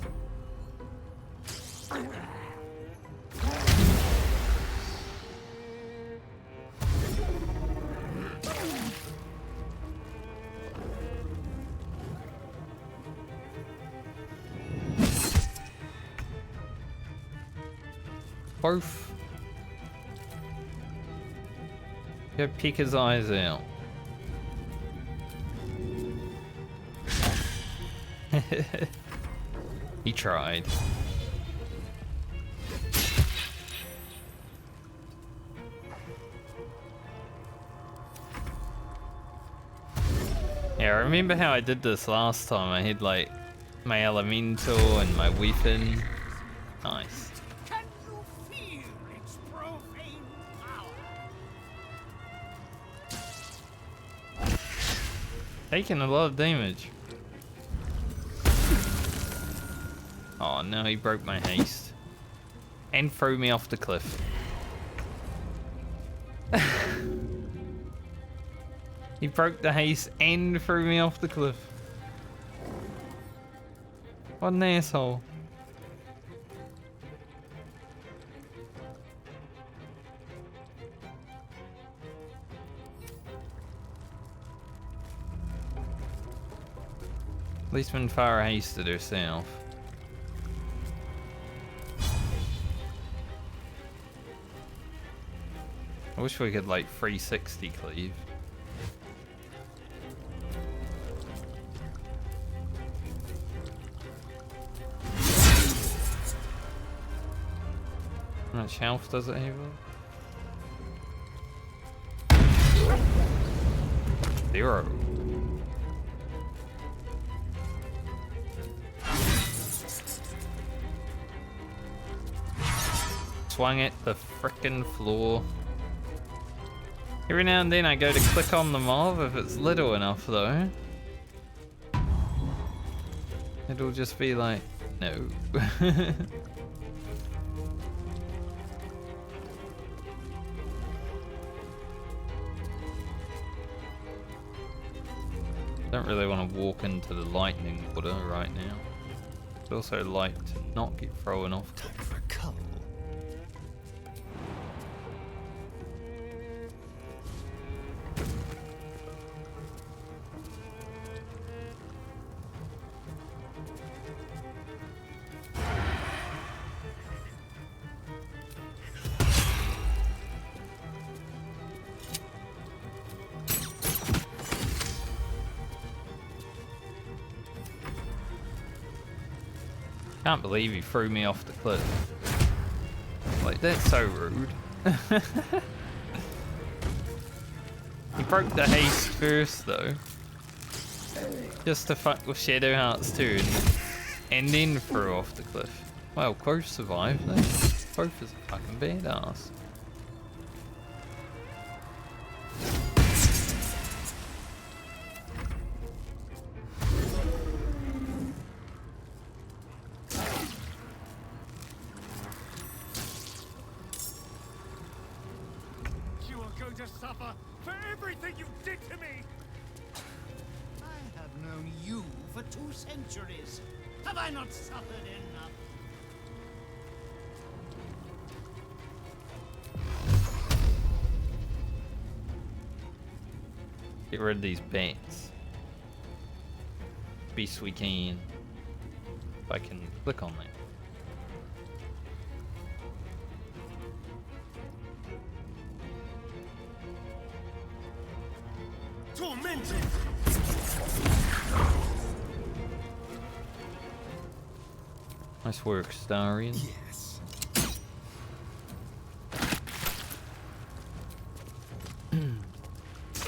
Both. Go pick his eyes out. He tried. Yeah, I remember how I did this last time. I had like my elemental and my weapon. Nice. Can you feel its profane power? Taking a lot of damage. Oh no, he broke my haste. And threw me off the cliff. He broke the haste and threw me off the cliff. What an asshole. At least when Farah hasted herself. I wish we could like 360 cleave. How much health does it have? 0. Swung at the frickin' floor. Every now and then I go to click on the mob if it's little enough though. It'll just be like, no. Don't really want to walk into the lightning water right now. I'd also like to not get thrown off. Time for a cull. Can't believe he threw me off the cliff. Like, That's so rude. He broke the haste first though. Just to fuck with Shadow Hearts 2 and then threw off the cliff. Well, Quoth survived though. Quoth is a fucking badass. You are going to suffer for everything you did to me! I have known you for 2 centuries. Have I not suffered enough? Get rid of these bats. Best we can. If I can click on that. Tormented! Nice work, Astarion. Yes.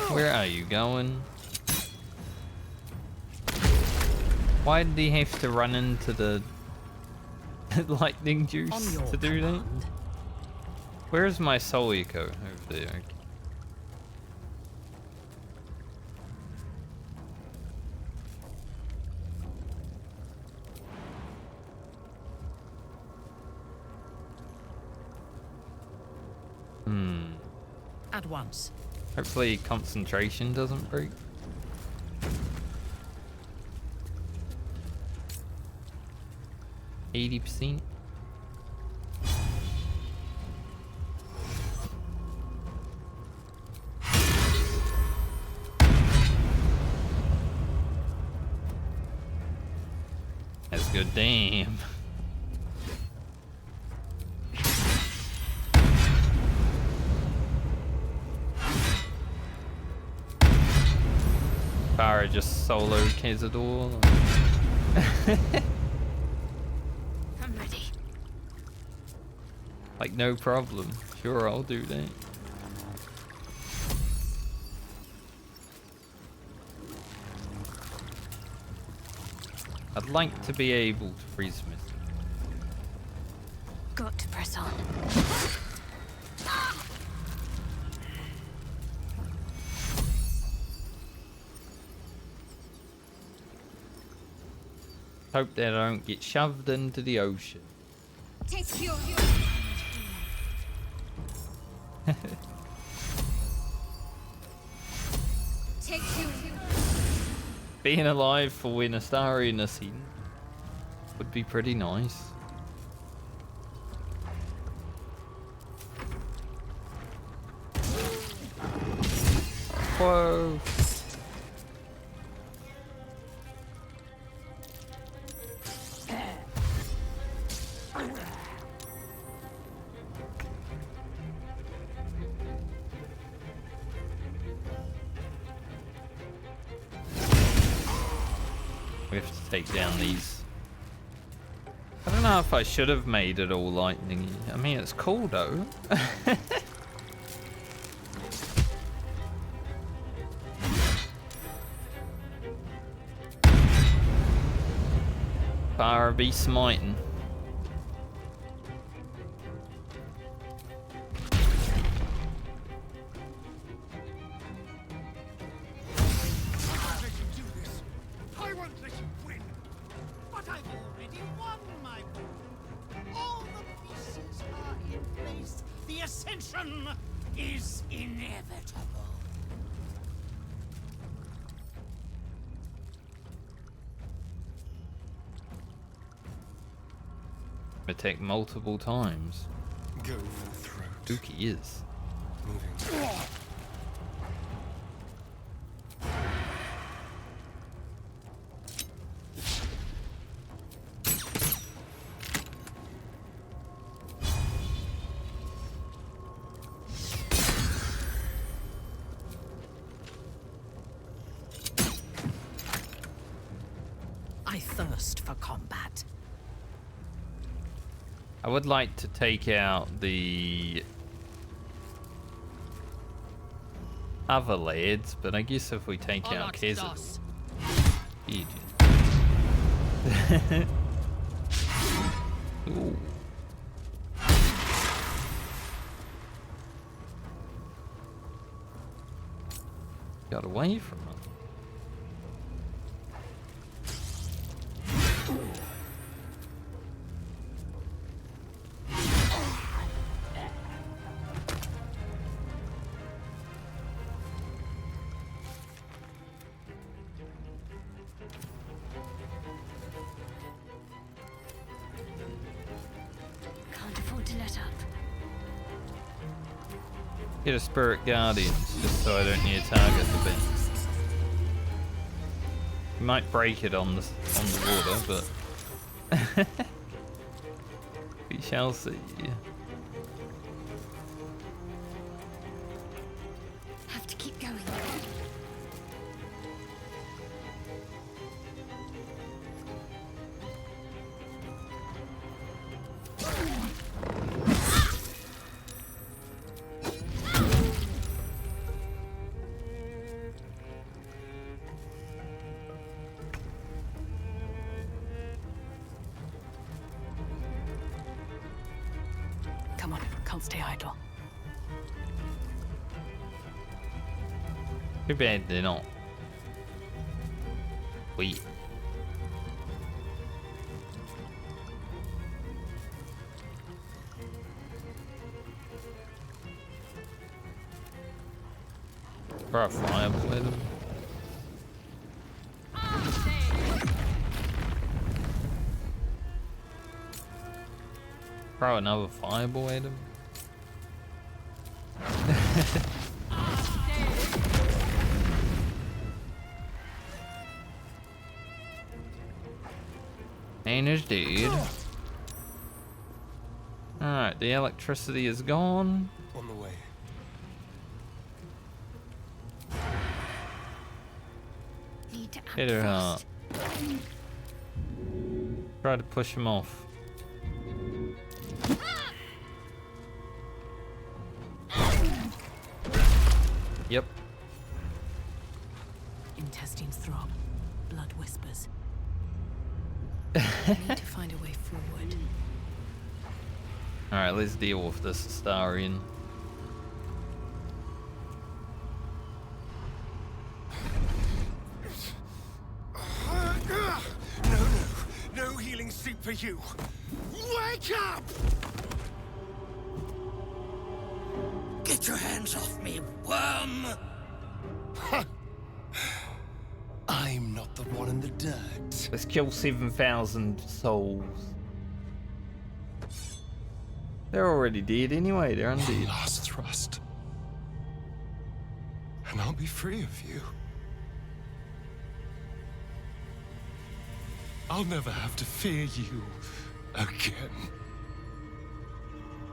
Where are you going? Why did he have to run into the lightning juice to do that? Where's my soul echo? Over there. At once. Hopefully concentration doesn't break. %. That's good, damn. Farah just solo Cazador. I'm ready. Like, no problem. Sure, I'll do that. I'd like to be able to freeze Smith. Got to press on. Hope that I don't get shoved into the ocean. Take your Take you. Being alive for when Astarion is seen would be pretty nice. Whoa. We have to take down these. I don't know if I should have made it all lightning. I mean, it's cool though. Fire be smiting. The Ascension is inevitable. Attack multiple times. Go for the throat. Dookie is. Moving. I thirst for combat. I would like to take out the other lads, but I guess if we take out Cazador... Ooh. Got away from him. Can't afford to let up. Get a Spirit Guardians, just so I don't need a target to beat. You might break it on the water, but we shall see. Have to keep going. Come on, can't stay idle. Too bad they're not. Wait. Throw a fireball at him. Throw another fireball at him. And is dead. Alright, the electricity is gone. On the way. Need to Hit her frost. heart. Try to push him off. Yep. Intestines throb. Blood whispers. I need to find a way forward. Alright, let's deal with this Astarion. No healing soup for you. Wake up! Get your hands off me, worm! I'm not the one in the dirt. Let's kill 7,000 souls. They're already dead anyway, they're undead. Last thrust. And I'll be free of you. I'll never have to fear you again.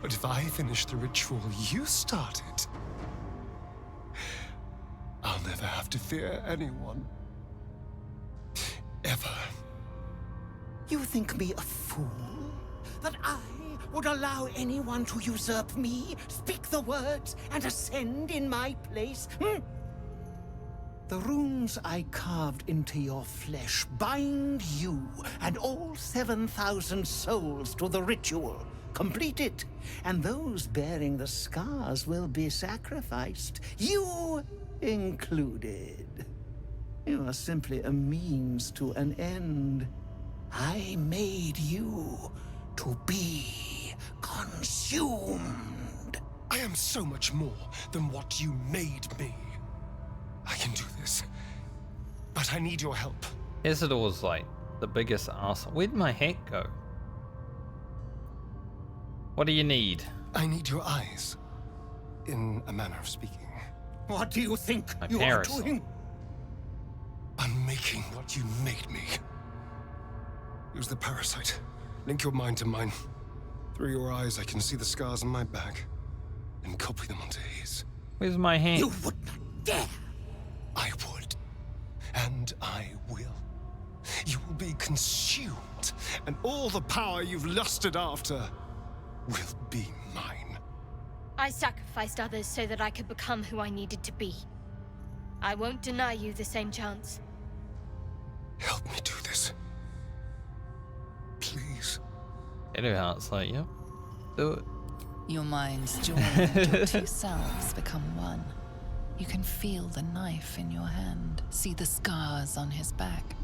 But if I finish the ritual you started, I'll never have to fear anyone. Ever. You think me a fool? That I would allow anyone to usurp me, speak the words, and ascend in my place? The runes I carved into your flesh bind you and all 7,000 souls to the ritual. Complete it, and those bearing the scars will be sacrificed, you included. You are simply a means to an end. I made you to be consumed. I am so much more than what you made me. I can do this, but I need your help. Cazador's like the biggest arsehole. Where'd my hat go? What do you need? I need your eyes, in a manner of speaking. What do you think My you parasol. are doing? Unmaking what you made me. Use the parasite. Link your mind to mine. Through your eyes, I can see the scars on my back, and copy them onto his. Where's my hand? You would not dare! I would. And I will. You will be consumed, and all the power you've lusted after will be mine. I sacrificed others so that I could become who I needed to be. I won't deny you the same chance. Help me do this. Please. Shadowheart's like, yep, do it. Your minds join and your two selves become one. You can feel the knife in your hand, see the scars on his back,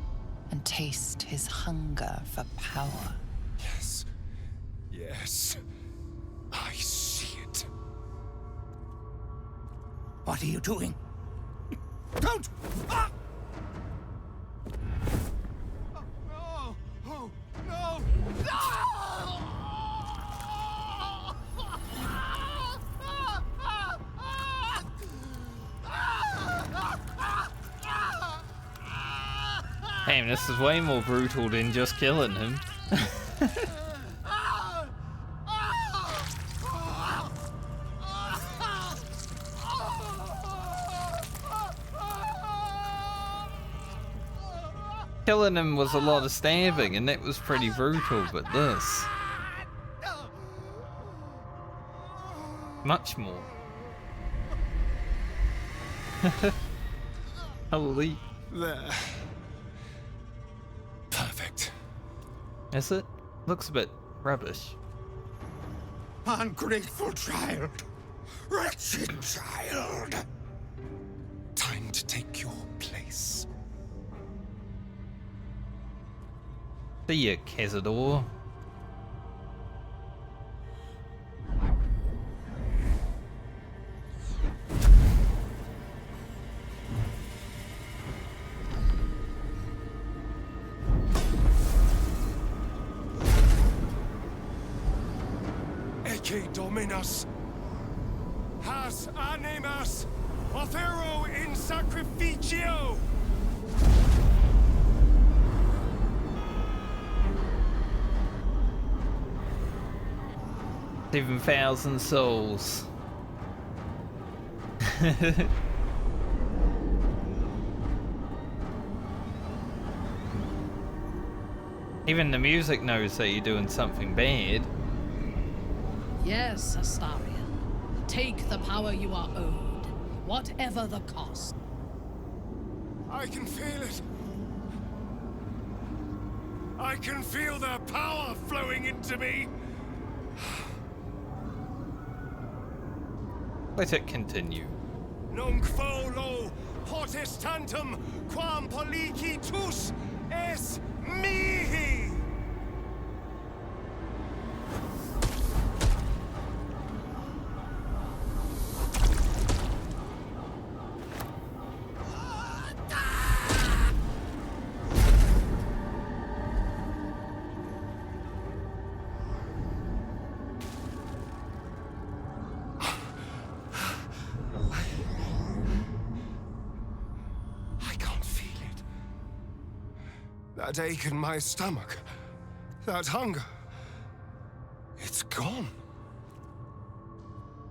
and taste his hunger for power. Yes. Yes. I see it. What are you doing? Don't! Ah! No! Oh, no! Damn, this is way more brutal than just killing him. Killing him was a lot of stabbing, and that was pretty brutal, but this... much more. Holy... There. Perfect. Is it? Looks a bit rubbish. Ungrateful child. Wretched child. Time to take your place. See ya, Cazador. Ecce Dominus. Has animas, offero in sacrificio. 7,000 souls. Even the music knows that you're doing something bad. Yes, Astarion. Take the power you are owed, whatever the cost. I can feel it. I can feel the power flowing into me. Let it continue. Nunc volo potestantem quam policitus es mihi. That ache in my stomach, that hunger, it's gone.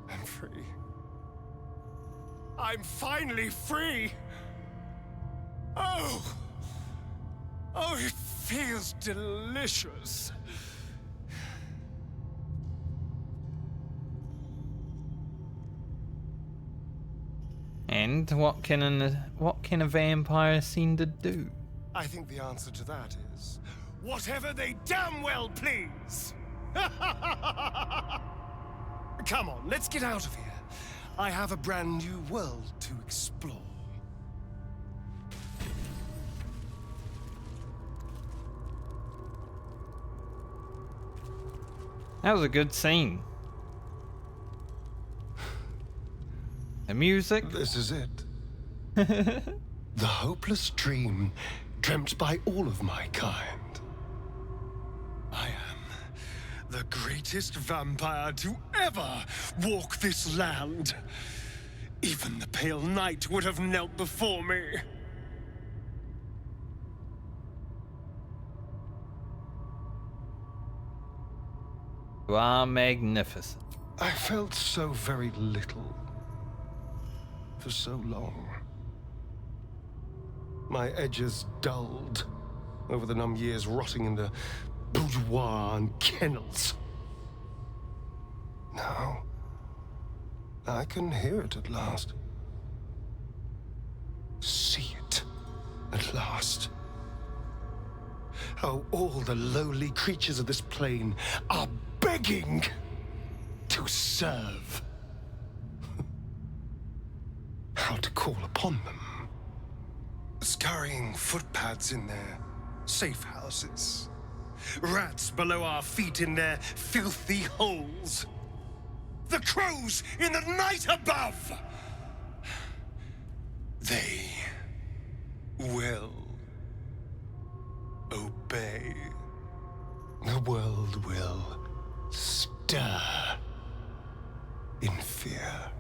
I'm free. I'm finally free. Oh, it feels delicious. And what can a vampire seem to do? I think the answer to that is whatever they damn well please. Come on, let's get out of here. I have a brand new world to explore. That was a good scene. The music. This is it. The hopeless dream dreamt by all of my kind. I am the greatest vampire to ever walk this land. Even the pale knight would have knelt before me. You are magnificent. I felt so very little for so long. My edges dulled over the numb years rotting in the boudoir and kennels. Now, I can hear it at last. See it at last. How all the lowly creatures of this plane are begging to serve. How to call upon them. Scurrying footpads in their safe houses. Rats below our feet in their filthy holes. The crows in the night above! They will obey. The world will stir in fear.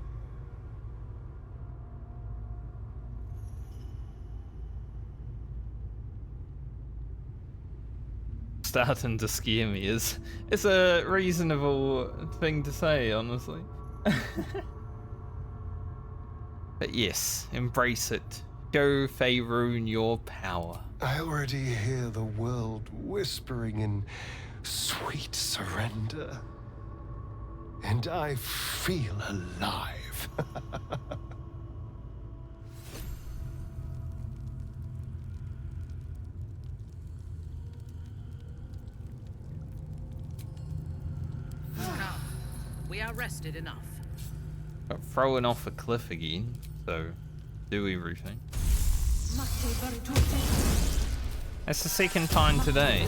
Starting to scare me is it's a reasonable thing to say, honestly. But yes, embrace it. Show Faerun your power. I already hear the world whispering in sweet surrender. And I feel alive. Come, we are rested enough. But throwing off a cliff again, so do everything. That's the second time today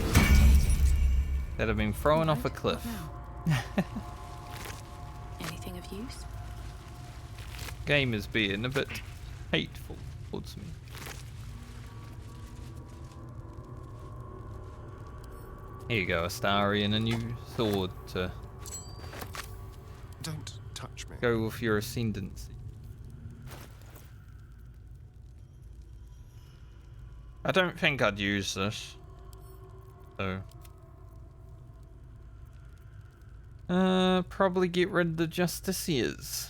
that I've been thrown off a cliff. Anything of use? Game is being a bit hateful towards me. Here you go, Astarion, a new sword to Don't touch me. go with your ascendancy. I don't think I'd use this. So. Probably get rid of the Justiciars.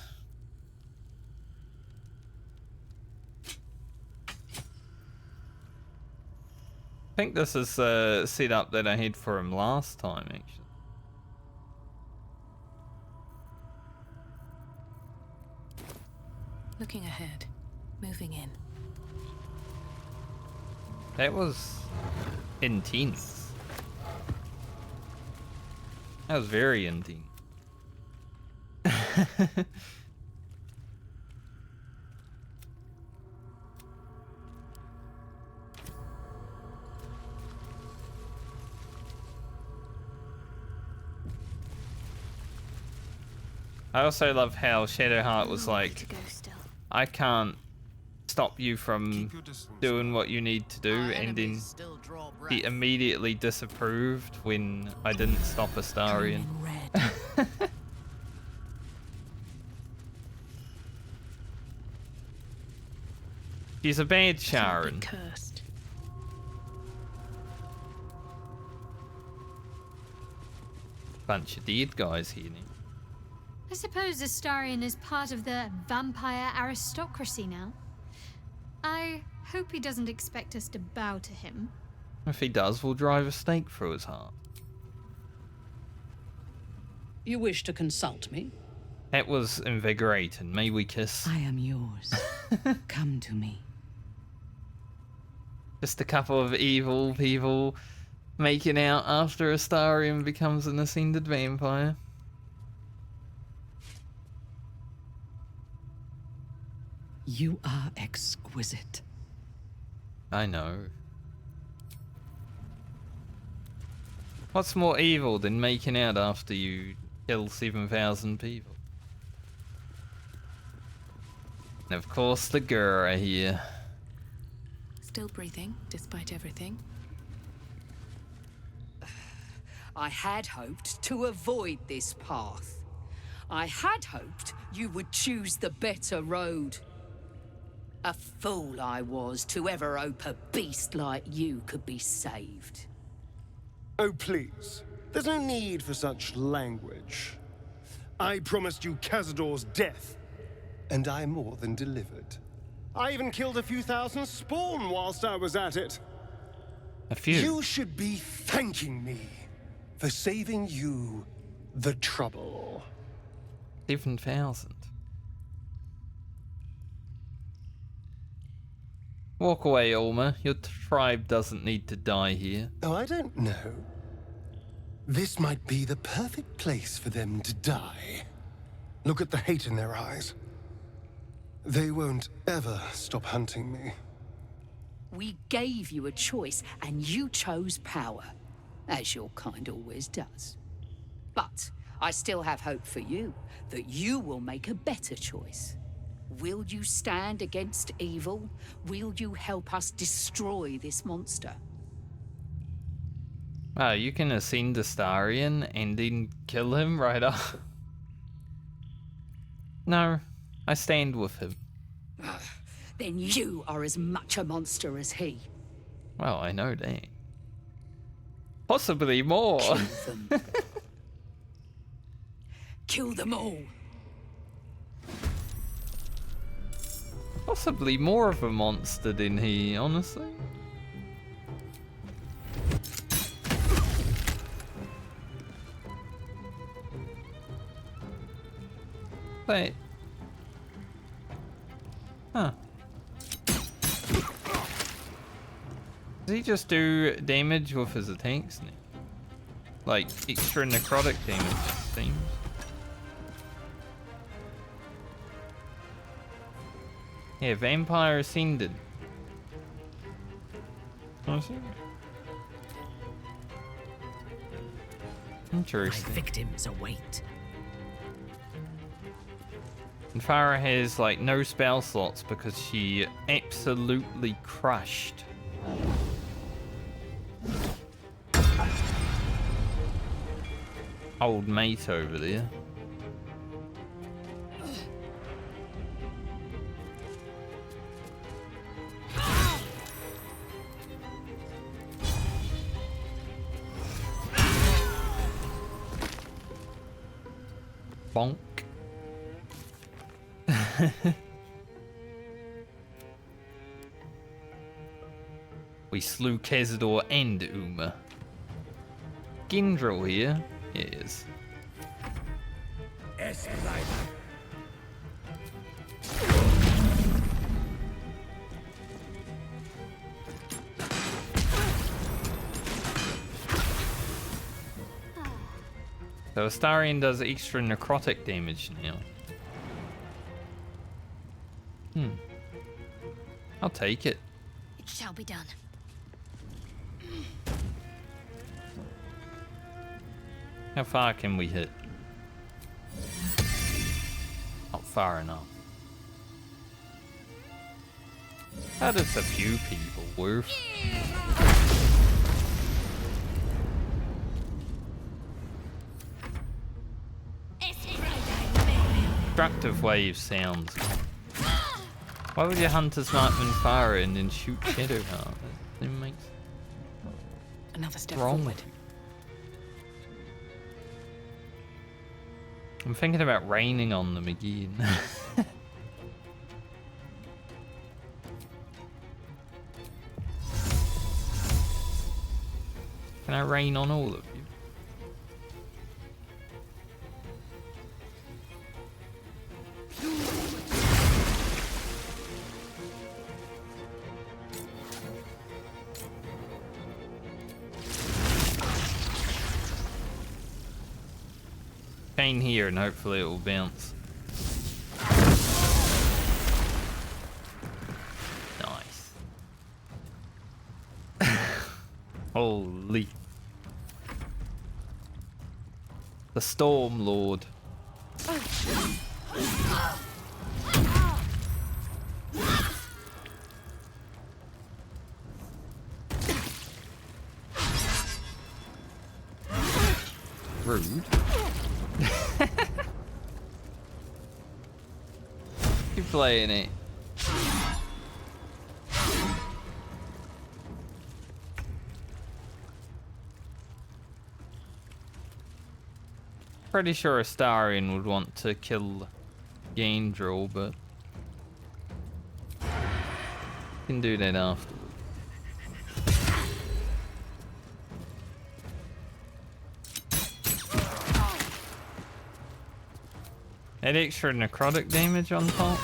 I think this is the setup that I had for him last time, actually. Looking ahead, moving in. That was intense. That was very intense. I also love how Shadowheart was like, I can't stop you from doing what you need to do, and then he immediately disapproved when I didn't stop Astarion. She's a bad Sharon. Cursed. Bunch of dead guys here now. I suppose Astarion is part of the vampire aristocracy now. I hope he doesn't expect us to bow to him. If he does, we'll drive a stake through his heart. You wish to consult me? That was invigorating. May we kiss? I am yours. Come to me. Just a couple of evil people making out after Astarion becomes an ascended vampire. You are exquisite. I know. What's more evil than making out after you kill 7,000 people? And of course the Gura here. Still breathing, despite everything. I had hoped to avoid this path. I had hoped you would choose the better road. A fool I was to ever hope a beast like you could be saved. Oh, please. There's no need for such language. I promised you Cazador's death, and I more than delivered. I even killed a few thousand spawn whilst I was at it. A few? You should be thanking me for saving you the trouble. 7,000. Walk away, Ulma. Your tribe doesn't need to die here. Oh, I don't know. This might be the perfect place for them to die. Look at the hate in their eyes. They won't ever stop hunting me. We gave you a choice, and you chose power, as your kind always does. But I still have hope for you, that you will make a better choice. Will you stand against evil? Will you help us destroy this monster? Wow, you can ascend Astarion and then kill him right off. No, I stand with him. Then you are as much a monster as he. Well, I know that. Possibly more. Kill them. Kill them all. Possibly more of a monster than he, honestly. Wait. Huh. Does he just do damage with his attacks now? Like, extra necrotic damage, it seems. Yeah, Vampire Ascended. Interesting. My victims await. And Farah has like no spell slots because she absolutely crushed. Old mate over there. Bonk. We slew Cazador and Uma. Gendril here. Yes. So Astarion does extra necrotic damage now. I'll take it. It shall be done. How far can we hit? Not far enough. That is a few people worth. Destructive wave sounds. Why would you hunt as Markman fire and then shoot Shadowheart? That makes another step wrong forward. with you. I'm thinking about raining on them again. Can I rain on all of you? Chain here and hopefully it will bounce. Nice. Holy. The Storm Lord. Rude. Keep playing it. Pretty sure Astarion would want to kill Gendril, but can do that afterwards. Add extra necrotic damage on top.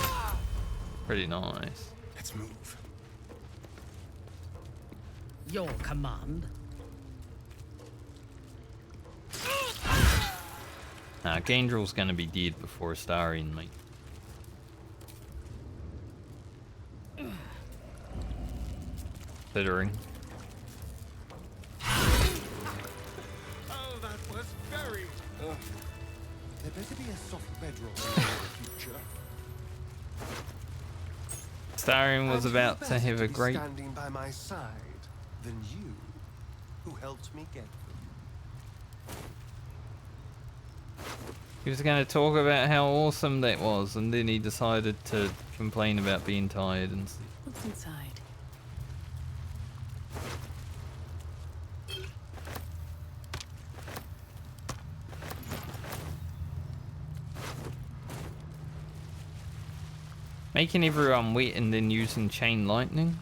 Pretty nice. Let's move. Your command. Nah, Gaindrill's gonna be dead before Astarion, mate. Considering. Oh, that was very... there better be a soft bedrock in the future. Astarion was And about who to have better a be great... standing by my side than you, who helped me get them. He was going to talk about how awesome that was, and then he decided to complain about being tired and stuff. What's inside? Making everyone wet and then using chain lightning?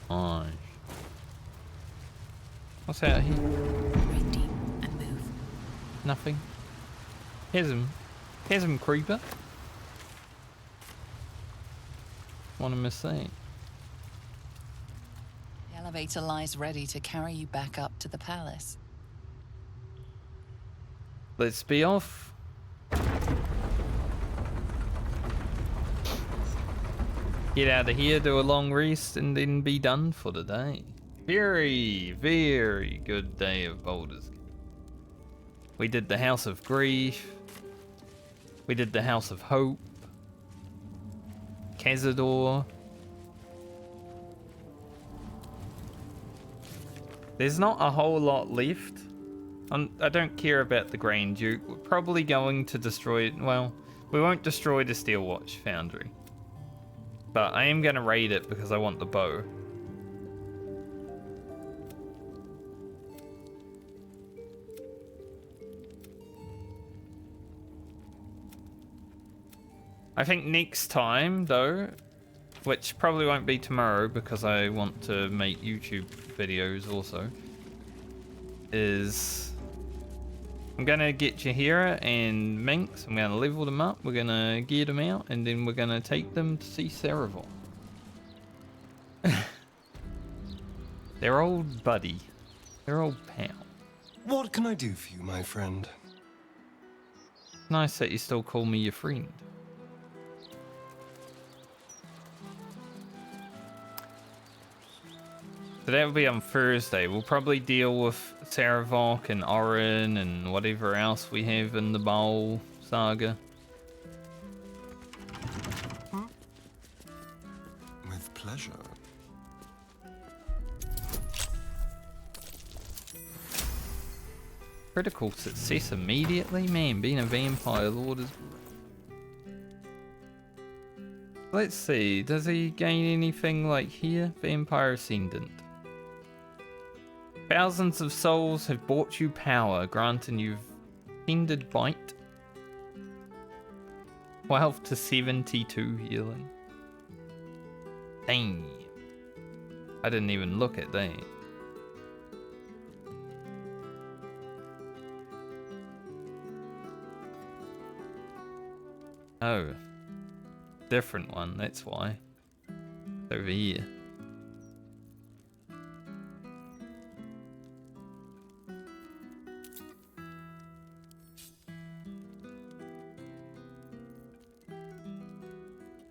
Nice. What's out here? Breathe deep and move. Nothing. Chasm creeper. Wanna miss that? The elevator lies ready to carry you back up to the palace. Let's be off. Get out of here, do a long rest, and then be done for the day. Very, very good day of Baldur's Gate. We did the House of Grief. We did the House of Hope. Cazador. There's not a whole lot left. I don't care about the Grand Duke. We're probably going to destroy it. Well, we won't destroy the Steel Watch Foundry. But I am going to raid it because I want the bow. I think next time, though, which probably won't be tomorrow because I want to make YouTube videos also, is I'm going to get Jaheira and Minx. I'm going to level them up. We're going to gear them out, and then we're going to take them to see Cereval. They're old buddy. They're old pal. What can I do for you, my friend? Nice that you still call me your friend. So that will be on Thursday. We'll probably deal with Saravok and Orin and whatever else we have in the Bowl saga. With pleasure. Critical success immediately? Man, being a vampire lord is... Let's see, does he gain anything like here? Vampire Ascendant. Thousands of souls have bought you power, granting you Tended Bite. 12 to 72 healing. Dang. I didn't even look at that. Oh. Different one, that's why. It's over here.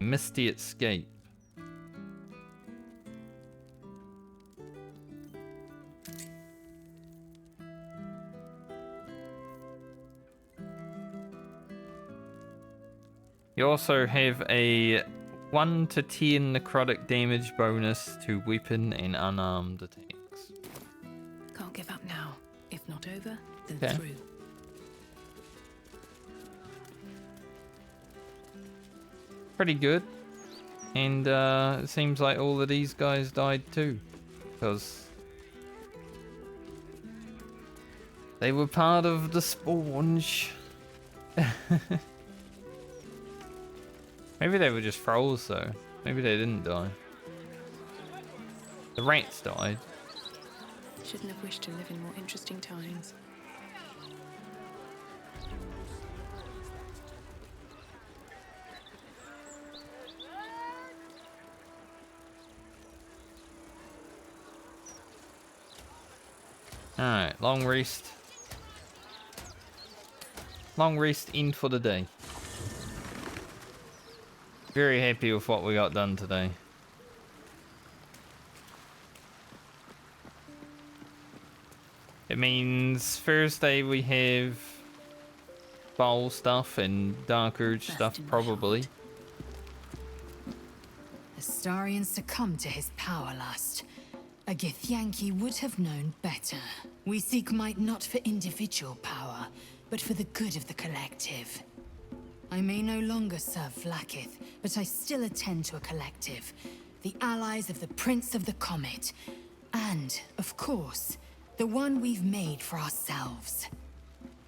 Misty Escape. You also have a 1 to 10 necrotic damage bonus to weapon and unarmed attacks. Can't give up now. If not over, then Okay. through. Pretty good. And it seems like all of these guys died too. Because they were part of the sponge. Maybe they were just trolls though. Maybe they didn't die. The rats died. Shouldn't have wished to live in more interesting times. Alright, long rest. Long rest in for the day. Very happy with what we got done today. It means Thursday we have bowl stuff and Dark Urge stuff, probably. Astarion succumbed to his power lust. A Githyanki would have known better. We seek might not for individual power, but for the good of the collective. I may no longer serve Vlaakith, but I still attend to a collective. The allies of the Prince of the Comet. And, of course, the one we've made for ourselves.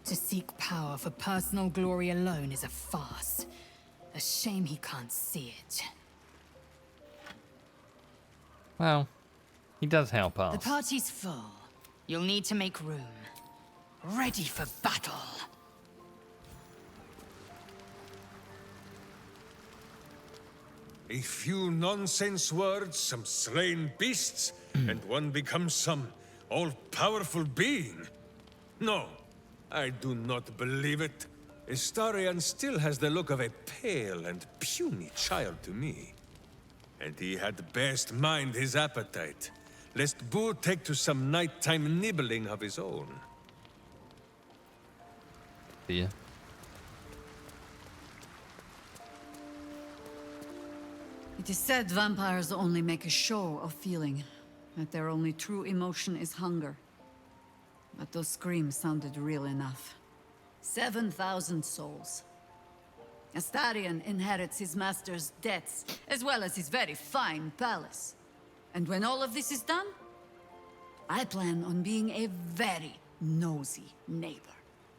To seek power for personal glory alone is a farce. A shame he can't see it. Well, he does help us. The party's full. You'll need to make room. Ready for battle. A few nonsense words, some slain beasts, and one becomes some all-powerful being. No, I do not believe it. Astarion still has the look of a pale and puny child to me. And he had best mind his appetite, lest Boo take to some nighttime nibbling of his own. Yeah. It is said vampires only make a show of feeling, that their only true emotion is hunger. But those screams sounded real enough. 7,000 souls. Astarion inherits his master's debts, as well as his very fine palace. And when all of this is done, I plan on being a very nosy neighbor.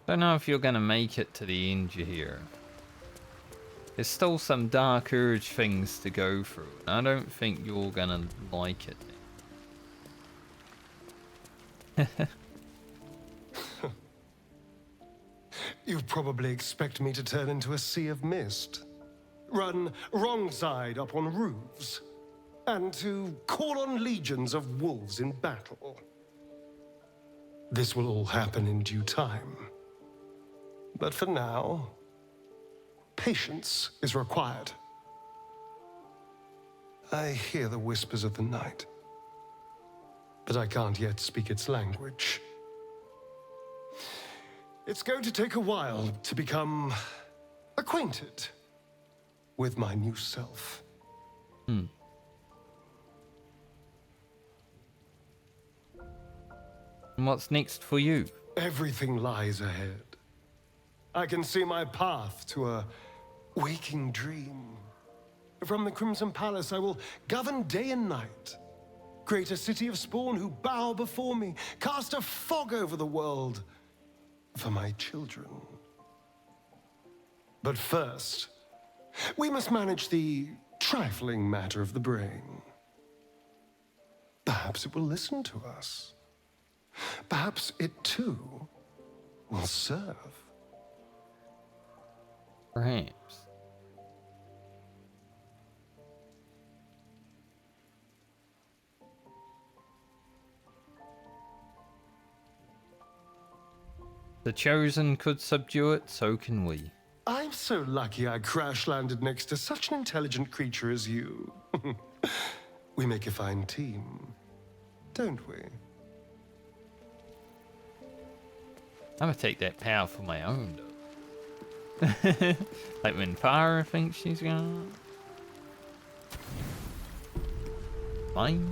Don't know if you're gonna make it to the end here. There's still some Dark Urge things to go through. I don't think you're gonna like it. You probably expect me to turn into a sea of mist, run wrong side up on roofs, and to call on legions of wolves in battle. This will all happen in due time. But for now, patience is required. I hear the whispers of the night, but I can't yet speak its language. It's going to take a while to become acquainted with my new self. Hmm. And what's next for you? Everything lies ahead. I can see my path to a waking dream. From the Crimson Palace, I will govern day and night. Create a city of spawn who bow before me. Cast a fog over the world for my children. But first, we must manage the trifling matter of the brain. Perhaps it will listen to us. Perhaps it too will serve. Perhaps. The Chosen could subdue it, so can we. I'm so lucky I crash-landed next to such an intelligent creature as you. We make a fine team, don't we? I'm gonna take that power for my own, though. Like when Farah thinks she's gonna... Fine.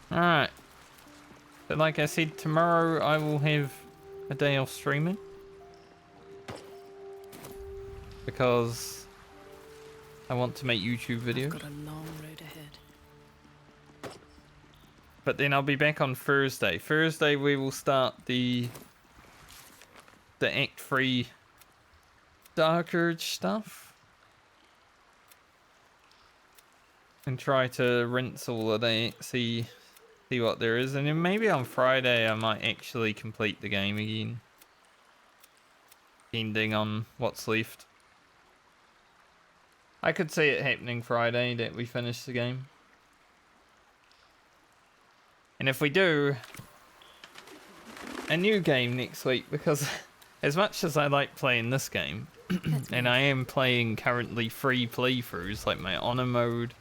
Alright. But like I said, tomorrow I will have a day off streaming. Because I want to make YouTube videos. Got a long road ahead. But then I'll be back on Thursday. Thursday we will start the Act 3 Dark Urge stuff. And try to rinse all of the XE See what there is, and then maybe on Friday I might actually complete the game again. Depending on what's left. I could see it happening Friday that we finish the game. And if we do, a new game next week, because as much as I like playing this game, and I am playing currently free playthroughs like my Honor mode,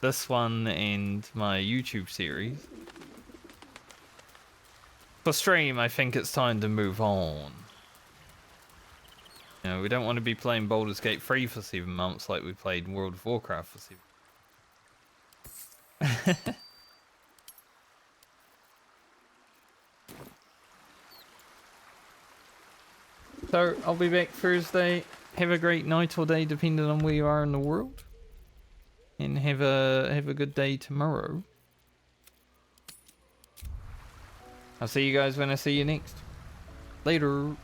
this one, and my YouTube series. For stream, I think it's time to move on. You know, we don't want to be playing Baldur's Gate 3 for 7 months like we played World of Warcraft for 7. So, I'll be back Thursday. Have a great night or day, depending on where you are in the world. And have a good day tomorrow. I'll see you guys when I see you next. Later.